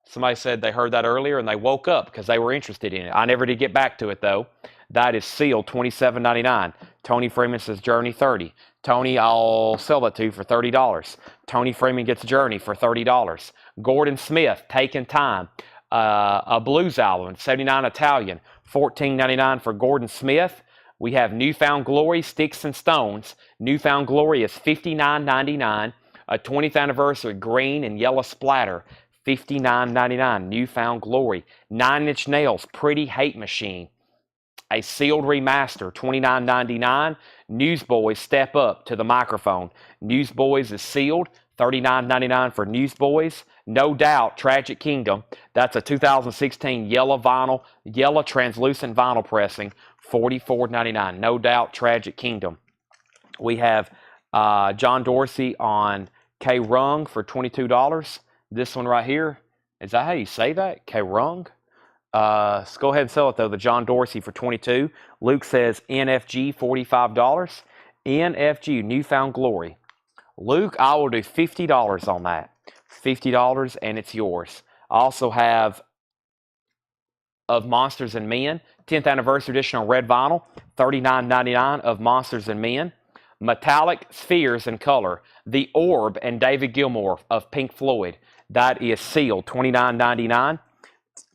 Somebody said they heard that earlier and they woke up because they were interested in it. I never did get back to it though. That is sealed, $27.99. Tony Freeman says Journey, 30. Tony, I'll sell that to you for $30. Tony Freeman gets Journey for $30. Gordon Smith, Taking Time, a blues album, 79 Italian, $14.99 for Gordon Smith. We have Newfound Glory, Sticks and Stones. Newfound Glory is $59.99. A 20th anniversary green and yellow splatter, $59.99. Newfound Glory. 9 Inch Nails, Pretty Hate Machine. A sealed remaster, $29.99. Newsboys, Step Up to the Microphone. Newsboys is sealed, $39.99 for Newsboys. No Doubt, Tragic Kingdom. That's a 2016 yellow vinyl, yellow translucent vinyl pressing, $44.99. No Doubt, Tragic Kingdom. We have John Dorsey on K Rung for $22. This one right here, is that how you say that? K Rung? Let's go ahead and sell it though. The John Dorsey for $22. Luke says NFG $45. NFG Newfound Glory. Luke, I will do $50 on that. $50 and it's yours. I also have Of Monsters and Men, 10th anniversary edition on red vinyl, $39.99 of Monsters and Men. Metallic Spheres in Color, The Orb and David Gilmour of Pink Floyd. That is sealed, $29.99.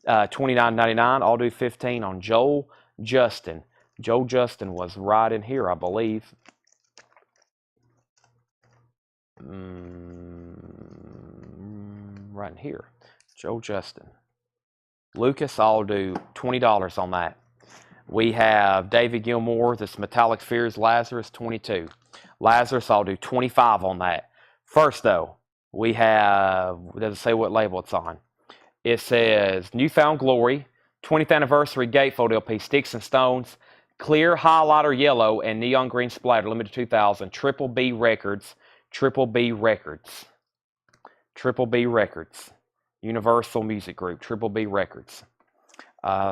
$29.99. I'll do 15 on Joel Justin. Joel Justin was right in here, I believe. Right in here. Joel Justin. Lucas, I'll do $20 on that. We have David Gilmour, this Metallic Spheres, Lazarus, 22. Lazarus, I'll do 25 on that. First, though, we have, it doesn't say what label it's on. It says Newfound Glory, 20th anniversary gatefold LP, Sticks and Stones, clear highlighter yellow and neon green splatter, limited 2000, Triple B Records, Triple B Records, Triple B Records, Universal Music Group, Triple B Records.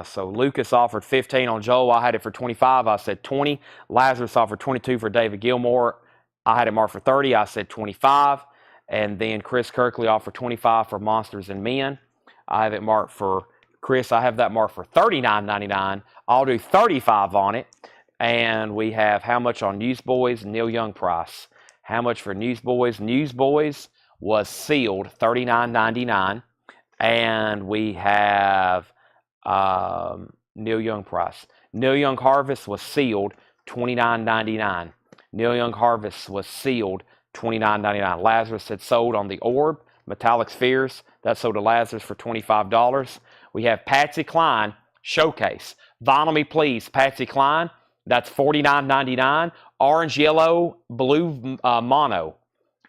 So Lucas offered 15 on Joel. I had it for 25. I said 20. Lazarus offered 22 for David Gilmour. I had it marked for 30. I said 25. And then Chris Kirkley offered 25 for Monsters and Men. I have it marked for Chris. I have that marked for $39.99. I'll do 35 on it. And we have how much on Newsboys? Neil Young price. How much for Newsboys? Newsboys was sealed, $39.99. And we have Neil Young price. Neil Young Harvest was sealed, $29.99. Neil Young Harvest was sealed, $29.99. Lazarus had sold on the Orb, Metallic Spheres. That sold to Lazarus for $25. We have Patsy Cline Showcase. Vinyl Me Please, Patsy Cline. That's $49.99. Orange, yellow, blue mono.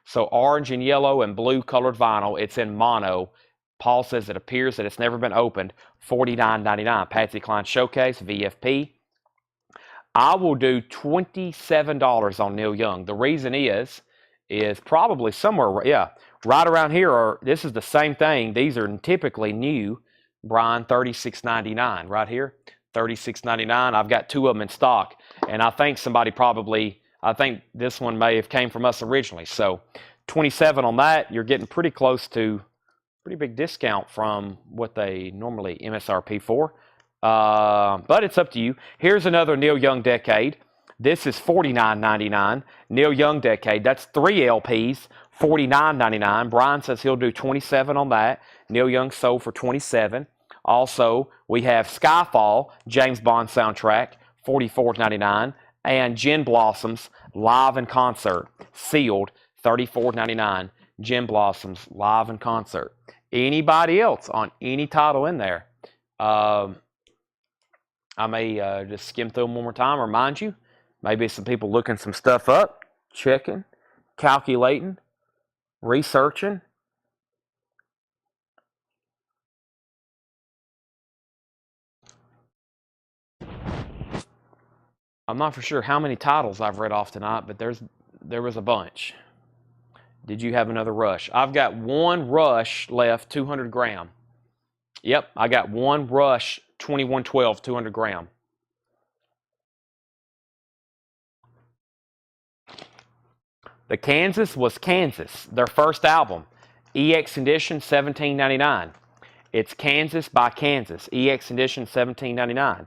So orange and yellow and blue colored vinyl. It's in mono. Paul says it appears that it's never been opened. $49.99. Patsy Cline Showcase, VFP. I will do $27 on Neil Young. The reason is probably somewhere, yeah, right around here. Or this is the same thing. These are typically new. Brian, $36.99 right here. $36.99. I've got two of them in stock, and I think somebody probably, I think this one may have came from us originally. So 27 on that. You're getting pretty close to pretty big discount from what they normally MSRP for. But it's up to you. Here's another Neil Young Decade. This is $49.99. Neil Young Decade. That's 3 LPs, $49.99. Brian says he'll do 27 on that. Neil Young sold for 27. Also, we have Skyfall, James Bond soundtrack, $44.99. And Gin Blossoms, live in concert, sealed, $34.99. Gin Blossoms, live in concert. Anybody else on any title in there? I may just skim through them one more time, remind you. Maybe some people looking some stuff up, checking, calculating, researching. I'm not for sure how many titles I've read off tonight, but there was a bunch. Did you have another Rush? I've got one Rush left, 200 gram. Yep, I got one Rush 2112, 200 gram. The Kansas was Kansas, their first album. EX Edition, $17.99. It's Kansas by Kansas. EX Edition, $17.99.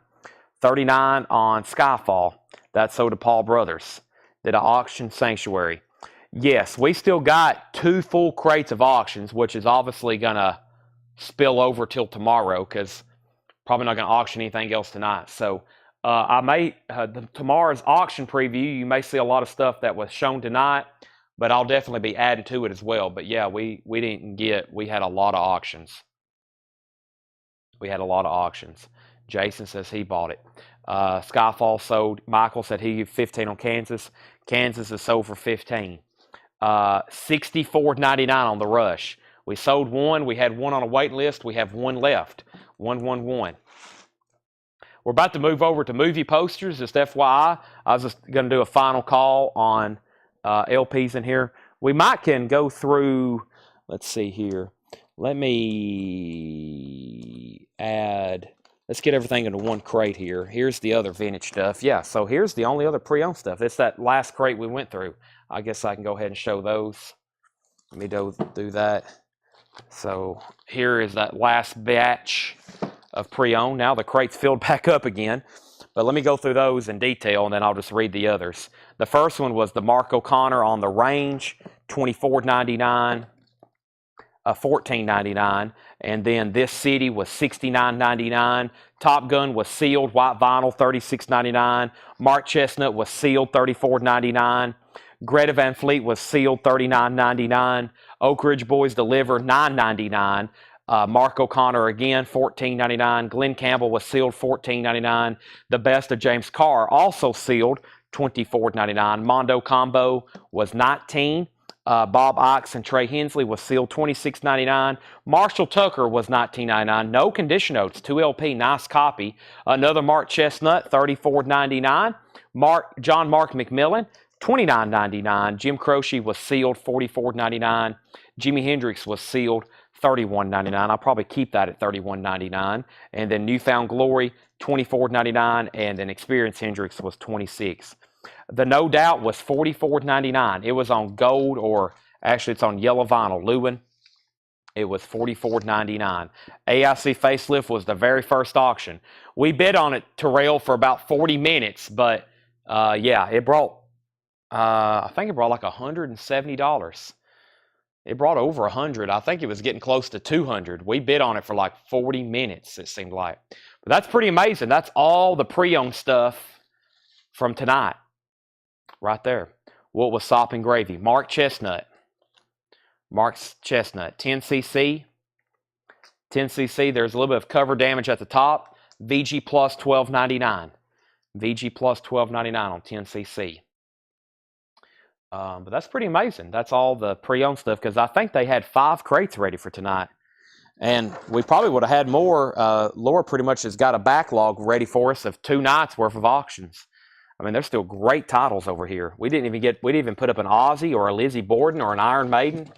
$39 on Skyfall. That sold to Paul Brothers. Did an auction Sanctuary. Yes, we still got 2 full crates of auctions, which is obviously going to spill over till tomorrow because probably not going to auction anything else tonight. So I may, tomorrow's auction preview, you may see a lot of stuff that was shown tonight, but I'll definitely be adding to it as well. But yeah, we had a lot of auctions. We had a lot of auctions. Jason says he bought it. Skyfall sold. Michael said he gave 15 on Kansas. Kansas is sold for 15. $64.99 on the Rush. We sold one. We had one on a waiting list. We have one left. 111. We're about to move over to movie posters. Just FYI, I was just going to do a final call on LPs in here. We can go through. Let's see here. Let me add. Let's get everything into one crate here. Here's the other vintage stuff. Yeah, so here's the only other pre-owned stuff. It's that last crate we went through. I guess I can go ahead and show those. Let me do that. So here is that last batch of pre-owned. Now the crate's filled back up again. But let me go through those in detail, and then I'll just read the others. The first one was the Mark O'Connor on the Range, $24.99. $14.99, and then This City was $69.99. Top Gun was sealed, white vinyl, $36.99. Mark Chestnut was sealed, $34.99. Greta Van Fleet was sealed, $39.99. Oak Ridge Boys Deliver, $9.99. Mark O'Connor again, $14.99. Glenn Campbell was sealed, $14.99. The Best of James Carr also sealed, $24.99. Mondo Combo was $19. Bob Ickes and Trey Hensley was sealed, $26.99. Marshall Tucker was $19.99. No condition notes, 2LP, nice copy. Another Mark Chestnut, $34.99. John Mark McMillan, $29.99. Jim Croce was sealed, $44.99. Jimi Hendrix was sealed, $31.99. I'll probably keep that at $31.99. And then Newfound Glory, $24.99. And then Experience Hendrix was $26. The No Doubt was $44.99. It was on gold, or actually it's on yellow vinyl, Lewin. It was $44.99. AIC Facelift was the very first auction. We bid on it, Terrell, for about 40 minutes, but yeah, it brought, I think it brought like $170. It brought over 100. I think it was getting close to 200. We bid on it for like 40 minutes, it seemed like. But that's pretty amazing. That's all the pre-owned stuff from tonight. Right there. What was Sop and Gravy? Mark Chestnut. Mark's Chestnut. 10cc. 10cc. There's a little bit of cover damage at the top. VG plus $12.99. VG plus $12.99 on 10cc. But that's pretty amazing. That's all the pre-owned stuff, because I think they had 5 crates ready for tonight. And we probably would have had more. Laura pretty much has got a backlog ready for us of 2 nights worth of auctions. I mean, there's still great titles over here. We didn't even put up an Aussie or a Lizzie Borden or an Iron Maiden.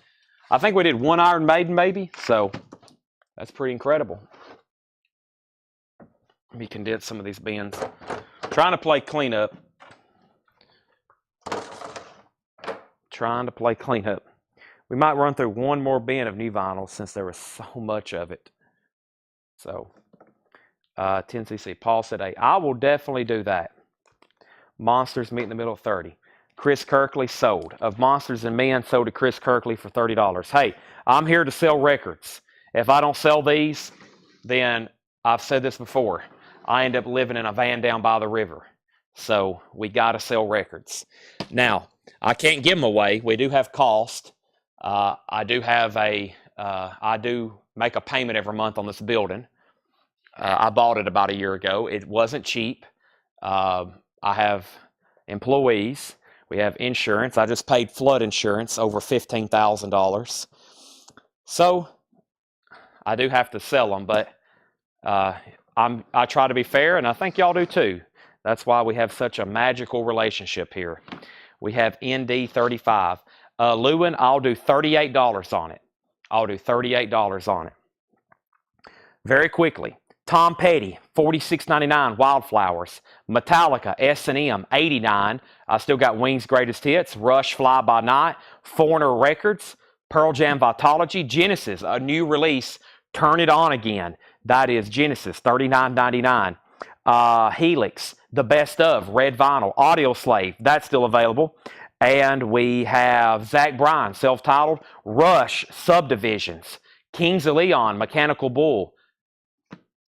I think we did 1 Iron Maiden maybe. So that's pretty incredible. Let me condense some of these bins. Trying to play cleanup. We might run through 1 more bin of new vinyl since there was so much of it. So, 10cc. Paul said, hey, I will definitely do that. Monsters meet in the middle of 30. Chris Kirkley sold. Of Monsters and Men, sold to Chris Kirkley for $30. Hey, I'm here to sell records. If I don't sell these, then I've said this before. I end up living in a van down by the river. So we got to sell records. Now, I can't give them away. We do have cost. I do make a payment every month on this building. I bought it about a year ago. It wasn't cheap. I have employees. We have insurance. I just paid flood insurance over $15,000. So I do have to sell them, but I try to be fair, and I think y'all do too. That's why we have such a magical relationship here. We have ND35. Lewin, I'll do $38 on it. I'll do $38 on it. Very quickly. Tom Petty, $46.99, Wildflowers. Metallica, S&M, $89. I still got Wings Greatest Hits, Rush, Fly By Night, Foreigner Records, Pearl Jam Vitology, Genesis, a new release, Turn It On Again. That is Genesis, $39.99. Helix, The Best Of, Red Vinyl, Audio Slave, that's still available. And we have Zach Bryan, self-titled, Rush, Subdivisions, Kings of Leon, Mechanical Bull,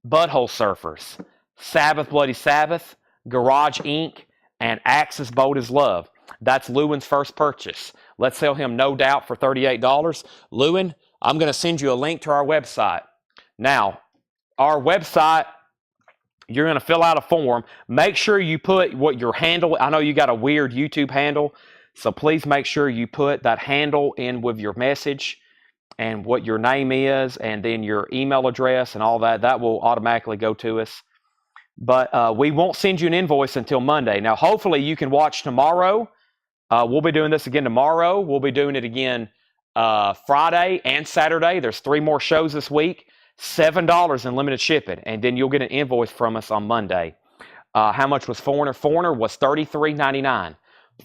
Butthole Surfers, Sabbath Bloody Sabbath, Garage Inc., and Axis Bold as Love. That's Lewin's first purchase. Let's sell him No Doubt for $38. Lewin, I'm going to send you a link to our website. Now, our website, you're going to fill out a form. Make sure you put what your handle, I know you got a weird YouTube handle, so please make sure you put that handle in with your message and what your name is, and then your email address and all that. That will automatically go to us. But we won't send you an invoice until Monday. Now, hopefully you can watch tomorrow. We'll be doing this again tomorrow. We'll be doing it again Friday and Saturday. There's 3 more shows this week. $7 in limited shipping, and then you'll get an invoice from us on Monday. How much was Foreigner? Foreigner was $33.99.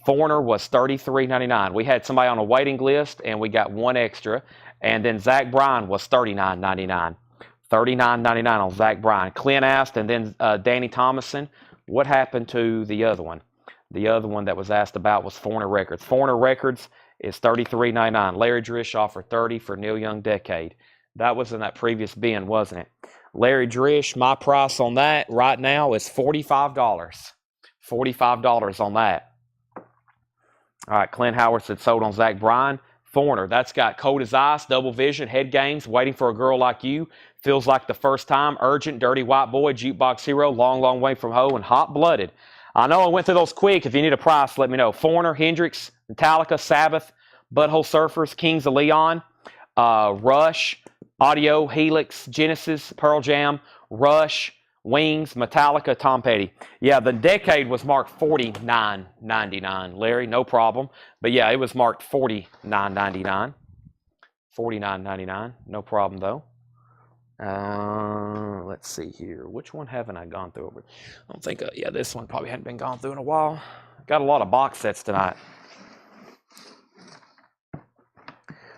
Foreigner was $33.99. We had somebody on a waiting list, and we got 1 extra. And then Zach Bryan was $39.99. $39.99 on Zach Bryan. Clint asked, and then Danny Thomason, what happened to the other one? The other one that was asked about was Foreigner Records. Foreigner Records is $33.99. Larry Drish offered $30 for Neil Young Decade. That was in that previous bin, wasn't it? Larry Drish, my price on that right now is $45. $45 on that. All right, Clint Howard said sold on Zach Bryan. Foreigner, that's got Cold as Ice, Double Vision, Head Games, Waiting for a Girl Like You, Feels Like the First Time, Urgent, Dirty White Boy, Jukebox Hero, Long, Long Way from Home, and Hot Blooded. I know I went through those quick. If you need a price, let me know. Foreigner, Hendrix, Metallica, Sabbath, Butthole Surfers, Kings of Leon, Rush, Audio, Helix, Genesis, Pearl Jam, Rush, Wings, Metallica, Tom Petty. Yeah, the Decade was marked $49.99, Larry, no problem. But yeah, it was marked $49.99. $49.99, no problem though. Let's see here. Which one haven't I gone through? I don't think, yeah, this one probably hadn't been gone through in a while. Got a lot of box sets tonight.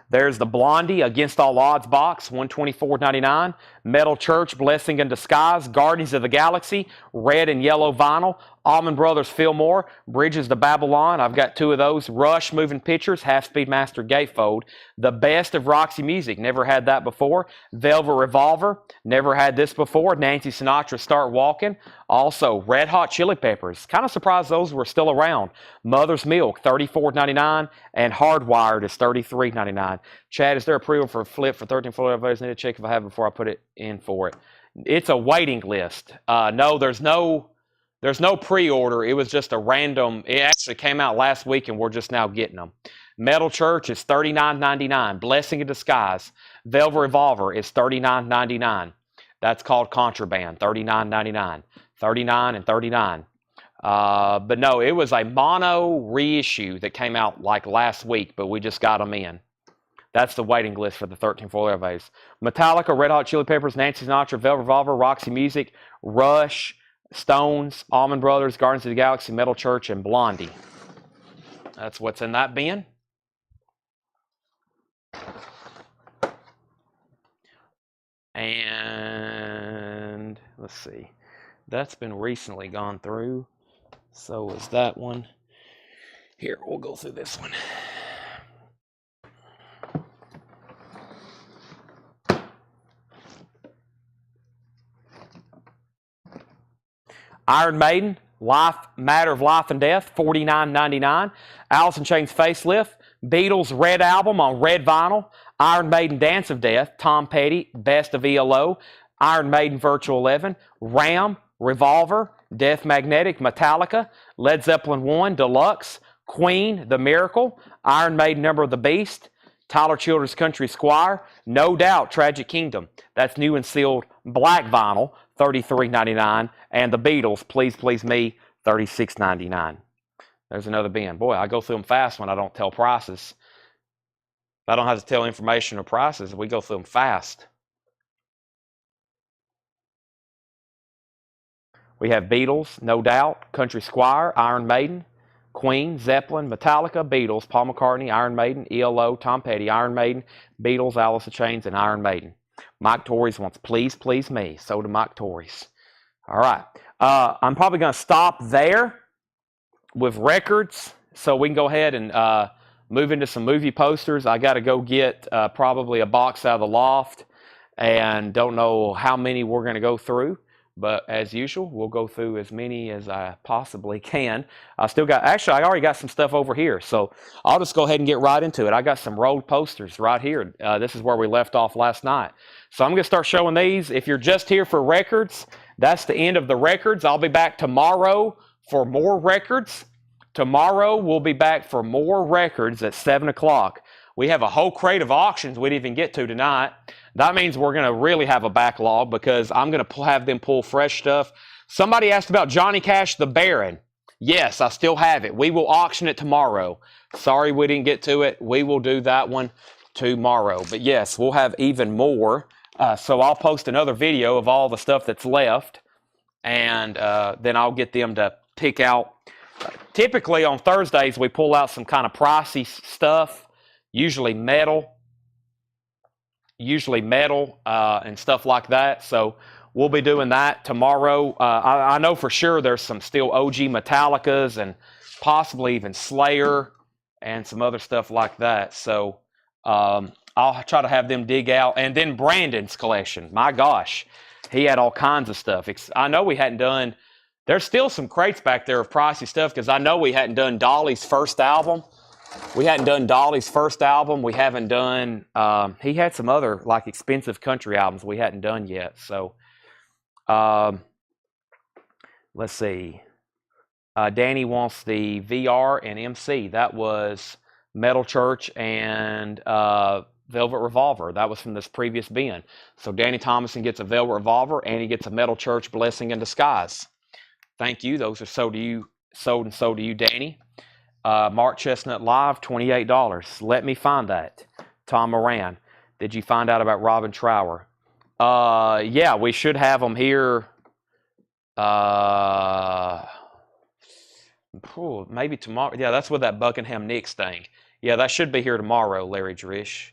There's the Blondie Against All Odds box, $124.99. Metal Church, Blessing in Disguise, Guardians of the Galaxy, red and yellow vinyl, Allman Brothers Fillmore, Bridges to Babylon. I've got 2 of those. Rush Moving Pictures, Half Speed Master Gatefold. The Best of Roxy Music, never had that before. Velvet Revolver, never had this before. Nancy Sinatra, Start Walking. Also, Red Hot Chili Peppers. Kind of surprised those were still around. Mother's Milk, $34.99, and Hardwired is $33.99. Chad, is there a pre-order for a flip for 13 Florida Votes? Need to check if I have before I put it in for it. It's a waiting list. No, there's no pre-order. It was just a random. It actually came out last week, and we're just now getting them. Metal Church is $39.99. Blessing in Disguise. Velvet Revolver is $39.99. That's called Contraband. $39.99. $39 and $39. But no, it was a mono reissue that came out like last week, but we just got them in. That's the waiting list for the 13 Florida Vase. Metallica, Red Hot Chili Peppers, Nancy Sinatra, Velvet Revolver, Roxy Music, Rush, Stones, Allman Brothers, Guardians of the Galaxy, Metal Church, and Blondie. That's what's in that bin. And let's see. That's been recently gone through. So is that one. Here, we'll go through this one. Iron Maiden, Matter of Life and Death, $49.99. Alice in Chains Facelift, Beatles Red Album on red vinyl, Iron Maiden Dance of Death, Tom Petty, Best of ELO, Iron Maiden Virtual 11, Ram, Revolver, Death Magnetic, Metallica, Led Zeppelin 1, Deluxe, Queen, The Miracle, Iron Maiden Number of the Beast, Tyler Childers Country Squire, No Doubt Tragic Kingdom. That's new and sealed black vinyl, $33.99, and the Beatles, Please Please Me, $36.99. There's another bin. Boy, I go through them fast when I don't tell prices. If I don't have to tell information or prices, we go through them fast. We have Beatles, No Doubt, Country Squire, Iron Maiden, Queen, Zeppelin, Metallica, Beatles, Paul McCartney, Iron Maiden, ELO, Tom Petty, Iron Maiden, Beatles, Alice in Chains, and Iron Maiden. Mike Torres wants Please Please Me. So do Mike Torres. All right. I'm probably going to stop there with records so we can go ahead and move into some movie posters. I got to go get probably a box out of the loft, and don't know how many we're going to go through. But as usual, we'll go through as many as I possibly can. I already got some stuff over here, so I'll just go ahead and get right into it. I got some rolled posters right here. This is where we left off last night. So I'm going to start showing these. If you're just here for records, that's the end of the records. I'll be back tomorrow for more records. Tomorrow we'll be back for more records at 7 o'clock. We have a whole crate of auctions we didn't even get to tonight. That means we're going to really have a backlog because I'm going to have them pull fresh stuff. Somebody asked about Johnny Cash the Baron. Yes, I still have it. We will auction it tomorrow. Sorry we didn't get to it. We will do that one tomorrow. But yes, we'll have even more. So I'll post another video of all the stuff that's left. And then I'll get them to pick out. Typically on Thursdays, we pull out some kind of pricey stuff, usually metal and stuff like that. So we'll be doing that tomorrow. I know for sure there's some still OG Metallicas and possibly even Slayer and some other stuff like that. So I'll try to have them dig out. And then Brandon's collection. My gosh, he had all kinds of stuff. I know we hadn't done... There's still some crates back there of pricey stuff because I know we hadn't done Dolly's first album. We hadn't done Dolly's first album. We haven't done... he had some other like expensive country albums we hadn't done yet. So let's see. Danny wants the VR and MC. That was Metal Church and Velvet Revolver. That was from this previous bin. So Danny Thomason gets a Velvet Revolver and he gets a Metal Church Blessing in Disguise. Thank you. Those are sold and sold to you, Danny. Mark Chestnut Live, $28. Let me find that. Tom Moran. Did you find out about Robin Trower? Yeah, we should have them here. Maybe tomorrow. Yeah, that's with that Buckingham Nicks thing. Yeah, that should be here tomorrow, Larry Drish.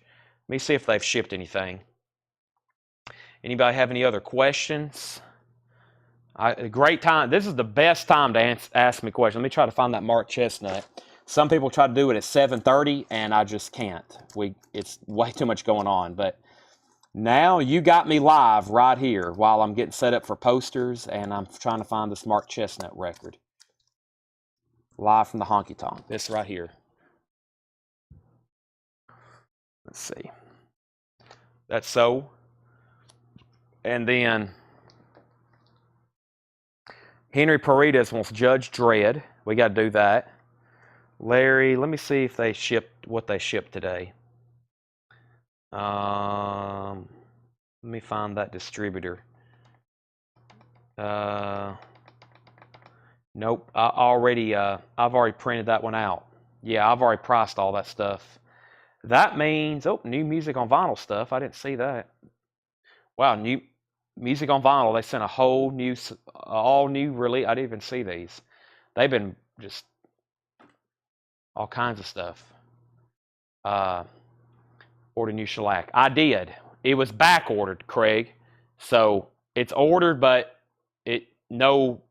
Let me see if they've shipped anything. Anybody have any other questions? A great time. This is the best time to ask me questions. Let me try to find that marked chestnut. Some people try to do it at 7:30, and I just can't. It's way too much going on. But now you got me live right here while I'm getting set up for posters, and I'm trying to find this marked chestnut record. Live from the honky tonk. This right here. Let's see. That's so. And then Henry Paredes wants Judge Dredd. We got to do that. Larry, let me see if they shipped what they shipped today. Let me find that distributor. Nope. I've already printed that one out. Yeah, I've already priced all that stuff. That means, new music on vinyl stuff. I didn't see that. Wow, new music on vinyl. They sent a whole new, all new release. I didn't even see these. They've been just all kinds of stuff. Order new shellac. I did. It was back ordered, Craig. So it's ordered, but don't know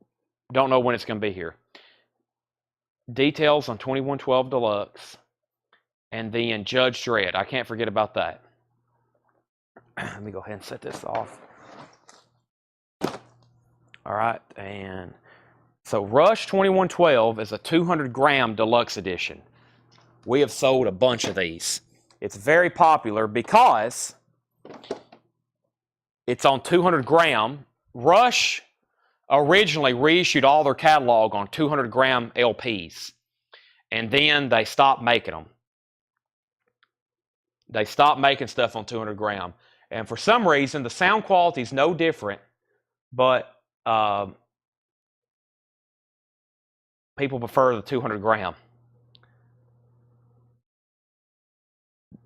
when it's going to be here. Details on 2112 Deluxe. And then Judge Dredd. I can't forget about that. Let me go ahead and set this off. All right. And so Rush 2112 is a 200-gram deluxe edition. We have sold a bunch of these. It's very popular because it's on 200-gram. Rush originally reissued all their catalog on 200-gram LPs. And then they stopped making them. They stopped making stuff on 200-gram. And for some reason, the sound quality is no different, but people prefer the 200-gram.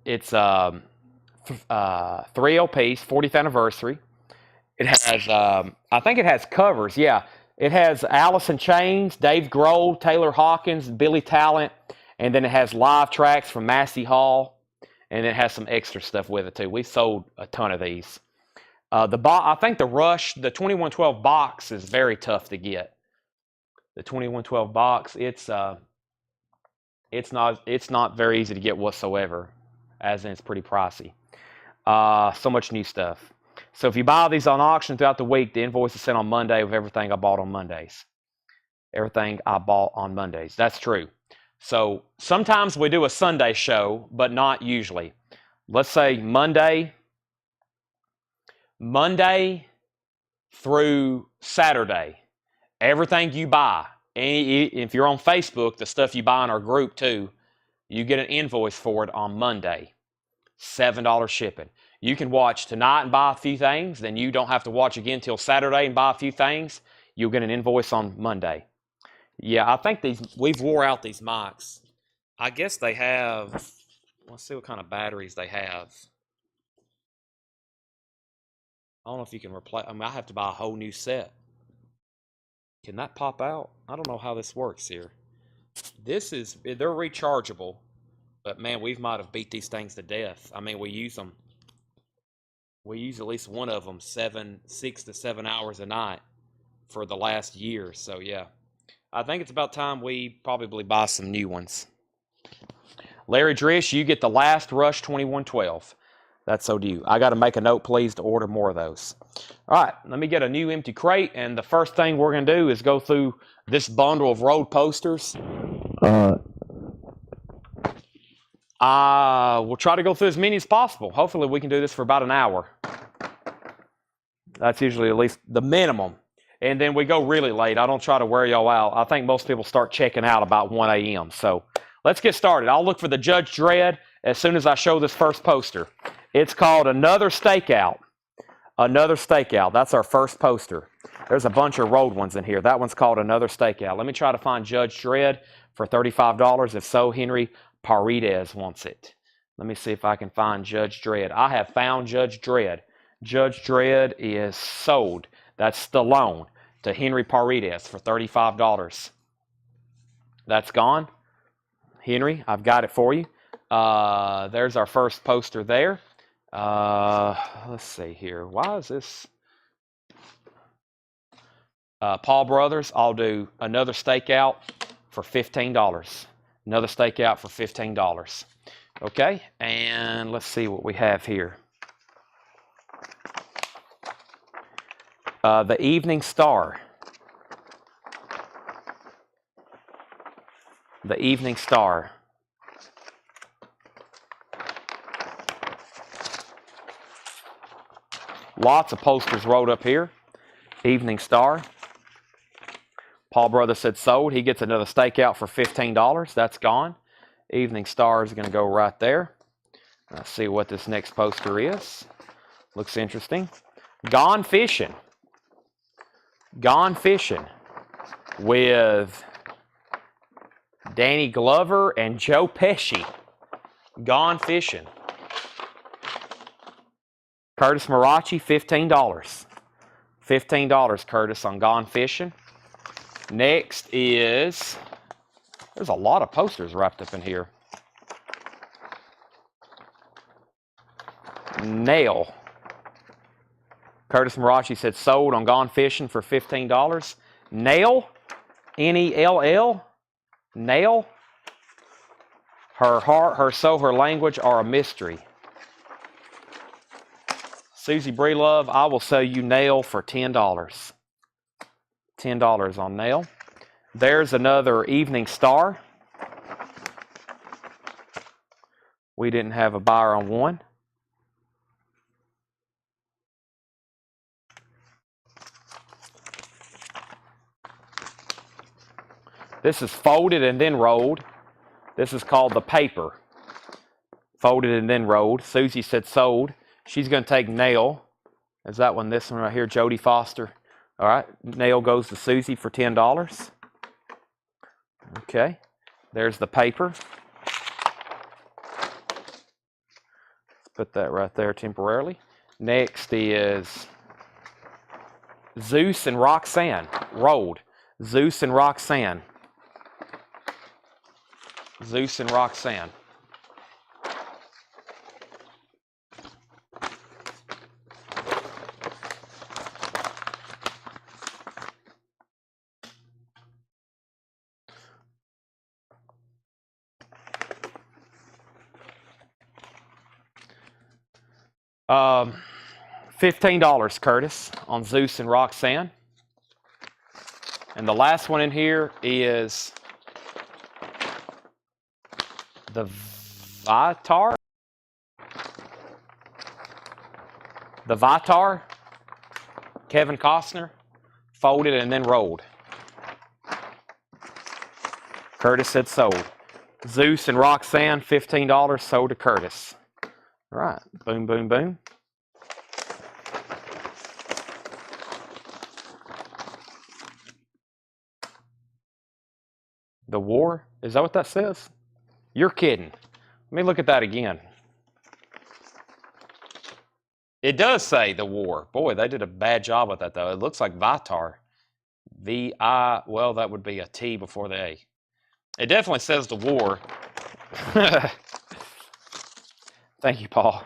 It's 3 LPs, 40th anniversary. It has, I think it has covers. Yeah, it has Alice in Chains, Dave Grohl, Taylor Hawkins, Billy Talent, and then it has live tracks from Massey Hall. And it has some extra stuff with it too. We sold a ton of these. I think the Rush, the 2112 box is very tough to get. The 2112 box, it's not very easy to get whatsoever, as in it's pretty pricey. So much new stuff. So if you buy these on auction throughout the week, the invoice is sent on Monday with everything I bought on Mondays. Everything I bought on Mondays. That's true. So sometimes we do a Sunday show, but not usually. Let's say Monday through Saturday, everything you buy, if you're on Facebook, the stuff you buy in our group too, you get an invoice for it on Monday. $7 shipping. You can watch tonight and buy a few things, then you don't have to watch again till Saturday and buy a few things. You'll get an invoice on Monday. Yeah, I think we've wore out these mics. I guess they have, let's see what kind of batteries they have. I don't know if you can replace, I have to buy a whole new set. Can that pop out? I don't know how this works here. They're rechargeable, but man, we might have beat these things to death. I mean, we use at least one of them 6 to 7 hours a night for the last year. So yeah. I think it's about time we probably buy some new ones. Larry Drish, you get the last Rush 2112. That's so due. I got to make a note, please, to order more of those. All right, let me get a new empty crate, and the first thing we're going to do is go through this bundle of road posters. We'll try to go through as many as possible. Hopefully, we can do this for about an hour. That's usually at least the minimum. And then we go really late. I don't try to wear y'all out. I think most people start checking out about 1 a.m. So let's get started. I'll look for the Judge Dredd as soon as I show this first poster. It's called Another Stakeout. Another Stakeout. That's our first poster. There's a bunch of road ones in here. That one's called Another Stakeout. Let me try to find Judge Dredd for $35. If so, Henry Paredes wants it. Let me see if I can find Judge Dredd. I have found Judge Dredd. Judge Dredd is sold. That's Stallone to Henry Paredes for $35. That's gone. Henry, I've got it for you. There's our first poster there. Let's see here. Why is this? Paul Brothers, I'll do another stakeout for $15. Another stakeout for $15. Okay, and let's see what we have here. The Evening Star. The Evening Star. Lots of posters wrote up here. Evening Star. Paul Brothers said sold. He gets another stakeout for $15. That's gone. Evening Star is going to go right there. Let's see what this next poster is. Looks interesting. Gone Fishing. Gone Fishing with Danny Glover and Joe Pesci. Gone Fishing. Curtis Marachi, $15. $15, Curtis, on Gone Fishing. Next is, there's a lot of posters wrapped up in here. Nail. Curtis Marachi said sold on Gone Fishing for $15. Nail, N-E-L-L, Nail. Her heart, her soul, her language are a mystery. Susie Breelove, I will sell you Nail for $10. $10 on Nail. There's another Evening Star. We didn't have a buyer on one. This is folded and then rolled. This is called the paper. Folded and then rolled. Susie said sold. She's going to take Nail. Is that one? This one right here, Jodie Foster. All right, Nail goes to Susie for $10. Okay, there's the paper. Let's put that right there temporarily. Next is Zeus and Roxanne, rolled. Zeus and Roxanne. Zeus and Roxanne. $15, Curtis, on Zeus and Roxanne. And the last one in here is the Vitar. The Vitar, Kevin Costner, folded and then rolled. Curtis said sold. Zeus and Roxanne, $15, sold to Curtis. All right, boom, boom, boom. The War, is that what that says? You're kidding. Let me look at that again. It does say The War. Boy, they did a bad job with that, though. It looks like Vitar. V-I, well, that would be a T before the A. It definitely says The War. Thank you, Paul.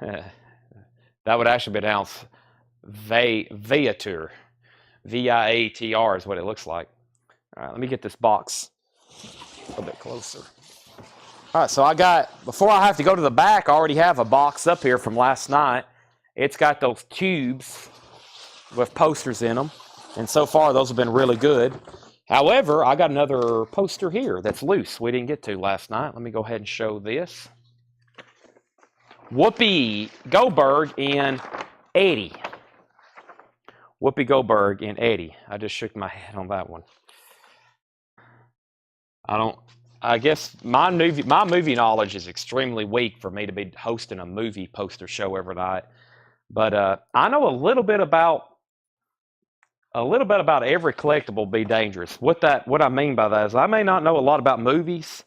That would actually be pronounced Viator. V-I-A-T-R is what it looks like. All right, let me get this box a little bit closer. All right, so I got, before I have to go to the back, I already have a box up here from last night. It's got those tubes with posters in them, and so far those have been really good. However, I got another poster here that's loose we didn't get to last night. Let me go ahead and show this. Whoopi Goldberg and Eddie. Whoopi Goldberg and Eddie. I just shook my head on that one. I guess my movie knowledge is extremely weak for me to be hosting a movie poster show every night. But I know a little bit about every collectible be dangerous. What I mean by that is I may not know a lot about movies,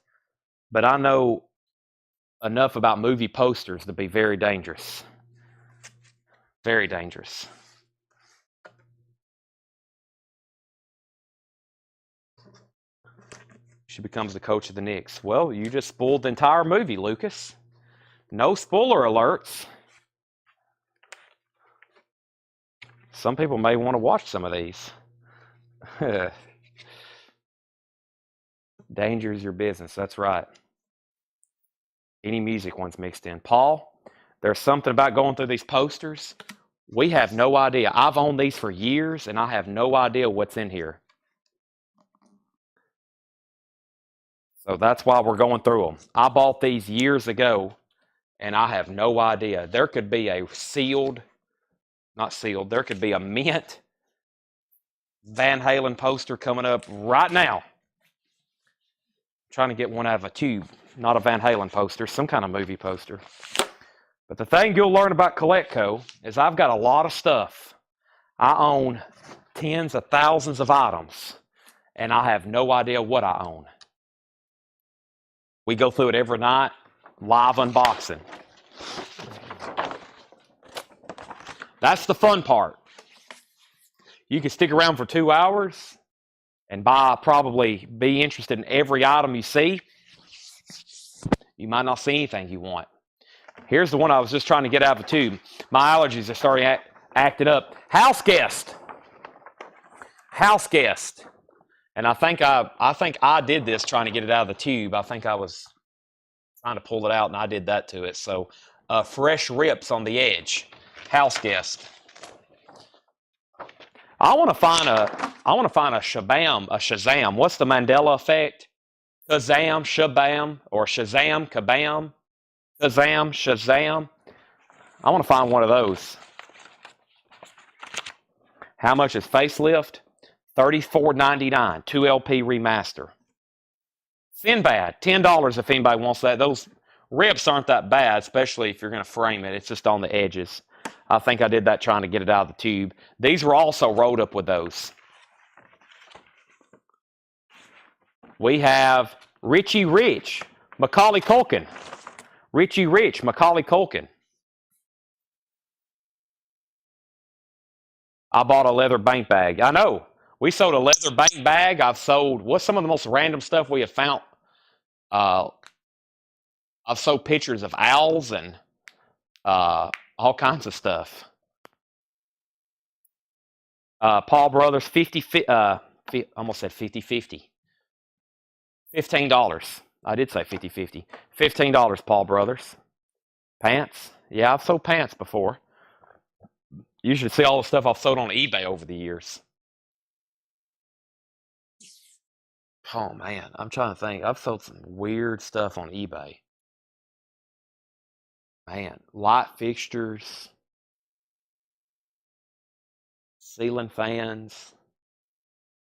but I know enough about movie posters to be very dangerous. Very dangerous. She becomes the coach of the Knicks. Well, you just spoiled the entire movie, Lucas. No spoiler alerts. Some people may want to watch some of these. Danger is your business. That's right. Any music ones mixed in. Paul, there's something about going through these posters. We have no idea. I've owned these for years, and I have no idea what's in here. So that's why we're going through them. I bought these years ago, and I have no idea. There could be a not sealed, there could be a mint Van Halen poster coming up right now. I'm trying to get one out of a tube, not a Van Halen poster, some kind of movie poster. But the thing you'll learn about Coletco is I've got a lot of stuff. I own tens of thousands of items, and I have no idea what I own. We go through it every night, live unboxing. That's the fun part. You can stick around for 2 hours and probably be interested in every item you see. You might not see anything you want. Here's the one I was just trying to get out of the tube. My allergies are starting acting up. House guest. House guest. And I think I did this trying to get it out of the tube. I think I was trying to pull it out, and I did that to it. So fresh rips on the edge. House guest. I want to find a Shazam. What's the Mandela effect? Kazam, Shabam, or Shazam, Kabam, Kazam, Shazam. I want to find one of those. How much is Facelift? $34.99, 2LP remaster. Sinbad, $10 if anybody wants that. Those rips aren't that bad, especially if you're going to frame it. It's just on the edges. I think I did that trying to get it out of the tube. These were also rolled up with those. We have Richie Rich, Macaulay Culkin. Richie Rich, Macaulay Culkin. I bought a leather bank bag. I know. We sold a leather bank bag. I've sold, what's some of the most random stuff we have found? I've sold pictures of owls and all kinds of stuff. Paul Brothers, almost said 50-50. $15. I did say 50-50. $15, Paul Brothers. Pants. Yeah, I've sold pants before. You should see all the stuff I've sold on eBay over the years. Oh, man. I'm trying to think. I've sold some weird stuff on eBay. Man, light fixtures, ceiling fans.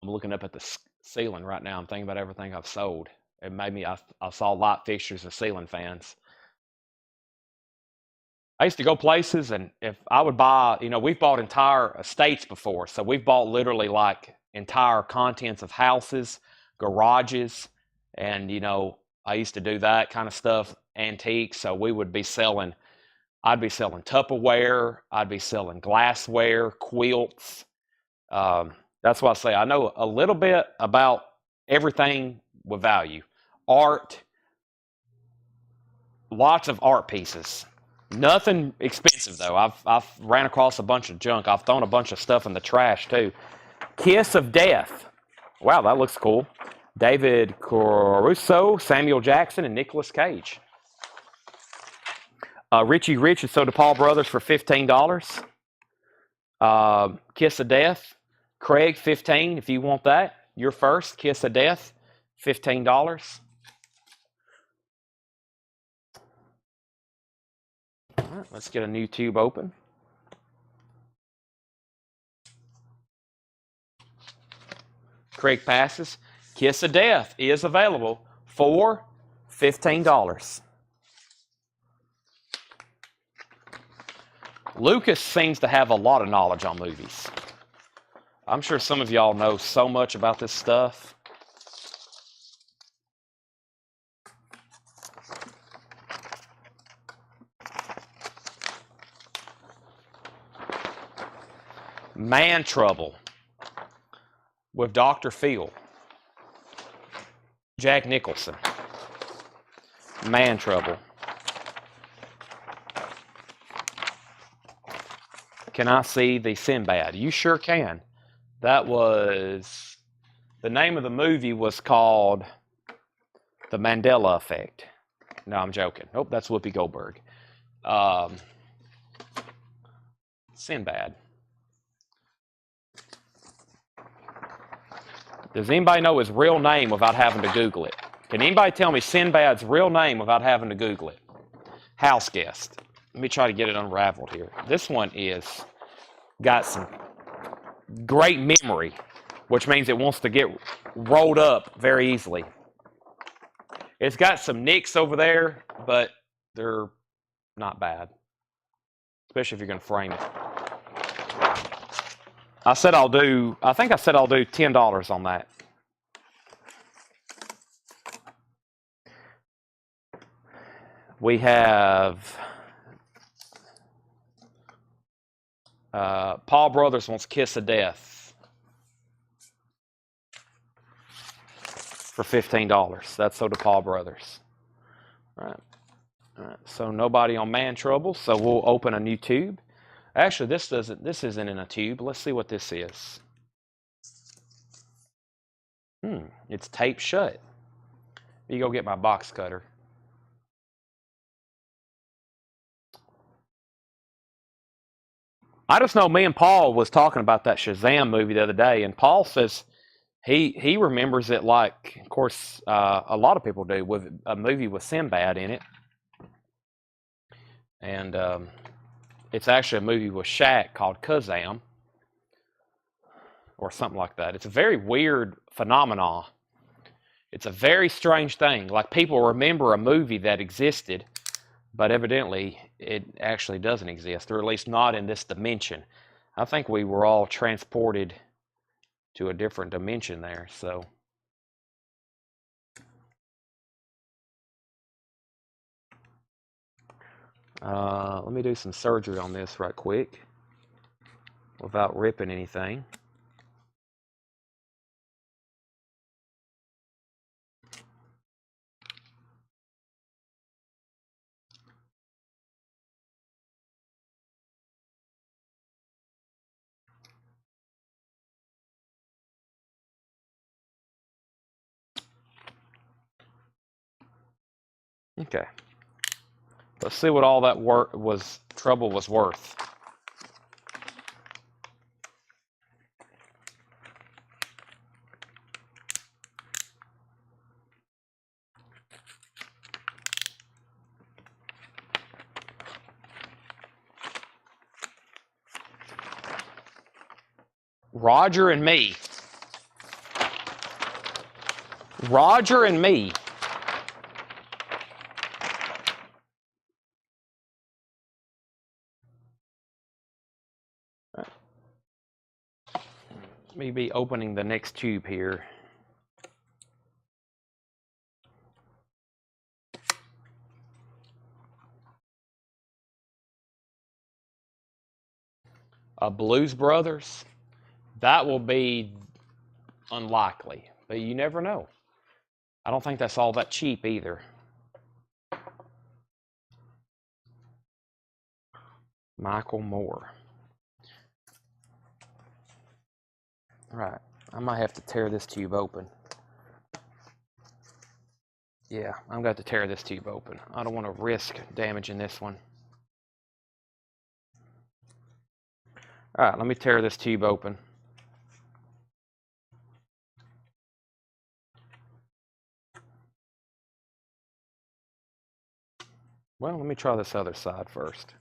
I'm looking up at the ceiling right now. I'm thinking about everything I've sold. It made me, I saw light fixtures and ceiling fans. I used to go places, and if I would buy, we've bought entire estates before. So we've bought literally like entire contents of houses, garages, and, I used to do that kind of stuff, antiques. So we would be selling, I'd be selling Tupperware, I'd be selling glassware, quilts. That's why I say I know a little bit about everything with value. Art, lots of art pieces. Nothing expensive though. I've ran across a bunch of junk. I've thrown a bunch of stuff in the trash too. Kiss of Death. Wow, that looks cool. David Caruso, Samuel Jackson, and Nicolas Cage. Richie Rich is sold to Paul Brothers for $15. Kiss of Death. Craig, $15 if you want that. You're first. Kiss of Death, $15. All right, let's get a new tube open. Craig passes. Kiss of Death is available for $15. Lucas seems to have a lot of knowledge on movies. I'm sure some of y'all know so much about this stuff. Man Trouble with Dr. Phil. Jack Nicholson. Man Trouble. Can I see the Sinbad? You sure can. That was, the name of the movie was called The Mandela Effect. No, I'm joking. Nope, that's Whoopi Goldberg. Sinbad. Does anybody know his real name without having to Google it? Can anybody tell me Sinbad's real name without having to Google it? House guest. Let me try to get it unraveled here. This one is got some great memory, which means it wants to get rolled up very easily. It's got some nicks over there, but they're not bad, especially if you're going to frame it. I think I said I'll do $10 on that. We have Paul Brothers wants Kiss of Death for $15. That's sold to Paul Brothers. All right. So nobody on Man Trouble. So we'll open a new tube. Actually, this isn't in a tube. Let's see what this is. It's taped shut. You go get my box cutter. I just know me and Paul was talking about that Shazam movie the other day, and Paul says he remembers it like, of course, a lot of people do, with a movie with Sinbad in it. And it's actually a movie with Shaq called Kazam, or something like that. It's a very weird phenomenon. It's a very strange thing. Like, people remember a movie that existed, but evidently it actually doesn't exist, or at least not in this dimension. I think we were all transported to a different dimension there, so. Let me do some surgery on this right quick without ripping anything. Okay. Let's see what all that trouble was worth. Roger and me. Roger and me. Let me be opening the next tube here. Blues Brothers. That will be unlikely, but you never know. I don't think that's all that cheap either. Michael Moore. All right, I might have to tear this tube open. Yeah, I'm going to have to tear this tube open. I don't want to risk damaging this one. All right, let me tear this tube open. Well, let me try this other side first.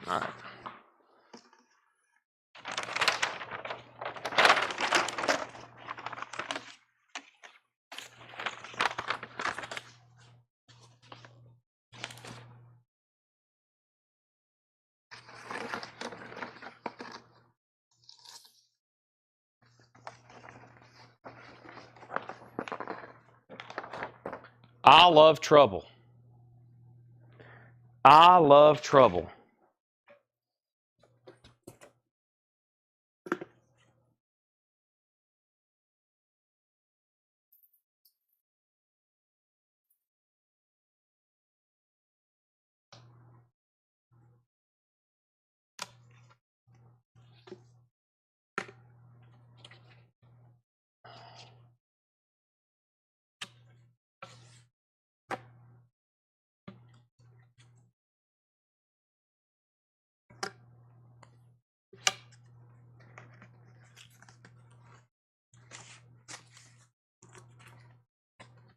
All right. I love trouble. I love trouble.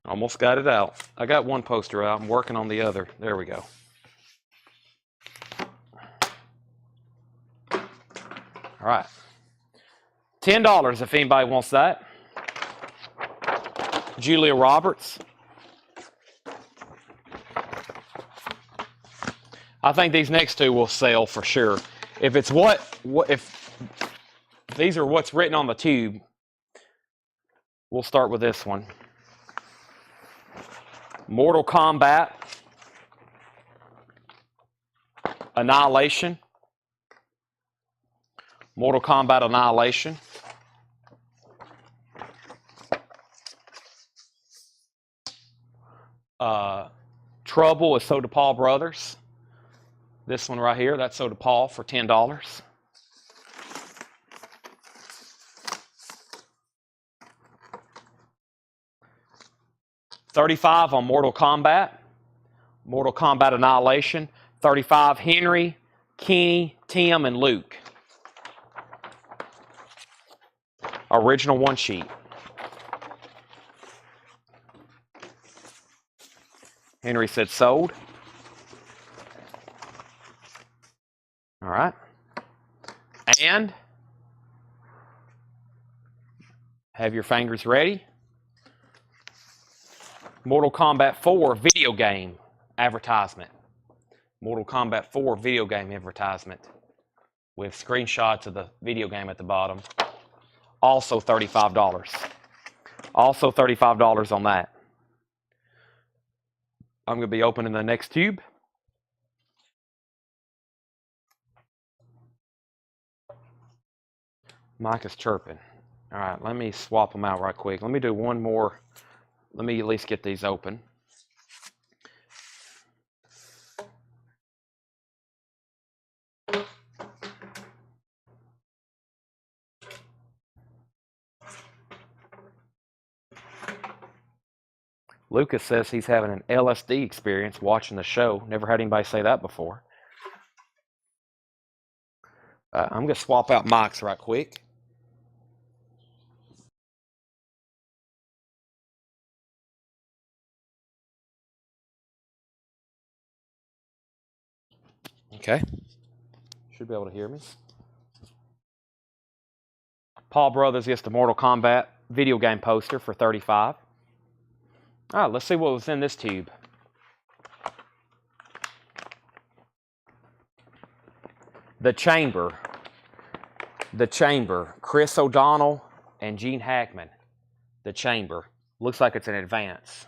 Almost got it out. I got one poster out. I'm working on the other. There we go. All right. $10 if anybody wants that. Julia Roberts. I think these next two will sell for sure. If it's if these are what's written on the tube, we'll start with this one. Mortal Kombat, Annihilation. Mortal Kombat Annihilation. Trouble is Soda Paul Brothers. This one right here, that's Soda Paul for $10. $35 on Mortal Kombat. Mortal Kombat Annihilation. $35 Henry, Kenny, Tim, and Luke. Original one sheet. Henry said sold. All right. And have your fingers ready. Mortal Kombat 4 video game advertisement. Mortal Kombat 4 video game advertisement with screenshots of the video game at the bottom. Also $35. Also $35 on that. I'm going to be opening the next tube. Mike is chirping. All right, let me swap them out right quick. Let me do one more. Let me at least get these open. Lucas says he's having an LSD experience watching the show. Never had anybody say that before. I'm going to swap out Mike's right quick. Okay. Should be able to hear me. Paul Brothers gets the Mortal Kombat video game poster for $35. All right, let's see what was in this tube. The Chamber. The Chamber. Chris O'Donnell and Gene Hackman. The Chamber. Looks like it's an advance.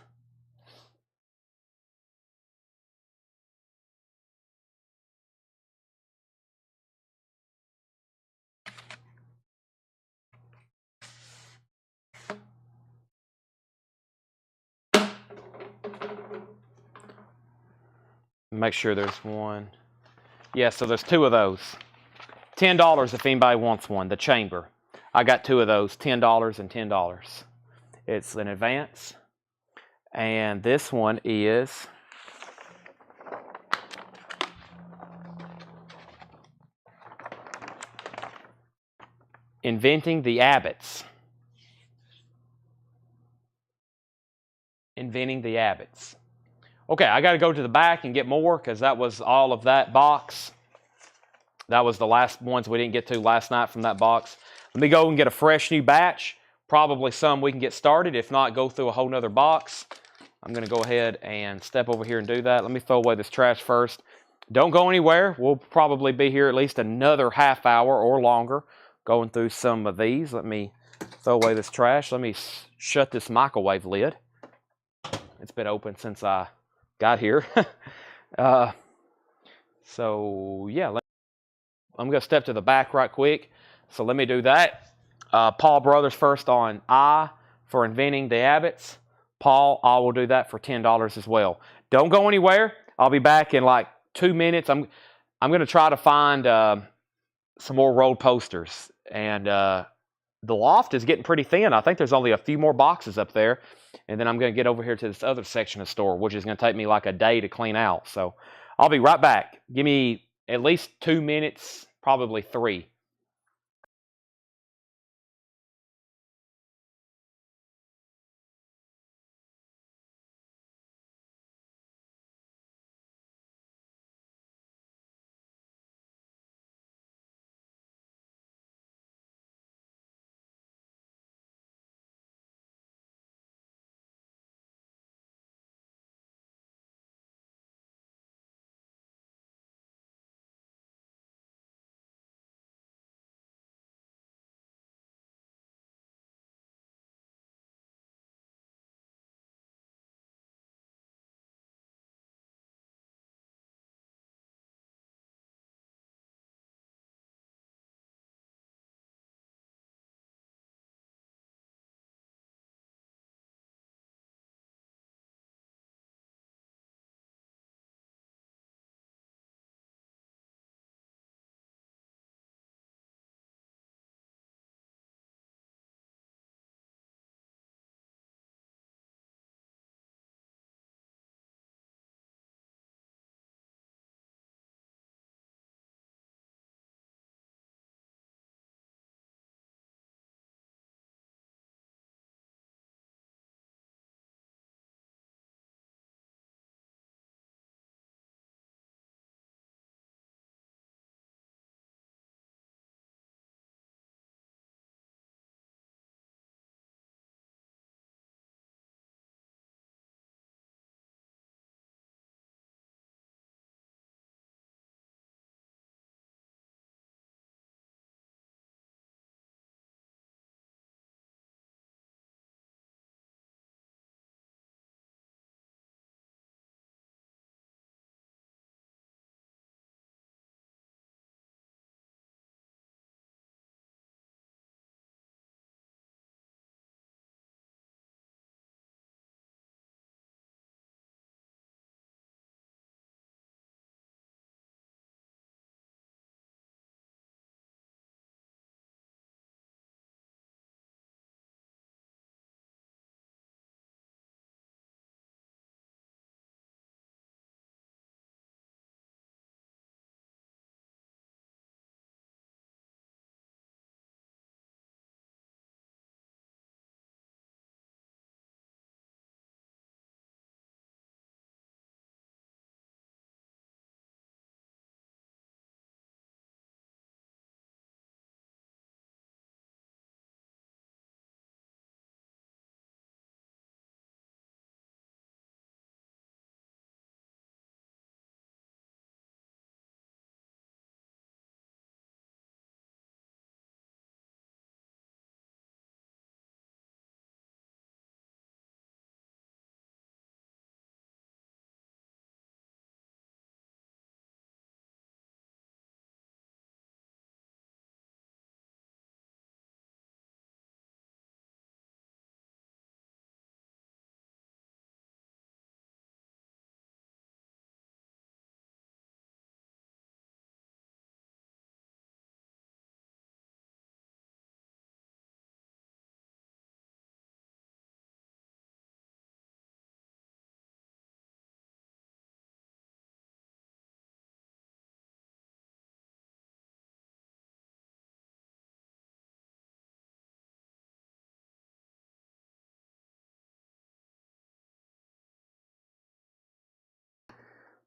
Make sure there's one. Yeah, so there's two of those. $10 if anybody wants one. The Chamber. I got two of those. $10 and $10. It's an advance. And this one is Inventing the Abbots. Inventing the Abbots. Okay, I got to go to the back and get more because that was all of that box. That was the last ones we didn't get to last night from that box. Let me go and get a fresh new batch. Probably some we can get started. If not, go through a whole nother box. I'm going to go ahead and step over here and do that. Let me throw away this trash first. Don't go anywhere. We'll probably be here at least another half hour or longer going through some of these. Let me throw away this trash. Let me shut this microwave lid. It's been open since I got here. So yeah, I'm going to step to the back right quick. So let me do that. Paul Brothers first on I for inventing the Abbots. Paul, I will do that for $10 as well. Don't go anywhere. I'll be back in like 2 minutes. I'm going to try to find some more rolled posters. And the loft is getting pretty thin. I think there's only a few more boxes up there. And then I'm going to get over here to this other section of the store, which is going to take me like a day to clean out. So I'll be right back. Give me at least 2 minutes, probably 3.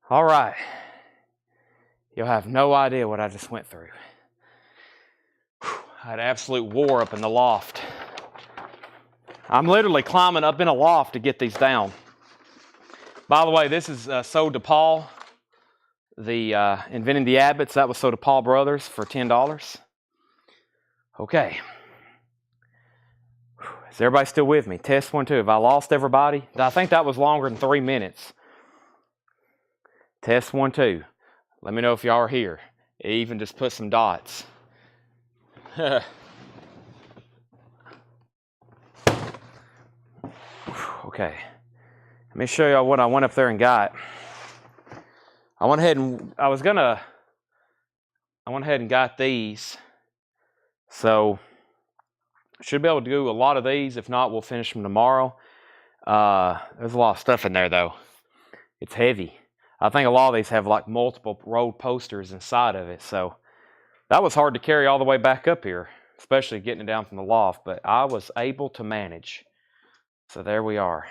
All right. You'll have no idea what I just went through. I had absolute war up in the loft. I'm literally climbing up in a loft to get these down. By the way, this is sold to Paul. The Inventing the Abbots, that was sold to Paul Brothers for $10. Okay. Is everybody still with me? Test 1, 2. Have I lost everybody? I think that was longer than 3 minutes. Test 1, 2. Let me know if y'all are here. Even just put some dots. Okay. Let me show y'all what I went up there and got. I went ahead and got these. So should be able to do a lot of these. If not, we'll finish them tomorrow. There's a lot of stuff in there though. It's heavy. I think a lot of these have like multiple rolled posters inside of it. So that was hard to carry all the way back up here, especially getting it down from the loft, but I was able to manage. So there we are.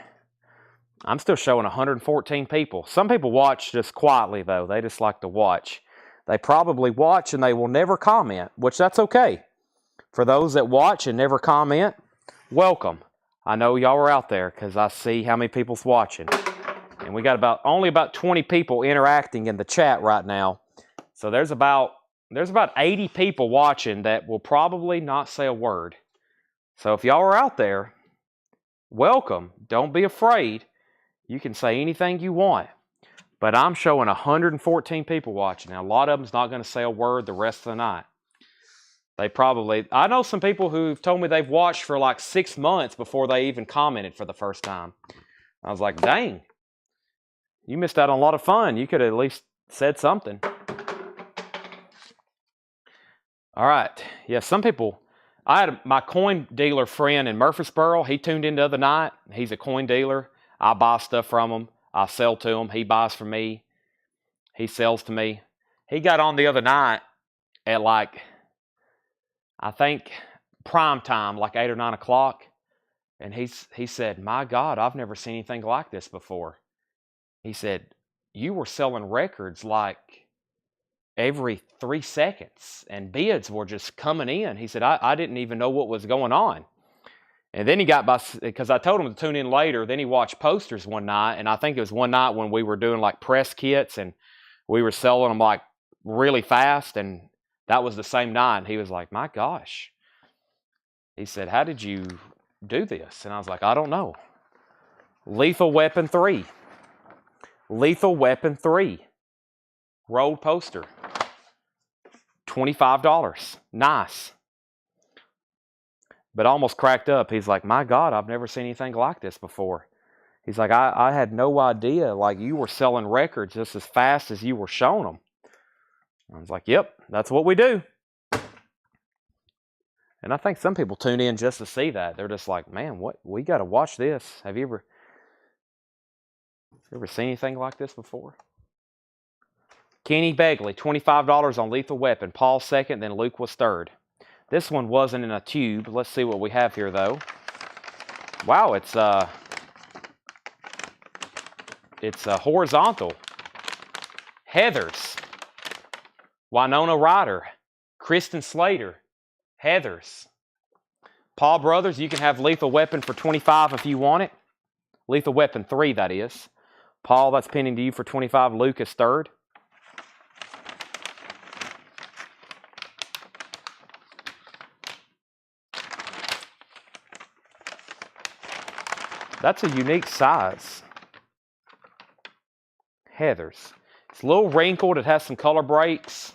I'm still showing 114 people. Some people watch just quietly though. They just like to watch. They probably watch and they will never comment, which that's okay. For those that watch and never comment, welcome. I know y'all are out there because I see how many people's watching. And we got only about 20 people interacting in the chat right now. So there's about 80 people watching that will probably not say a word. So if y'all are out there, welcome. Don't be afraid. You can say anything you want. But I'm showing 114 people watching. Now, a lot of them's not going to say a word the rest of the night. I know some people who've told me they've watched for like 6 months before they even commented for the first time. I was like, dang, you missed out on a lot of fun. You could have at least said something. All right. Yeah, some people, I had my coin dealer friend in Murfreesboro. He tuned in the other night. He's a coin dealer. I buy stuff from him. I sell to him. He buys from me. He sells to me. He got on the other night at like, I think prime time, like 8 or 9 o'clock. And he said, my God, I've never seen anything like this before. He said, you were selling records like every 3 seconds and bids were just coming in. He said, I didn't even know what was going on. And then he got because I told him to tune in later. Then he watched posters one night. And I think it was one night when we were doing like press kits and we were selling them like really fast. And that was the same night. And he was like, my gosh. He said, how did you do this? And I was like, I don't know. Lethal Weapon 3. Lethal Weapon 3. Rolled poster. $25. Nice. But almost cracked up. He's like, my God, I've never seen anything like this before. He's like, I had no idea. Like, you were selling records just as fast as you were showing them. I was like, yep, that's what we do. And I think some people tune in just to see that. They're just like, man, what? We got to watch this. Have you ever seen anything like this before? Kenny Begley, $25 on Lethal Weapon. Paul second, then Luke was third. This one wasn't in a tube. Let's see what we have here, though. Wow, it's horizontal. Heathers. Winona Ryder. Kristen Slater. Heathers. Paul Brothers, you can have Lethal Weapon for $25 if you want it. Lethal Weapon 3, that is. Paul, that's pending to you for $25. Luke is third. That's a unique size. Heathers. It's a little wrinkled. It has some color breaks.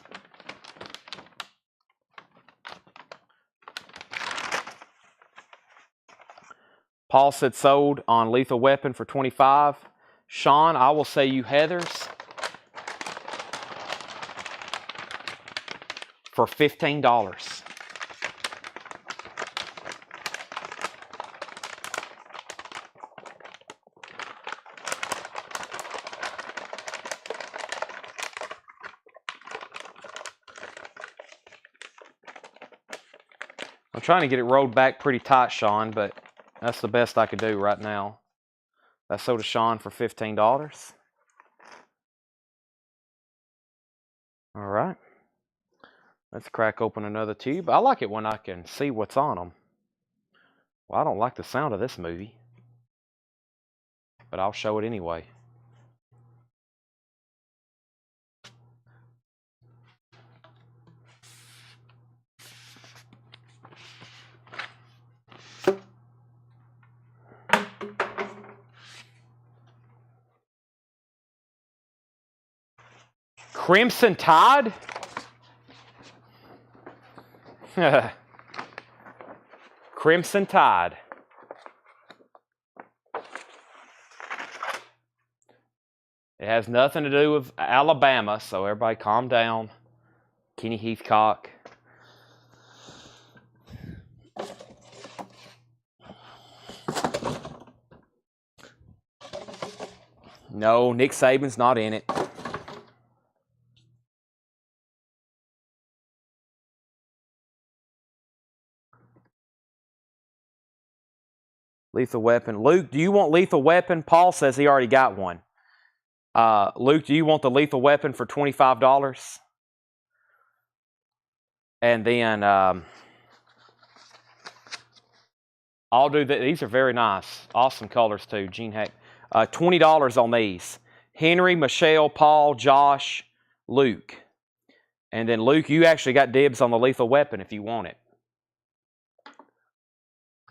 Paul said sold on Lethal Weapon for $25. Sean, I will say you Heathers for $15. I'm trying to get it rolled back pretty tight, Sean, but that's the best I could do right now. That's sold to Sean for $15. All right. Let's crack open another tube. I like it when I can see what's on them. Well, I don't like the sound of this movie, but I'll show it anyway. Crimson Tide? Crimson Tide. It has nothing to do with Alabama, so everybody calm down. Kenny Heathcock. No, Nick Saban's not in it. Lethal Weapon. Luke, do you want Lethal Weapon? Paul says he already got one. Luke, do you want the Lethal Weapon for $25? And then I'll do that. These are very nice. Awesome colors too. Gene Hack. $20 on these. Henry, Michelle, Paul, Josh, Luke. And then Luke, you actually got dibs on the Lethal Weapon if you want it.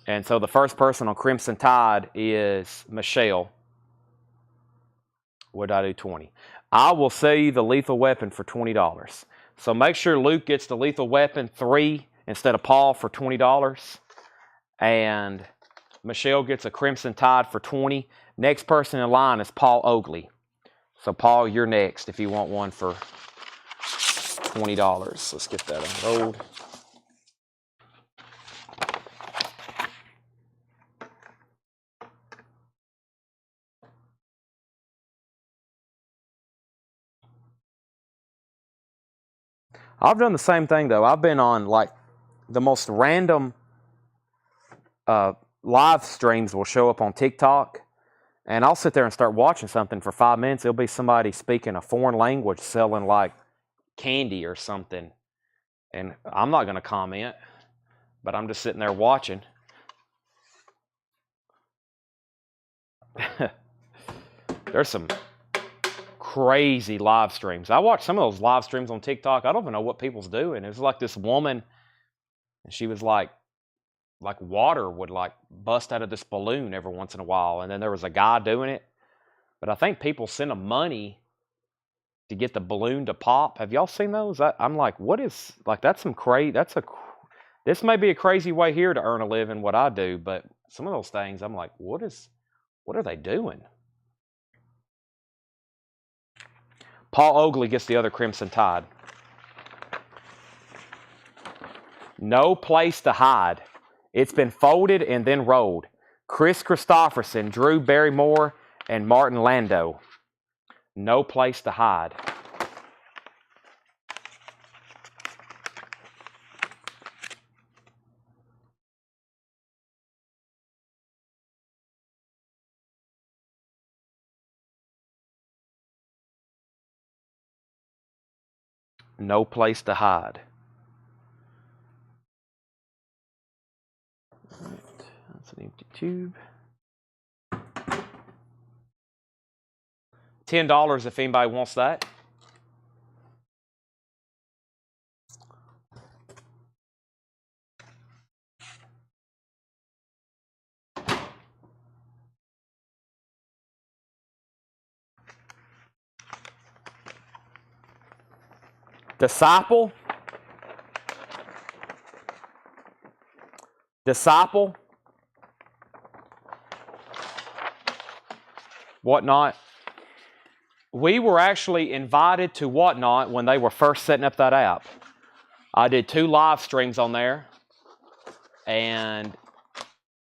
And so the first person on Crimson Tide is Michelle. What did I do? 20. I will sell you the Lethal Weapon for $20. So make sure Luke gets the Lethal Weapon 3 instead of Paul for $20. And Michelle gets a Crimson Tide for $20. Next person in line is Paul Oakley. So Paul, you're next if you want one for $20. Let's get that unrolled. I've done the same thing though. I've been on like the most random live streams will show up on TikTok, and I'll sit there and start watching something for 5 minutes. It'll be somebody speaking a foreign language selling like candy or something, and I'm not going to comment, but I'm just sitting there watching. There's some crazy live streams. I watch some of those live streams on TikTok. I don't even know what people's doing. It was like this woman, and she was like water would like bust out of this balloon every once in a while, and then there was a guy doing it. But I think people send them money to get the balloon to pop. Have y'all seen those? I'm like, what is, like, that's some crazy, this may be a crazy way here to earn a living, what I do, but some of those things, I'm like, what are they doing? Paul Oakley gets the other Crimson Tide. No Place to Hide. It's been folded and then rolled. Chris Christopherson, Drew Barrymore, and Martin Landau. No Place to Hide. No Place to Hide. All right, that's an empty tube. $10 if anybody wants that. Disciple. Whatnot. We were actually invited to Whatnot when they were first setting up that app. I did 2 live streams on there, and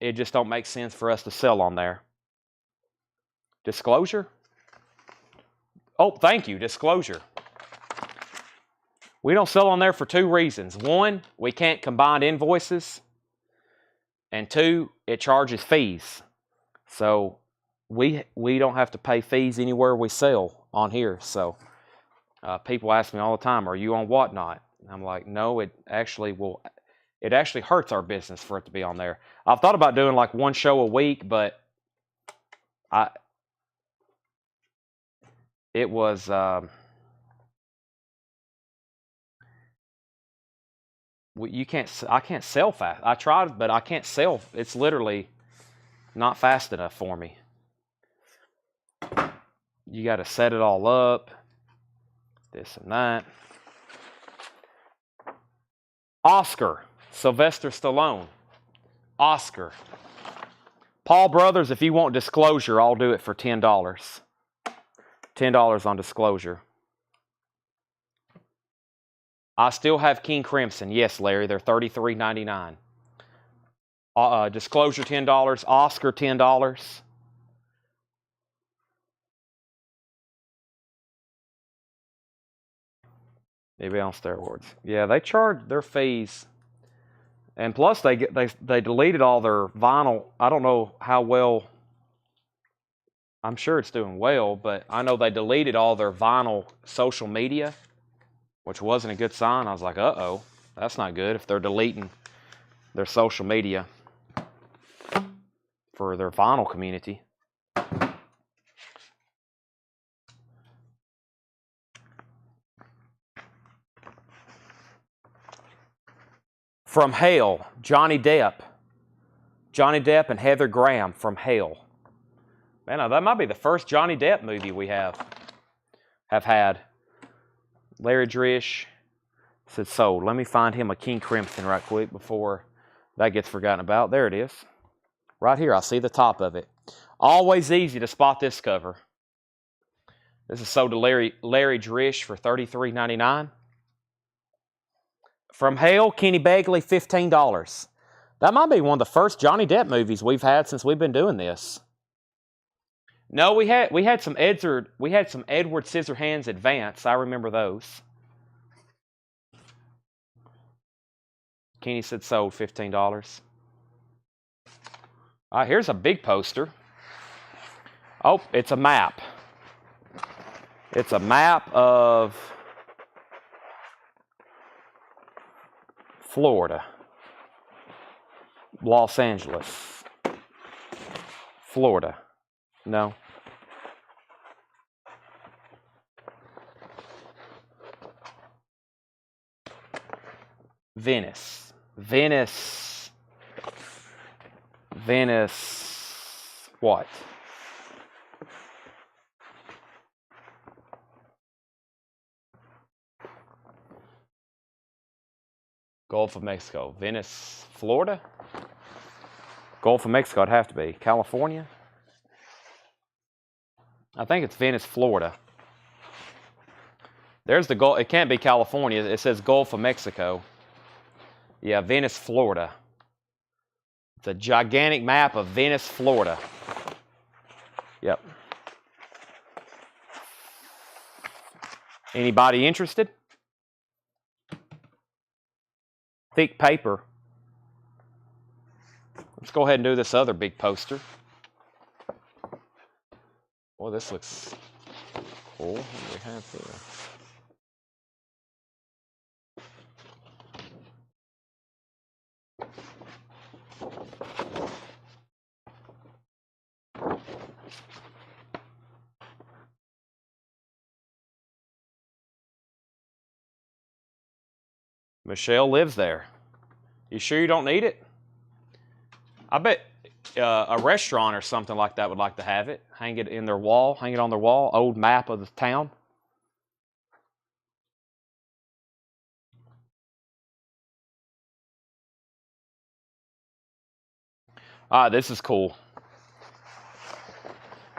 it just don't make sense for us to sell on there. Disclosure? Oh, thank you, disclosure. We don't sell on there for 2 reasons. 1, we can't combine invoices. And 2, it charges fees. So we don't have to pay fees anywhere we sell on here. So people ask me all the time, are you on Whatnot? And I'm like, no, it actually hurts our business for it to be on there. I've thought about doing like 1 show a week, but it was I can't sell fast. I tried, but I can't sell. It's literally not fast enough for me. You got to set it all up. this and that. Oscar, Sylvester Stallone. Oscar. Paul Brothers, if you want disclosure, I'll do it for $10. $10 on disclosure. I still have King Crimson. Yes, Larry, they're $33.99. Disclosure $10. Oscar $10. Maybe on steroids. Yeah, they charge their fees. And plus, they deleted all their vinyl. I don't know how well. I'm sure it's doing well, but I know they deleted all their vinyl social media, which wasn't a good sign. I was like, uh-oh, that's not good if they're deleting their social media for their vinyl community. From Hell, Johnny Depp. Johnny Depp and Heather Graham from Hell. Man, that might be the first Johnny Depp movie we have had. Larry Drish said sold. Let me find him a King Crimson right quick before that gets forgotten about. There it is. Right here, I see the top of it. Always easy to spot this cover. This is sold to Larry Drish for $33.99. From Hell, Kenny Begley, $15. That might be one of the first Johnny Depp movies we've had since we've been doing this. No, we had some Edward Scissorhands Advance. I remember those. Kenny said sold, $15. All right, here's a big poster. Oh, it's a map. It's a map of Florida. Los Angeles. Florida. No. Venice. What? Gulf of Mexico. Venice, Florida? Gulf of Mexico, it'd have to be. California? I think it's Venice, Florida. There's the Gulf. It can't be California. It says Gulf of Mexico. Yeah, Venice, Florida. It's a gigantic map of Venice, Florida. Yep. Anybody interested? Thick paper. Let's go ahead and do this other big poster. Well, this looks cool. What do we have here? Michelle lives there. You sure you don't need it? I bet a restaurant or something like that would like to have it. Hang it in their wall. Hang it on their wall. Old map of the town. Ah, this is cool.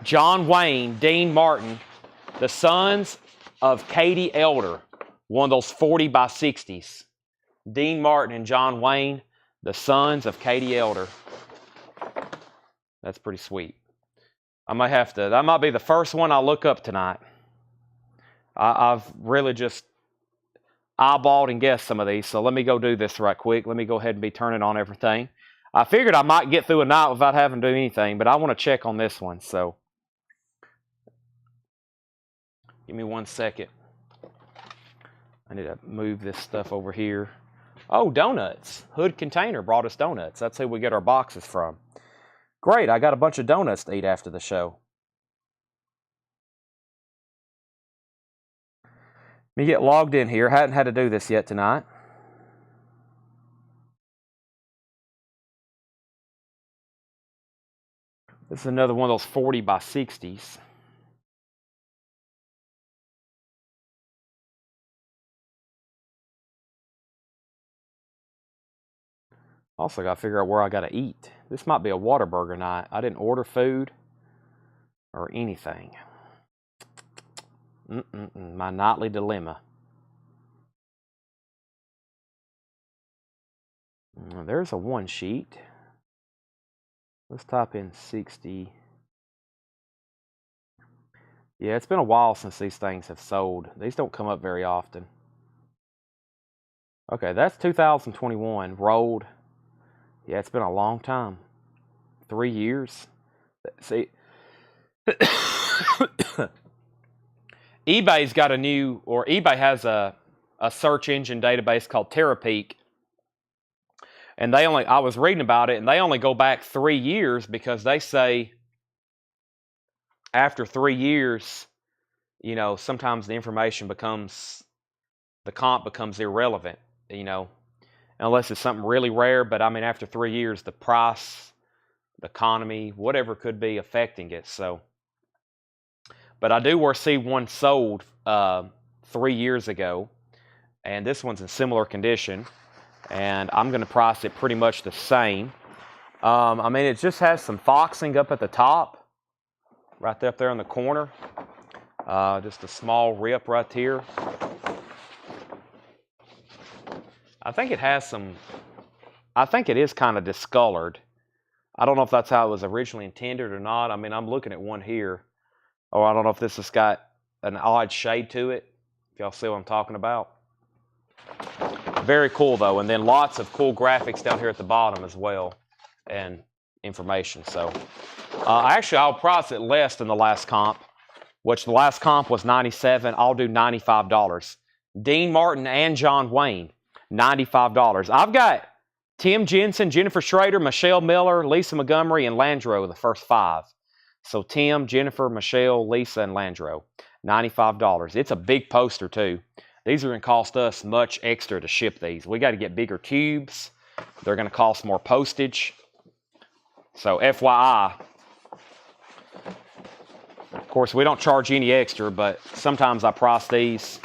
John Wayne, Dean Martin, the sons of Katie Elder, one of those 40 by 60s. Dean Martin and John Wayne, the sons of Katie Elder. That's pretty sweet. I might have to, that might be the first one I look up tonight. I've really just eyeballed and guessed some of these, so let me go do this right quick. Let me go ahead and be turning on everything. I figured I might get through a night without having to do anything, but I want to check on this one, so give me 1 second. I need to move this stuff over here. Oh, donuts. Hood Container brought us donuts. That's who we get our boxes from. Great, I got a bunch of donuts to eat after the show. Let me get logged in here. Hadn't had to do this yet tonight. This is another one of those 40 by 60s. Also got to figure out where I got to eat. This might be a Whataburger night. I didn't order food or anything. My nightly dilemma. There's a one sheet. Let's type in 60. Yeah, it's been a while since these things have sold. These don't come up very often. Okay, that's 2021 rolled. Yeah, it's been a long time. 3 years. See, eBay's got a new, or eBay has a search engine database called Terapeak. And I was reading about it, and they only go back 3 years because they say after 3 years, you know, sometimes the information the comp becomes irrelevant, you know, unless it's something really rare. But I mean, after 3 years, the price, the economy, whatever could be affecting it. So, but I do see one sold 3 years ago, and this one's in similar condition. And I'm going to price it pretty much the same. I mean, it just has some foxing up at the top, right up there in the corner. Just a small rip right here. I think it has some, I think it is kind of discolored. I don't know if that's how it was originally intended or not. I mean, I'm looking at one here. Oh, I don't know if this has got an odd shade to it. If y'all see what I'm talking about. Very cool, though, and then lots of cool graphics down here at the bottom as well, and information. So, actually, I'll price it less than the last comp, which the last comp was $97. I'll do $95. Dean Martin and John Wayne, $95. I've got Tim Jensen, Jennifer Schrader, Michelle Miller, Lisa Montgomery, and Landreau, the first 5. So Tim, Jennifer, Michelle, Lisa, and Landreau, $95. It's a big poster, too. These are going to cost us much extra to ship these. We got to get bigger cubes. They're going to cost more postage. So FYI. Of course, we don't charge any extra, but sometimes I price these.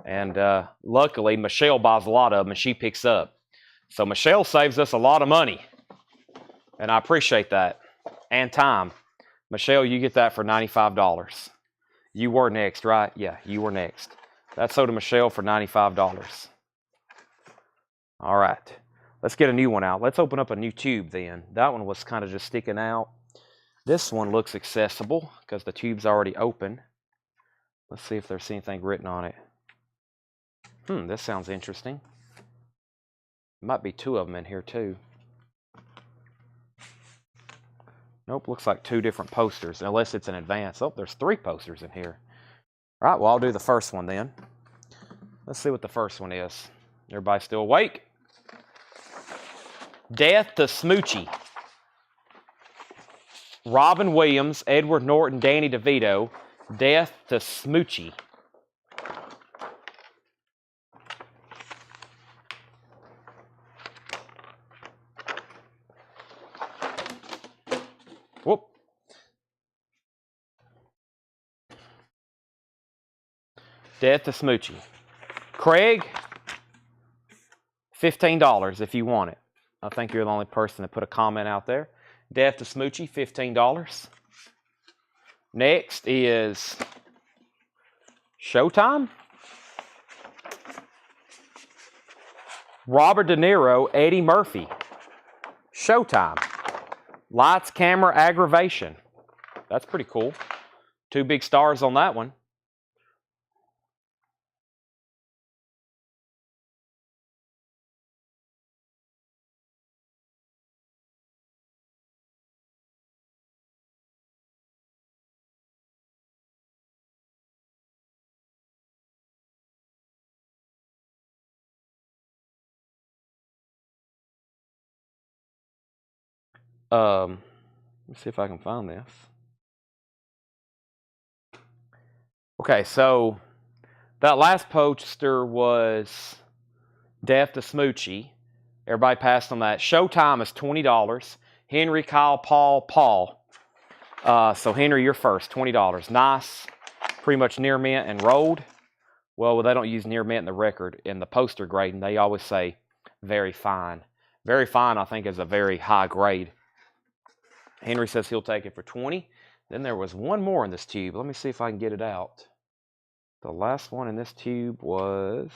And luckily, Michelle buys a lot of them and she picks up. So Michelle saves us a lot of money. And I appreciate that. And time. Michelle, you get that for $95. You were next, right? Yeah, you were next. That's sold to Michelle for $95. All right. Let's get a new one out. Let's open up a new tube then. That one was kind of just sticking out. This one looks accessible because the tube's already open. Let's see if there's anything written on it. This sounds interesting. Might be 2 of them in here too. Nope, looks like 2 different posters, unless it's in advance. Oh, there's 3 posters in here. All right, well, I'll do the first one then. Let's see what the first one is. Everybody still awake? Death to Smoochie. Robin Williams, Edward Norton, Danny DeVito. Death to Smoochie. Whoop. Death to Smoochie. Craig, $15 if you want it. I think you're the only person that put a comment out there. Death to Smoochie, $15. Next is Showtime. Robert De Niro, Eddie Murphy. Showtime. Lights, camera, aggravation. That's pretty cool. 2 big stars on that one. Let's see if I can find this. Okay, so that last poster was Death to Smoochie. Everybody passed on that. Showtime is $20. Henry, Kyle, Paul. So Henry, you're first, $20. Nice, pretty much near mint and rolled. Well, they don't use near mint in the record. In the poster grading, they always say very fine. Very fine, I think, is a very high grade. Henry says he'll take it for 20. Then there was one more in this tube. Let me see if I can get it out. The last one in this tube was...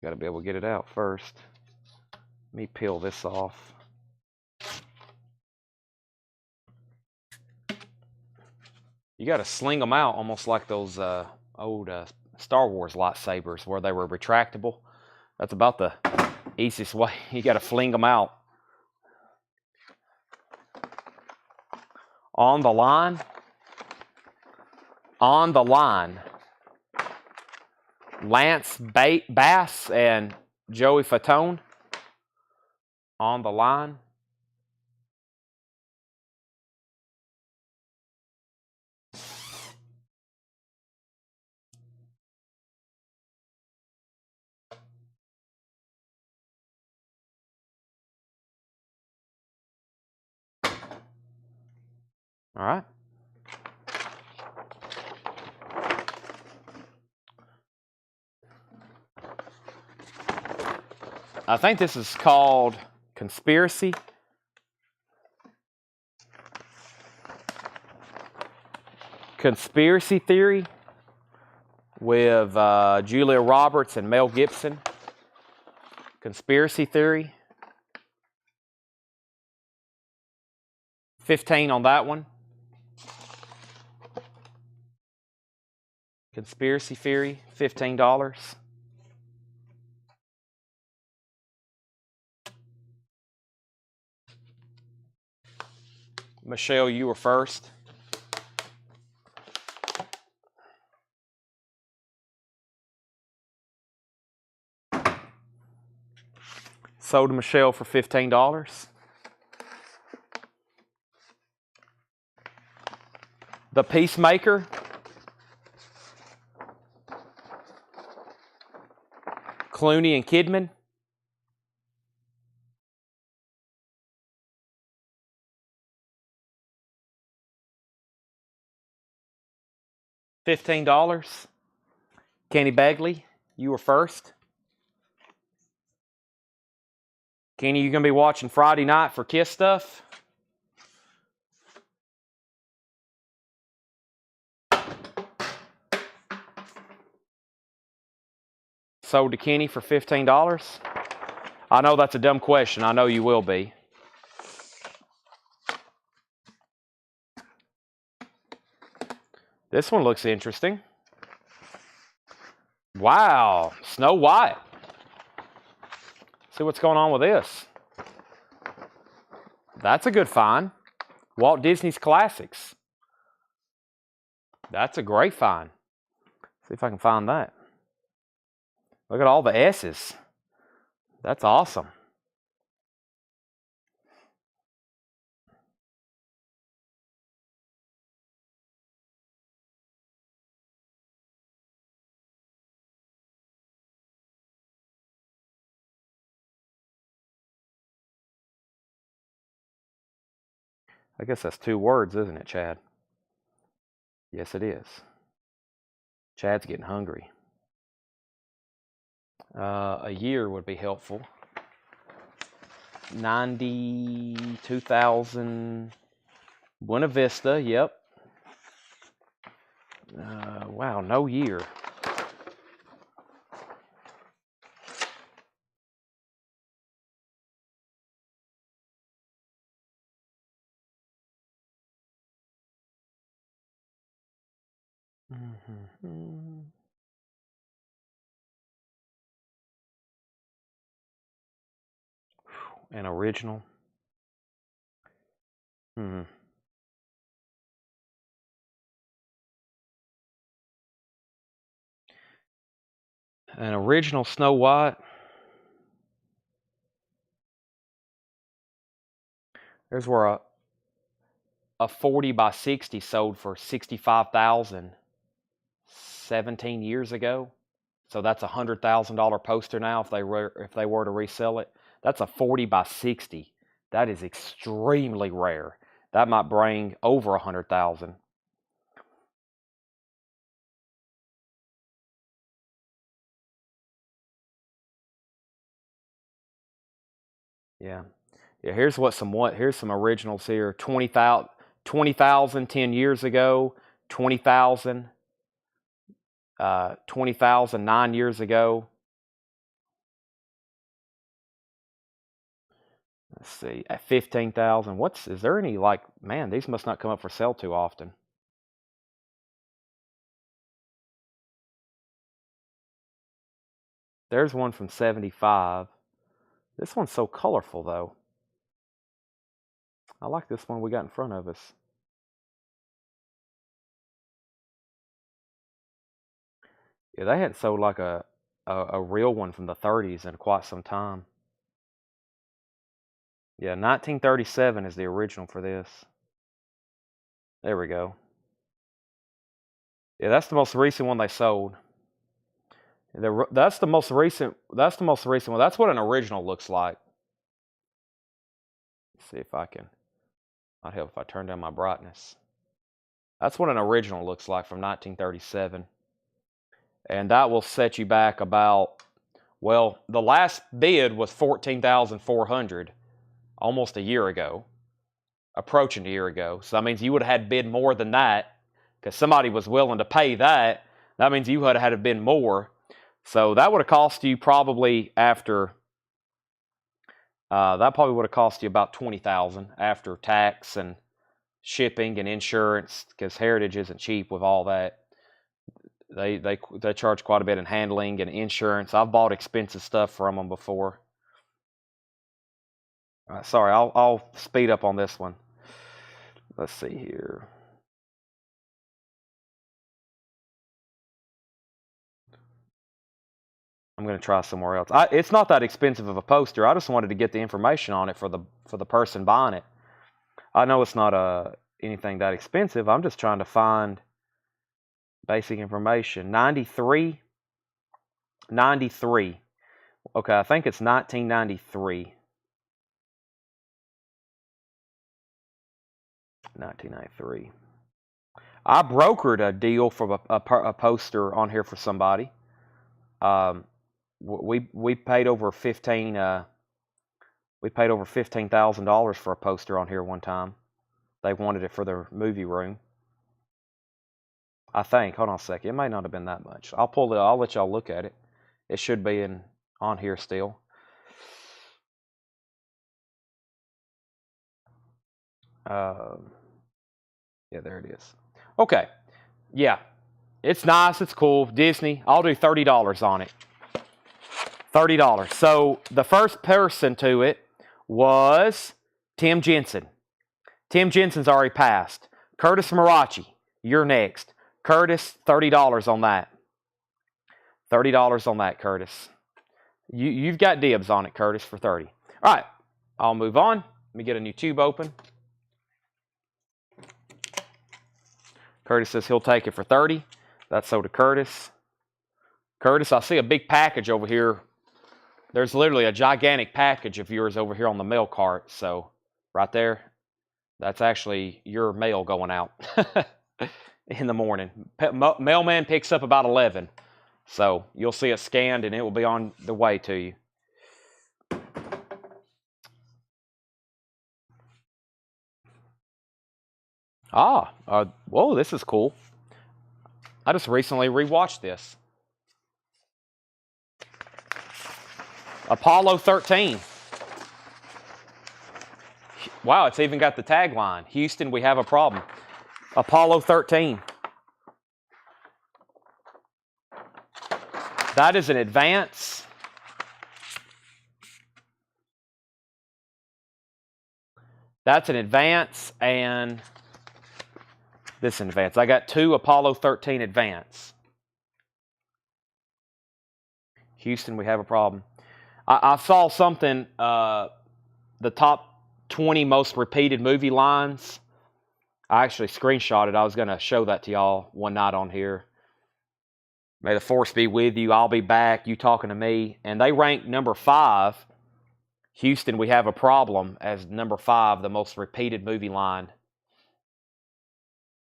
Got to be able to get it out first. Let me peel this off. You got to sling them out almost like those old Star Wars lightsabers where they were retractable. That's about the easiest way. You got to fling them out. On the line. On the line. Lance Bass and Joey Fatone. On the line. All right. I think this is called Conspiracy. Conspiracy Theory with Julia Roberts and Mel Gibson. Conspiracy Theory. 15 on that one. Conspiracy Theory, $15. Michelle, you were first. Sold to Michelle for $15. The Peacemaker. Clooney and Kidman. $15. Kenny Bagley, you were first. Kenny, you going to be watching Friday night for Kiss stuff? Sold to Kenny for $15. I know that's a dumb question. I know you will be. This one looks interesting. Wow, Snow White. See what's going on with this. That's a good find. Walt Disney's Classics. That's a great find. See if I can find that. Look at all the S's. That's awesome. I guess that's 2 words, isn't it, Chad? Yes, it is. Chad's getting hungry. A year would be helpful. 2000. Buena Vista, yep. Wow, no year. An original. An original Snow White. There's where a 40 by 60 sold for $65,000 17 years ago. So that's a $100,000 poster now if they were to resell it. That's a 40 by 60. That is extremely rare. That might bring over 100,000. Yeah. Yeah, here's here's some originals here. 20,000 10 years ago, 20,000 20,000 9 years ago. Let's see. At 15,000. Is there any like, man, these must not come up for sale too often. There's one from 75. This one's so colorful though. I like this one we got in front of us. Yeah, they hadn't sold like a real one from the 30s in quite some time. Yeah, 1937 is the original for this. There we go. Yeah, that's the most recent one they sold. That's the most recent. That's the most recent one. That's what an original looks like. Let's see if I can. Might help if I turn down my brightness. That's what an original looks like from 1937. And that will set you back about, well, the last bid was 14,400 almost a year ago, approaching a year ago. So that means you would have had bid more than that because somebody was willing to pay that. That means you would have had to bid more. So that would have cost you probably after, that probably would have cost you about 20,000 after tax and shipping and insurance because Heritage isn't cheap with all that. They charge quite a bit in handling and insurance. I've bought expensive stuff from them before. Sorry, I'll speed up on this one. Let's see here. I'm going to try somewhere else. It's not that expensive of a poster. I just wanted to get the information on it for the person buying it. I know it's not anything that expensive. I'm just trying to find basic information. 93. Okay, I think it's 1993. 1993. I brokered a deal for a poster on here for somebody. We paid over $15,000 for a poster on here one time. They wanted it for their movie room. I think. Hold on a second. It may not have been that much. I'll let y'all look at it. It should be on here still. Yeah, there it is. Okay. Yeah. It's nice. It's cool. Disney. I'll do $30 on it. $30. So the first person to it was Tim Jensen. Tim Jensen's already passed. Curtis Marachi, you're next. Curtis, $30 on that. $30 on that, Curtis. You've got dibs on it, Curtis, for 30. All right, I'll move on. Let me get a new tube open. Curtis says he'll take it for 30. That's so to Curtis. Curtis, I see a big package over here. There's literally a gigantic package of yours over here on the mail cart. So right there, that's actually your mail going out in the morning. Mailman picks up about 11. So you'll see it scanned and it will be on the way to you. Whoa, this is cool. I just recently rewatched this. Apollo 13. Wow, it's even got the tagline. Houston, we have a problem. Apollo 13. That is an advance. That's an advance and this advance. I got 2 Apollo 13 advance. Houston, we have a problem. I saw something, the top 20 most repeated movie lines. I actually screenshotted. I was going to show that to y'all one night on here. May the force be with you. I'll be back. You talking to me. And they ranked number 5. Houston, we have a problem as number 5, the most repeated movie line.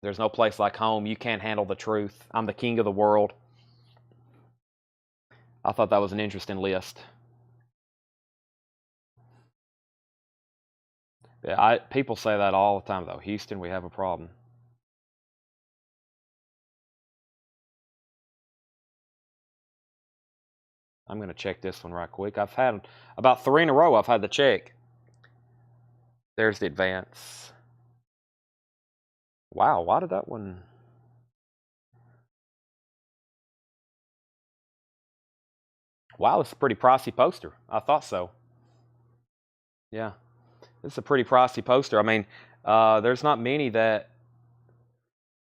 There's no place like home. You can't handle the truth. I'm the king of the world. I thought that was an interesting list. Yeah, people say that all the time, though. Houston, we have a problem. I'm going to check this one right quick. I've had about 3 in a row I've had to check. There's the advance. Wow, why did that one... Wow, it's a pretty pricey poster. I thought so. Yeah, it's a pretty pricey poster. I mean, there's not many that...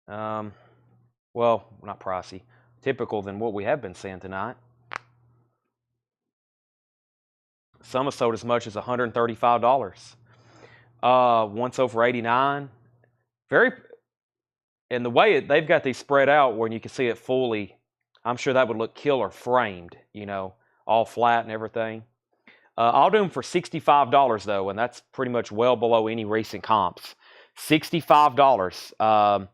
well, not pricey. Typical than what we have been seeing tonight. Some have sold as much as $135. Once over 89. Very... And the way they've got these spread out where you can see it fully, I'm sure that would look killer framed, you know, all flat and everything. I'll do them for $65 though, and that's pretty much well below any recent comps. $65.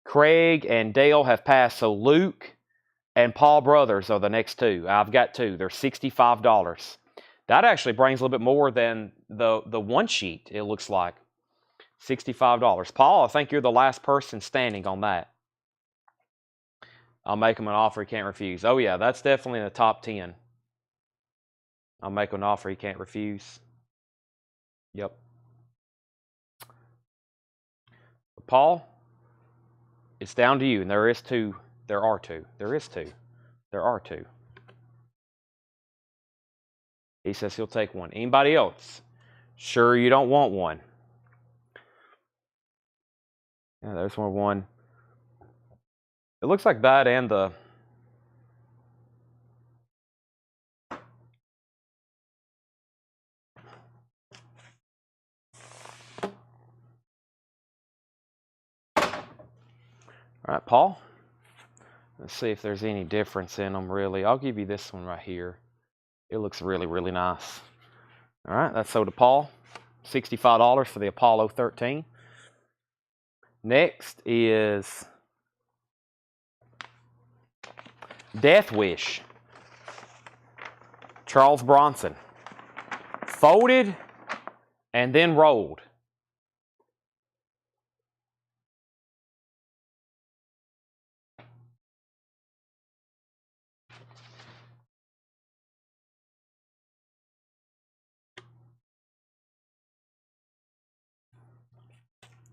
Craig and Dale have passed, so Luke and Paul Brothers are the next two. I've got two. They're $65. That actually brings a little bit more than the one sheet, it looks like. $65. Paul, I think you're the last person standing on that. I'll make him an offer he can't refuse. Oh, yeah, that's definitely in the top 10. I'll make him an offer he can't refuse. Yep. Paul, it's down to you, and there is two. There are two. There is two. There are two. He says he'll take one. Anybody else? Sure you don't want one. Yeah, there's one. It looks like that and the... All right, Paul. Let's see if there's any difference in them, really. I'll give you this one right here. It looks really, really nice. All right, that's sold to Paul. $65 for the Apollo 13. Next is Death Wish. Charles Bronson. Folded and then rolled.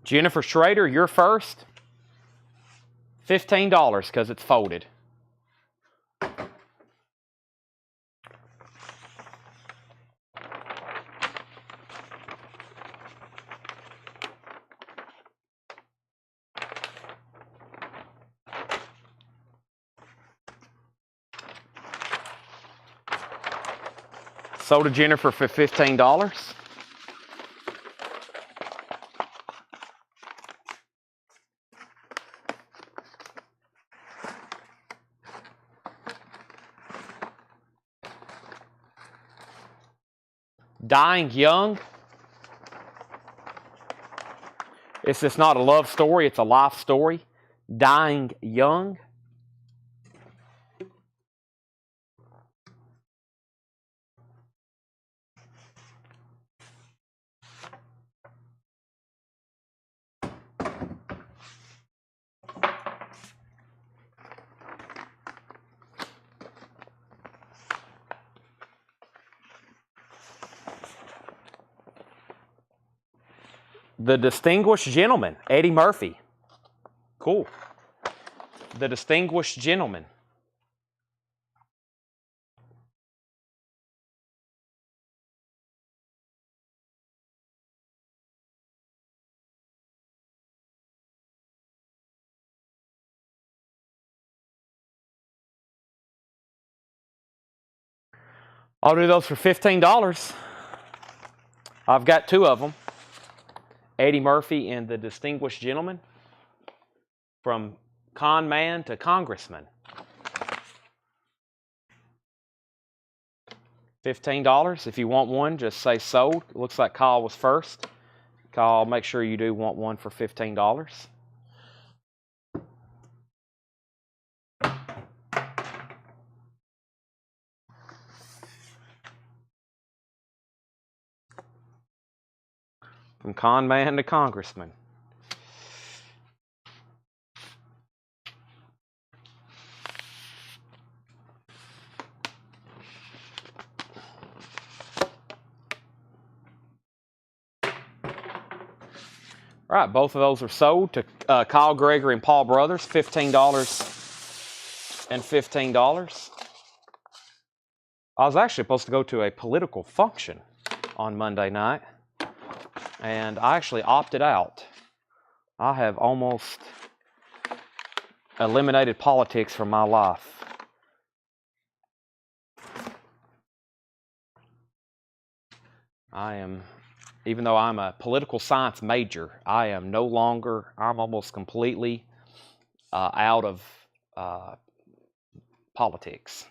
Jennifer Schrader, you're first. $15 because it's folded. Sold to Jennifer for $15. Dying Young. It's just not a love story, it's a life story. Dying Young. The Distinguished Gentleman, Eddie Murphy. Cool. The Distinguished Gentleman. I'll do those for $15. I've got two of them. Eddie Murphy and the Distinguished Gentleman. From con man to congressman. $15. If you want one, just say sold. It looks like Kyle was first. Kyle, make sure you do want one for $15. From con man to congressman. All right, both of those are sold to Kyle Gregory and Paul Brothers, $15 and $15. I was actually supposed to go to a political function on Monday night, and I actually opted out. I have almost eliminated politics from my life. Even though I'm a political science major, I am no longer, I'm almost completely out of politics,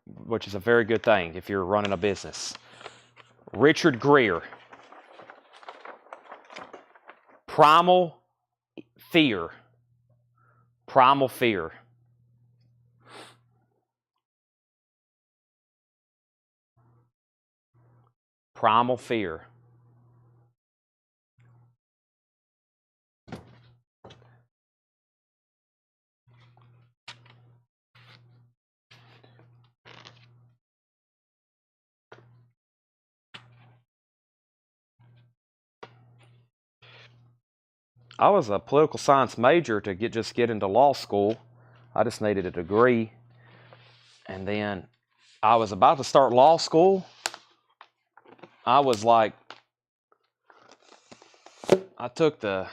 which is a very good thing if you're running a business. Richard Greer. Primal fear. Primal fear. Primal fear. I was a political science major to just get into law school. I just needed a degree. And then I was about to start law school. I was like, I took the,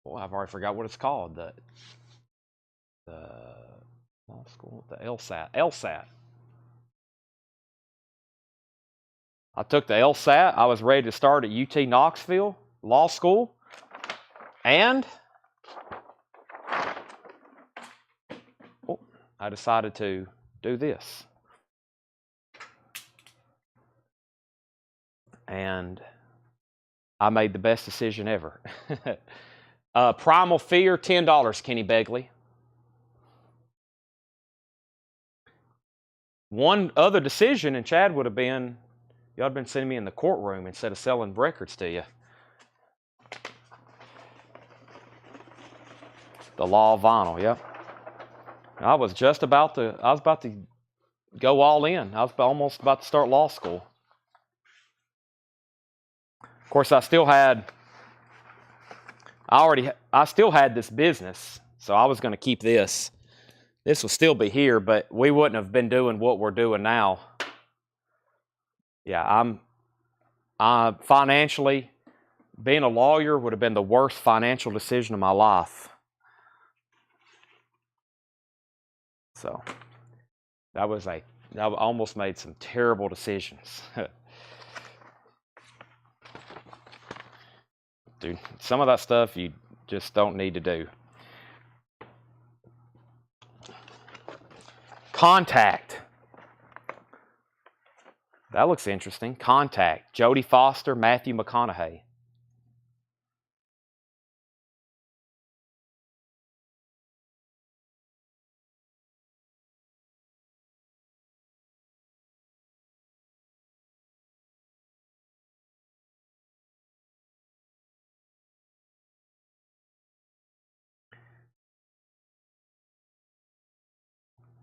well, I've already forgot what it's called. The law school, the LSAT. I took the LSAT. I was ready to start at UT Knoxville Law School. And I decided to do this. And I made the best decision ever. Primal fear, $10, Kenny Begley. One other decision, and Chad would have been, y'all had been sending me in the courtroom instead of selling records to you. The law of vinyl, yep. I was about to go all in. I was almost about to start law school. Of course, I still had this business, so I was going to keep this. This will still be here, but we wouldn't have been doing what we're doing now. Yeah, I'm financially, being a lawyer would have been the worst financial decision of my life. So I almost made some terrible decisions. Dude, some of that stuff you just don't need to do. Contact. That looks interesting. Contact. Jodie Foster, Matthew McConaughey.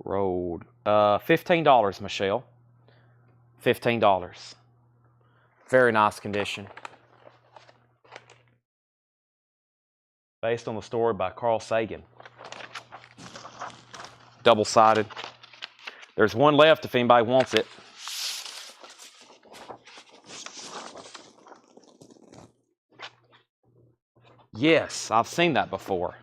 Road. $15, Michelle. $15. Very nice condition. Based on the story by Carl Sagan. Double-sided. There's one left if anybody wants it. Yes, I've seen that before.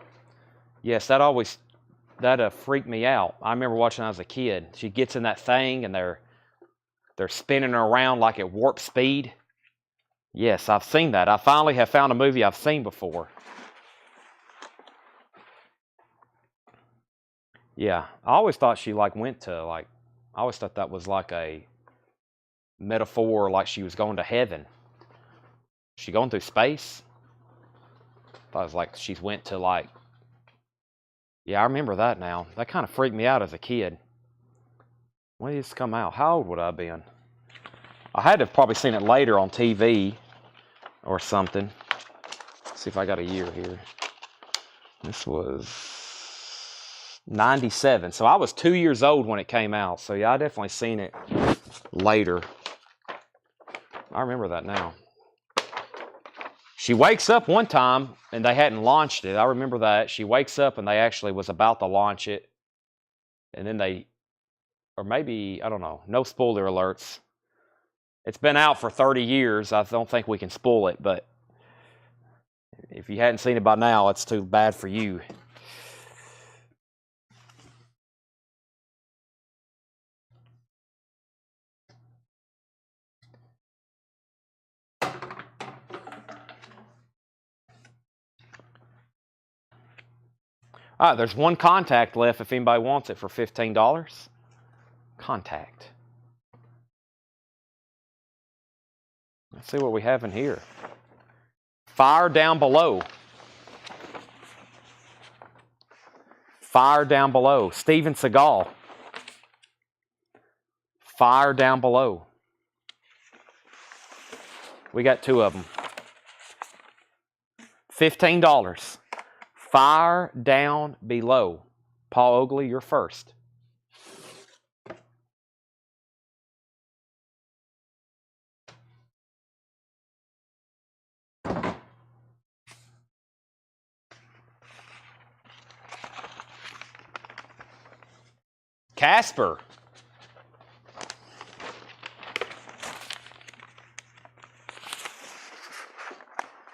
Yes, that freaked me out. I remember watching when I was a kid. She gets in that thing and they're spinning her around like at warp speed. Yes, I've seen that. I finally have found a movie I've seen before. Yeah, I always thought she went to I always thought that was like a metaphor, like she was going to heaven. She going through space? I thought it was like she went to yeah, I remember that now. That kind of freaked me out as a kid. When did this come out? How old would I have been? I had to have probably seen it later on TV or something. Let's see if I got a year here. This was 97. So I was 2 years old when it came out. So yeah, I definitely seen it later. I remember that now. She wakes up one time and they hadn't launched it. I remember that. She wakes up and they actually was about to launch it. And then they, or maybe, I don't know, no spoiler alerts. It's been out for 30 years. I don't think we can spoil it, but if you hadn't seen it by now, it's too bad for you. All right, there's one contact left if anybody wants it for $15. Contact. Let's see what we have in here. Fire down below. Fire down below. Steven Seagal. Fire down below. We got two of them. $15. Fire down below. Paul Oakley, you're first. Casper.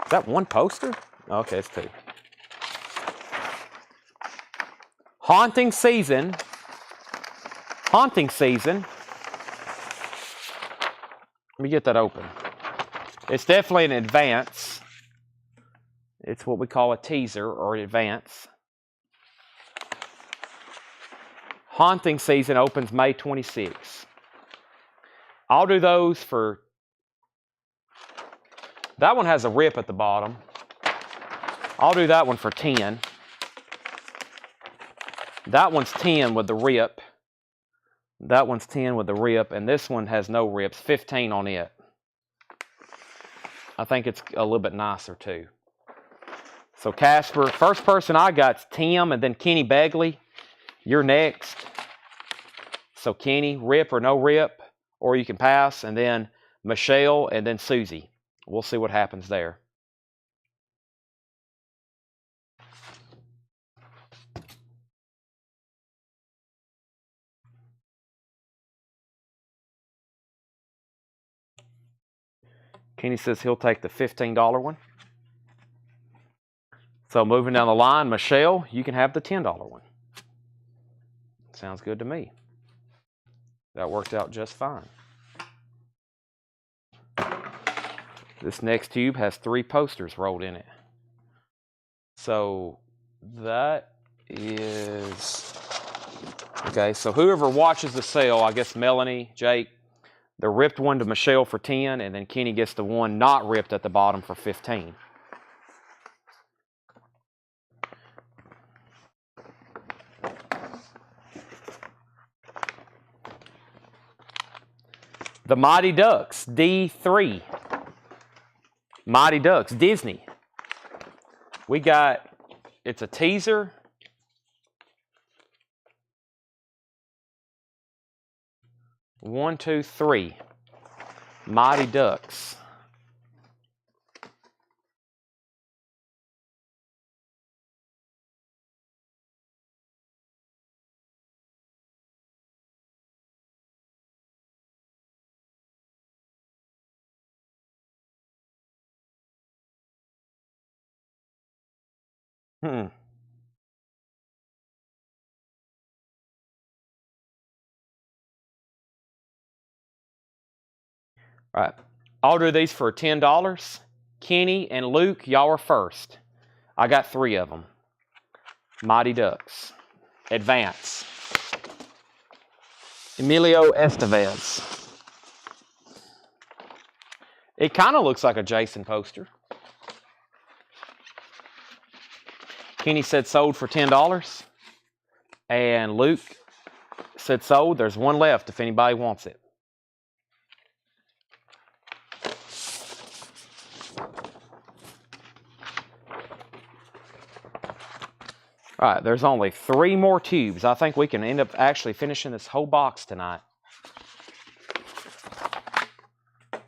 Is that one poster? Okay, it's two. Haunting Season. Haunting Season. Let me get that open. It's definitely an advance. It's what we call a teaser or an advance. Haunting Season opens May 26th. I'll do those for... That one has a rip at the bottom. I'll do that one for 10. That one's 10 with the rip. That one's 10 with the rip, and this one has no rips. 15 on it. I think it's a little bit nicer too. So Casper, first person I got's Tim, and then Kenny Begley. You're next. So Kenny, rip or no rip, or you can pass, and then Michelle, and then Susie. We'll see what happens there. Kenny says he'll take the $15 one. So moving down the line, Michelle, you can have the $10 one. Sounds good to me. That worked out just fine. This next tube has 3 posters rolled in it. So that is... Okay, so whoever watches the sale, I guess Melanie, Jake, the ripped one to Michelle for 10, and then Kenny gets the one not ripped at the bottom for 15. The Mighty Ducks, D3. Mighty Ducks, Disney. We got, it's a teaser. One, two, three. Mighty Ducks. All right. I'll do these for $10. Kenny and Luke, y'all are first. I got 3 of them. Mighty Ducks. Advance. Emilio Estevez. It kind of looks like a Jason poster. Kenny said sold for $10. And Luke said sold. There's one left if anybody wants it. All right, there's only 3 more tubes. I think we can end up actually finishing this whole box tonight.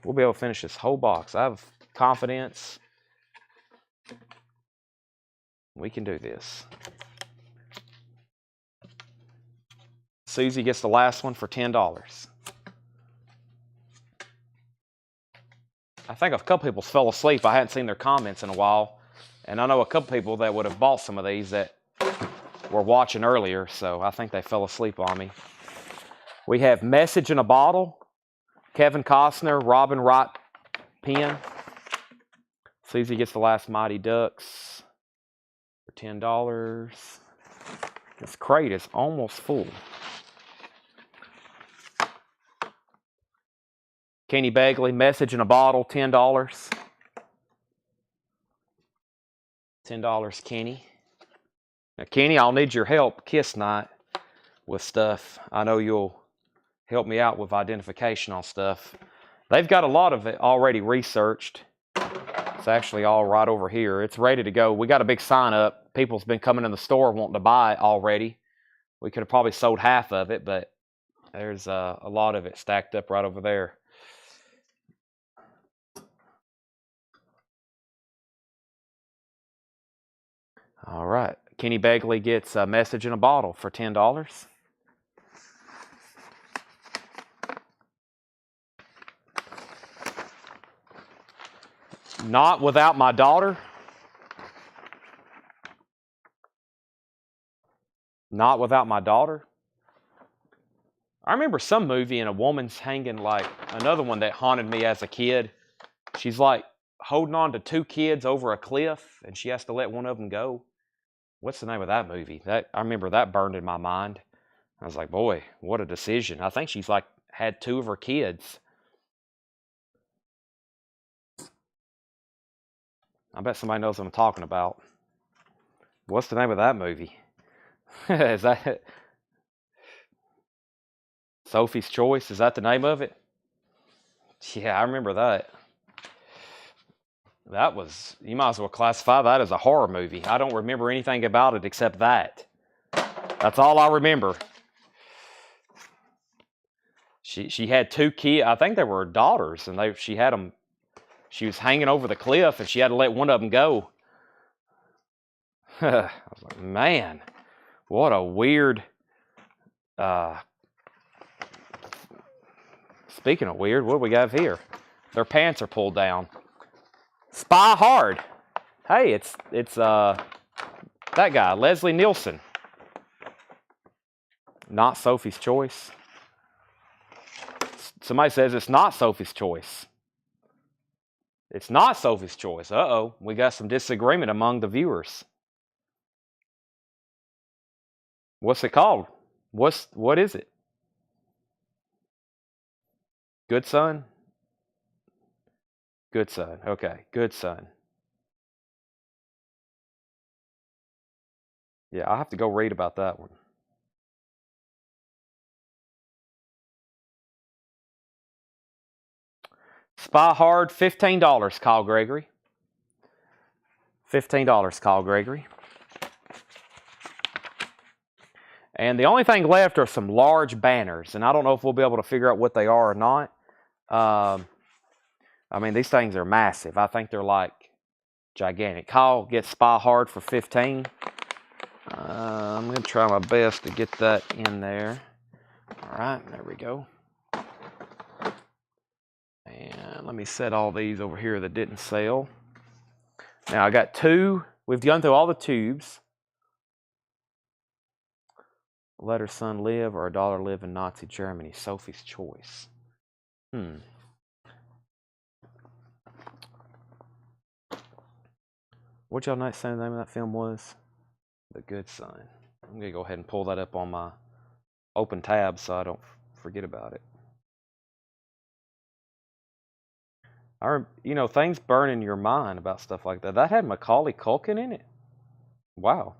We'll be able to finish this whole box. I have confidence we can do this. Susie gets the last one for $10. I think a couple people fell asleep. I hadn't seen their comments in a while. And I know a couple people that would have bought some of these that were watching earlier, so I think they fell asleep on me. We have Message in a Bottle, Kevin Costner, Robin Wright pen. Susie gets the last Mighty Ducks for $10. This crate is almost full. Kenny Begley, Message in a Bottle, $10. $10, Kenny. Now, Kenny, I'll need your help Kiss night with stuff. I know you'll help me out with identification on stuff. They've got a lot of it already researched. It's actually all right over here. It's ready to go. We got a big sign up. People's been coming in the store wanting to buy it already. We could have probably sold half of it, but there's a lot of it stacked up right over there. All right. Kenny Begley gets a Message in a Bottle for $10. Not Without My Daughter. Not Without My Daughter. I remember some movie and a woman's hanging like another one that haunted me as a kid. She's like holding on to 2 kids over a cliff and she has to let one of them go. What's the name of that movie? I remember that burned in my mind. I was like, boy, what a decision. I think she's like had 2 of her kids. I bet somebody knows what I'm talking about. What's the name of that movie? Is that Sophie's Choice? Is that the name of it? Yeah, I remember that. That was, you might as well classify that as a horror movie. I don't remember anything about it except that. That's all I remember. She had 2 kids. I think they were daughters, and she had them. She was hanging over the cliff, and she had to let one of them go. I was like, man, what a weird. Speaking of weird, what do we got here? Their pants are pulled down. Spy Hard. Hey, it's that guy, Leslie Nielsen. Not Sophie's Choice. Somebody says it's not Sophie's Choice. It's not Sophie's Choice. Uh-oh, we got some disagreement among the viewers. What's it called? What is it? Good Son? Good Son. Okay, Good Son. Yeah, I'll have to go read about that one. Spy Hard, $15, Kyle Gregory. $15, Kyle Gregory. And the only thing left are some large banners, and I don't know if we'll be able to figure out what they are or not. I mean, these things are massive. I think they're like gigantic. Kyle gets Spy Hard for $15. I'm going to try my best to get that in there. All right, there we go. And let me set all these over here that didn't sell. Now I got 2. We've gone through all the tubes. Let Her Son Live or A Daughter Live in Nazi Germany. Sophie's Choice. What y'all say the name of that film was? The Good Son. I'm going to go ahead and pull that up on my open tab so I don't forget about it. Things burn in your mind about stuff like that. That had Macaulay Culkin in it. Wow.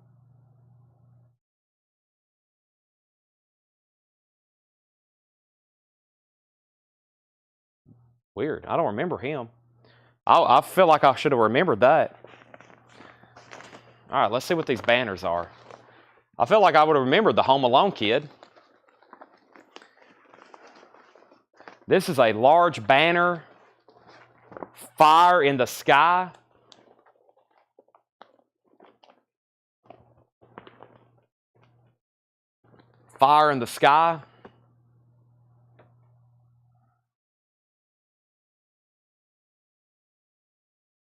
Weird. I don't remember him. I feel like I should have remembered that. All right, let's see what these banners are. I feel like I would have remembered the Home Alone kid. This is a large banner. Fire in the sky. Fire in the sky.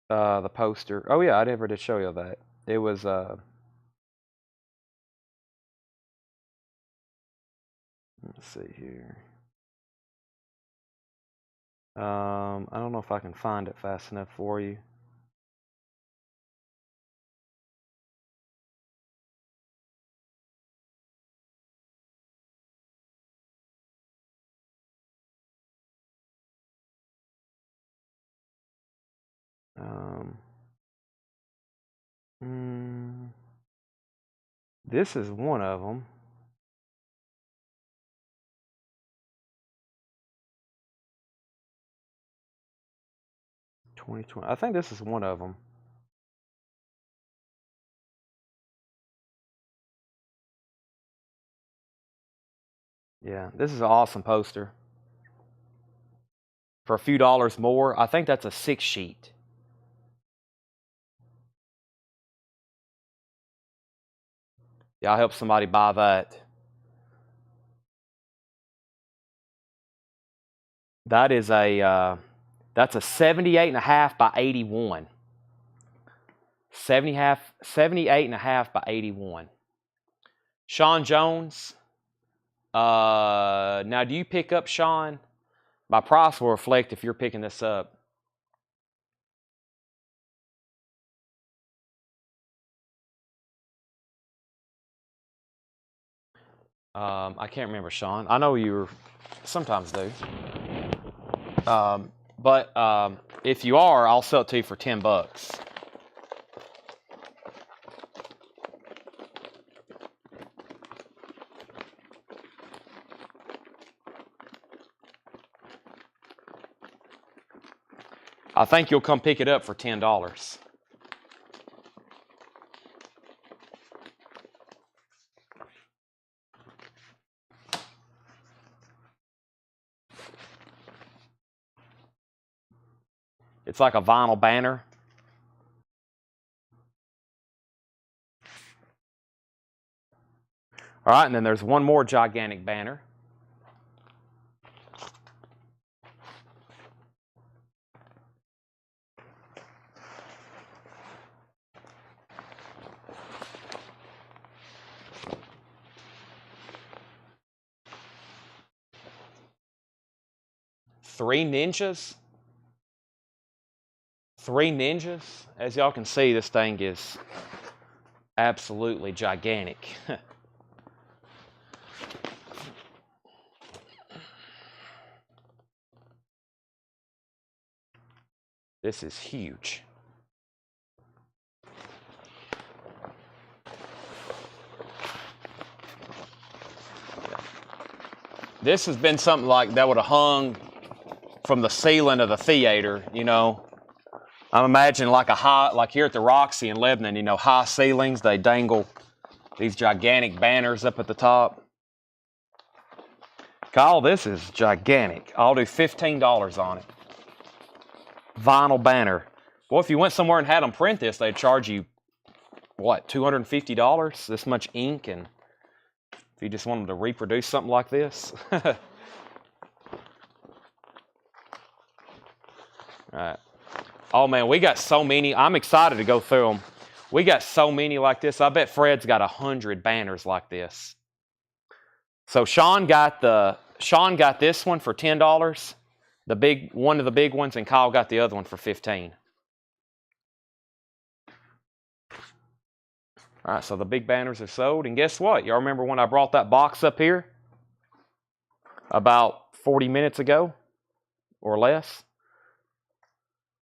The poster. Oh yeah, I never did show you that. It was let's see here. I don't know if I can find it fast enough for you. This is one of them. I think this is one of them. Yeah, this is an awesome poster. For a few dollars more, I think that's a 6-sheet. Yeah, I'll help somebody buy that. That is that's a 78.5 by 81. 78.5 by 81. Sean Jones. Now, do you pick up, Sean? My price will reflect if you're picking this up. I can't remember, Sean. I know you sometimes do. But if you are, I'll sell it to you for $10. I think you'll come pick it up for $10. It's like a vinyl banner. All right, and then there's one more gigantic banner. Three ninjas. As y'all can see, this thing is absolutely gigantic. This is huge. This has been something like that would have hung from the ceiling of the theater, you know. I'm imagining like like here at the Roxy in Lebanon, you know, high ceilings, they dangle these gigantic banners up at the top. Kyle, this is gigantic. I'll do $15 on it. Vinyl banner. Well, if you went somewhere and had them print this, they'd charge you, what, $250? This much ink, and if you just want them to reproduce something like this. All right. Oh, man, we got so many. I'm excited to go through them. We got so many like this. I bet Fred's got 100 banners like this. So Sean got this one for $10, one of the big ones, and Kyle got the other one for $15. All right, so the big banners are sold, and guess what? Y'all remember when I brought that box up here about 40 minutes ago or less?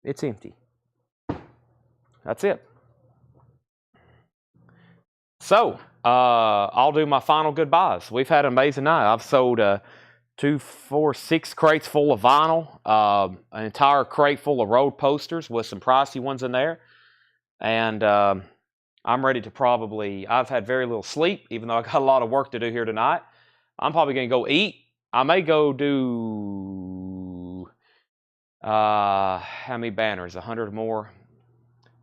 It's empty. That's it. So, I'll do my final goodbyes. We've had an amazing night. I've sold 2, 4, 6 crates full of vinyl, an entire crate full of road posters with some pricey ones in there. And I'm ready to I've had very little sleep, even though I got a lot of work to do here tonight. I'm probably going to go eat. I may go do, how many banners? 100 more?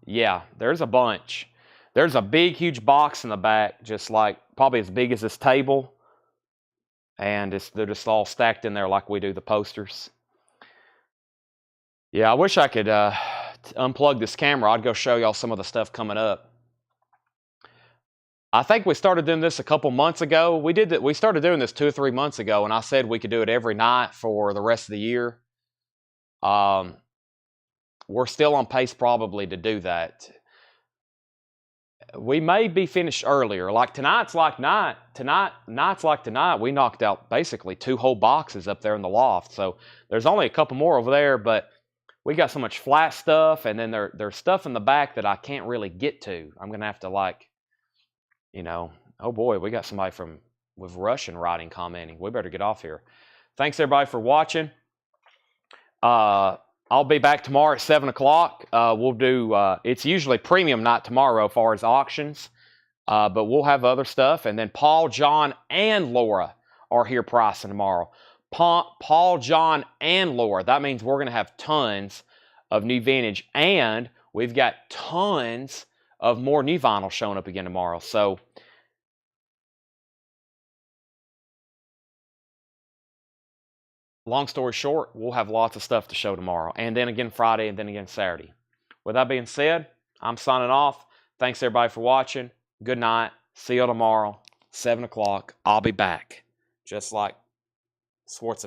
Yeah, there's a bunch. There's a big, huge box in the back, just like probably as big as this table. And they're just all stacked in there like we do the posters. Yeah, I wish I could unplug this camera. I'd go show y'all some of the stuff coming up. I think we started doing this a couple months ago. We started doing this 2 or 3 months ago, and I said we could do it every night for the rest of the year. We're still on pace probably to do that. We may be finished earlier. Like tonight's like night. Nights like tonight, we knocked out basically 2 whole boxes up there in the loft. So there's only a couple more over there, but we got so much flat stuff, and then there's stuff in the back that I can't really get to. I'm gonna have to oh boy, we got somebody with Russian writing commenting. We better get off here. Thanks everybody for watching. I'll be back tomorrow at 7 o'clock. We'll do, it's usually premium night tomorrow as far as auctions, but we'll have other stuff. And then Paul, John, and Laura are here pricing tomorrow. Paul, John, and Laura. That means we're going to have tons of new vintage, and we've got tons of more new vinyl showing up again tomorrow. So long story short, we'll have lots of stuff to show tomorrow, and then again Friday, and then again Saturday. With that being said, I'm signing off. Thanks everybody for watching. Good night. See you tomorrow, 7 o'clock. I'll be back, just like Schwarzenegger.